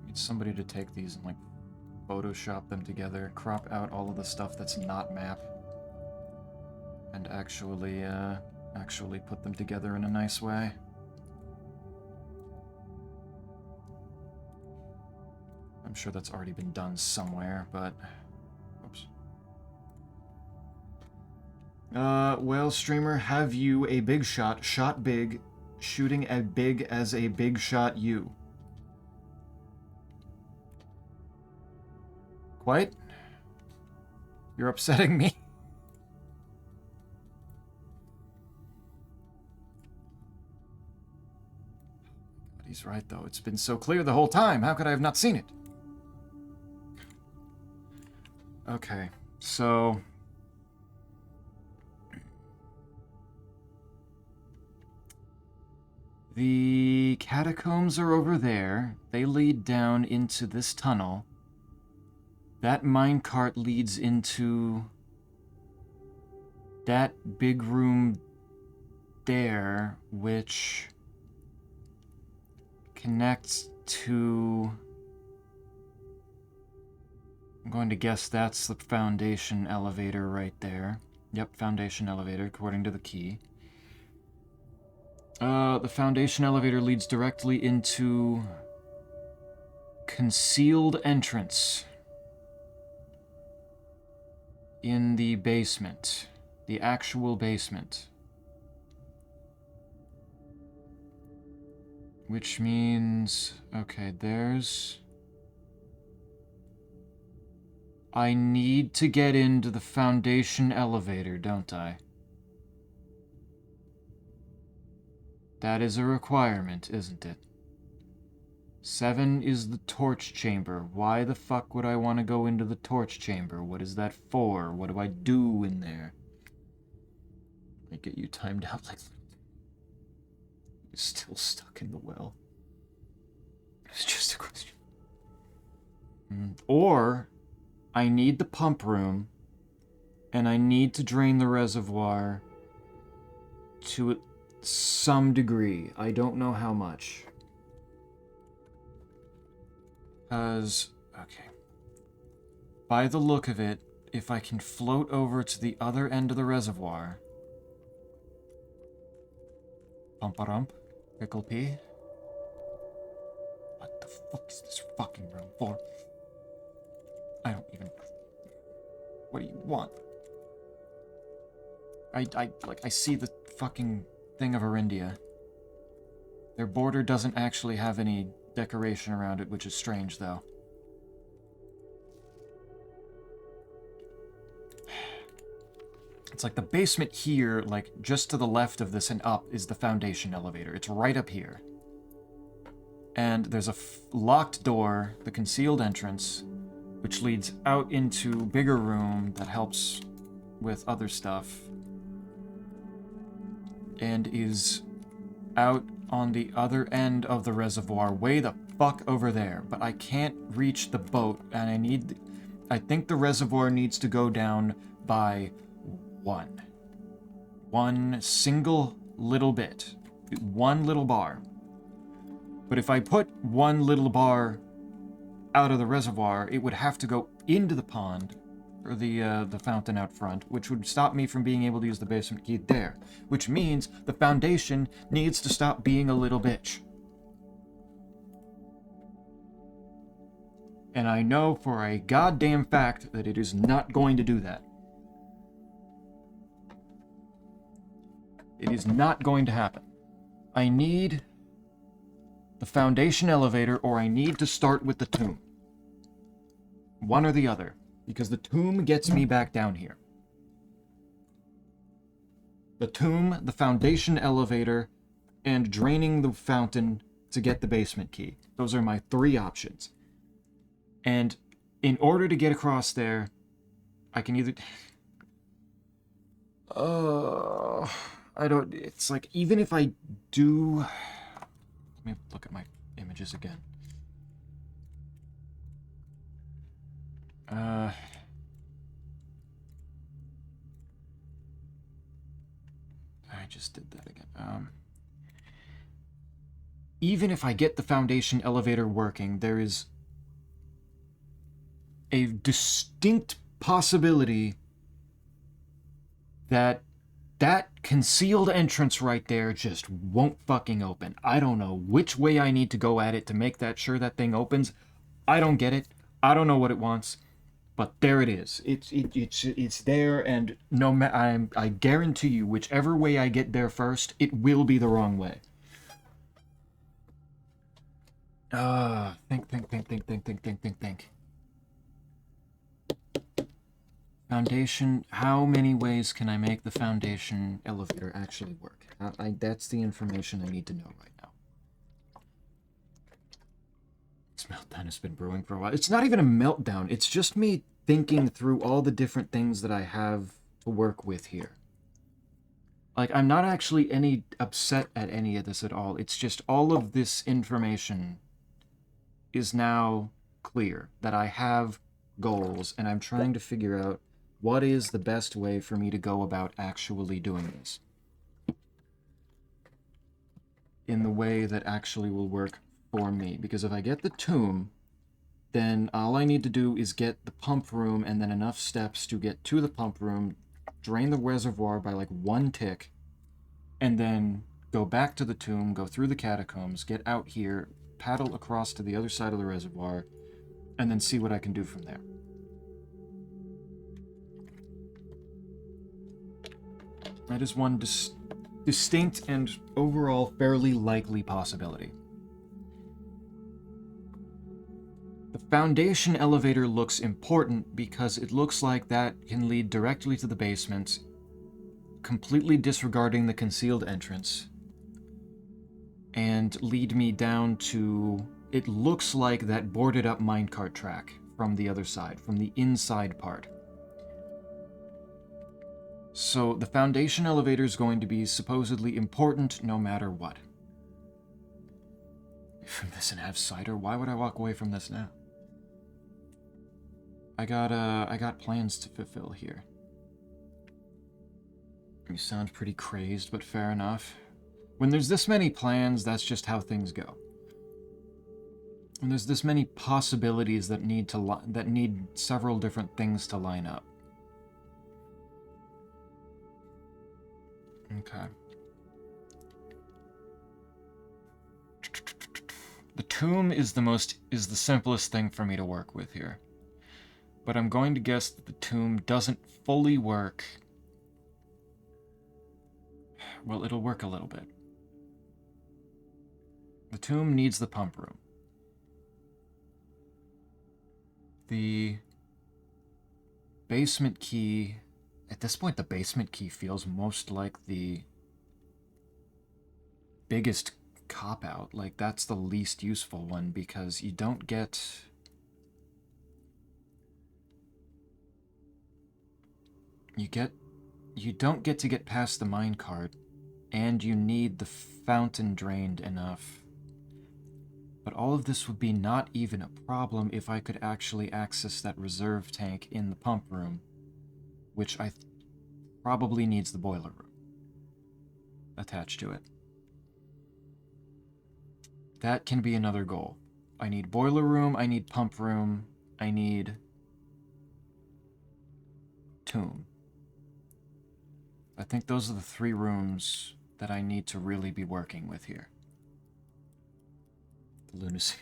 Need somebody to take these and like Photoshop them together, crop out all of the stuff that's not map, and actually put them together in a nice way. I'm sure that's already been done somewhere, but... oops. Well, streamer, have you a big shot, shot big, shooting as big as a big shot you? quite. You're upsetting me. He's right, though. It's been so clear the whole time. How could I have not seen it? Okay, so... the catacombs are over there. They lead down into this tunnel. That minecart leads into that big room there, which connects to... I'm going to guess that's the foundation elevator right there. Yep, foundation elevator, according to the key. The foundation elevator leads directly into concealed entrance in the basement, the actual basement. Which means, okay, there's... I need to get into the foundation elevator, don't I? That is a requirement, isn't it? 7 is the torch chamber. Why the fuck would I want to go into the torch chamber? What is that for? What do I do in there? I get you timed out like... You're still stuck in the well. It's just a question. Or, I need the pump room, and I need to drain the reservoir to some degree. I don't know how much. Because, okay. By the look of it, if I can float over to the other end of the reservoir... Pump-a-rump, pickle pea. What the fuck is this fucking room for? I don't even... What do you want? I see the fucking thing of Arindia. Their border doesn't actually have any decoration around it, which is strange, though. It's like the basement here, like, just to the left of this and up is the foundation elevator. It's right up here. And there's a locked door, the concealed entrance, which leads out into bigger room that helps with other stuff. And is out on the other end of the reservoir, way the fuck over there. But I can't reach the boat, and I think the reservoir needs to go down by one single little bit. One little bar. But if I put one little bar out of the reservoir, it would have to go into the pond, or the fountain out front, which would stop me from being able to use the basement key there. Which means the foundation needs to stop being a little bitch. And I know for a goddamn fact that it is not going to do that. It is not going to happen. I need the foundation elevator, or I need to start with the tomb. One or the other. Because the tomb gets me back down here. The tomb, the foundation elevator, and draining the fountain to get the basement key. Those are my 3 options. And in order to get across there, I can either... I don't... It's like, even if I do... Let me look at my images again. I just did that again. Even if I get the foundation elevator working, there is a distinct possibility that concealed entrance right there just won't fucking open. I don't know which way I need to go at it to make that sure that thing opens. I don't get it. I don't know what it wants. But there it is. It's there, and I guarantee you, whichever way I get there first, it will be the wrong way. Think. Foundation, how many ways can I make the foundation elevator actually work? That's the information I need to know right now. This meltdown has been brewing for a while. It's not even a meltdown. It's just me thinking through all the different things that I have to work with here. Like, I'm not actually upset at any of this at all. It's just all of this information is now clear, that I have goals, and I'm trying to figure out what is the best way for me to go about actually doing this in the way that actually will work for me. Because if I get the tomb, then all I need to do is get the pump room and then enough steps to get to the pump room, drain the reservoir by like 1 tick, and then go back to the tomb, go through the catacombs, get out here, paddle across to the other side of the reservoir, and then see what I can do from there. That is one distinct and overall fairly likely possibility. The foundation elevator looks important because it looks like that can lead directly to the basement, completely disregarding the concealed entrance, and lead me down to, it looks like that boarded up minecart track from the other side, from the inside part. So the foundation elevator is going to be supposedly important no matter what. From this and have cider? Why would I walk away from this now? I got plans to fulfill here. You sound pretty crazed, but fair enough. When there's this many plans, that's just how things go. And there's this many possibilities that need several different things to line up. Okay. The tomb is the simplest thing for me to work with here. But I'm going to guess that the tomb doesn't fully work. Well, it'll work a little bit. The tomb needs the pump room. The basement key... At this point, the basement key feels most like the biggest cop-out. Like, that's the least useful one, because you don't get... You don't get to get past the minecart, and you need the fountain drained enough. But all of this would be not even a problem if I could actually access that reserve tank in the pump room, which probably needs the boiler room attached to it. That can be another goal. I need boiler room, I need pump room, I need tomb. I think those are the 3 rooms that I need to really be working with here. The lunacy.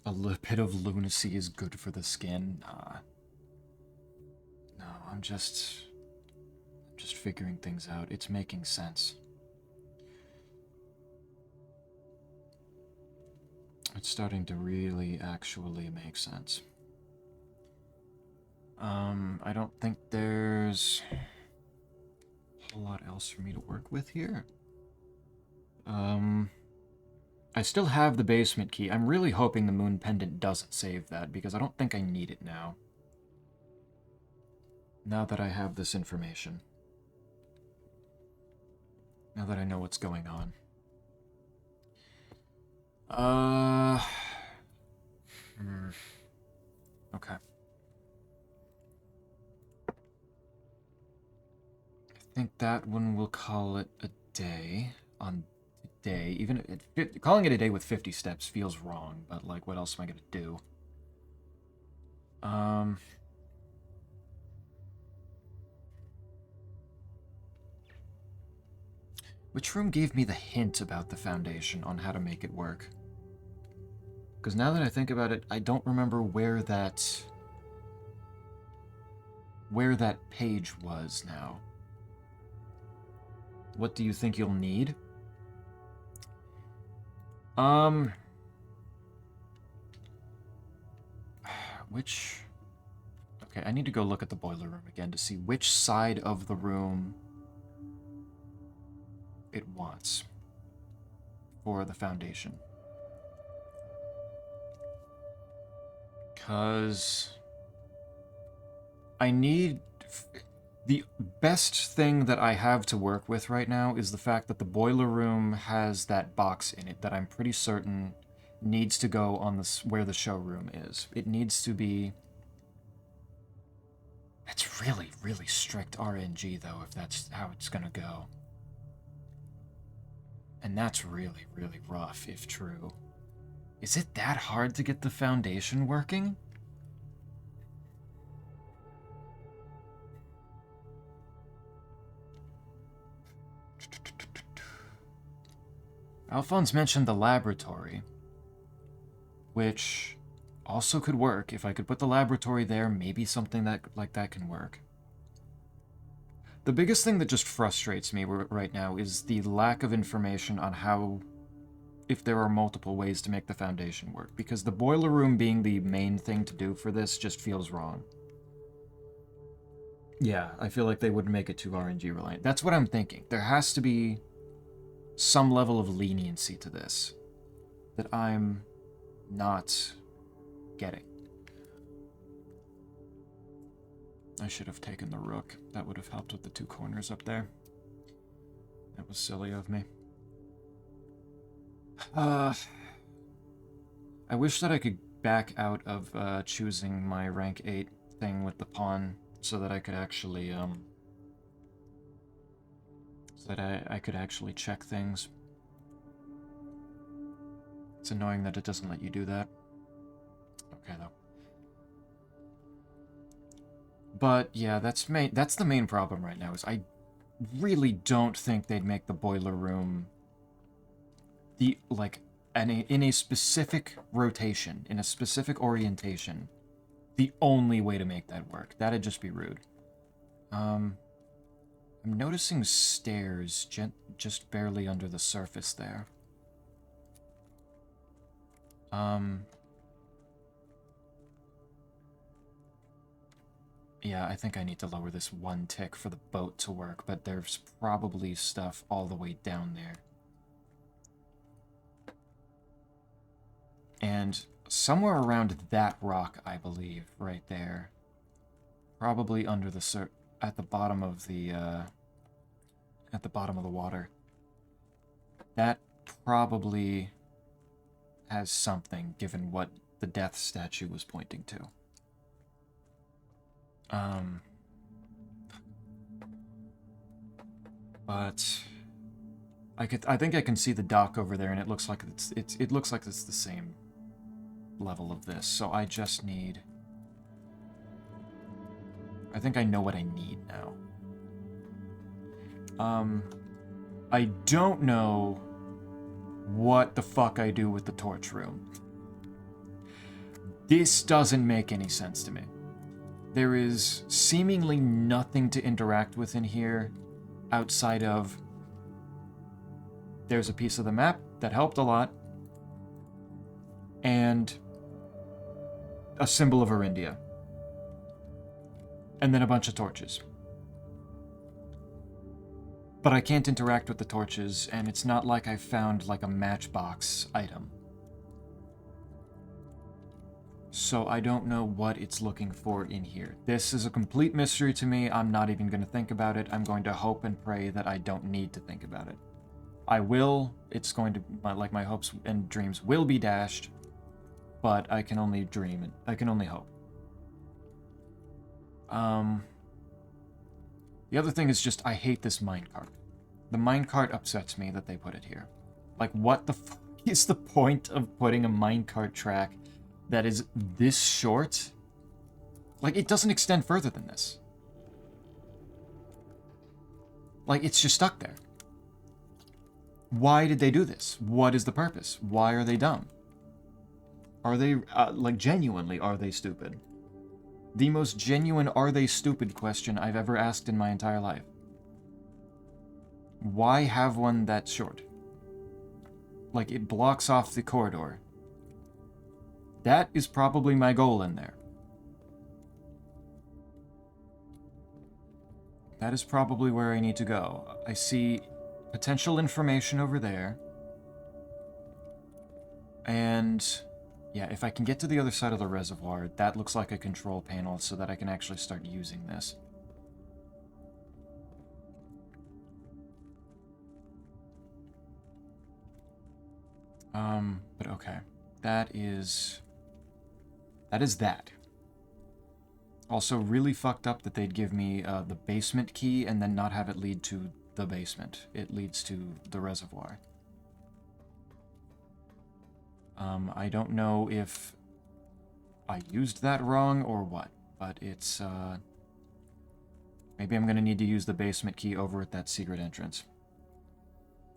A little bit of lunacy is good for the skin. No, I'm just figuring things out. It's making sense. It's starting to really actually make sense. I don't think there's a whole lot else for me to work with here. I still have the basement key. I'm really hoping the moon pendant doesn't save that, because I don't think I need it now. Now that I have this information. Now that I know what's going on. Okay. I think that one we'll call it a day on today. Even calling it a day with 50 steps feels wrong, but like, what else am I gonna do? Which room gave me the hint about the foundation on how to make it work? Because now that I think about it, I don't remember where that page was now. What do you think you'll need? Okay, I need to go look at the boiler room again to see which side of the room it wants for the foundation. Because I need... The best thing that I have to work with right now is the fact that the boiler room has that box in it that I'm pretty certain needs to go on this where the showroom is. It needs to be... It's really, really strict RNG, though, if that's how it's gonna go. And that's really, really rough, if true. Is it that hard to get the foundation working? Alphonse mentioned the laboratory, which also could work. If I could put the laboratory there, maybe something like that can work. The biggest thing that just frustrates me right now is the lack of information on how, if there are multiple ways to make the foundation work, because the boiler room being the main thing to do for this just feels wrong. Yeah, I feel like they wouldn't make it too RNG reliant. That's what I'm thinking. There has to be some level of leniency to this that I'm not getting. I should have taken the rook. That would have helped with the 2 corners up there. That was silly of me. I wish that I could back out of choosing my rank 8 thing with the pawn so that I could actually I could actually check things. It's annoying that it doesn't let you do that. Okay, though. But yeah, that's the main problem right now, is I really don't think they'd make the boiler room in a specific rotation, in a specific orientation, the only way to make that work. That'd just be rude. I'm noticing stairs just barely under the surface there. Yeah, I think I need to lower this 1 tick for the boat to work, but there's probably stuff all the way down there. And somewhere around that rock, I believe, right there. Probably under the at the bottom of the water. That probably has something, given what the death statue was pointing to. But I think I can see the dock over there, and it looks like it looks like it's the same level of this. So I just need... I think I know what I need now. I don't know what the fuck I do with the torch room. This doesn't make any sense to me. There is seemingly nothing to interact with in here outside of... There's a piece of the map that helped a lot, and a symbol of Arindia. And then a bunch of torches. But I can't interact with the torches, and it's not like I found like a matchbox item. So I don't know what it's looking for in here. This is a complete mystery to me. I'm not even going to think about it. I'm going to hope and pray that I don't need to think about it. I will. It's going to, like, my hopes and dreams will be dashed, but I can only dream and I can only hope. The other thing is just, I hate this minecart. The minecart upsets me that they put it here. Like, what the fuck is the point of putting a minecart track that is this short? Like, it doesn't extend further than this. Like, it's just stuck there. Why did they do this? What is the purpose? Why are they dumb? Are they, like, genuinely, are they stupid? The most genuine are they stupid question I've ever asked in my entire life. Why have one that short? Like, it blocks off the corridor. That is probably my goal in there. That is probably where I need to go. I see potential information over there. And yeah, if I can get to the other side of the reservoir, that looks like a control panel so that I can actually start using this. But okay. That is that. Also, really fucked up that they'd give me the basement key and then not have it lead to the basement. It leads to the reservoir. I don't know if I used that wrong or what, but it's, maybe I'm gonna need to use the basement key over at that secret entrance.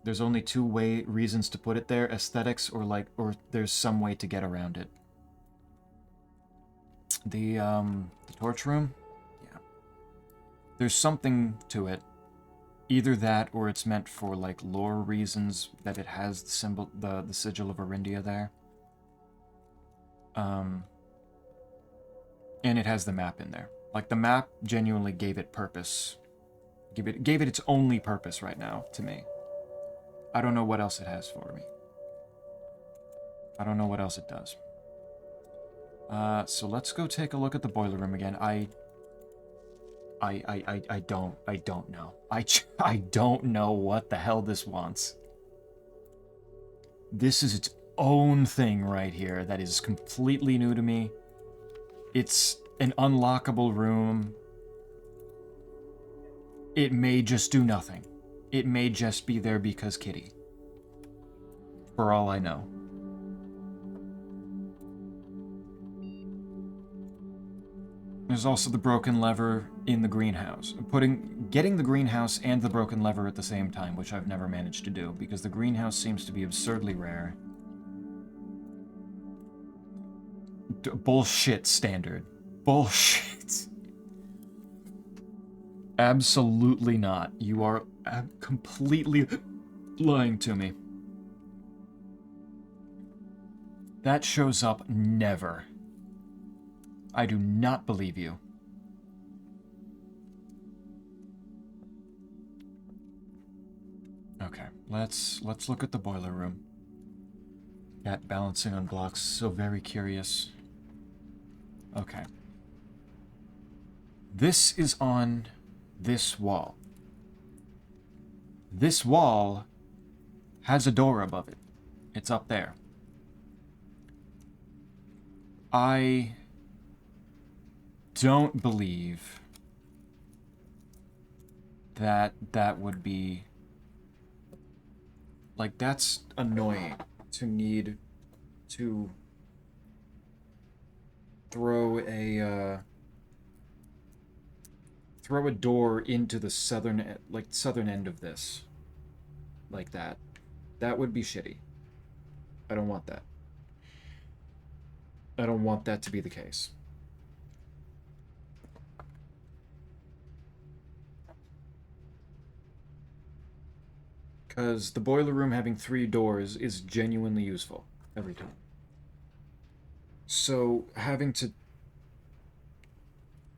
There's only two reasons to put it there, aesthetics or there's some way to get around it. The torch room? Yeah. There's something to it. Either that, or it's meant for, like, lore reasons, that it has the symbol, the sigil of Arindia there. And it has the map in there. Like, the map genuinely gave it purpose. Gave it its only purpose right now, to me. I don't know what else it has for me. I don't know what else it does. So let's go take a look at the boiler room again. I don't know. I don't know what the hell this wants. This is its own thing right here that is completely new to me. It's an unlockable room. It may just do nothing. It may just be there because Kitty. For all I know. There's also the broken lever in the greenhouse. Getting the greenhouse and the broken lever at the same time, which I've never managed to do, because the greenhouse seems to be absurdly rare. Bullshit standard. Bullshit. Absolutely not. You are completely lying to me. That shows up never. I do not believe you. Okay, let's look at the boiler room. Cat balancing on blocks, so very curious. Okay. This is on this wall. This wall has a door above it. It's up there. I don't believe that that would be... Like, that's annoying to need to throw a door into the southern end of this. Like that. That would be shitty. I don't want that. I don't want that to be the case. Because the boiler room having 3 doors is genuinely useful every time. So having to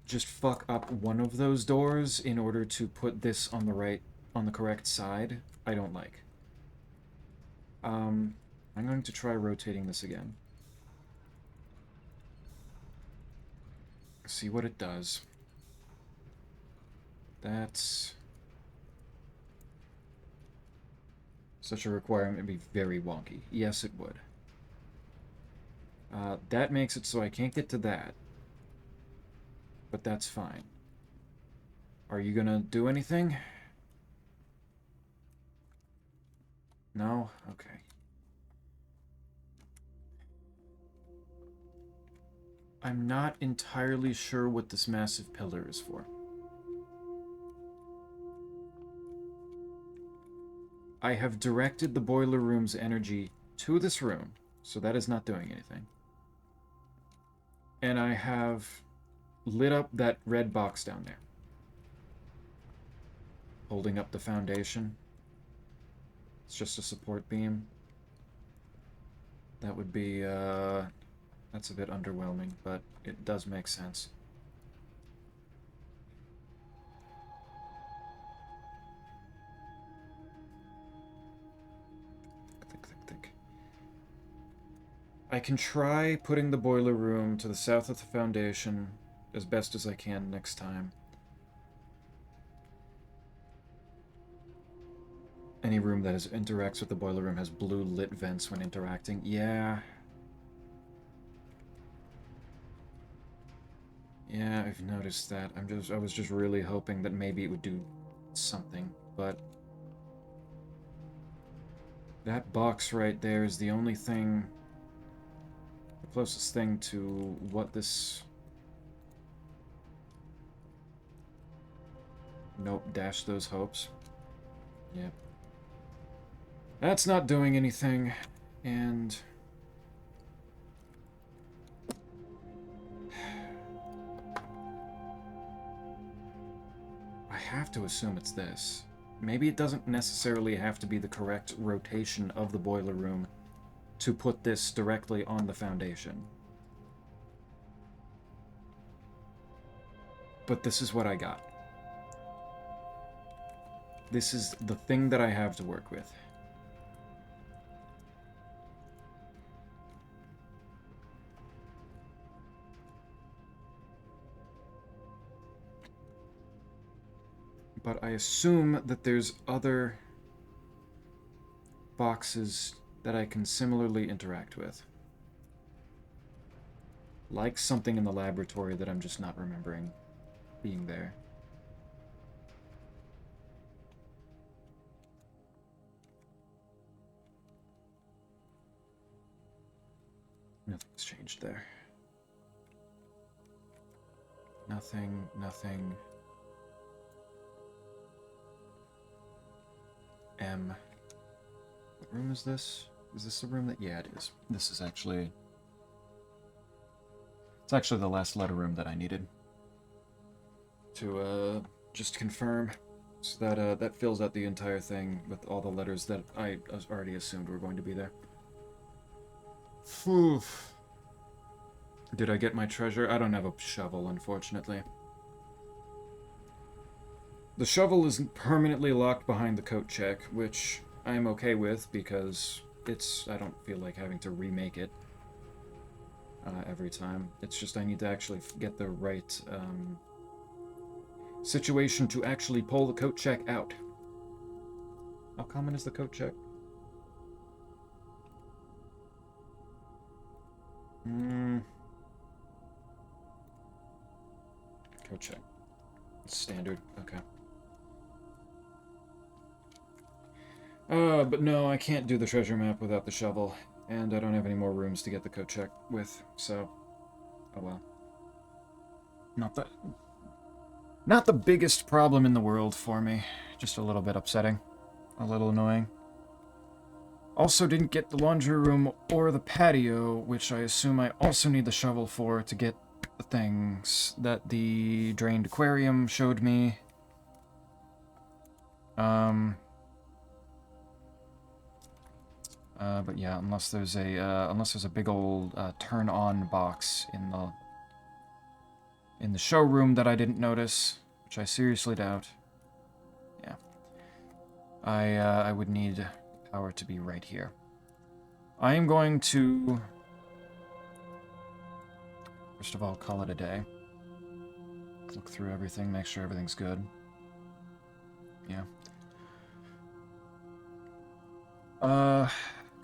just fuck up one of those doors in order to put this on the correct side, I don't like. I'm going to try rotating this again. See what it does. That's... Such a requirement would be very wonky. Yes, it would. That makes it so I can't get to that. But that's fine. Are you gonna do anything? No? Okay. I'm not entirely sure what this massive pillar is for. I have directed the boiler room's energy to this room, so that is not doing anything. And I have lit up that red box down there. Holding up the foundation. It's just a support beam. That would be, that's a bit underwhelming, but it does make sense. I can try putting the boiler room to the south of the foundation as best as I can next time. Any room that interacts with the boiler room has blue lit vents when interacting. Yeah. Yeah, I've noticed that. I was just really hoping that maybe it would do something, but that box right there is the only thing, the closest thing to what this... Nope, dash those hopes. Yep. That's not doing anything, and... I have to assume it's this. Maybe it doesn't necessarily have to be the correct rotation of the boiler room to put this directly on the foundation. But this is what I got. This is the thing that I have to work with. But I assume that there's other boxes that I can similarly interact with. Like something in the laboratory that I'm just not remembering being there. Nothing's changed there. Nothing, nothing. M. What room is this? Is this the room that... Yeah, it is. This is actually... It's actually the last letter room that I needed. To, just confirm. So that, that fills out the entire thing with all the letters that I already assumed were going to be there. Phew. Did I get my treasure? I don't have a shovel, unfortunately. The shovel is permanently locked behind the coat check, which I'm okay with because I don't feel like having to remake it every time. It's just I need to actually get the right situation to actually pull the coat check out. How common is the coat check? Coat check. Standard, okay. But no, I can't do the treasure map without the shovel, and I don't have any more rooms to get the coat check with, so... Oh well. Not the biggest problem in the world for me. Just a little bit upsetting. A little annoying. Also didn't get the laundry room or the patio, which I assume I also need the shovel for to get the things that the drained aquarium showed me. But yeah, unless there's a big old turn-on box in the showroom that I didn't notice, which I seriously doubt. Yeah, I would need power to be right here. I am going to first of all call it a day. Look through everything, make sure everything's good. Yeah.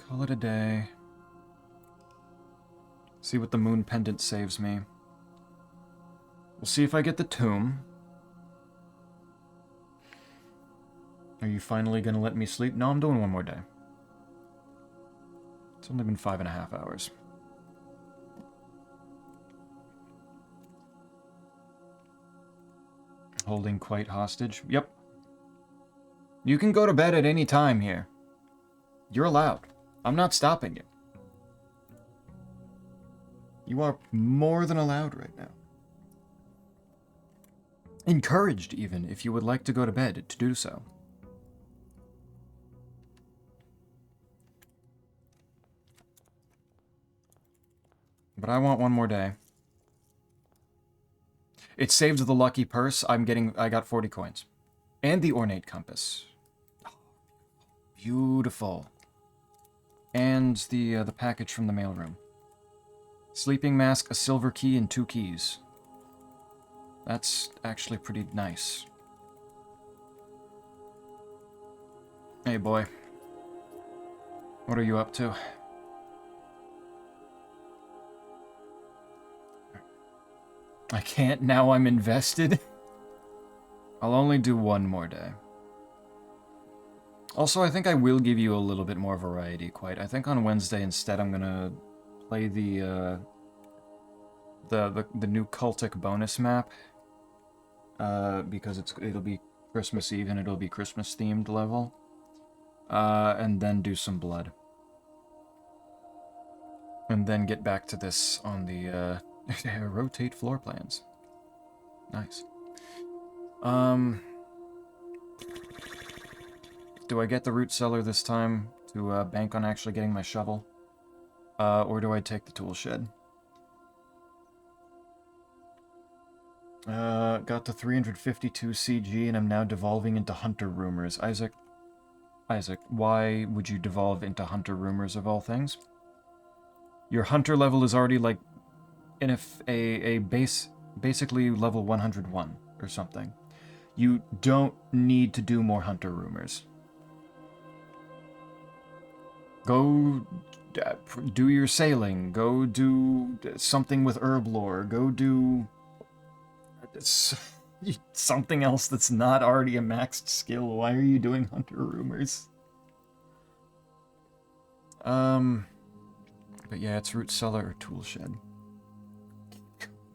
Call it a day. See what the moon pendant saves me. We'll see if I get the tomb. Are you finally gonna let me sleep? No, I'm doing one more day. It's only been 5.5 hours. Holding quite hostage? Yep. You can go to bed at any time here. You're allowed. I'm not stopping you. You are more than allowed right now. Encouraged, even, if you would like to go to bed, to do so. But I want one more day. It saved the lucky purse. I got 40 coins. And the ornate compass. Oh, beautiful. And the package from the mailroom. Sleeping mask, a silver key, and 2 keys. That's actually pretty nice. Hey, boy. What are you up to? I can't now I'm invested. I'll only do one more day. Also, I think I will give you a little bit more variety, quite. I think on Wednesday instead I'm gonna play the new cultic bonus map. Because it'll be Christmas Eve and it'll be Christmas themed level. And then do some blood. And then get back to this on the rotate floor plans. Nice. Do I get the root cellar this time to bank on actually getting my shovel? Or do I take the tool shed? Got to 352 CG and I'm now devolving into hunter rumors. Isaac, why would you devolve into hunter rumors of all things? Your hunter level is already like in a basically level 101 or something. You don't need to do more hunter rumors. Go do your sailing. Go do something with herb lore. Go do something else that's not already a maxed skill. Why are you doing hunter rumors? But yeah, it's root cellar or tool shed.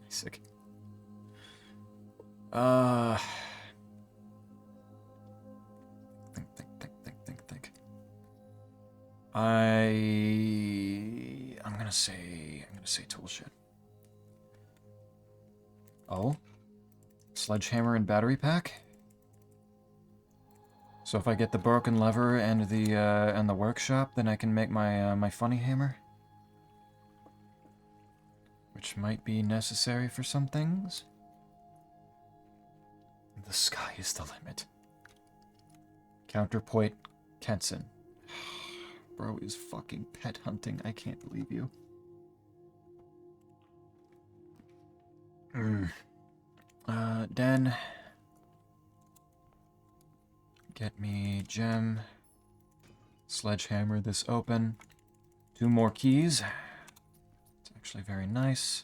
Sick. Think. I'm gonna say tool shed. Oh? Sledgehammer and battery pack? So if I get the broken lever and the workshop, then I can make my my funny hammer? Which might be necessary for some things. The sky is the limit. Counterpoint Kenson. Bro is fucking pet hunting. I can't believe you. Den. Get me gem. Sledgehammer this open. 2 more keys. It's actually very nice.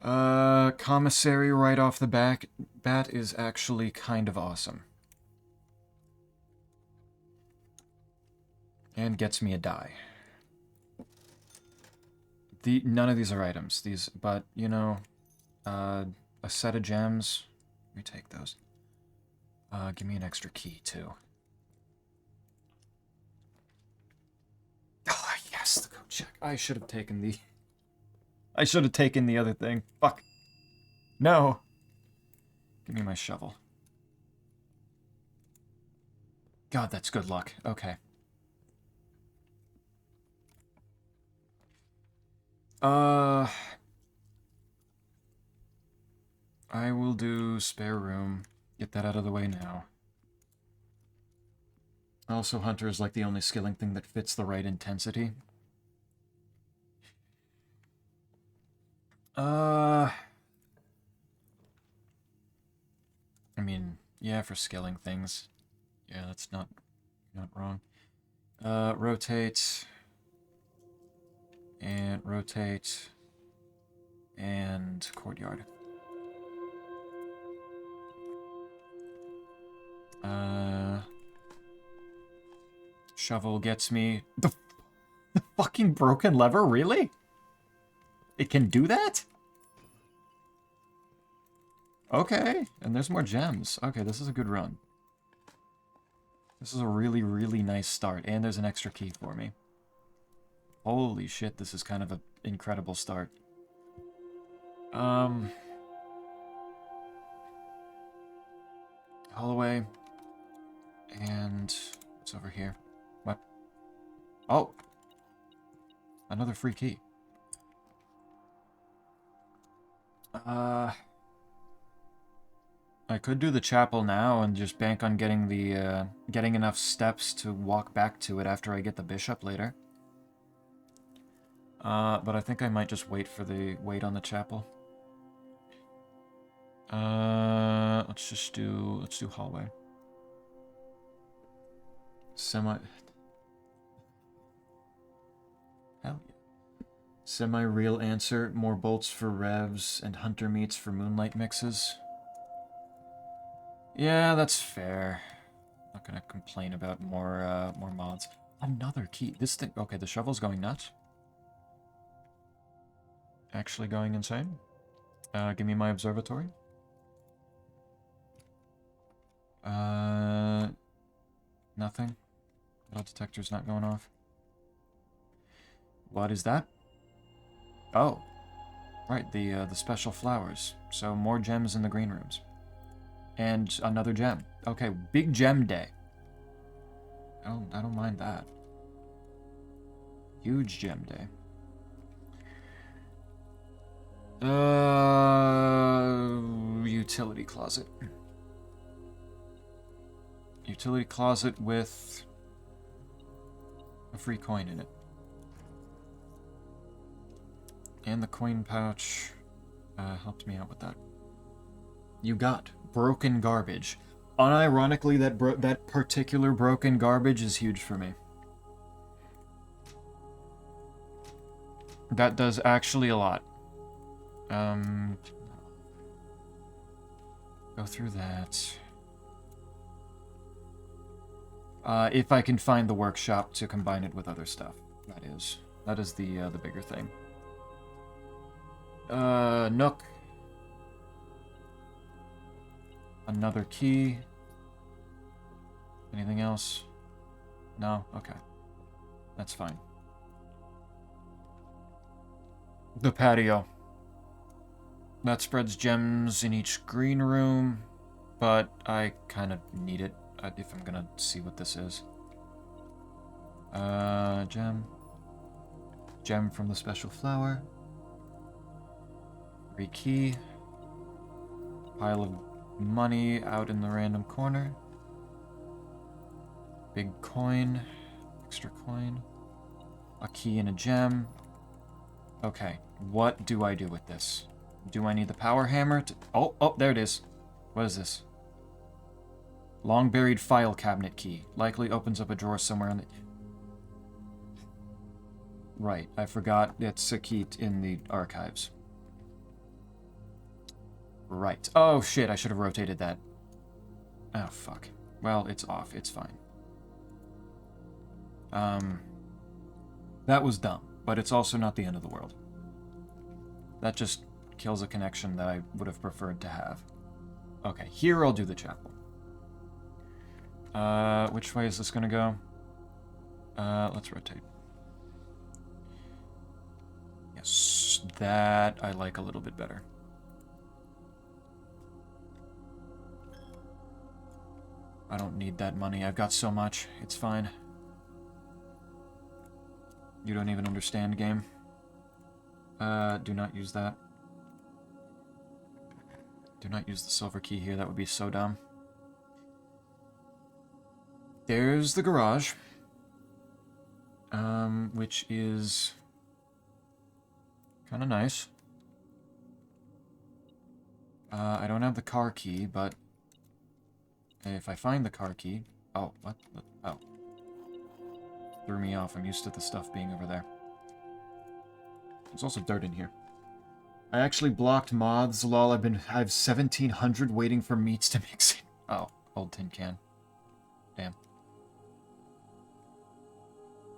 Commissary right off the bat is actually kind of awesome. And gets me a die. None of these are items. But you know, a set of gems. Let me take those. Give me an extra key too. Oh yes, the code check. I should have taken the other thing. Fuck. No. Give me my shovel. God, that's good luck. Okay. I will do spare room. Get that out of the way now. Also, Hunter is like the only skilling thing that fits the right intensity. I mean, yeah, for skilling things. Yeah, that's not wrong. Rotate. And rotate. And courtyard. Shovel gets me... The fucking broken lever? Really? It can do that? Okay, and there's more gems. Okay, this is a good run. This is a really, really nice start, and there's an extra key for me. Holy shit, this is kind of an incredible start. Hallway. And what's over here? What? Oh! Another free key. I could do the chapel now and just bank on getting the, getting enough steps to walk back to it after I get the bishop later. But I think I might just wait on the chapel. Let's do hallway. Hell yeah. Semi-real answer, more bolts for revs and hunter meats for moonlight mixes. Yeah, that's fair. Not gonna complain about more mods. Another key. This thing, okay, the shovel's going nuts. Actually going insane. Give me my observatory. Nothing. Metal detector's not going off. What is that? Oh, right, the special flowers. So more gems in the green rooms. And another gem. Okay, big gem day. I don't mind that. Huge gem day. Utility closet. Utility closet with a free coin in it. And the coin pouch helped me out with that. You got broken garbage. Unironically, that particular broken garbage is huge for me. That does actually a lot. Go through that. If I can find the workshop to combine it with other stuff, that is the bigger thing. Nook. Another key. Anything else? No? Okay. That's fine. The patio. That spreads gems in each green room, but I kind of need it if I'm gonna see what this is. Gem. Gem from the special flower. Free key. Pile of money out in the random corner. Big coin. Extra coin. A key and a gem. Okay, what do I do with this? Do I need the power hammer to... Oh, there it is. What is this? Long buried file cabinet key. Likely opens up a drawer somewhere in the... Right, I forgot it's a key in the archives. Right. Oh, shit, I should have rotated that. Oh, fuck. Well, it's off. It's fine. That was dumb, but it's also not the end of the world. That just kills a connection that I would have preferred to have. Okay, here I'll do the chapel. Which way is this gonna go? Let's rotate. Yes, that I like a little bit better. I don't need that money. I've got so much. It's fine. You don't even understand, game. Do not use that. Do not use the silver key here. That would be so dumb. There's the garage. Which is kind of nice. I don't have the car key, but if I find the car key... Oh, what? Oh. Threw me off. I'm used to the stuff being over there. There's also dirt in here. I actually blocked moths, lol. I have 1,700 waiting for meats to mix in. Oh, old tin can. Damn.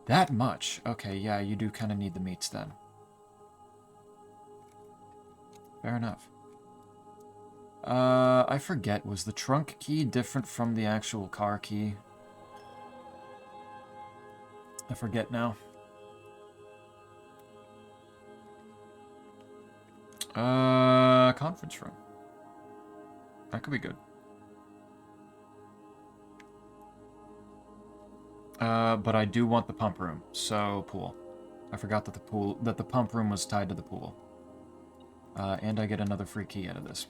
That much? Okay, yeah, you do kind of need the meats then. Fair enough. I forget, was the trunk key different from the actual car key? I forget now. Conference room. That could be good. But I do want the pump room, so pool. I forgot that the pump room was tied to the pool. And I get another free key out of this.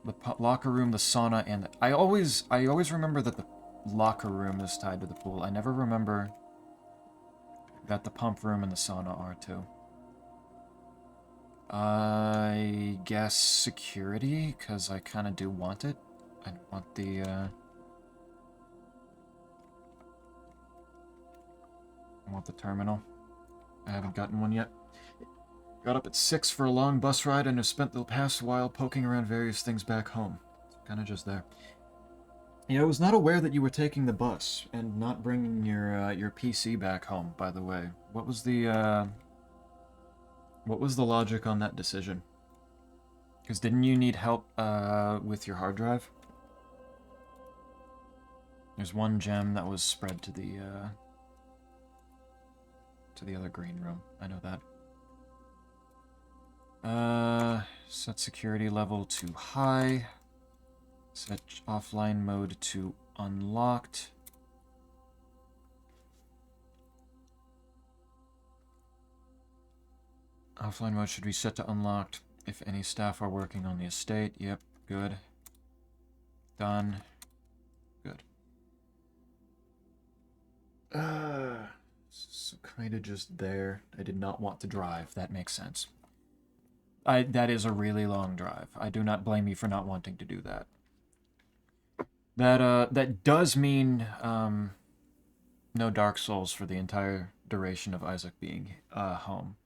The locker room, the sauna, and I always remember that the locker room is tied to the pool. I never remember That the pump room and the sauna are too. I guess security, because I kind of do want it. I want the, I want the terminal. I haven't gotten one yet. Got up at 6 for a long bus ride and have spent the past while poking around various things back home. Kind of just there. Yeah, I was not aware that you were taking the bus and not bringing your PC back home, by the way. What was the logic on that decision? Because didn't you need help with your hard drive? There's one gem that was spread to the other green room. I know that. Set security level to high. Set offline mode to unlocked. Offline mode should be set to unlocked if any staff are working on the estate. Yep, good. Done. Good. So kind of just there. I did not want to drive. That makes sense. That is a really long drive. I do not blame you for not wanting to do that. That does mean no Dark Souls for the entire duration of Isaac being home.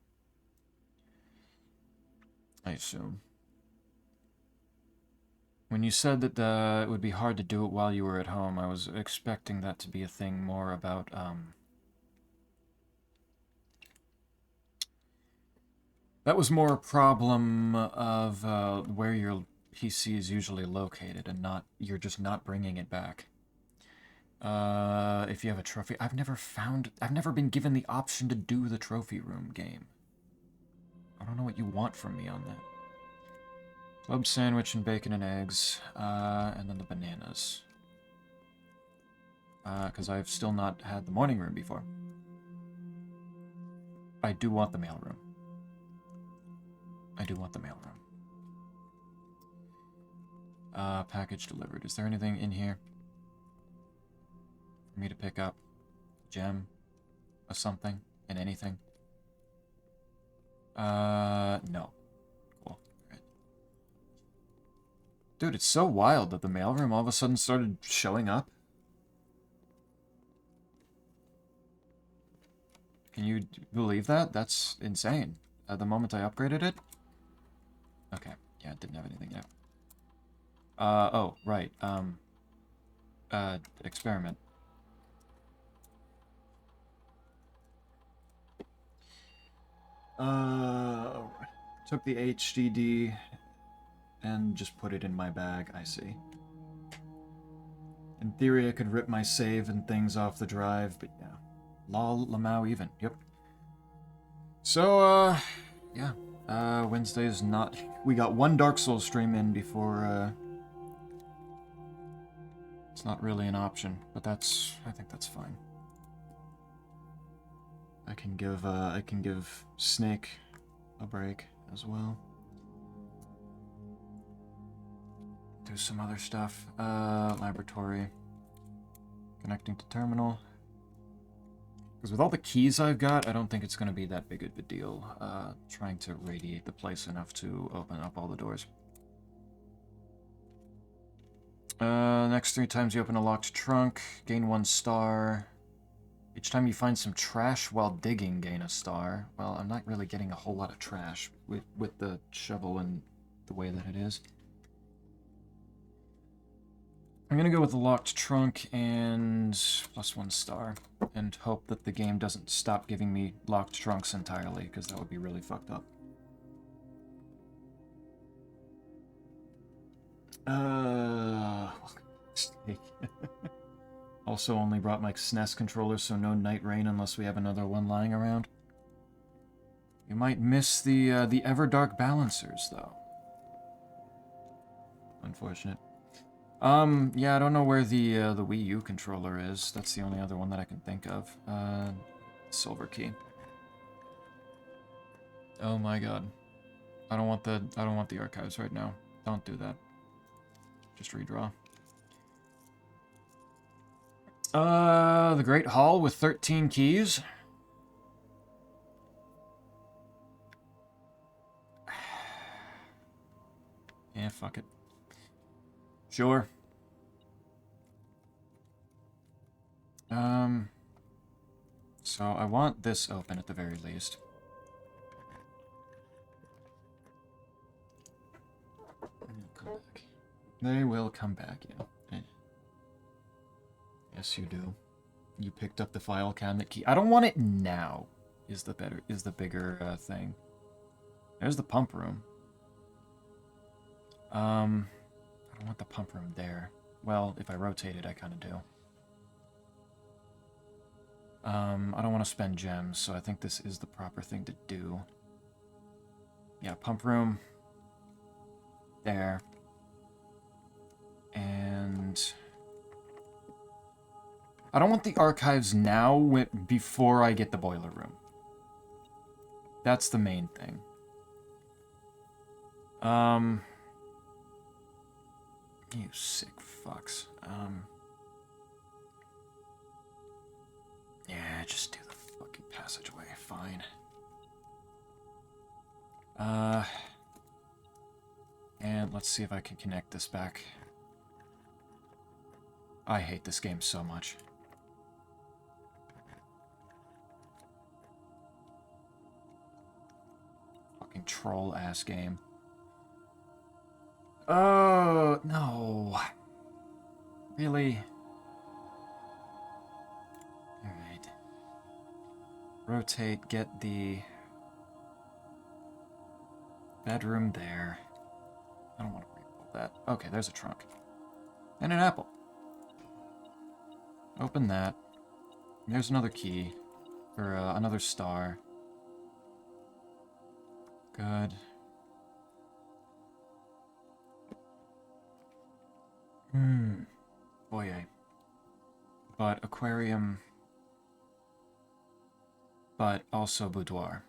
I assume. When you said that it would be hard to do it while you were at home, I was expecting that to be a thing more about that was more a problem of where your PC is usually located, and you're just not bringing it back. If you have a trophy, I've never been given the option to do the trophy room game. I don't know what you want from me on that. Club sandwich and bacon and eggs, and then the bananas. Because I've still not had the morning room before. I do want the mailroom. I do want the mailroom. Package delivered. Is there anything in here for me to pick up? Gem? A something? An anything? No. Cool. Right. Dude, it's so wild that the mailroom all of a sudden started showing up. Can you believe that? That's insane. The moment I upgraded it? Okay. Yeah, it didn't have anything yet. Oh, right. Experiment. Took the HDD and just put it in my bag, I see. In theory, I could rip my save and things off the drive, but yeah. Lol, Lamau even, yep. So, yeah. Wednesday's not... We got one Dark Souls stream in before, it's not really an option, but I think that's fine. I can give Snake a break as well. Do some other stuff. Laboratory. Connecting to terminal. Because with all the keys I've got, I don't think it's going to be that big of a deal. Trying to radiate the place enough to open up all the doors. Next 3 times you open a locked trunk, gain 1 star. Each time you find some trash while digging, gain a star. Well, I'm not really getting a whole lot of trash with the shovel and the way that it is. I'm gonna go with the locked trunk and +1 star, and hope that the game doesn't stop giving me locked trunks entirely, because that would be really fucked up. Also only brought my SNES controller, so no Night Rain unless we have another one lying around. You might miss the Everdark balancers, though. Unfortunate. Yeah, I don't know where the Wii U controller is. That's the only other one that I can think of. Silver key. Oh my god. I don't want the archives right now. Don't do that. Just redraw. The Great Hall with 13 keys. Yeah, fuck it. Sure. So I want this open at the very least. Come back. They will come back, yeah. Yes, you do. You picked up the file cabinet key. I don't want it now. Is the bigger thing. There's the pump room. I don't want the pump room there. Well, if I rotate it, I kind of do. I don't want to spend gems, so I think this is the proper thing to do. Yeah, pump room. There. And I don't want the archives now before I get the boiler room. That's the main thing. You sick fucks. Yeah, just do the fucking passageway, fine. And let's see if I can connect this back. I hate this game so much. Fucking troll-ass game. Oh, no. Really? Alright. Rotate, get the bedroom there. I don't want to rebuild that. Okay, there's a trunk. And an apple. Open that. There's another key. Or another star. Good. Foyer. But aquarium. But also boudoir.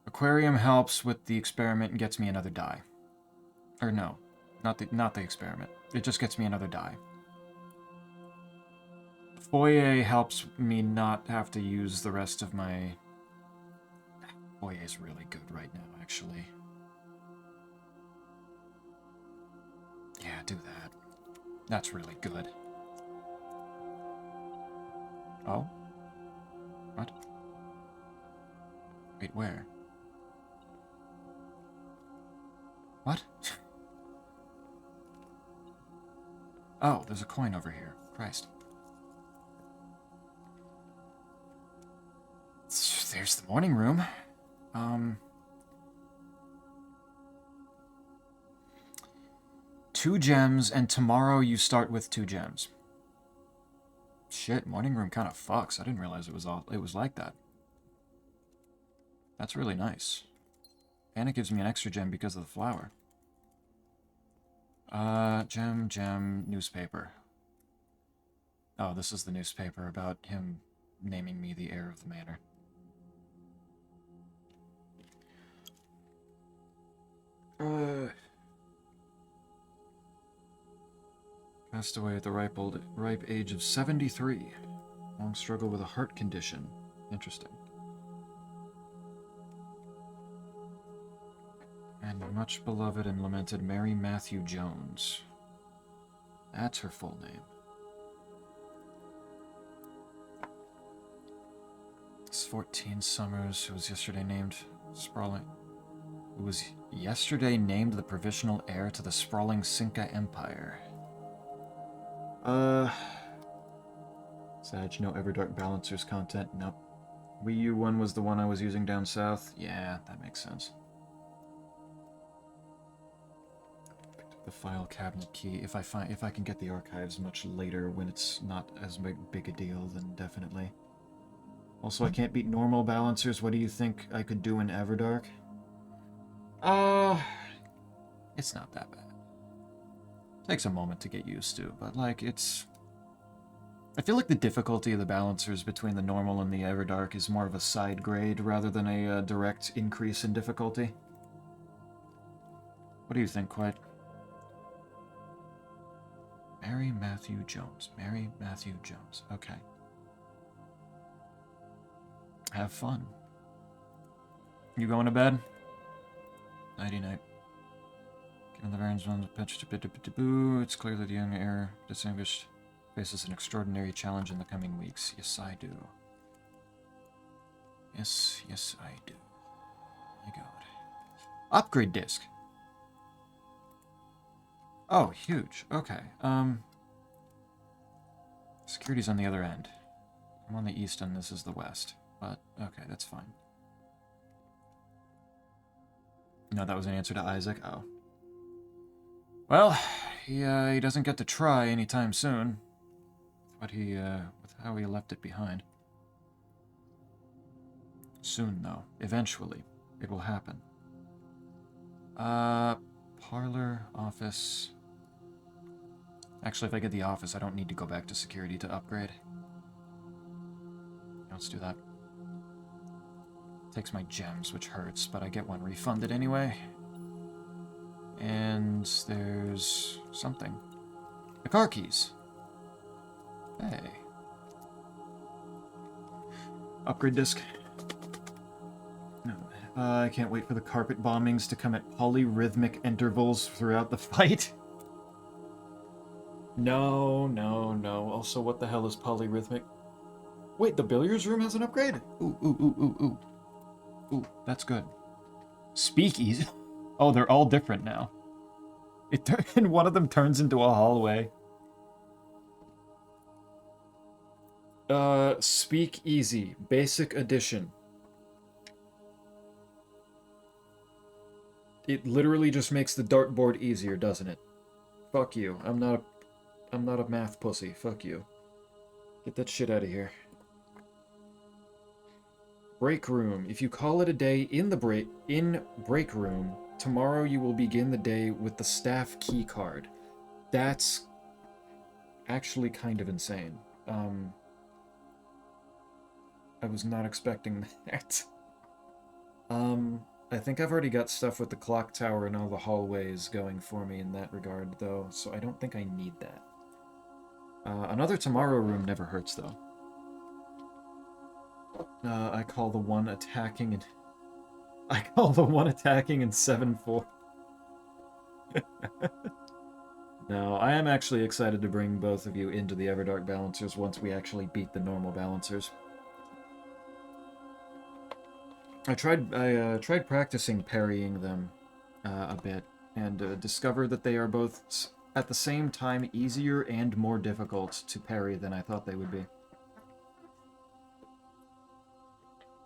Aquarium helps with the experiment and gets me another die. Or no, not the experiment. It just gets me another die. Foyer helps me not have to use the rest of my... Foyer is really good right now, actually. Yeah, do that. That's really good. Oh? What? Wait, where? What? Oh, there's a coin over here. Christ. There's the morning room. 2 gems, and tomorrow you start with 2 gems. Shit, morning room kind of fucks. I didn't realize it was like that. That's really nice. And it gives me an extra gem because of the flower. Gem, newspaper. Oh, this is the newspaper about him naming me the heir of the manor. Passed away at the ripe age of 73. Long struggle with a heart condition. Interesting. And much beloved and lamented Mary Matthew Jones. That's her full name. It's 14 Summers, who was yesterday named Sprawling... Who was yesterday named the provisional heir to the sprawling Cinca Empire. Sag, no Everdark Balancers content? Nope. Wii U one was the one I was using down south? Yeah, that makes sense. Picked up the file cabinet key. If I can get the archives much later when it's not as big a deal, then definitely. Also, I can't beat normal balancers. What do you think I could do in Everdark? It's not that bad. Takes a moment to get used to, but like it's... I feel like the difficulty of the balancers between the normal and the Everdark is more of a side grade rather than a direct increase in difficulty. What do you think, Quite? Mary Matthew Jones. Mary Matthew Jones. Okay. Have fun. You going to bed? Nighty-night. Given the variance on the pitch to boo, it's clear that the young heir distinguished faces an extraordinary challenge in the coming weeks. Yes, I do. Yes, I do. My God. Upgrade disc. Oh, huge. Okay. Security's on the other end. I'm on the east and this is the west. But, okay, that's fine. No, that was an answer to Isaac? Oh. Well, he doesn't get to try anytime soon. With how he left it behind. Soon, though. Eventually. It will happen. Parlor, office. Actually, if I get the office, I don't need to go back to security to upgrade. Let's do that. Takes my gems, which hurts, but I get one refunded anyway. And there's something. The car keys. Hey. Upgrade disc. No. I can't wait for the carpet bombings to come at polyrhythmic intervals throughout the fight. No. Also, what the hell is polyrhythmic? Wait, the billiards room has an upgrade? Ooh. Ooh, that's good. Speakeasy. Oh, they're all different now. And one of them turns into a hallway. Speakeasy, basic edition. It literally just makes the dartboard easier, doesn't it? Fuck you. I'm not a math pussy. Fuck you. Get that shit out of here. Break room. If you call it a day in break room, tomorrow you will begin the day with the staff key card. That's actually kind of insane. I was not expecting that. I think I've already got stuff with the clock tower and all the hallways going for me in that regard, though, so I don't think I need that. Another tomorrow room never hurts, though. I call the one attacking in 7-4. No, I am actually excited to bring both of you into the Everdark Balancers once we actually beat the normal Balancers. I tried practicing parrying them a bit, and discovered that they are both at the same time easier and more difficult to parry than I thought they would be.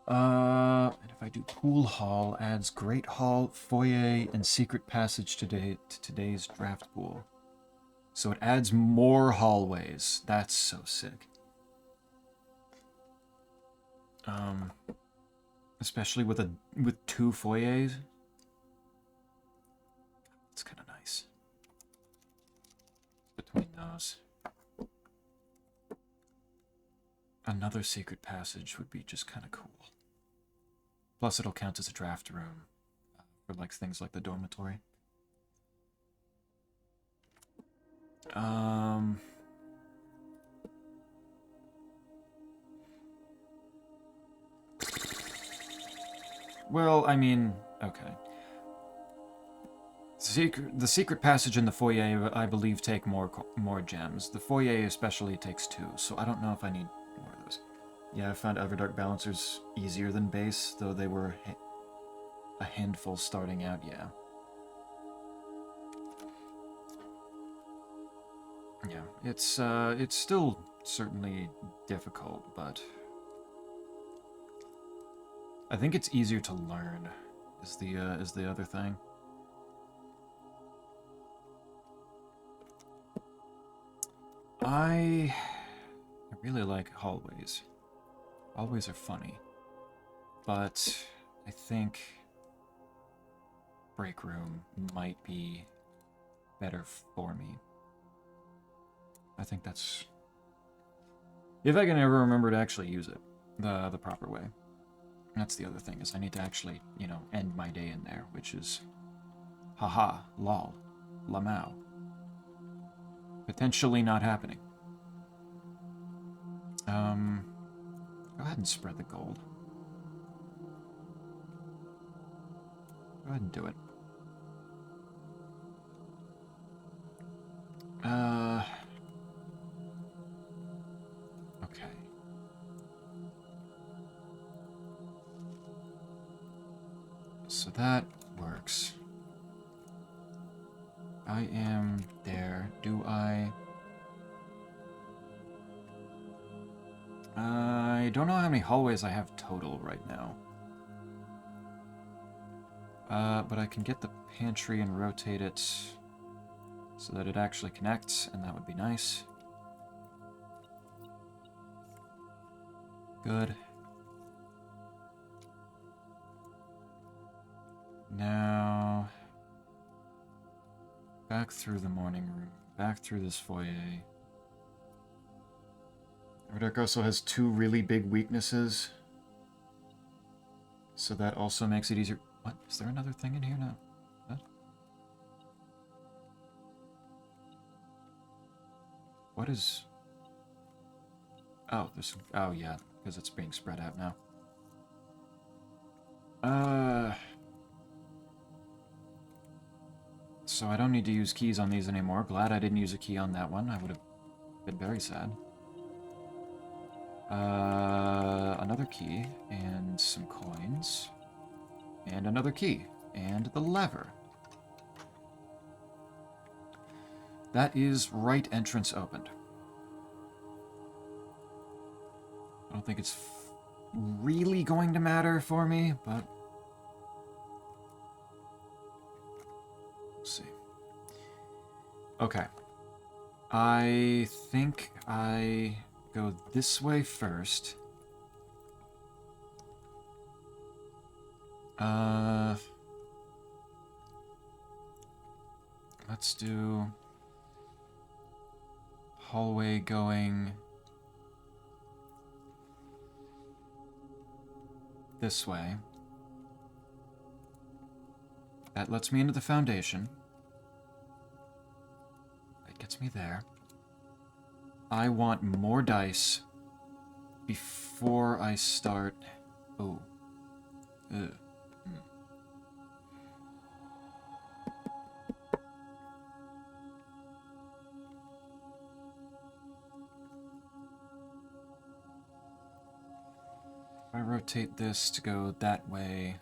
And if I do Pool Hall, adds Great Hall, Foyer, and Secret Passage to today's draft pool. So it adds more hallways. That's so sick. Especially with two foyers. It's kind of nice. Between those. Another secret passage would be just kind of cool. Plus it'll count as a draft room for like things like the dormitory. Well, I mean, okay. The secret passage and the foyer, I believe, take more gems. The foyer especially takes 2, so I don't know if I need more of those. Yeah, I found Everdark Balancers easier than base, though they were a handful starting out, yeah. Yeah, it's still certainly difficult, but I think it's easier to learn is the other thing. I really like hallways. Hallways are funny, but I think break room might be better for me. I think that's... if I can ever remember to actually use it the proper way. That's the other thing, is I need to actually, you know, end my day in there, which is... haha, lol, lamau. Potentially not happening. Go ahead and spread the gold. Go ahead and do it. So that works. I am there. Do I... I don't know how many hallways I have total right now. But I can get the pantry and rotate it so that it actually connects, and that would be nice. Good. Now... back through the morning room, back through this foyer. Dark also has 2 really big weaknesses. So that also makes it easier. What? Is there another thing in here now? What? What is... Oh, there's... Oh, yeah, because it's being spread out now. So I don't need to use keys on these anymore. Glad I didn't use a key on that one. I would have been very sad. Another key, and some coins. And another key, and the lever. That is right entrance opened. I don't think it's really going to matter for me, but... we'll see. Okay. I think I go this way first. Let's do hallway going this way. That lets me into the foundation. That gets me there. I want more dice before I start... Oh. Ugh. If I rotate this to go that way...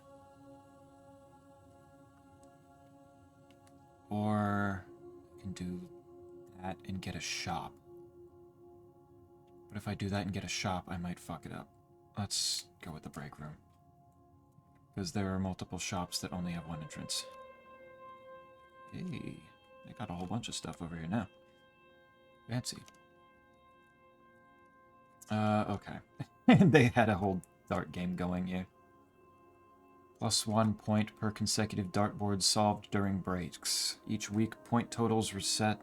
or I can do that and get a shop. But if I do that and get a shop, I might fuck it up. Let's go with the break room. Because there are multiple shops that only have one entrance. Hey, they got a whole bunch of stuff over here now. Fancy. Okay. They had a whole dart game going here. +1 point per consecutive dartboard solved during breaks. Each week, point totals reset,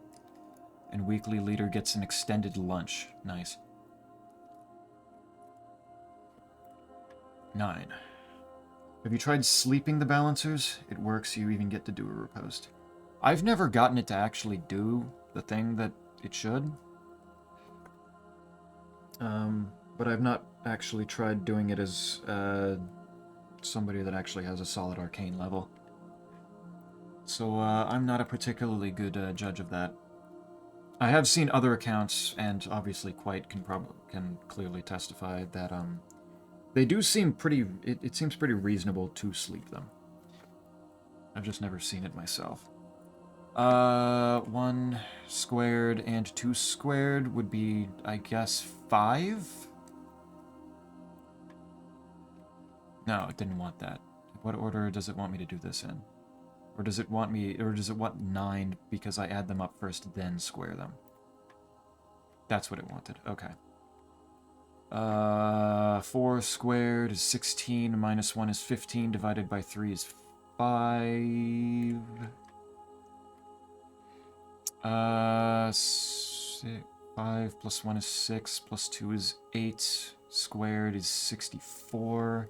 and weekly leader gets an extended lunch. Nice. 9. Have you tried sleeping the balancers? It works, you even get to do a riposte. I've never gotten it to actually do the thing that it should. But I've not actually tried doing it as somebody that actually has a solid arcane level. So I'm not a particularly good judge of that. I have seen other accounts, and obviously Quite can clearly testify that they do seem pretty... It seems pretty reasonable to sleep them. I've just never seen it myself. 1 squared and 2 squared would be, I guess, 5? No, it didn't want that. What order does it want me to do this in? Or does it want 9 because I add them up first, then square them? That's what it wanted. Okay. 4 squared is 16, minus 1 is 15, divided by 3 is 5. 5 plus 1 is 6, plus 2 is 8, squared is 64.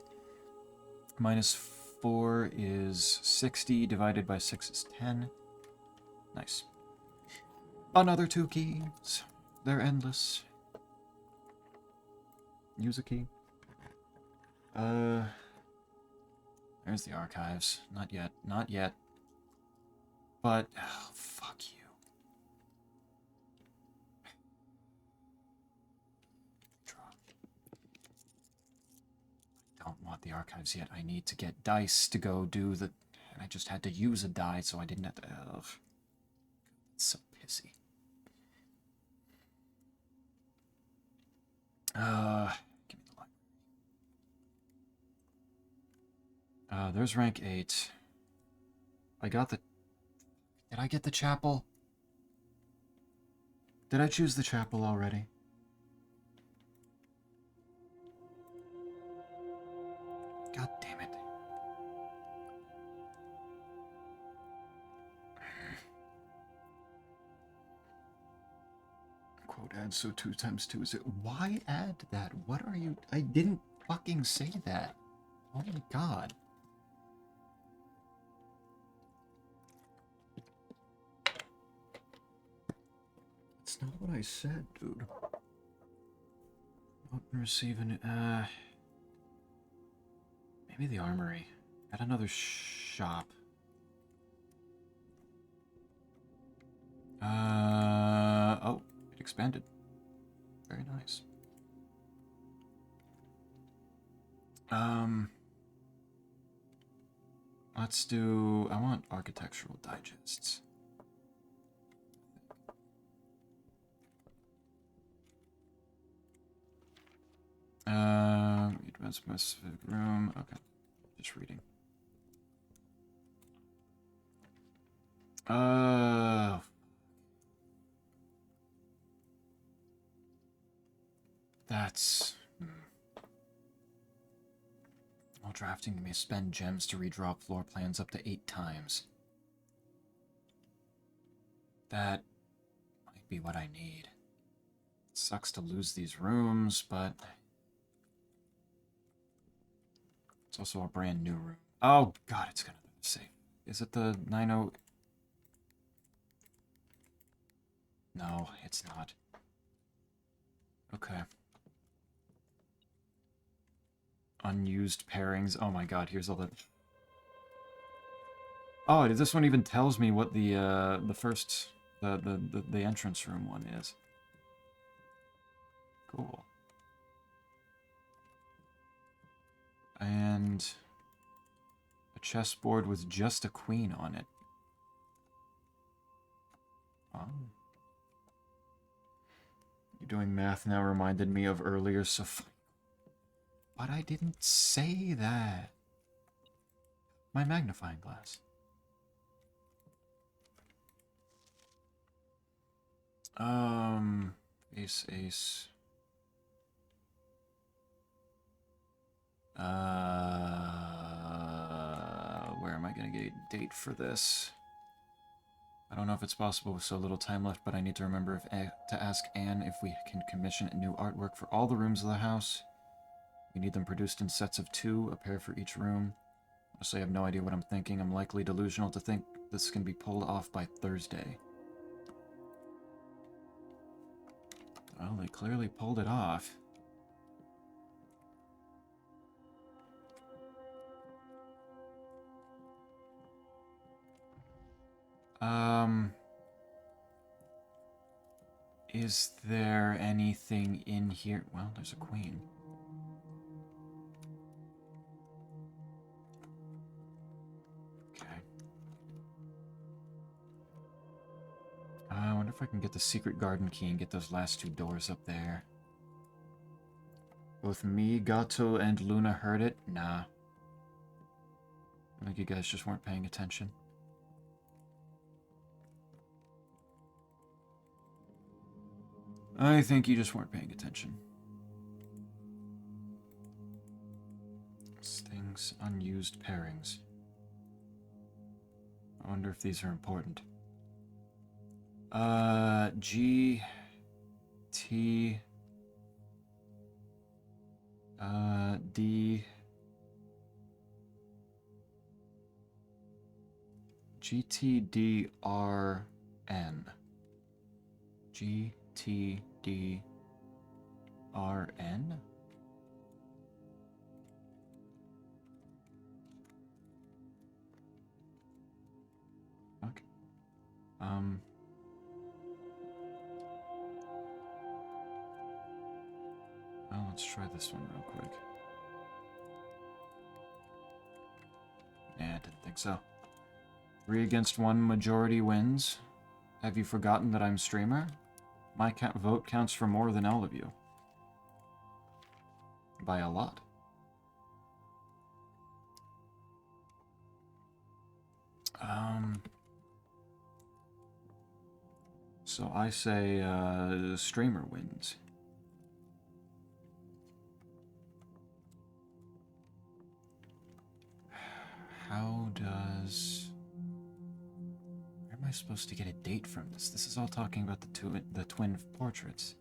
Minus 4 is 60, divided by 6 is 10. Nice. Another 2 keys. They're endless. Use a key. There's the archives. Not yet. Not yet. But, oh, fuck you. I don't want not the archives yet. I need to get dice to go do the... And I just had to use a die, so I didn't have to... Ugh. It's so pissy. Give me the library. There's rank 8. I got the... Did I get the chapel? Did I choose the chapel already? God damn it. Quote add, so 2 times 2 is it? Why add that? What are you... I didn't fucking say that. Oh my god. That's not what I said, dude. Open, receive, an... Maybe the armory. At another shop. Oh, it expanded. Very nice. Let's do... I want architectural digests. Advanced specific room. Okay. Just reading. That's... While drafting, you may spend gems to redraw floor plans up to 8 times. That might be what I need. It sucks to lose these rooms, but... It's also a brand new room. Oh, God, it's gonna be safe. Is it the 90... No, it's not. Okay. Unused pairings. Oh my god, here's all the... Oh, this one even tells me what the first... The entrance room one is. Cool. And... a chessboard with just a queen on it. Oh. You doing math now reminded me of earlier, so... But I didn't say that. My magnifying glass. Ace, ace. Where am I gonna get a date for this? I don't know if it's possible with so little time left, but I need to remember to ask Anne if we can commission a new artwork for all the rooms of the house. We need them produced in sets of 2, a pair for each room. Honestly, I have no idea what I'm thinking. I'm likely delusional to think this can be pulled off by Thursday. Well, they clearly pulled it off. Is there anything in here? Well, there's a queen. Okay. I wonder if I can get the secret garden key and get those last 2 doors up there. Both me, Gato, and Luna heard it? Nah. I think you guys just weren't paying attention. I think you just weren't paying attention. Things, unused pairings. I wonder if these are important. G, T, D, G, T, D, R, N. G, T, D, R, N? Okay. Well, let's try this one real quick. didn't think so. 3 against 1, majority wins. Have you forgotten that I'm streamer? My vote counts for more than all of you. By a lot. So I say streamer wins. How does... Where am I supposed to get a date from this? This is all talking about the twin portraits.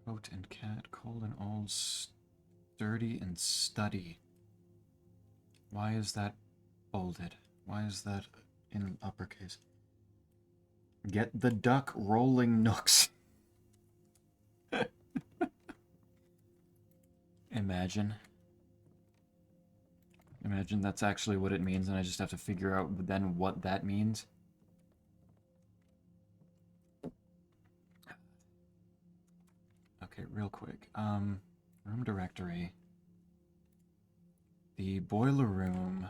Coat and cat, cold and old, sturdy and study. Why is that bolded? Why is that in uppercase? Get the duck rolling nooks. Imagine. Imagine that's actually what it means, and I just have to figure out then what that means. Okay, real quick. Room directory. The boiler room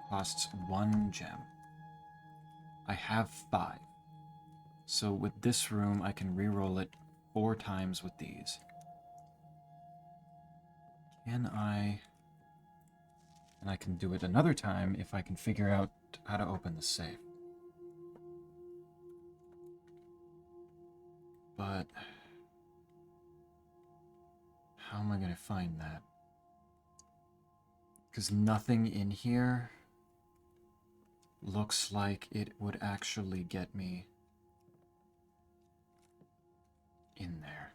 costs 1 gem. I have 5. So with this room, I can reroll it 4 times with these. Can I... And I can do it another time if I can figure out how to open the safe. But... how am I going to find that? Because nothing in here looks like it would actually get me in there.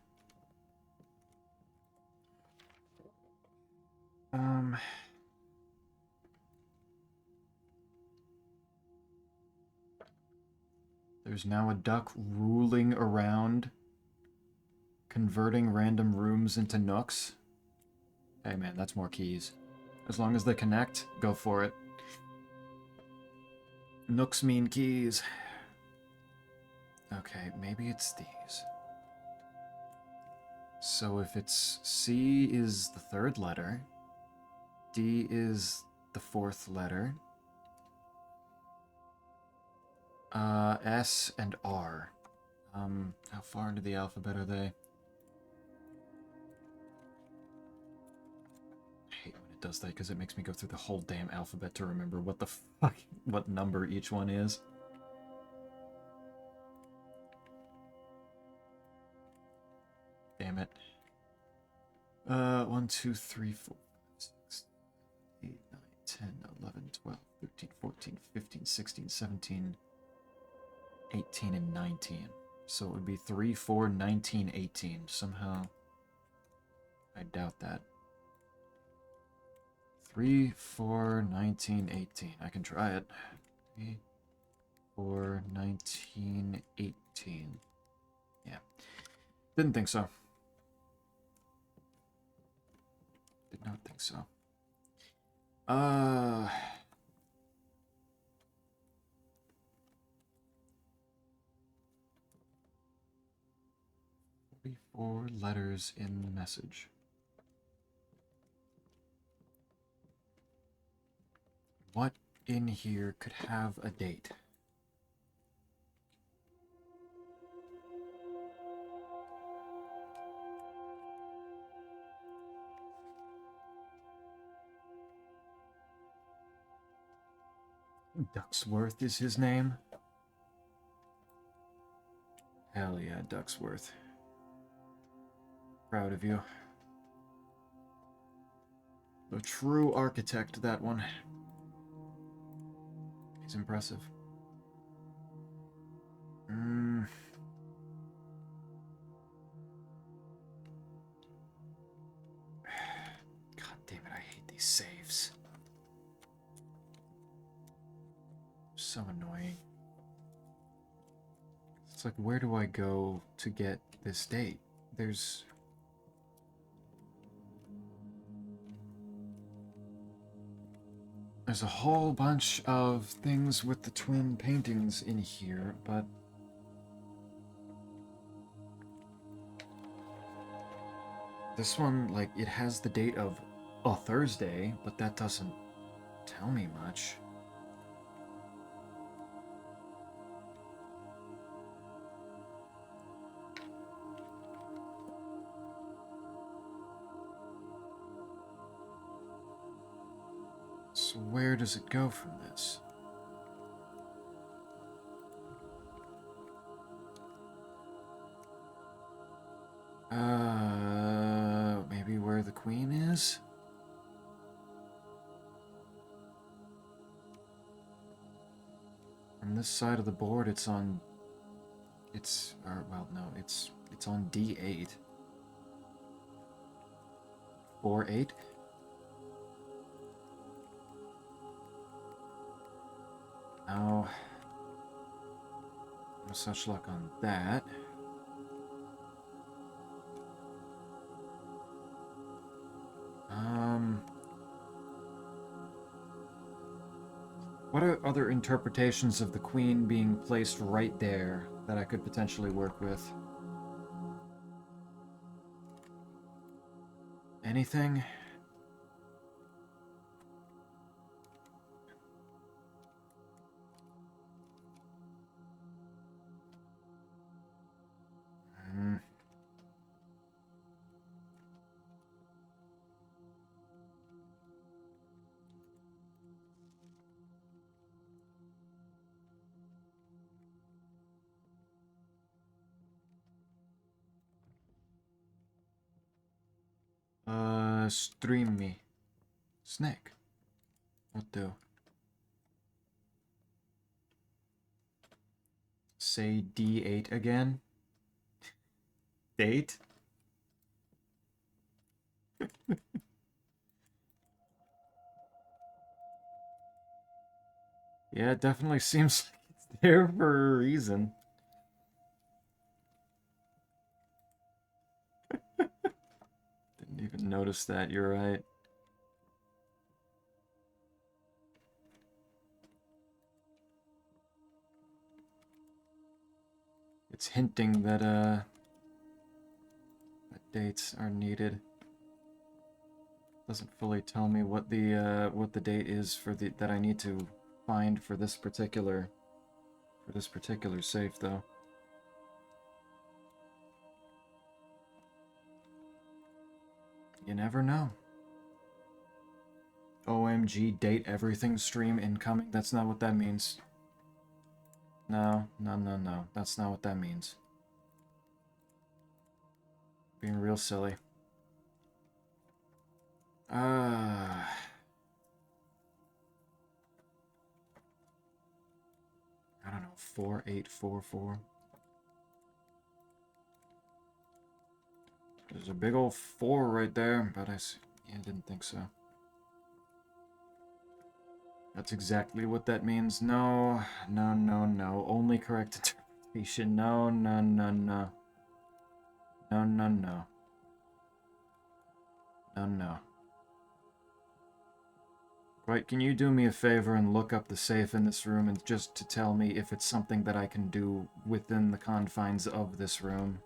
There's now a duck ruling around, converting random rooms into nooks. Hey man, that's more keys. As long as they connect, go for it. Nooks mean keys. Okay, maybe it's these. So if it's C is the 3rd letter, D is the 4th letter, S and R. How far into the alphabet are they? I hate when it does that because it makes me go through the whole damn alphabet to remember what the fuck, what number each one is. Damn it. 1, 2, 3, 4, 5, 6, 8, 9, 10, 11, 12, 13, 14, 15, 16, 17, 18, and 19. So it would be 3, 4, 19, 18. Somehow, I doubt that. 3, 4, 19, 18. I can try it. 3, 4, 19, 18. Yeah. Didn't think so. Did not think so. 44 letters in the message. What in here could have a date? Ducksworth is his name? Hell yeah, Ducksworth. Proud of you. A true architect, that one. He's impressive. God damn it, I hate these saves. So annoying. It's like, where do I go to get this date. There's a whole bunch of things with the twin paintings in here, but this one, like, it has the date of a Thursday, but that doesn't tell me much. So where does it go from this? Maybe where the queen is? From this side of the board, it's on... It's on D8. 4-8? No. No such luck on that. What are other interpretations of the queen being placed right there that I could potentially work with? Anything? Stream me. Snake. What do? Say D8 again? Date? Yeah, it definitely seems like it's there for a reason. Didn't even notice that, you're right. It's hinting that, that dates are needed. Doesn't fully tell me what the date is for that I need to find for this particular safe, though. You never know. OMG, date everything stream incoming? That's not what that means. No. That's not what that means. Being real silly. I don't know, 4844. There's a big old 4 right there, but I didn't think so. That's exactly what that means. No. Only correct interpretation. No. No. Right, can you do me a favor and look up the safe in this room and just to tell me if it's something that I can do within the confines of this room?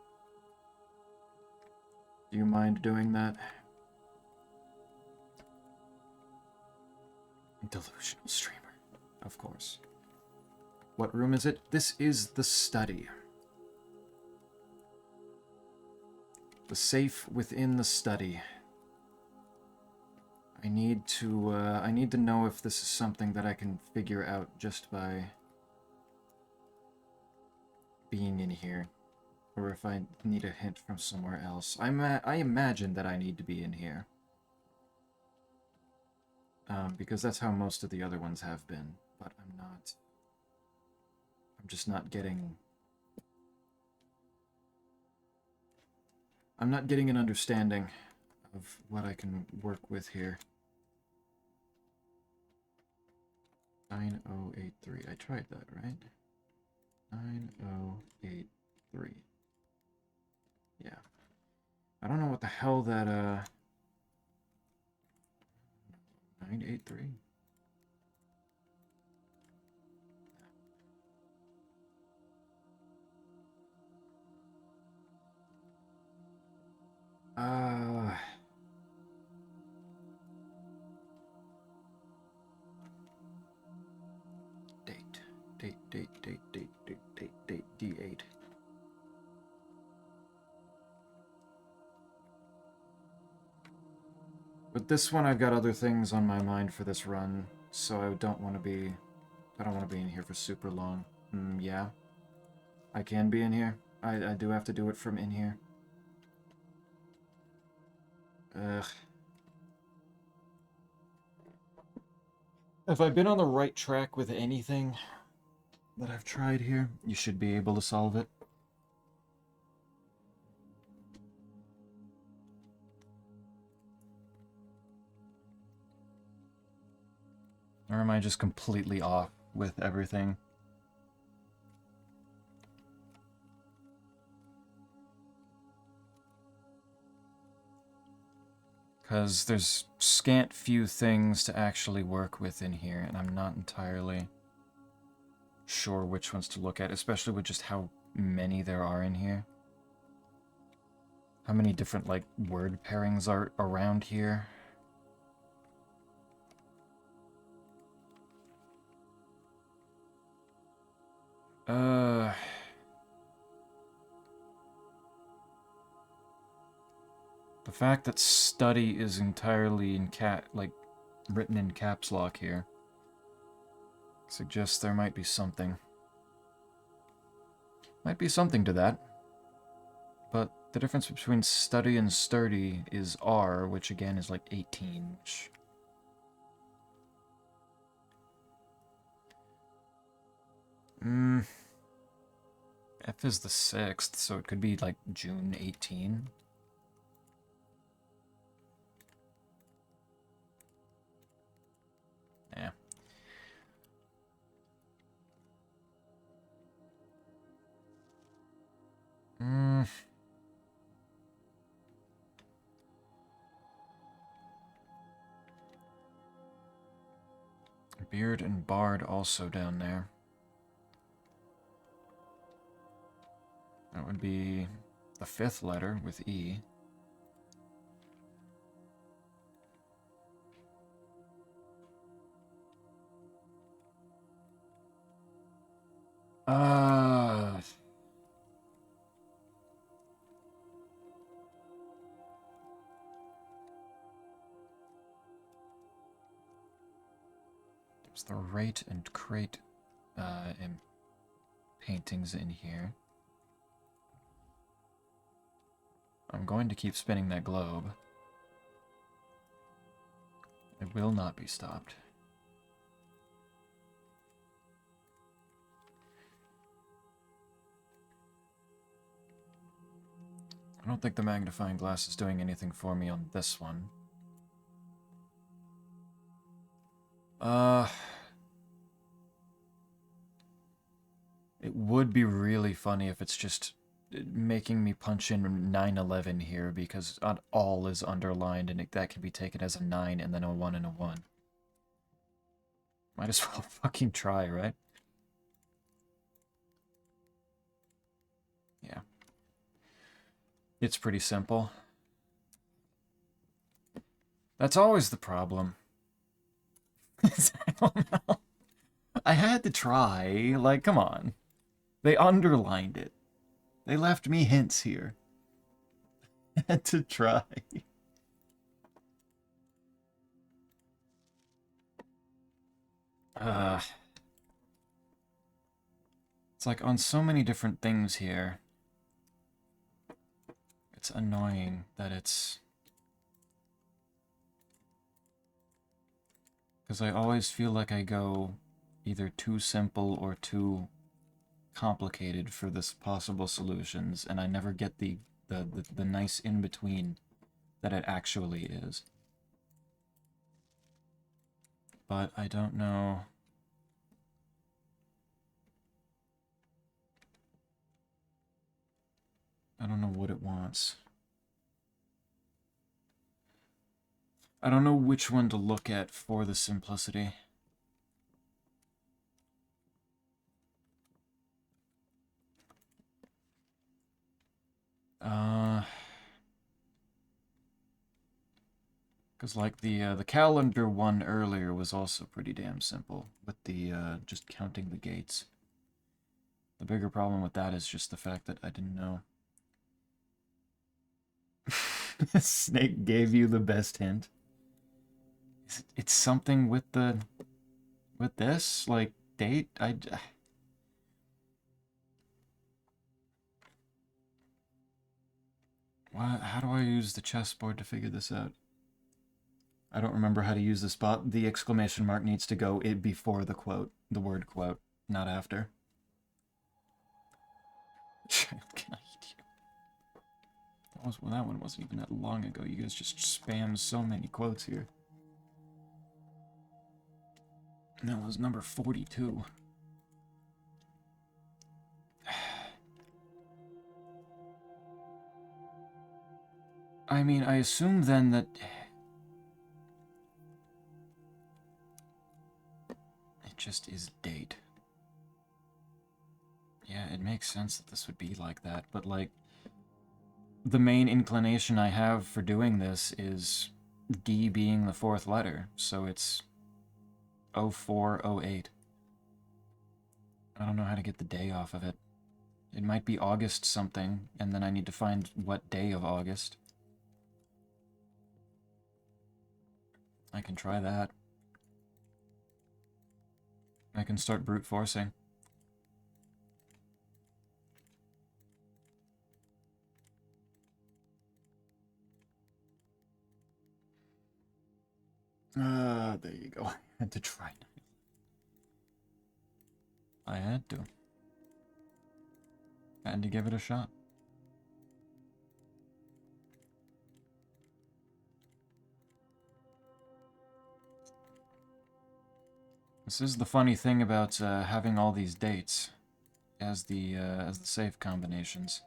Do you mind doing that? Delusional streamer. Of course. What room is it? This is the study. The safe within the study. I need to know if this is something that I can figure out just by being in here, or if I need a hint from somewhere else. I imagine that I need to be in here, because that's how most of the other ones have been. But I'm not. I'm just not getting. I'm not getting an understanding of what I can work with here. 9083. I tried that, right? 9083. Yeah. I don't know what the hell that, 983. Date, D8. With this one, I've got other things on my mind for this run, so I don't want to be in here for super long. Yeah. I can be in here. I do have to do it from in here. Ugh. Have I been on the right track with anything that I've tried here? You should be able to solve it. Or am I just completely off with everything? Because there's scant few things to actually work with in here, and I'm not entirely sure which ones to look at, especially with just how many there are in here. How many different, like, word pairings are around here. The fact that study is entirely in written in caps lock here suggests there might be something. Might be something to that. But the difference between study and sturdy is R, which again is like 18, which... F is the 6th, so it could be like June 18. Yeah. Beard and Bard also down there. That would be the 5th letter with E. There's the rate and crate paintings in here. I'm going to keep spinning that globe. It will not be stopped. I don't think the magnifying glass is doing anything for me on this one. It would be really funny if it's just making me punch in 911 here, because all is underlined, and that can be taken as a 9 and then a 1 and a 1. Might as well fucking try, right? Yeah. It's pretty simple. That's always the problem. I don't know. I had to try. Like, come on. They underlined it. They left me hints here. I had to try. It's like on so many different things here. It's annoying that it's... Because I always feel like I go either too simple or too complicated for this possible solutions, and I never get the nice in-between that it actually is. But I don't know... I don't know what it wants. I don't know which one to look at for the simplicity. Because like the calendar one earlier was also pretty damn simple with the just counting the gates. The bigger problem with that is just the fact that I didn't know. Snake gave you the best hint. It's something with this like date. How do I use the chessboard to figure this out? I don't remember how to use the spot. The exclamation mark needs to go before the quote, the word quote, not after. Child, can I eat you? That one wasn't even that long ago. You guys just spam so many quotes here. And that was number 42. I mean, I assume then that it just is date. Yeah, it makes sense that this would be like that, but like, the main inclination I have for doing this is D being the fourth letter, so it's 0408. I don't know how to get the day off of it. It might be August something, and then I need to find what day of August. I can try that. I can start brute forcing. There you go. I had to try. I had to. I had to give it a shot. This is the funny thing about having all these dates as the save combinations.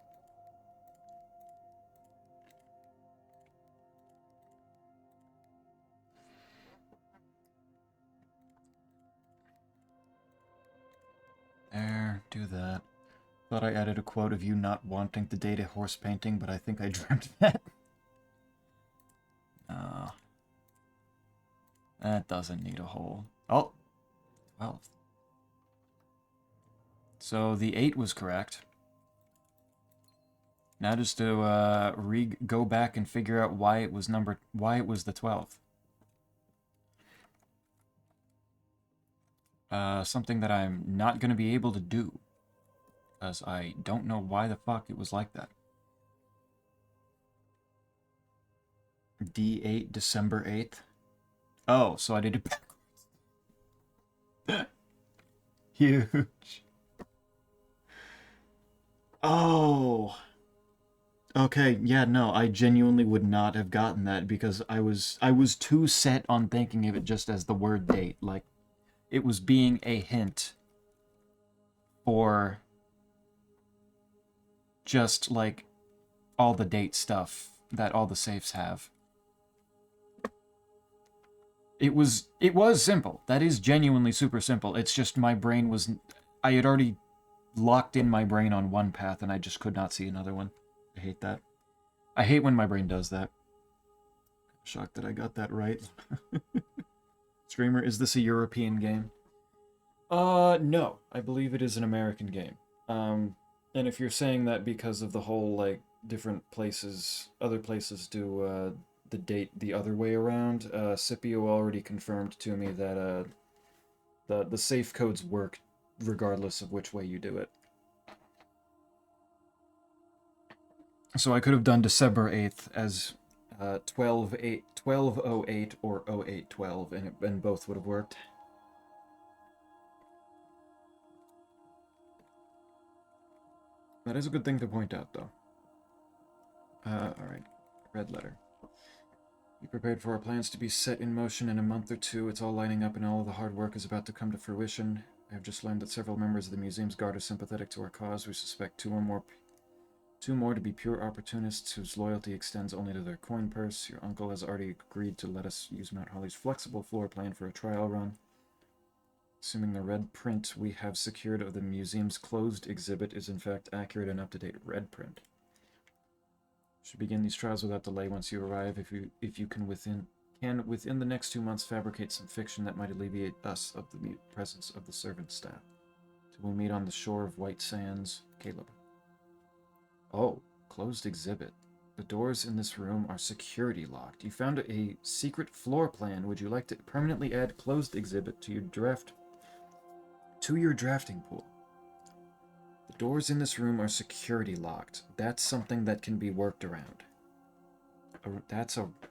There, do that. Thought I added a quote of you not wanting the date of horse painting, but I think I dreamt that. Oh. That doesn't need a hole. Oh! 12. So the 8 was correct. Now just to go back and figure out why it was the 12th. Something that I'm not going to be able to do, because I don't know why the fuck it was like that. D8, December 8th. Oh, so I did it backwards. Huge. Oh. Okay, yeah, no, I genuinely would not have gotten that because I was too set on thinking of it just as the word date. Like, it was being a hint for just, like, all the date stuff that all the safes have. It was simple. That is genuinely super simple. It's just my brain was... I had already locked in my brain on one path and I just could not see another one. I hate that. I hate when my brain does that. Shocked that I got that right. Streamer, is this a European game? No. I believe it is an American game. And if you're saying that because of the whole, like, different places, other places do, the date the other way around, Scipio already confirmed to me that, the safe codes work regardless of which way you do it. So I could have done December 8th as 1208 or 0812, and both would have worked. That is a good thing to point out, though. Alright. Red letter. Be prepared for our plans to be set in motion in a month or two. It's all lining up and all of the hard work is about to come to fruition. I have just learned that several members of the museum's guard are sympathetic to our cause. We suspect two or more 2 more to be pure opportunists whose loyalty extends only to their coin purse. Your uncle has already agreed to let us use Mount Holly's flexible floor plan for a trial run. Assuming the red print we have secured of the museum's closed exhibit is in fact accurate and up-to-date red print. Should begin these trials without delay once you arrive. If you can within the next 2 months fabricate some fiction that might alleviate us of the presence of the servant staff. Till we meet on the shore of White Sands, Caleb. Oh, closed exhibit. The doors in this room are security locked. You found a secret floor plan. Would you like to permanently add closed exhibit to your drafting pool? The doors in this room are security locked. That's something that can be worked around.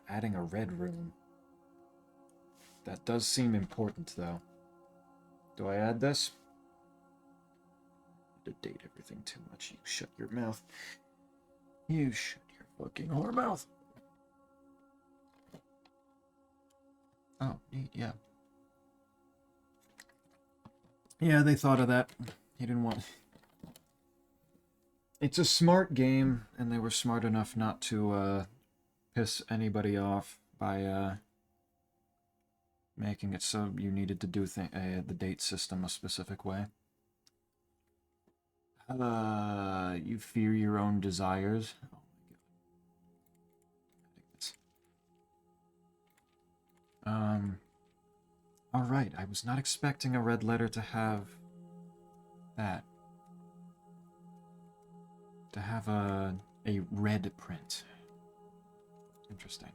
Adding a red room. That does seem important, though. Do I add this? To date everything too much. You shut your mouth. You shut your fucking whore mouth. Oh, neat, yeah. Yeah, they thought of that. He didn't want... It's a smart game, and they were smart enough not to piss anybody off by making it so you needed to do the date system a specific way. You fear your own desires. Oh my god. Alright, I was not expecting a red letter to have that. To have a red print. Interesting.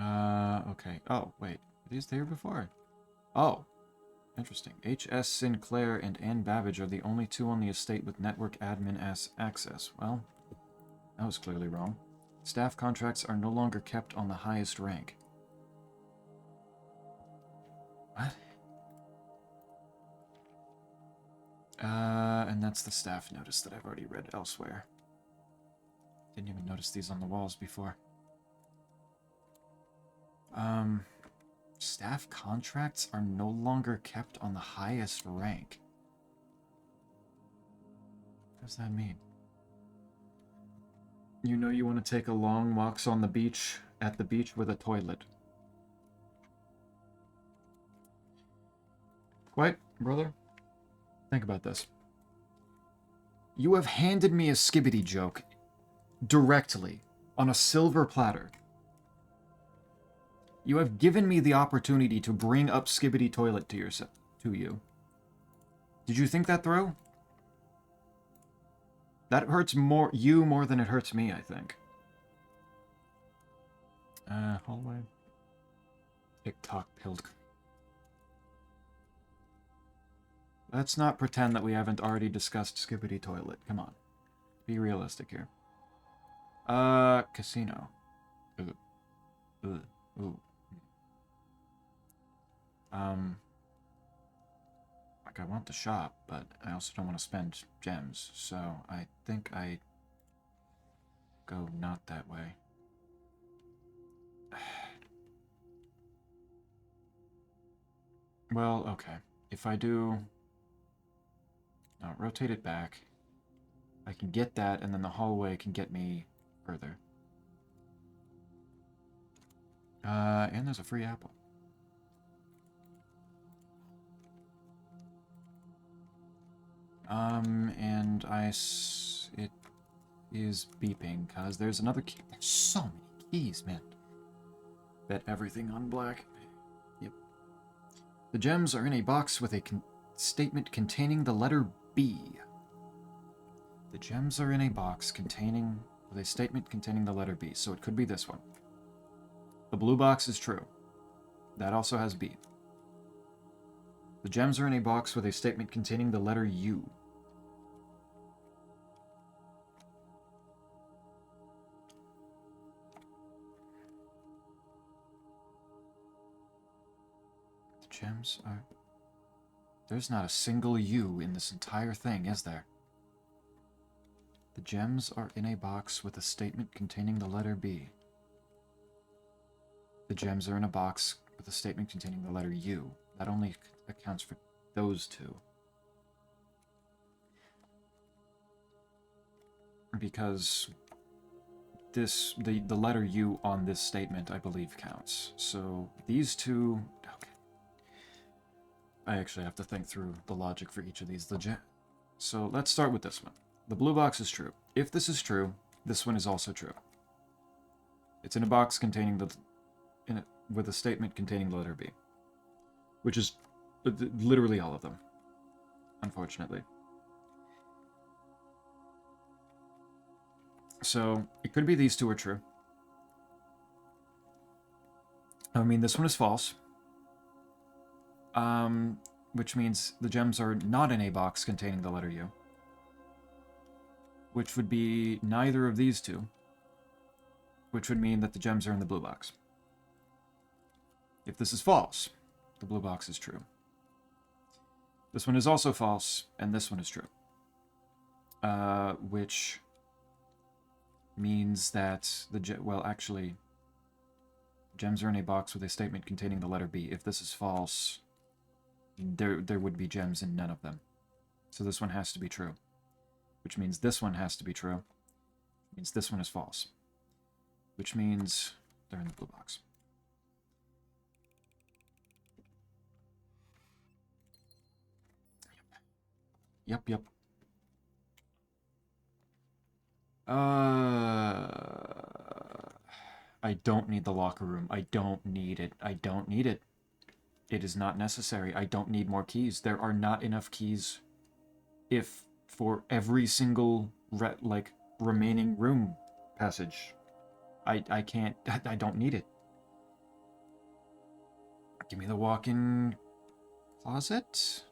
Okay. Oh, wait. Were these there before? Oh. Interesting. H.S. Sinclair and Ann Babbage are the only 2 on the estate with network admin access. Well, that was clearly wrong. Staff contracts are no longer kept on the highest rank. What? And that's the staff notice that I've already read elsewhere. Didn't even notice these on the walls before. Staff contracts are no longer kept on the highest rank. What does that mean? You know you want to take a long walks on the beach, at the beach with a toilet. Quiet, brother. Think about this. You have handed me a skibbity joke directly on a silver platter. You have given me the opportunity to bring up Skibbity Toilet to you. Did you think that through? That hurts you more than it hurts me, I think. Hallway. TikTok pilled. Let's not pretend that we haven't already discussed Skibbity Toilet. Come on. Be realistic here. Casino. Ooh. Like, I want the shop, but I also don't want to spend gems, so I think I go not that way. Well, okay. If I do... No, rotate it back. I can get that, and then the hallway can get me further. And there's a free apple. And it is beeping, because there's another key. There's so many keys, man. Bet everything on black. Yep. The gems are in a box with a statement containing the letter B. The gems are in a box with a statement containing the letter B, so it could be this one. The blue box is true. That also has B. The gems are in a box with a statement containing the letter U. The gems are... There's not a single U in this entire thing, is there? The gems are in a box with a statement containing the letter B. The gems are in a box with a statement containing the letter U. That only accounts for those 2. because the letter U on this statement, I believe, counts. So these two... Okay. I actually have to think through the logic for each of these. So let's start with this one. The blue box is true. If this is true, this one is also true. It's in a box containing with a statement containing the letter B. Which is literally all of them, unfortunately. So, it could be these two are true. I mean, this one is false. Which means the gems are not in a box containing the letter U. Which would be neither of these two. Which would mean that the gems are in the blue box. If this is false, the blue box is true. This one is also false, and this one is true. Which means that well, actually, gems are in a box with a statement containing the letter B. If this is false, there would be gems in none of them. So this one has to be true. Which means this one has to be true. Which means this one is false. Which means they're in the blue box. Yep. I don't need the locker room. I don't need it. I don't need it. It is not necessary. I don't need more keys. There are not enough keys if for every single remaining room passage. I can't. I don't need it. Give me the walk-in closet.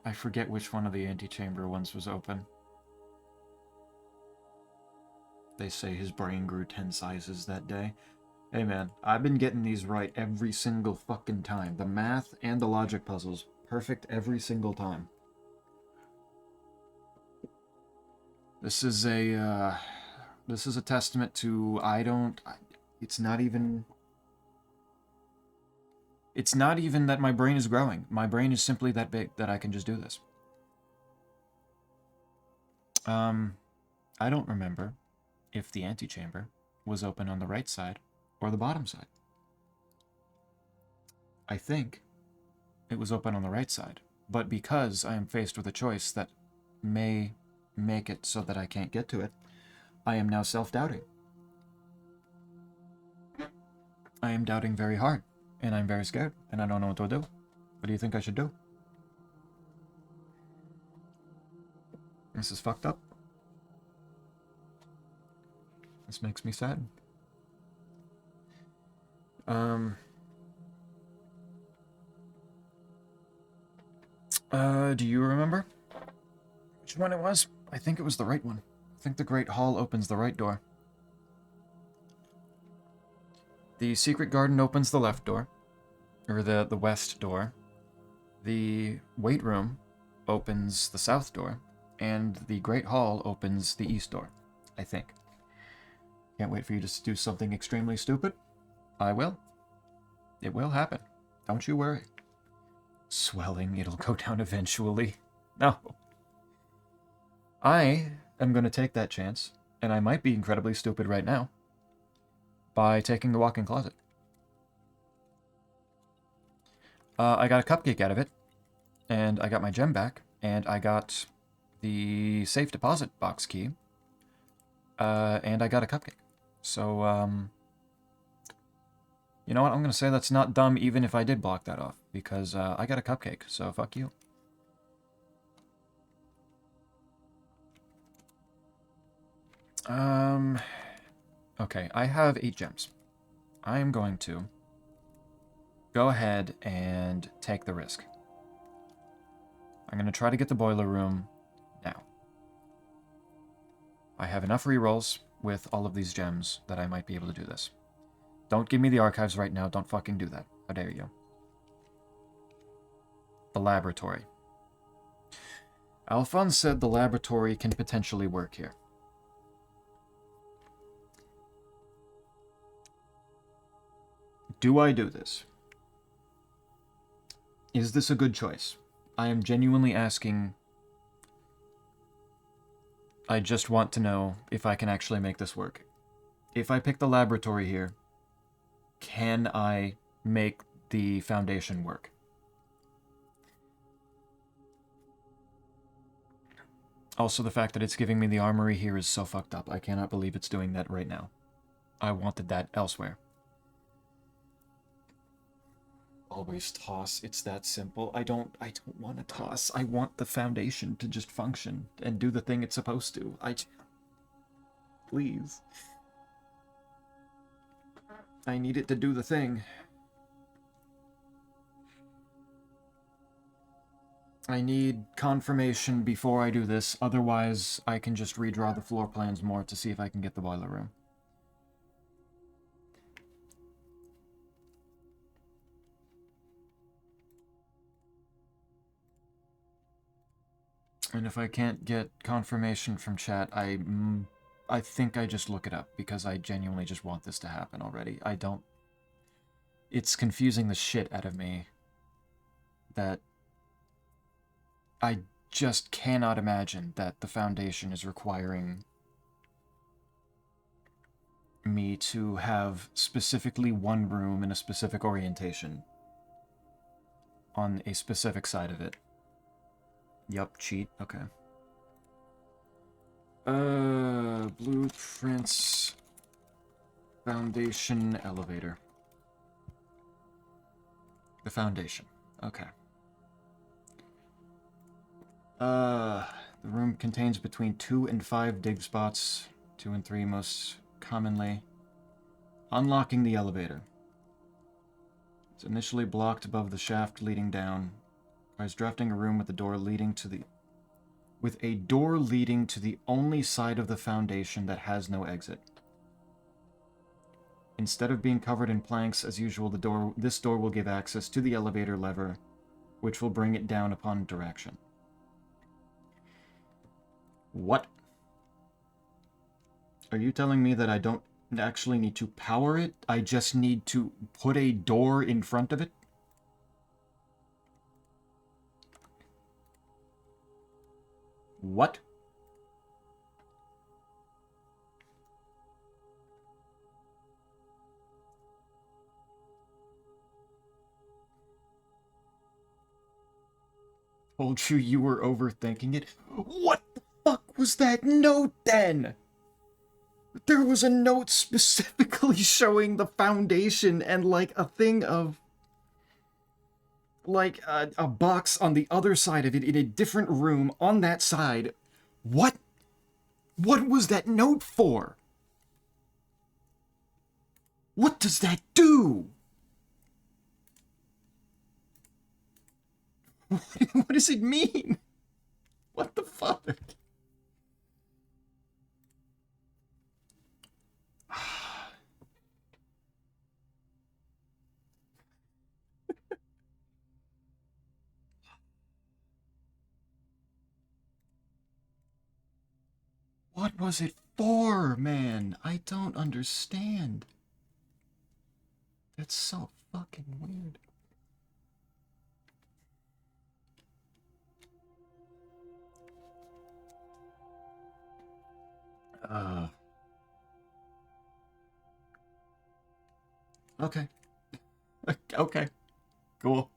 I forget which one of the antechamber ones was open. They say his brain grew 10 sizes that day. Hey man, I've been getting these right every single fucking time. The math and the logic puzzles, perfect every single time. This is a testament to it's not even that my brain is growing. My brain is simply that big that I can just do this. I don't remember if the antechamber was open on the right side or the bottom side. I think it was open on the right side, but because I am faced with a choice that may make it so that I can't get to it, I am now self-doubting. I am doubting very hard, and I'm very scared, and I don't know what to do. What do you think I should do? This is fucked up. This makes me sad. Do you remember which one it was? I think it was the right one. I think the Great Hall opens the right door. The Secret Garden opens the left door, or the west door. The Weight Room opens the south door, and the Great Hall opens the east door, I think. Can't wait for you to do something extremely stupid. I will. It will happen. Don't you worry. Swelling, it'll go down eventually. No. I am going to take that chance, and I might be incredibly stupid right now, by taking the walk-in closet. I got a cupcake out of it, and I got my gem back, and I got the safe deposit box key, and I got a cupcake. So, you know what? I'm going to say that's not dumb even if I did block that off, because I got a cupcake, so fuck you. Okay, I have 8 gems. I am going to go ahead and take the risk. I'm going to try to get the boiler room now. I have enough rerolls with all of these gems that I might be able to do this. Don't give me the archives right now. Don't fucking do that. How dare you. The laboratory. Alphonse said the laboratory can potentially work here. Do I do this? Is this a good choice? I am genuinely asking I just want to know if I can actually make this work. If I pick the laboratory here, can I make the foundation work? Also, the fact that it's giving me the armory here is so fucked up. I cannot believe it's doing that right now. I wanted that elsewhere. Always toss. It's that simple. I don't want to toss. I want the foundation to just function and do the thing it's supposed to. Please. I need it to do the thing. I need confirmation before I do this, otherwise I can just redraw the floor plans more to see if I can get the boiler room. And if I can't get confirmation from chat, I think I just look it up, because I genuinely just want this to happen already. I don't... It's confusing the shit out of me that I just cannot imagine that the foundation is requiring me to have specifically one room in a specific orientation on a specific side of it. Yup, cheat. Okay. Blueprints, foundation, elevator. The foundation. Okay. The room contains between 2 and 5 dig spots, 2 and 3 most commonly. Unlocking the elevator. It's initially blocked above the shaft leading down. Requires drafting a room with a door leading to the only side of the foundation that has no exit. Instead of being covered in planks as usual, this door will give access to the elevator lever, which will bring it down upon direction. What? Are you telling me that I don't actually need to power it? I just need to put a door in front of it? What? Told you were overthinking it. What the fuck was that note then? There was a note specifically showing the foundation and like a thing of like a box on the other side of it in a different room on that side. What? What was that note for? What does that do? What does it mean? What the fuck? What was it for, man? I don't understand. That's so fucking weird. Okay. Okay. Cool.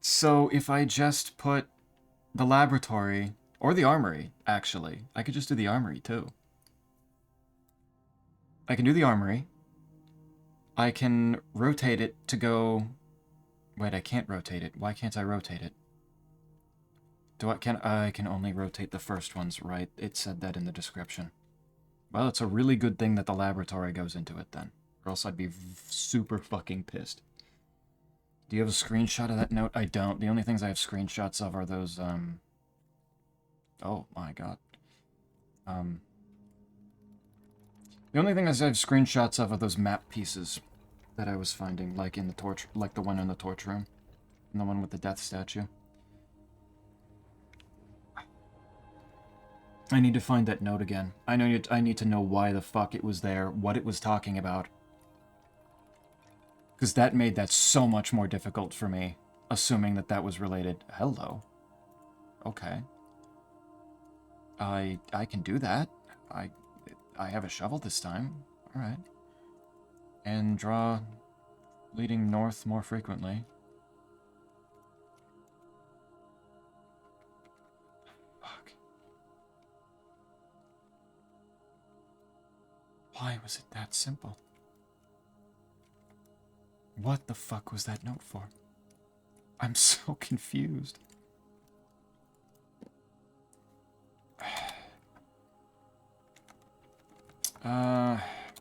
So if I just put the laboratory, or the armory, actually. I could just do the armory, too. I can do the armory. I can rotate it to go... Wait, I can't rotate it. Why can't I rotate it? I can only rotate the first ones, right? It said that in the description. Well, it's a really good thing that the laboratory goes into it, then. Or else I'd be super fucking pissed. Do you have a screenshot of that note? I don't. The only things I have screenshots of are those, Oh my god. The only thing I have screenshots of are those map pieces that I was finding, like in the torch, like the one in the torch room, and the one with the death statue. I need to find that note again. I need to know why the fuck it was there, what it was talking about. Because that made that so much more difficult for me, assuming that that was related. Hello. Okay. I can do that. I I have a shovel this time. All right. And draw leading north more frequently. Fuck. Why was it that simple? What the fuck was that note for? I'm so confused.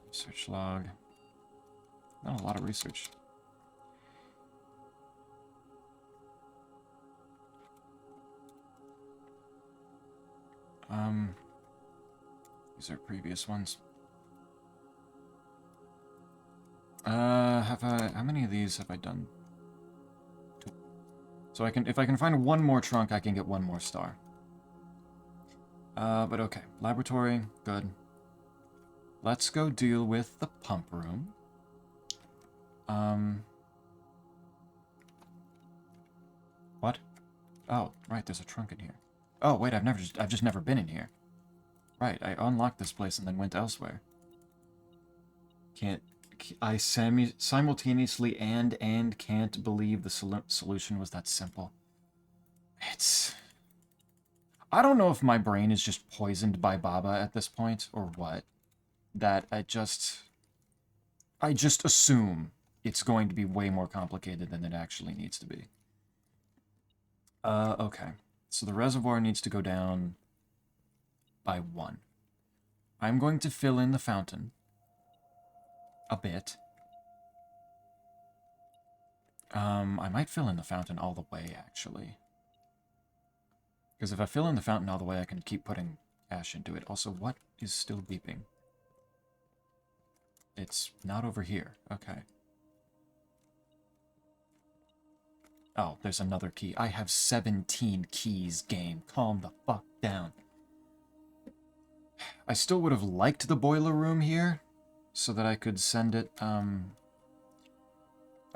Research log. Not a lot of research. These are previous ones. How many of these have I done? Two. So if I can find one more trunk, I can get one more star. But okay. Laboratory, good. Let's go deal with the pump room. What? Oh, right, there's a trunk in here. Oh, wait, I've just never been in here. Right, I unlocked this place and then went elsewhere. I simultaneously and can't believe the solution was that simple. I don't know if my brain is just poisoned by Baba at this point, or what. That I just assume it's going to be way more complicated than it actually needs to be. Okay. So the reservoir needs to go down by 1. I'm going to fill in the fountain a bit. I might fill in the fountain all the way, actually. Because if I fill in the fountain all the way, I can keep putting ash into it. Also, what is still beeping? It's not over here. Okay. Oh, there's another key. I have 17 keys, game. Calm the fuck down. I still would have liked the boiler room here, so that I could send it, I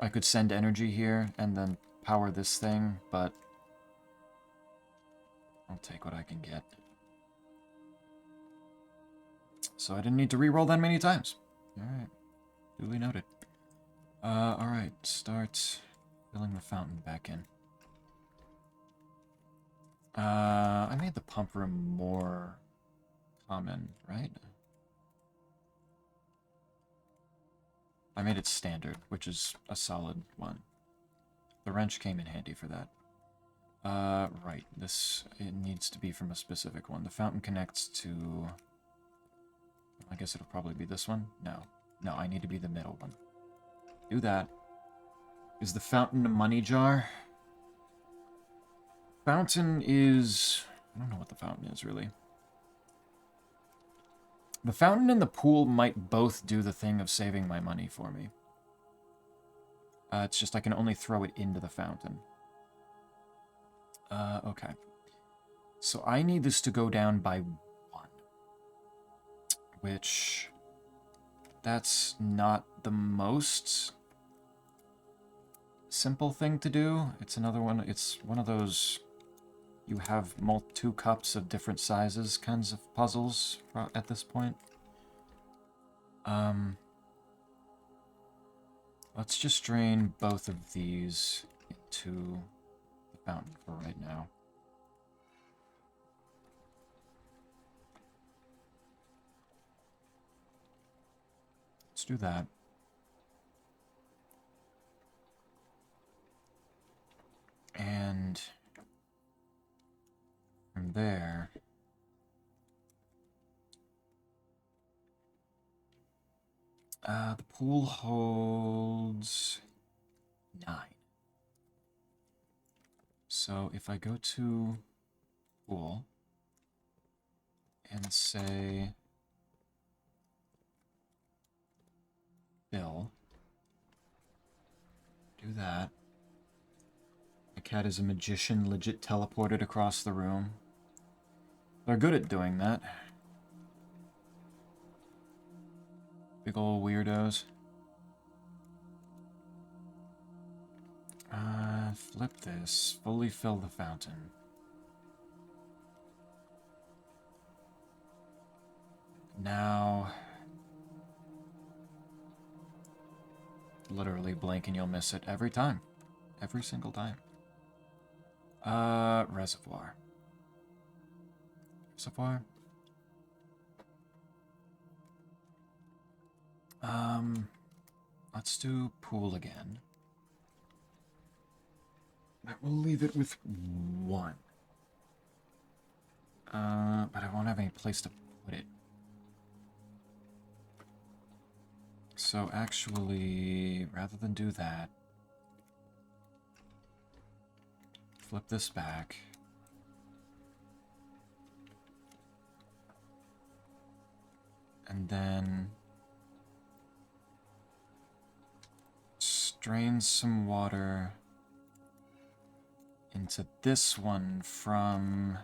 could send energy here and then power this thing, but I'll take what I can get. So I didn't need to re-roll that many times. Alright. Duly noted. Alright. Start filling the fountain back in. I made the pump room more common, right? I made it standard, which is a solid one. The wrench came in handy for that. Right. It needs to be from a specific one. The fountain connects to... I guess it'll probably be this one? No. No, I need to be the middle one. Do that. Is the fountain a money jar? Fountain is... I don't know what the fountain is, really. The fountain and the pool might both do the thing of saving my money for me. It's just I can only throw it into the fountain. Okay. So I need this to go down by 1. Which... That's not the most simple thing to do. It's another one. It's one of those... You have 2 cups of different sizes kinds of puzzles at this point. Let's just drain both of these into the fountain for right now. Let's do that. And from there... the pool holds 9. So if I go to pool and say fill, do that. My cat is a magician, legit teleported across the room. They're good at doing that. Big ol' weirdos. Flip this. Fully fill the fountain. Now... Literally blink and you'll miss it every time. Every single time. Reservoir. Reservoir? Let's do pool again. I will leave it with 1. But I won't have any place to put it. So actually, rather than do that, flip this back. And then strain some water into this one from...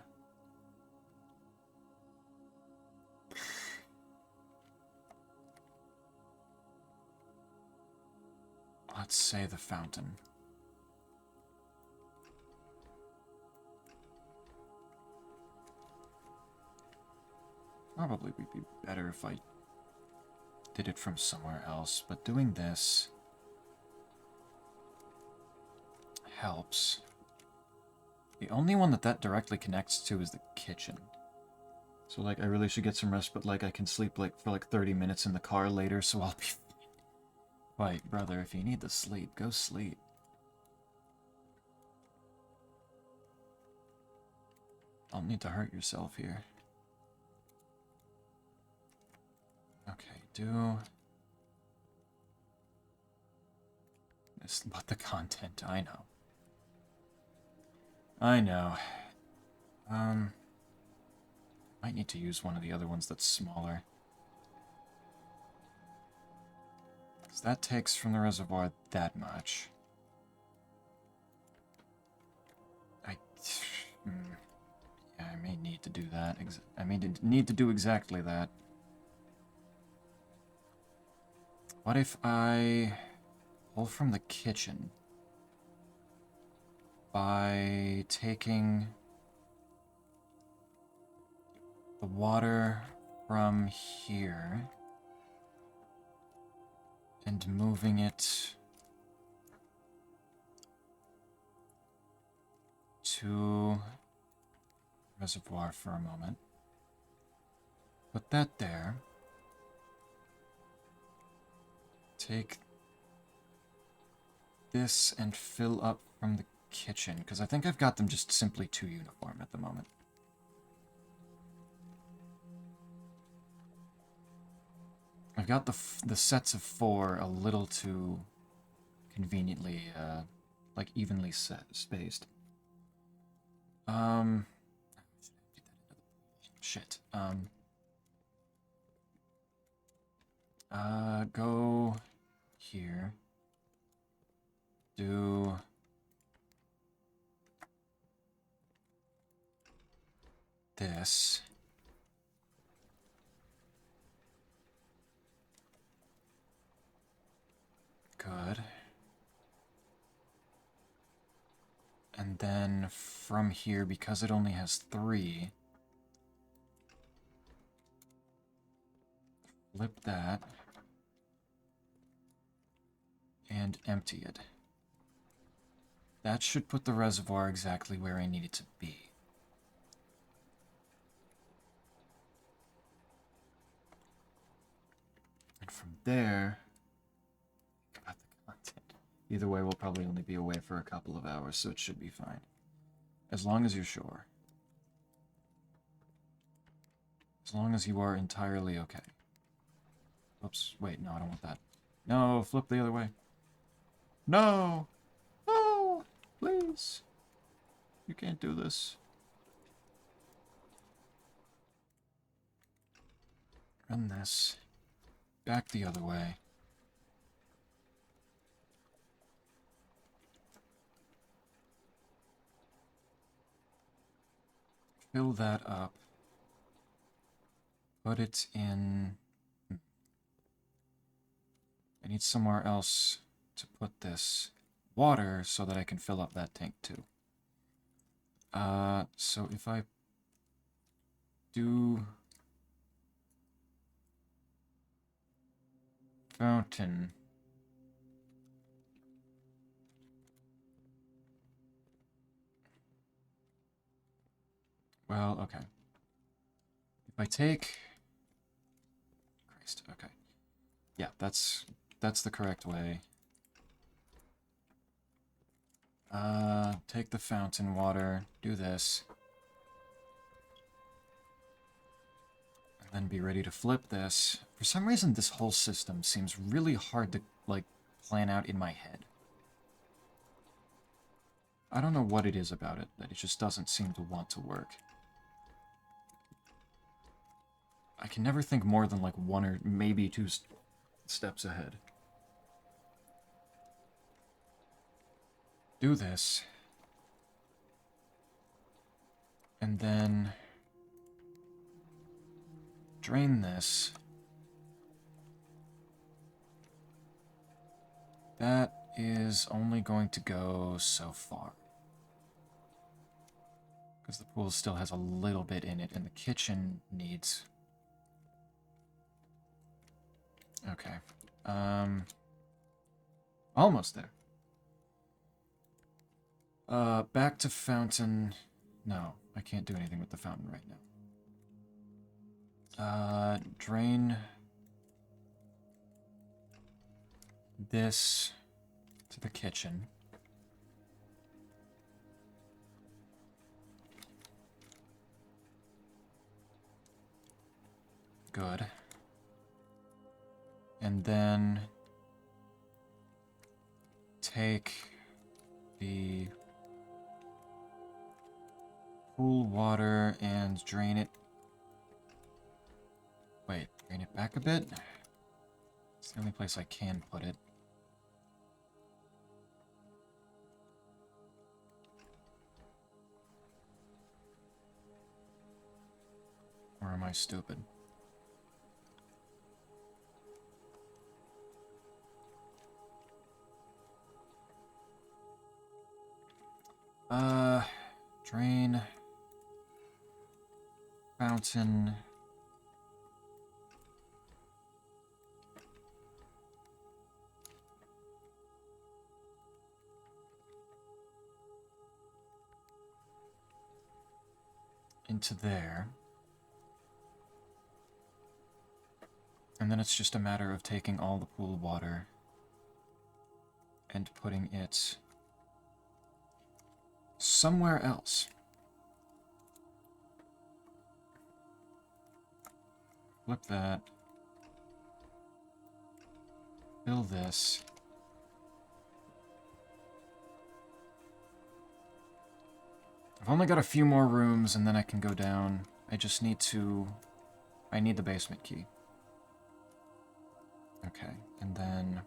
Let's say the fountain. Probably would be better if I did it from somewhere else, but doing this helps. The only one that directly connects to is the kitchen. So, like, I really should get some rest, but, like, I can sleep, like, for, like, 30 minutes in the car later, so I'll be... Wait, brother, if you need to sleep, go sleep. Don't need to hurt yourself here. Okay, do... This about the content, I know. I know. Might need to use one of the other ones that's smaller. Because that takes from the reservoir that much. Yeah, I may need to do that. I may need to do exactly that. What if I pull from the kitchen by taking the water from here and moving it to reservoir for a moment. Put that there. Take this and fill up from the kitchen, because I think I've got them just simply too uniform at the moment. I've got the sets of 4 a little too conveniently, like, evenly spaced. Shit. Go here. Do... this. Good. And then from here, because it only has 3, flip that and empty it. That should put the reservoir exactly where I need it to be. And from there, got the content. Either way, we'll probably only be away for a couple of hours, so it should be fine. As long as you're sure. As long as you are entirely okay. Oops, wait, no, I don't want that. No, flip the other way. No! No! Please! You can't do this. Run this. Back the other way. Fill that up. Put it in... I need somewhere else to put this water so that I can fill up that tank too. So if I do Fountain. Well, okay. If I take... Christ, okay. Yeah, that's the correct way. Take the fountain water, do this. And then be ready to flip this. For some reason, this whole system seems really hard to, like, plan out in my head. I don't know what it is about it, that it just doesn't seem to want to work. I can never think more than, like, one or maybe two steps ahead. Do this. And then... drain this. That is only going to go so far. Because the pool still has a little bit in it, and the kitchen needs... Okay. Almost there. Back to fountain... No, I can't do anything with the fountain right now. Drain... this to the kitchen. Good. And then take the pool water and drain it. Wait, drain it back a bit? It's the only place I can put it. Or am I stupid? Drain. Fountain. Into there. And then it's just a matter of taking all the pool water and putting it somewhere else. Flip that. Fill this. I've only got a few more rooms and then I can go down. I just need to... I need the basement key. Okay, and then...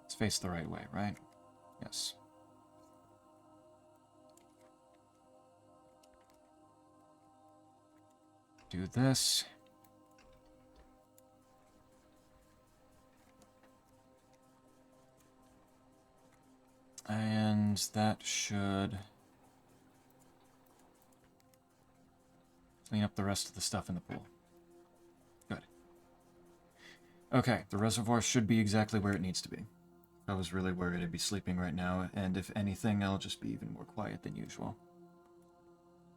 let's face the right way, right? Yes. Do this. And that should clean up the rest of the stuff in the pool. Good. Okay, the reservoir should be exactly where it needs to be. I was really worried I'd be sleeping right now, and if anything, I'll just be even more quiet than usual.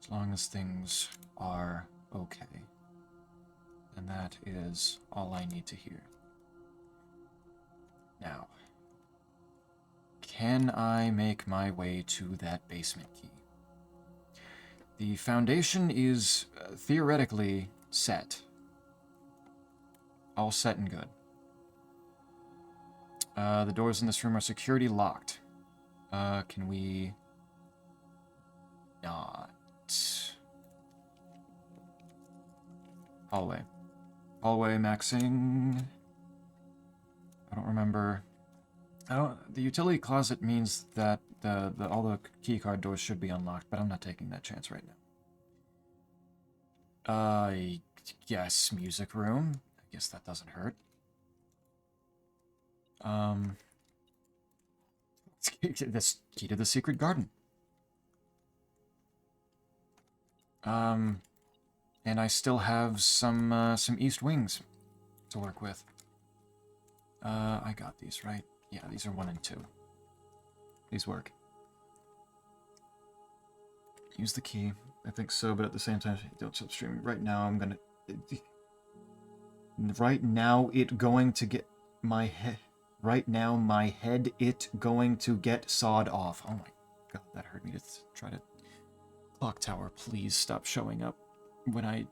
As long as things are okay. And that is all I need to hear. Now, can I make my way to that basement key? The foundation is theoretically set. All set and good. The doors in this room are security locked. Can we... not... hallway. Hallway maxing... I don't remember... the utility closet means that all the keycard doors should be unlocked, but I'm not taking that chance right now. Yes, music room. I guess that doesn't hurt. This key to the secret garden. And I still have some east wings to work with. I got these, right? Yeah, these are 1 and 2. These work. Use the key. I think so, but at the same time, don't stop streaming. Right now, I'm gonna... Right now, it going to get my head... Right now, my head, it going to get sawed off. Oh my god, that hurt me to try to... Clock tower, please stop showing up when I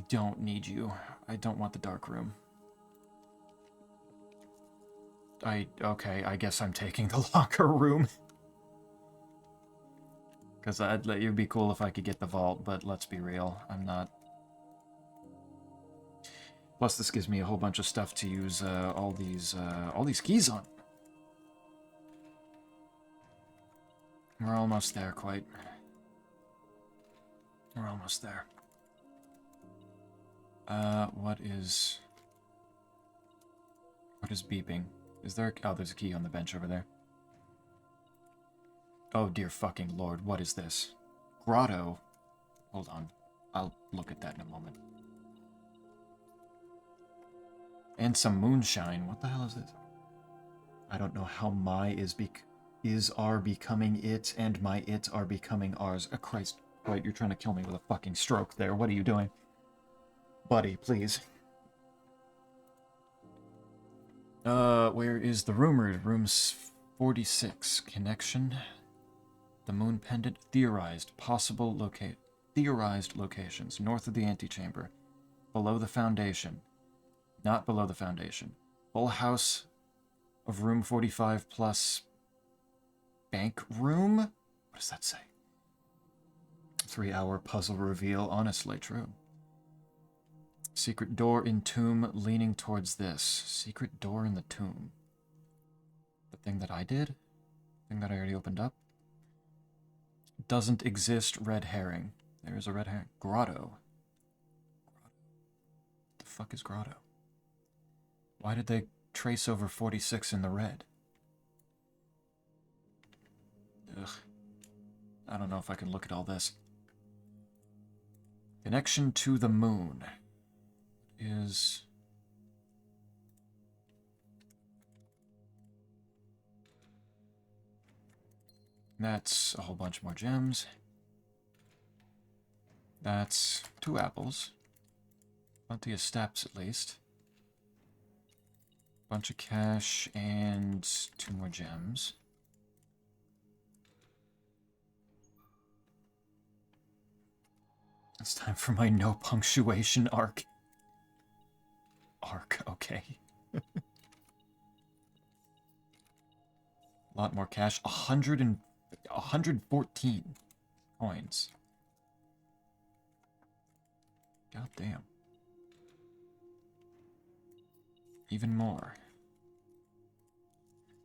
don't need you. I don't want the dark room. Okay, I guess I'm taking the locker room. Because it'd be cool if I could get the vault, but let's be real, I'm not. Plus, this gives me a whole bunch of stuff to use all these keys on. We're almost there, quite. We're almost there. What is beeping? Is there? Oh, there's a key on the bench over there. Oh dear fucking lord, what is this? Grotto. Hold on, I'll look at that in a moment. And some moonshine. What the hell is this? I don't know how my are becoming it, and my it are becoming ours. Oh, Christ. Right, you're trying to kill me with a fucking stroke there. What are you doing? Buddy, please. Where is the rumored? Room 46. Connection. The moon pendant. Theorized. Theorized locations. North of the antechamber. Below the foundation. Not below the foundation. Full house of room 45 plus bank room? What does that say? 3-hour puzzle reveal. Honestly, true. Secret door in tomb leaning towards this. Secret door in the tomb. The thing that I did? The thing that I already opened up? Doesn't exist. Red herring. There's a red herring. Grotto. What the fuck is grotto? Why did they trace over 46 in the red? Ugh. I don't know if I can look at all this. Connection to the moon is... That's a whole bunch more gems. That's 2 apples. Plenty of steps, at least. Bunch of cash and 2 more gems. It's time for my no punctuation arc. Okay. A lot more cash. 114 coins. God damn. Even more.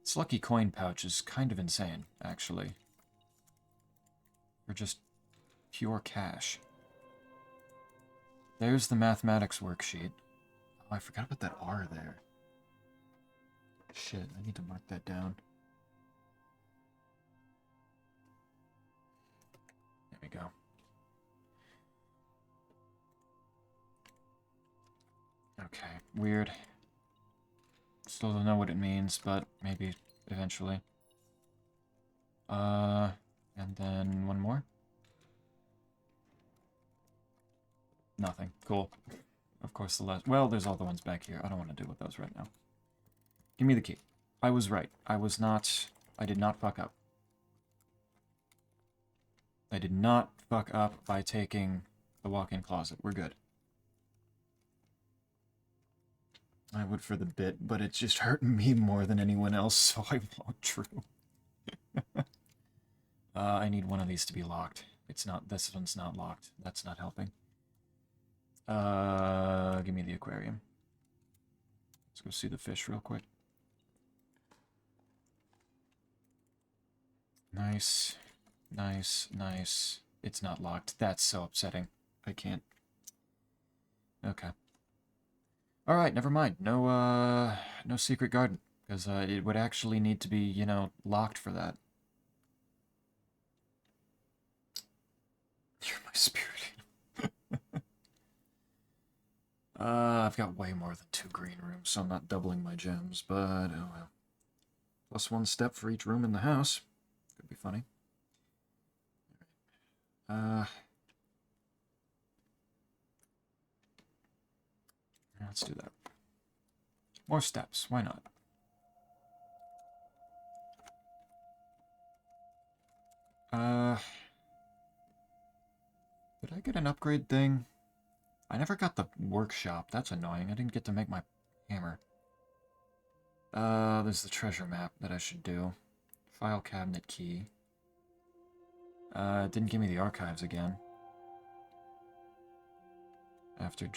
This lucky coin pouch is kind of insane, actually. For just pure cash. There's the mathematics worksheet. Oh, I forgot about that R there. Shit, I need to mark that down. There we go. Okay, weird. Still don't know what it means, but maybe eventually. And then one more. Nothing. Cool. Of course the last... Well, there's all the ones back here. I don't want to deal with those right now. Give me the key. I was right. I did not fuck up. I did not fuck up by taking the walk-in closet. We're good. I would for the bit, but it's just hurting me more than anyone else, so I won't. True. I need one of these to be locked. It's not... This one's not locked. That's not helping. Give me the aquarium. Let's go see the fish real quick. Nice. Nice, nice. It's not locked. That's so upsetting. I can't. Okay. Alright, never mind. No, no secret garden. Because, it would actually need to be, you know, locked for that. You're my spirit. I've got way more than 2 green rooms, so I'm not doubling my gems, but oh well. Plus 1 step for each room in the house. Could be funny. Let's do that. More steps, why not? Did I get an upgrade thing? I never got the workshop. That's annoying. I didn't get to make my hammer. There's the treasure map that I should do. File cabinet key. It didn't give me the archives again. After...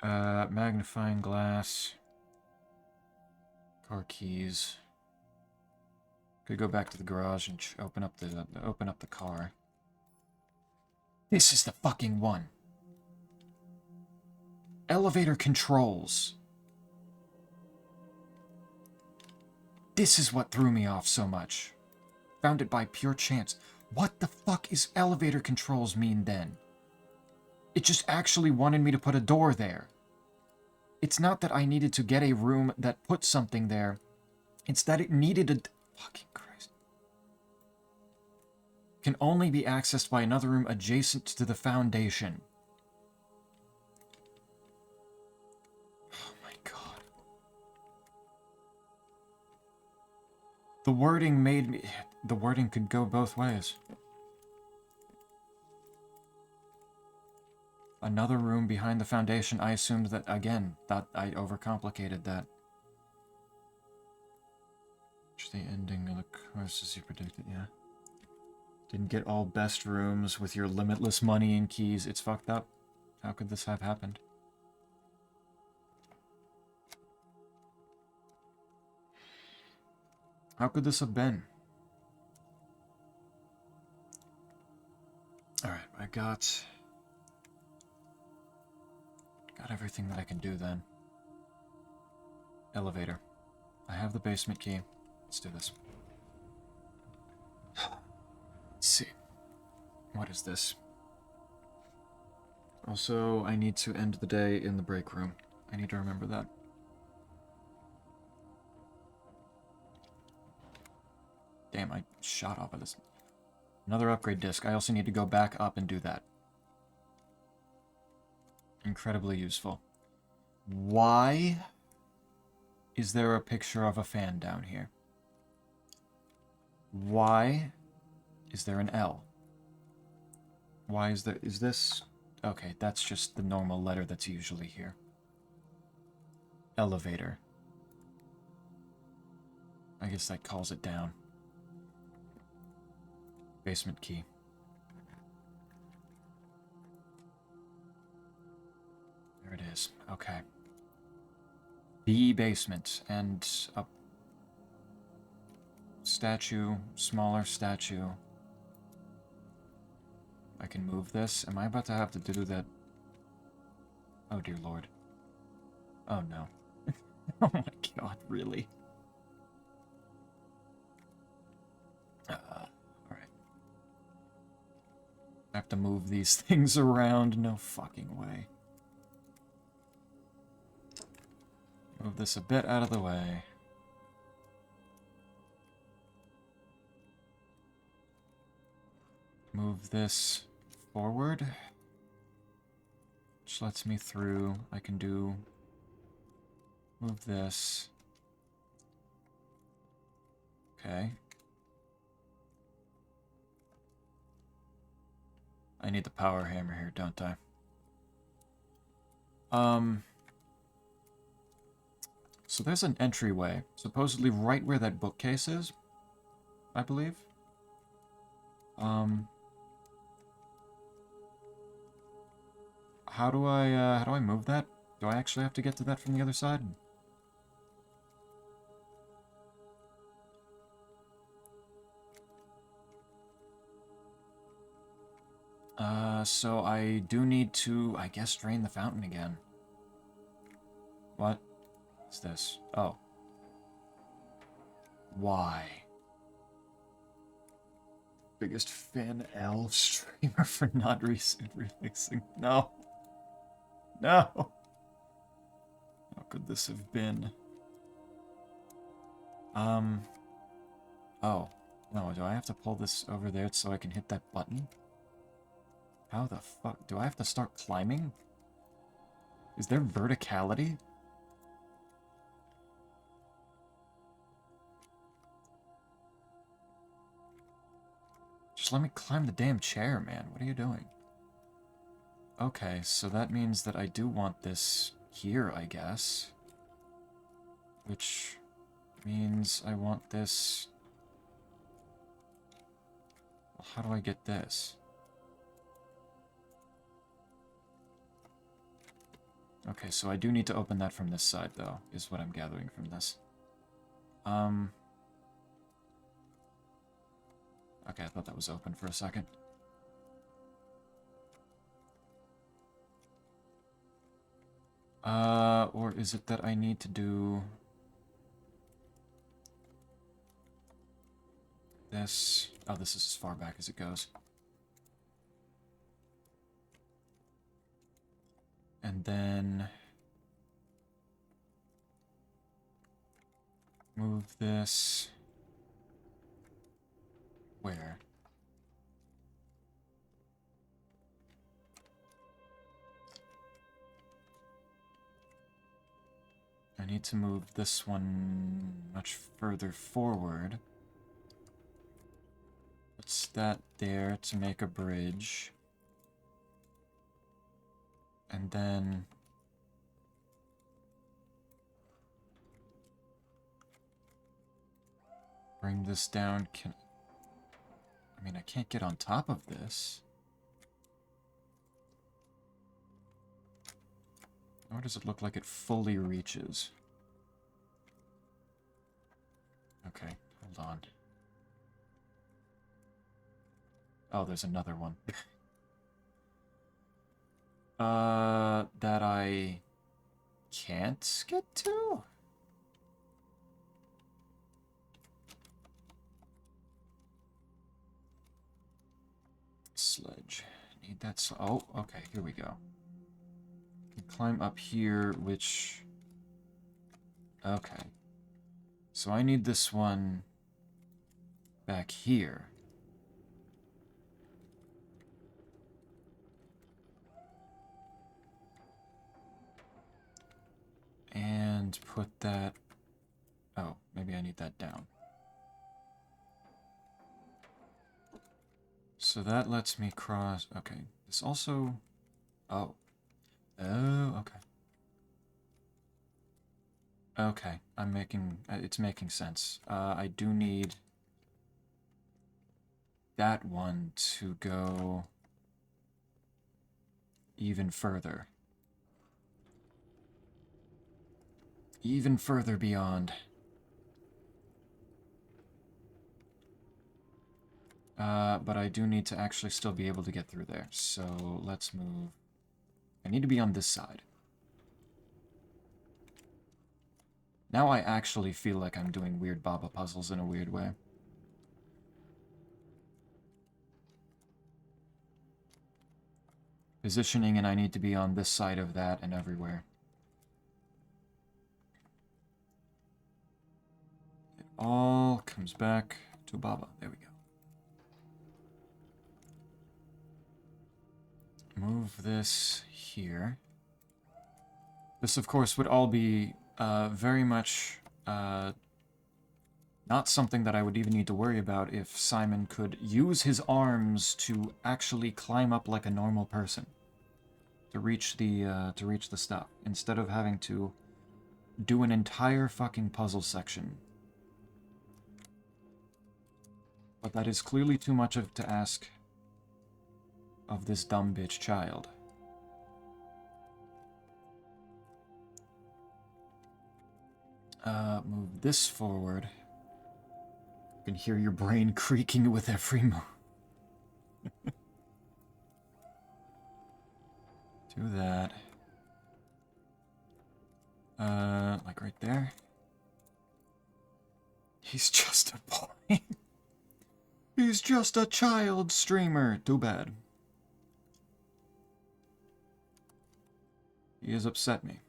magnifying glass. Car keys. Could go back to the garage and open up the car. This is the fucking one. Elevator controls. This is what threw me off so much. Found it by pure chance. What the fuck is elevator controls mean then? It just actually wanted me to put a door there. It's not that I needed to get a room that put something there. It's that it needed a... Fucking Christ. Can only be accessed by another room adjacent to the foundation. Oh my god. The wording made me... The wording could go both ways. Another room behind the foundation. I assumed that, again, that I overcomplicated that. The ending of the course as you predicted, yeah. Didn't get all best rooms with your limitless money and keys. It's fucked up. How could this have happened? How could this have been? Alright, I got everything that I can do then. Elevator. I have the basement key. Let's do this. Let's see. What is this? Also, I need to end the day in the break room. I need to remember that. Damn, I shot off of this. Another upgrade disc. I also need to go back up and do that. Incredibly useful. Why is there a picture of a fan down here? Why is there an L? Why is there... Is this... Okay, that's just the normal letter that's usually here. Elevator. I guess that calls it down. Basement key. There it is. Okay. The basement. And a statue. Smaller statue. I can move this. Am I about to have to do that? Oh, dear Lord. Oh, no. Oh, my God. Really? Alright. I have to move these things around. No fucking way. Move this a bit out of the way. Move this forward. Which lets me through. I can do... Move this. Okay. I need the power hammer here, don't I? So there's an entryway, supposedly right where that bookcase is, I believe. How do I move that? Do I actually have to get to that from the other side? So I do need to, I guess, drain the fountain again. What is this? Oh. Why? Biggest fan L streamer for not recent releasing. No. No. could this have been? Oh. No, do I have to pull this over there so I can hit that button? How the fuck? Do I have to start climbing? Is there verticality? Just let me climb the damn chair, man. What are you doing? Okay, so that means that I do want this here, I guess. Which means I want this... Well, how do I get this? Okay, so I do need to open that from this side, though, is what I'm gathering from this. Okay, I thought that was open for a second. Or is it that I need to do... this? Oh, this is as far back as it goes. And then... move this... where? I need to move this one much further forward. What's that there to make a bridge? And then... bring this down. I mean, I can't get on top of this. Or does it look like it fully reaches? Okay, hold on. Oh, there's another one. That I can't get to? Sledge. Need that. Oh, okay, here we go. Can climb up here, which... okay. So I need this one back here. And put that... oh, maybe I need that down. So that lets me cross... okay, this also... oh. Oh, okay. Okay, I'm making... it's making sense. I do need that one to go even further. Even further beyond. But I do need to actually still be able to get through there. So let's move. I need to be on this side. Now I actually feel like I'm doing weird Baba puzzles in a weird way. Positioning, and I need to be on this side of that and everywhere. It all comes back to Baba. There we go. Move this here. This, of course, would all be very much not something that I would even need to worry about if Simon could use his arms to actually climb up like a normal person to reach the stuff, instead of having to do an entire fucking puzzle section. But that is clearly too much to ask of this dumb bitch child. Move this forward. You can hear your brain creaking with every move. Do that. Like right there. He's just a boy. He's just a child streamer. Too bad. He has upset me.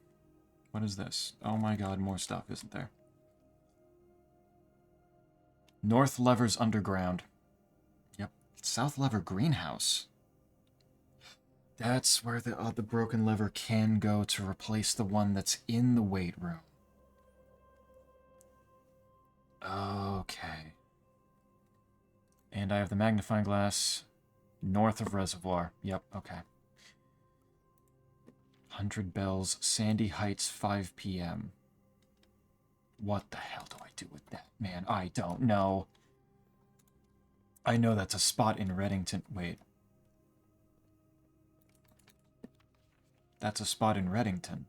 What is this? Oh my god, more stuff, isn't there? North Lever's underground. Yep. South Lever greenhouse. That's where the broken lever can go to replace the one that's in the weight room. Okay. And I have the magnifying glass north of reservoir. Yep, okay. 100 bells, Sandy Heights, 5 p.m. What the hell do I do with that, man? I don't know. I know that's a spot in Reddington. Wait. That's a spot in Reddington.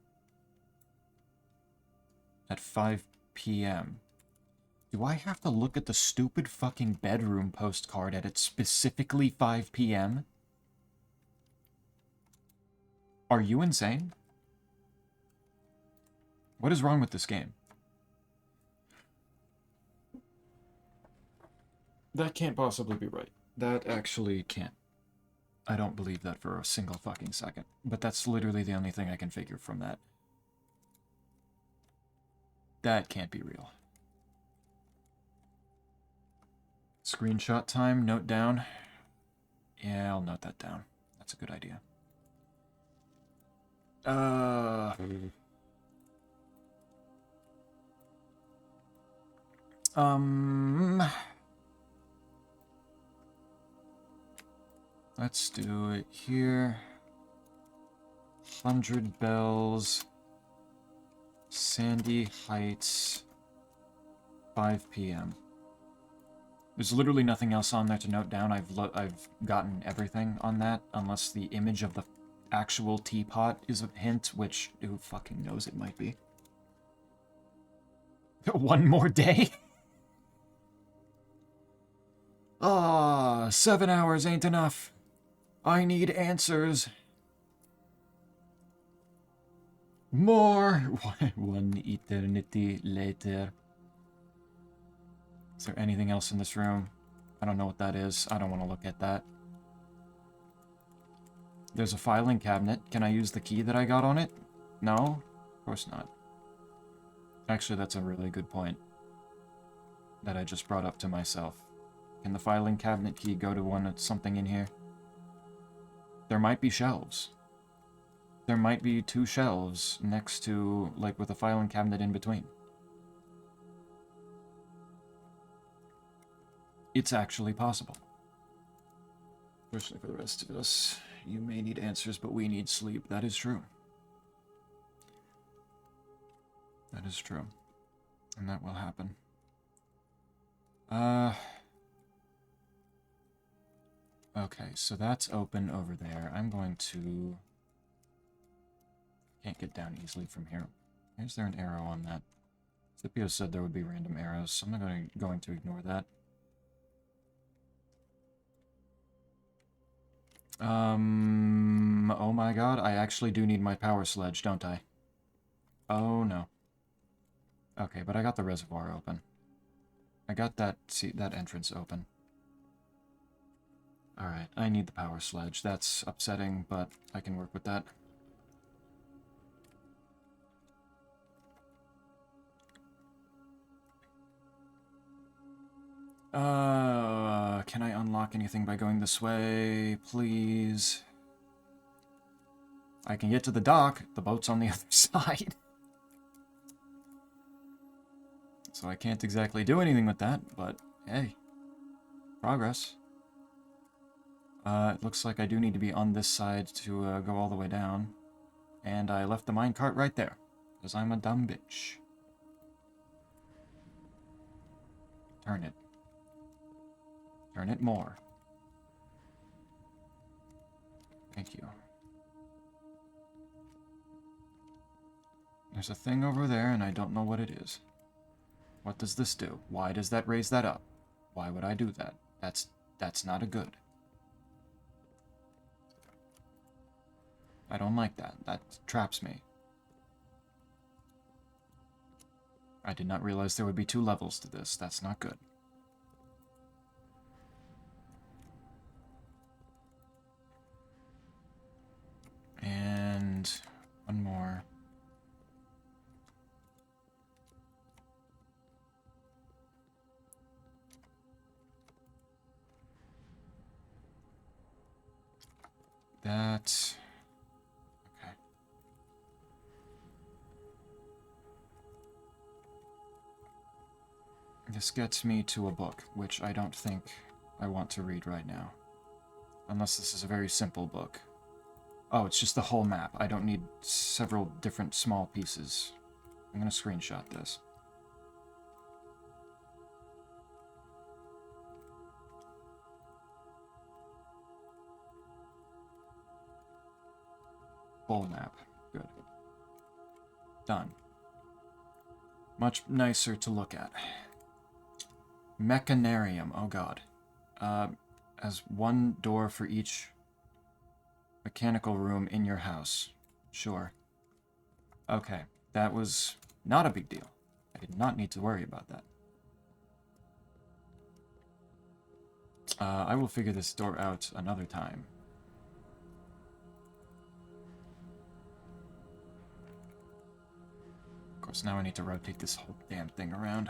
At 5 p.m. Do I have to look at the stupid fucking bedroom postcard at it's specifically 5 p.m.? Are you insane? What is wrong with this game? That can't possibly be right. That actually can't. I don't believe that for a single fucking second. But that's literally the only thing I can figure from that. That can't be real. Screenshot time, note down. Yeah, I'll note that down. That's a good idea. Let's do it here. 100 bells. Sandy Heights. 5 p.m. There's literally nothing else on there to note down. I've gotten everything on that, unless the image of the actual teapot is a hint, which who fucking knows it might be. One more day? Ah, 7 hours ain't enough. I need answers. More. One eternity later. Is there anything else in this room? I don't know what that is. I don't want to look at that. There's a filing cabinet. Can I use the key that I got on it? No? Of course not. Actually, that's a really good point that I just brought up to myself. Can the filing cabinet key go to something in here? There might be shelves. There might be 2 shelves next to, like, with a filing cabinet in between. It's actually possible. Especially for the rest of us. You may need answers, but we need sleep. That is true. That is true. And that will happen. Okay, so that's open over there. I'm going to... Can't get down easily from here. Is there an arrow on that? Scipio said there would be random arrows, so I'm not going to ignore that. Oh my god, I actually do need my power sledge, don't I? Oh no. Okay, but I got the reservoir open. I got that entrance open. Alright, I need the power sledge. That's upsetting, but I can work with that. Can I unlock anything by going this way, please? I can get to the dock. The boat's on the other side. So I can't exactly do anything with that, but hey. Progress. It looks like I do need to be on this side to go all the way down. And I left the minecart right there, because I'm a dumb bitch. Turn it. Turn it more. Thank you. There's a thing over there, and I don't know what it is. What does this do? Why does that raise that up? Why would I do that? That's not a good. I don't like that. That traps me. I did not realize there would be 2 levels to this. That's not good. And one more. That... Okay. This gets me to a book, which I don't think I want to read right now. Unless this is a very simple book. Oh, it's just the whole map. I don't need several different small pieces. I'm gonna screenshot this. Full map. Good. Done. Much nicer to look at. Mechanarium. Oh god. As one door for each mechanical room in your house. Sure. Okay. That was not a big deal. I did not need to worry about that. I will figure this door out another time. Of course, now I need to rotate this whole damn thing around.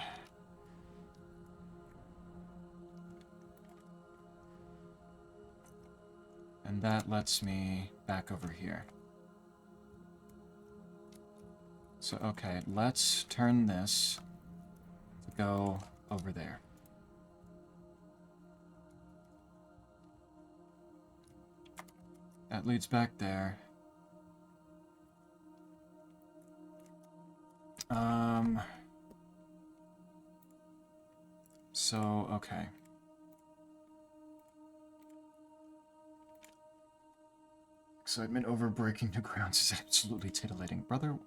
And that lets me back over here. So, okay, let's turn this to go over there. That leads back there. So, okay. Excitement over breaking new grounds is absolutely titillating. Brother,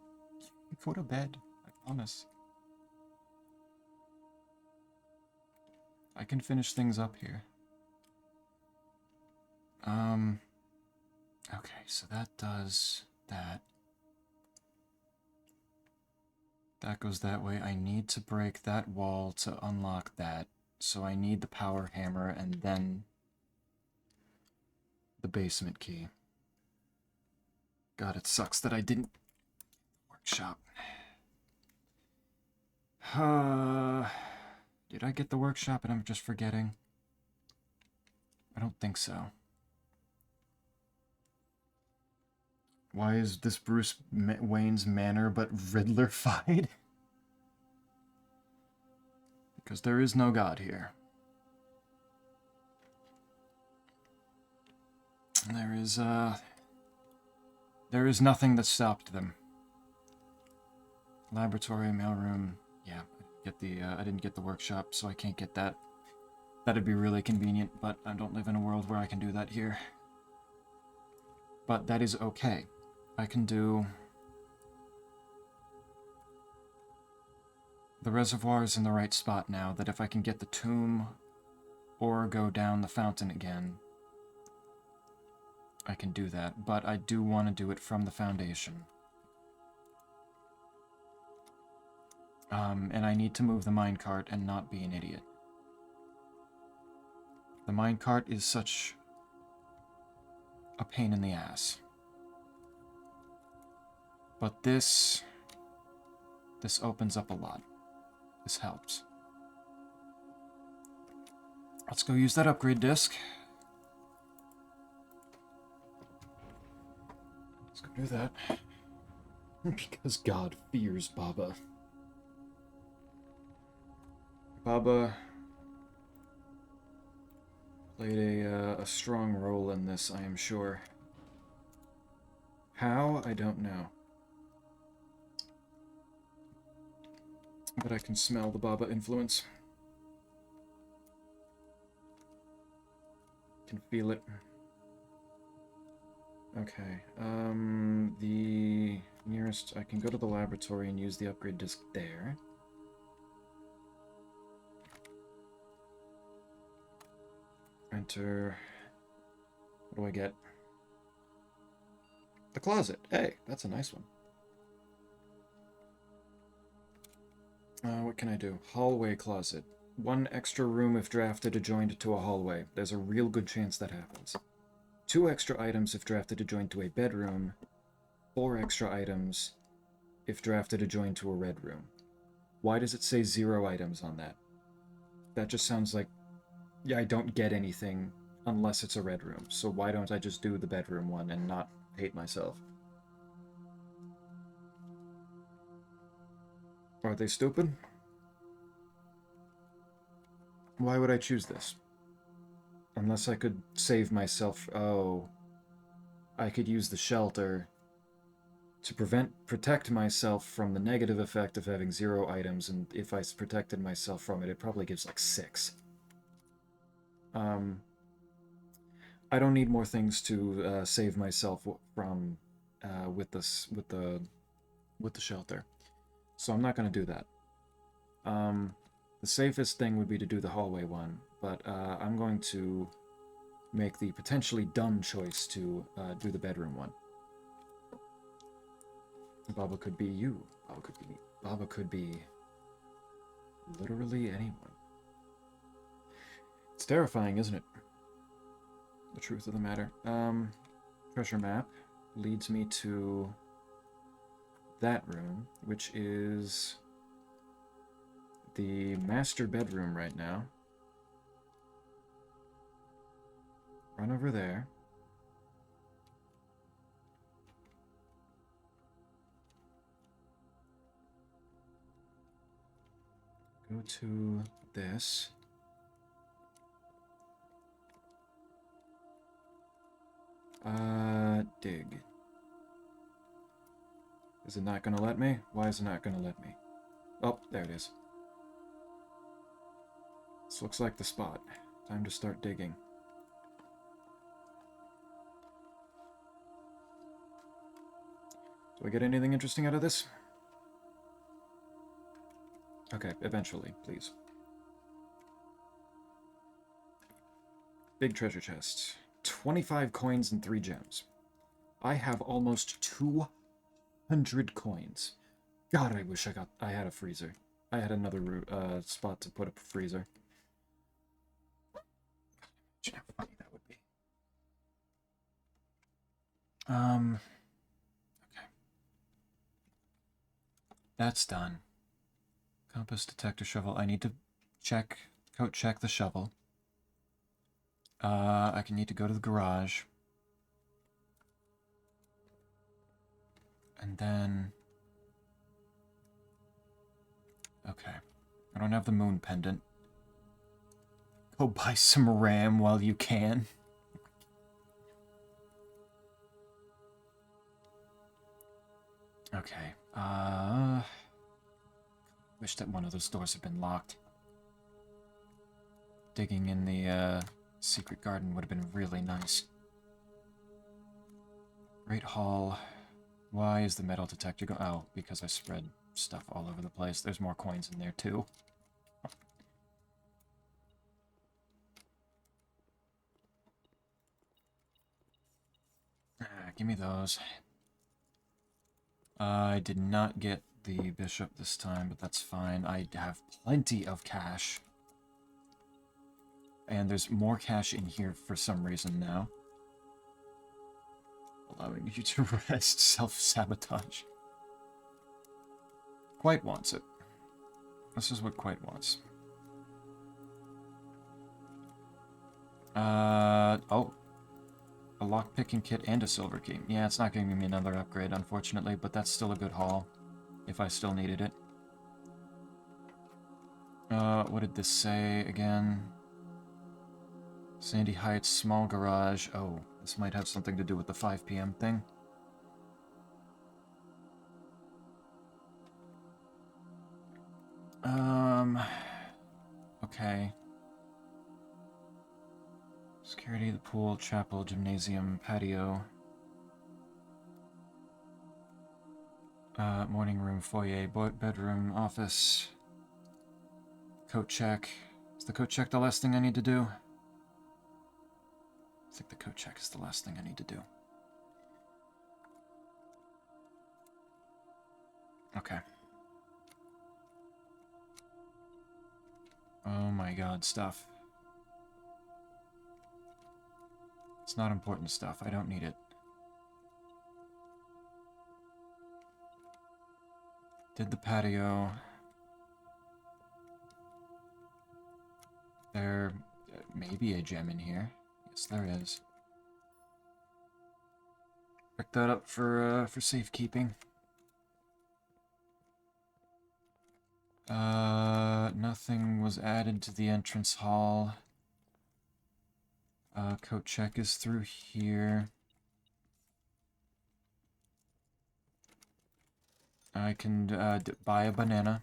go to bed. I promise. I can finish things up here. Okay, so that does that. That goes that way. I need to break that wall to unlock that. So I need the power hammer and then the basement key. God, it sucks that I didn't workshop. Did I get the workshop and I'm just forgetting? I don't think so. Why is this Bruce Wayne's manor but Riddler-fied? Because there is no God here. There is nothing that stopped them. Laboratory, mailroom, yeah. I didn't get the workshop, so I can't get that. That'd be really convenient, but I don't live in a world where I can do that here. But that is okay. I can do... The reservoir is in the right spot now, that if I can get the tomb or go down the fountain again, I can do that. But I do want to do it from the foundation. And I need to move the minecart and not be an idiot. The minecart is such a pain in the ass. But this opens up a lot. This helps. Let's go use that upgrade disc. Let's go do that. Because God fears Baba. Baba played a strong role in this, I am sure. How? I don't know. But I can smell the Baba influence. Can feel it. Okay, the nearest... I can go to the laboratory and use the upgrade disc there. Enter... What do I get? The closet. Hey, that's a nice one. What can I do? Hallway closet. 1 extra room if drafted adjoined to a hallway. There's a real good chance that happens. 2 extra items if drafted adjoined to a bedroom. 4 extra items if drafted adjoined to a red room. Why does it say 0 items on that? That just sounds like... Yeah, I don't get anything unless it's a red room. So why don't I just do the bedroom one and not hate myself? Are they stupid? Why would I choose this? Unless I could save myself... Oh. I could use the shelter to protect myself from the negative effect of having 0 items, and if I protected myself from it, it probably gives like 6. I don't need more things to save myself from with the shelter, so I'm not going to do that. The safest thing would be to do the hallway one, but I'm going to make the potentially dumb choice to do the bedroom one. Baba could be you. Baba could be literally anyone. It's terrifying, isn't it? The truth of the matter. Treasure map leads me to that room, which is the master bedroom right now. Run over there. Go to this. Dig. Is it not gonna let me? Why is it not gonna let me? Oh, there it is. This looks like the spot. Time to start digging. Do I get anything interesting out of this? Okay, eventually, please. Big treasure chest. 25 coins and 3 gems. I have almost 200 coins. God, I wish I had a freezer. I had another spot to put a freezer. Imagine how funny that would be. Okay. That's done. Compass, detector, shovel. I need to coat check the shovel. I can need to go to the garage. And then... Okay. I don't have the moon pendant. Go buy some RAM while you can. Okay. Wish that one of those doors had been locked. Digging in the secret garden would have been really nice. Great Hall. Why is the metal detector go? Oh, because I spread stuff all over the place. There's more coins in there too. Give me those. I did not get the bishop this time, but that's fine. I have plenty of cash. And there's more cash in here for some reason now. Allowing you to rest. Self-sabotage. Quite wants it. This is what Quite wants. Oh. A lockpicking kit and a silver key. Yeah, it's not giving me another upgrade, unfortunately, but that's still a good haul. If I still needed it. What did this say again? Sandy Heights, small garage. Oh, this might have something to do with the 5 p.m. thing. Okay. Security, the pool, chapel, gymnasium, patio. Morning room, foyer, bedroom, office. Coat check. Is the coat check the last thing I need to do? I think the coat check is the last thing I need to do. Okay. Oh my god, stuff. It's not important stuff. I don't need it. Did the patio. There may be a gem in here. Yes, there is. Pick that up for safekeeping. Nothing was added to the entrance hall. Coat check is through here. I can buy a banana.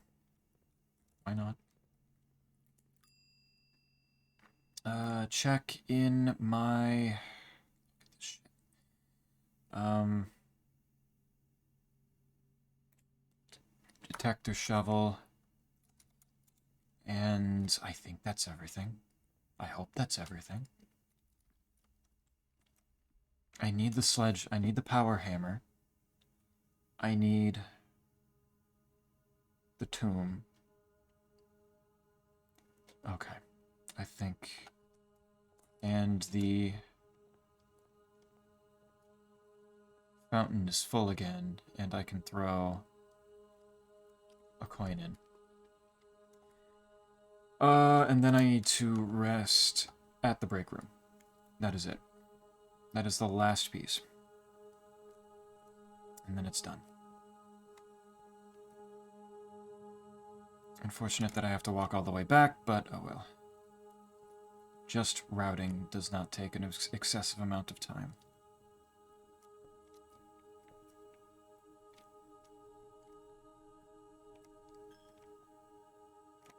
Why not? Check in my... detector shovel. And I think that's everything. I hope that's everything. I need the sledge. I need the power hammer. I need the tomb. Okay. I think... And the fountain is full again, and I can throw a coin in. And then I need to rest at the break room. That is it. That is the last piece. And then it's done. Unfortunate that I have to walk all the way back, but oh well. Just routing does not take an excessive amount of time.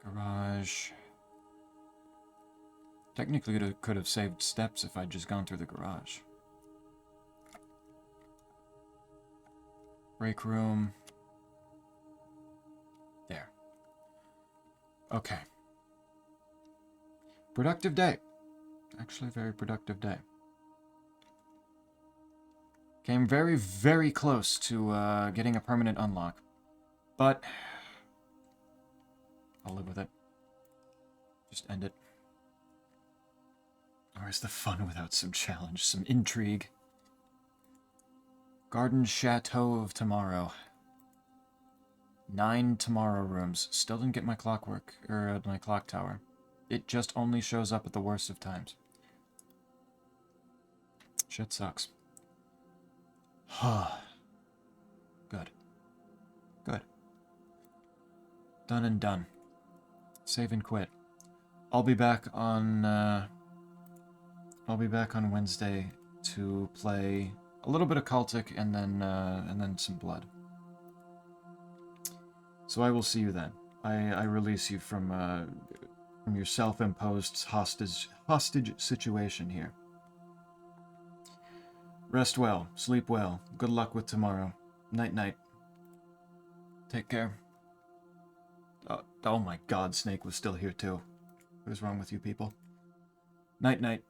Garage. Technically, it could have saved steps if I'd just gone through the garage. Break room. There. Okay. Productive day. Actually, a very productive day. Came very, very close to getting a permanent unlock. But I'll live with it. Just end it. Or is the fun without some challenge, some intrigue? Garden Chateau of Tomorrow. 9 tomorrow rooms. Still didn't get my clockwork, or my clock tower. It just only shows up at the worst of times. Shit sucks. Good. Good. Done and done. Save and quit. I'll be back on Wednesday to play a little bit of Cultic and then some Blood. So I will see you then. I release you from your self-imposed hostage situation here. Rest well, sleep well. Good luck with tomorrow. Night night. Take care. Oh my God, Snake was still here too. What is wrong with you people? Night night.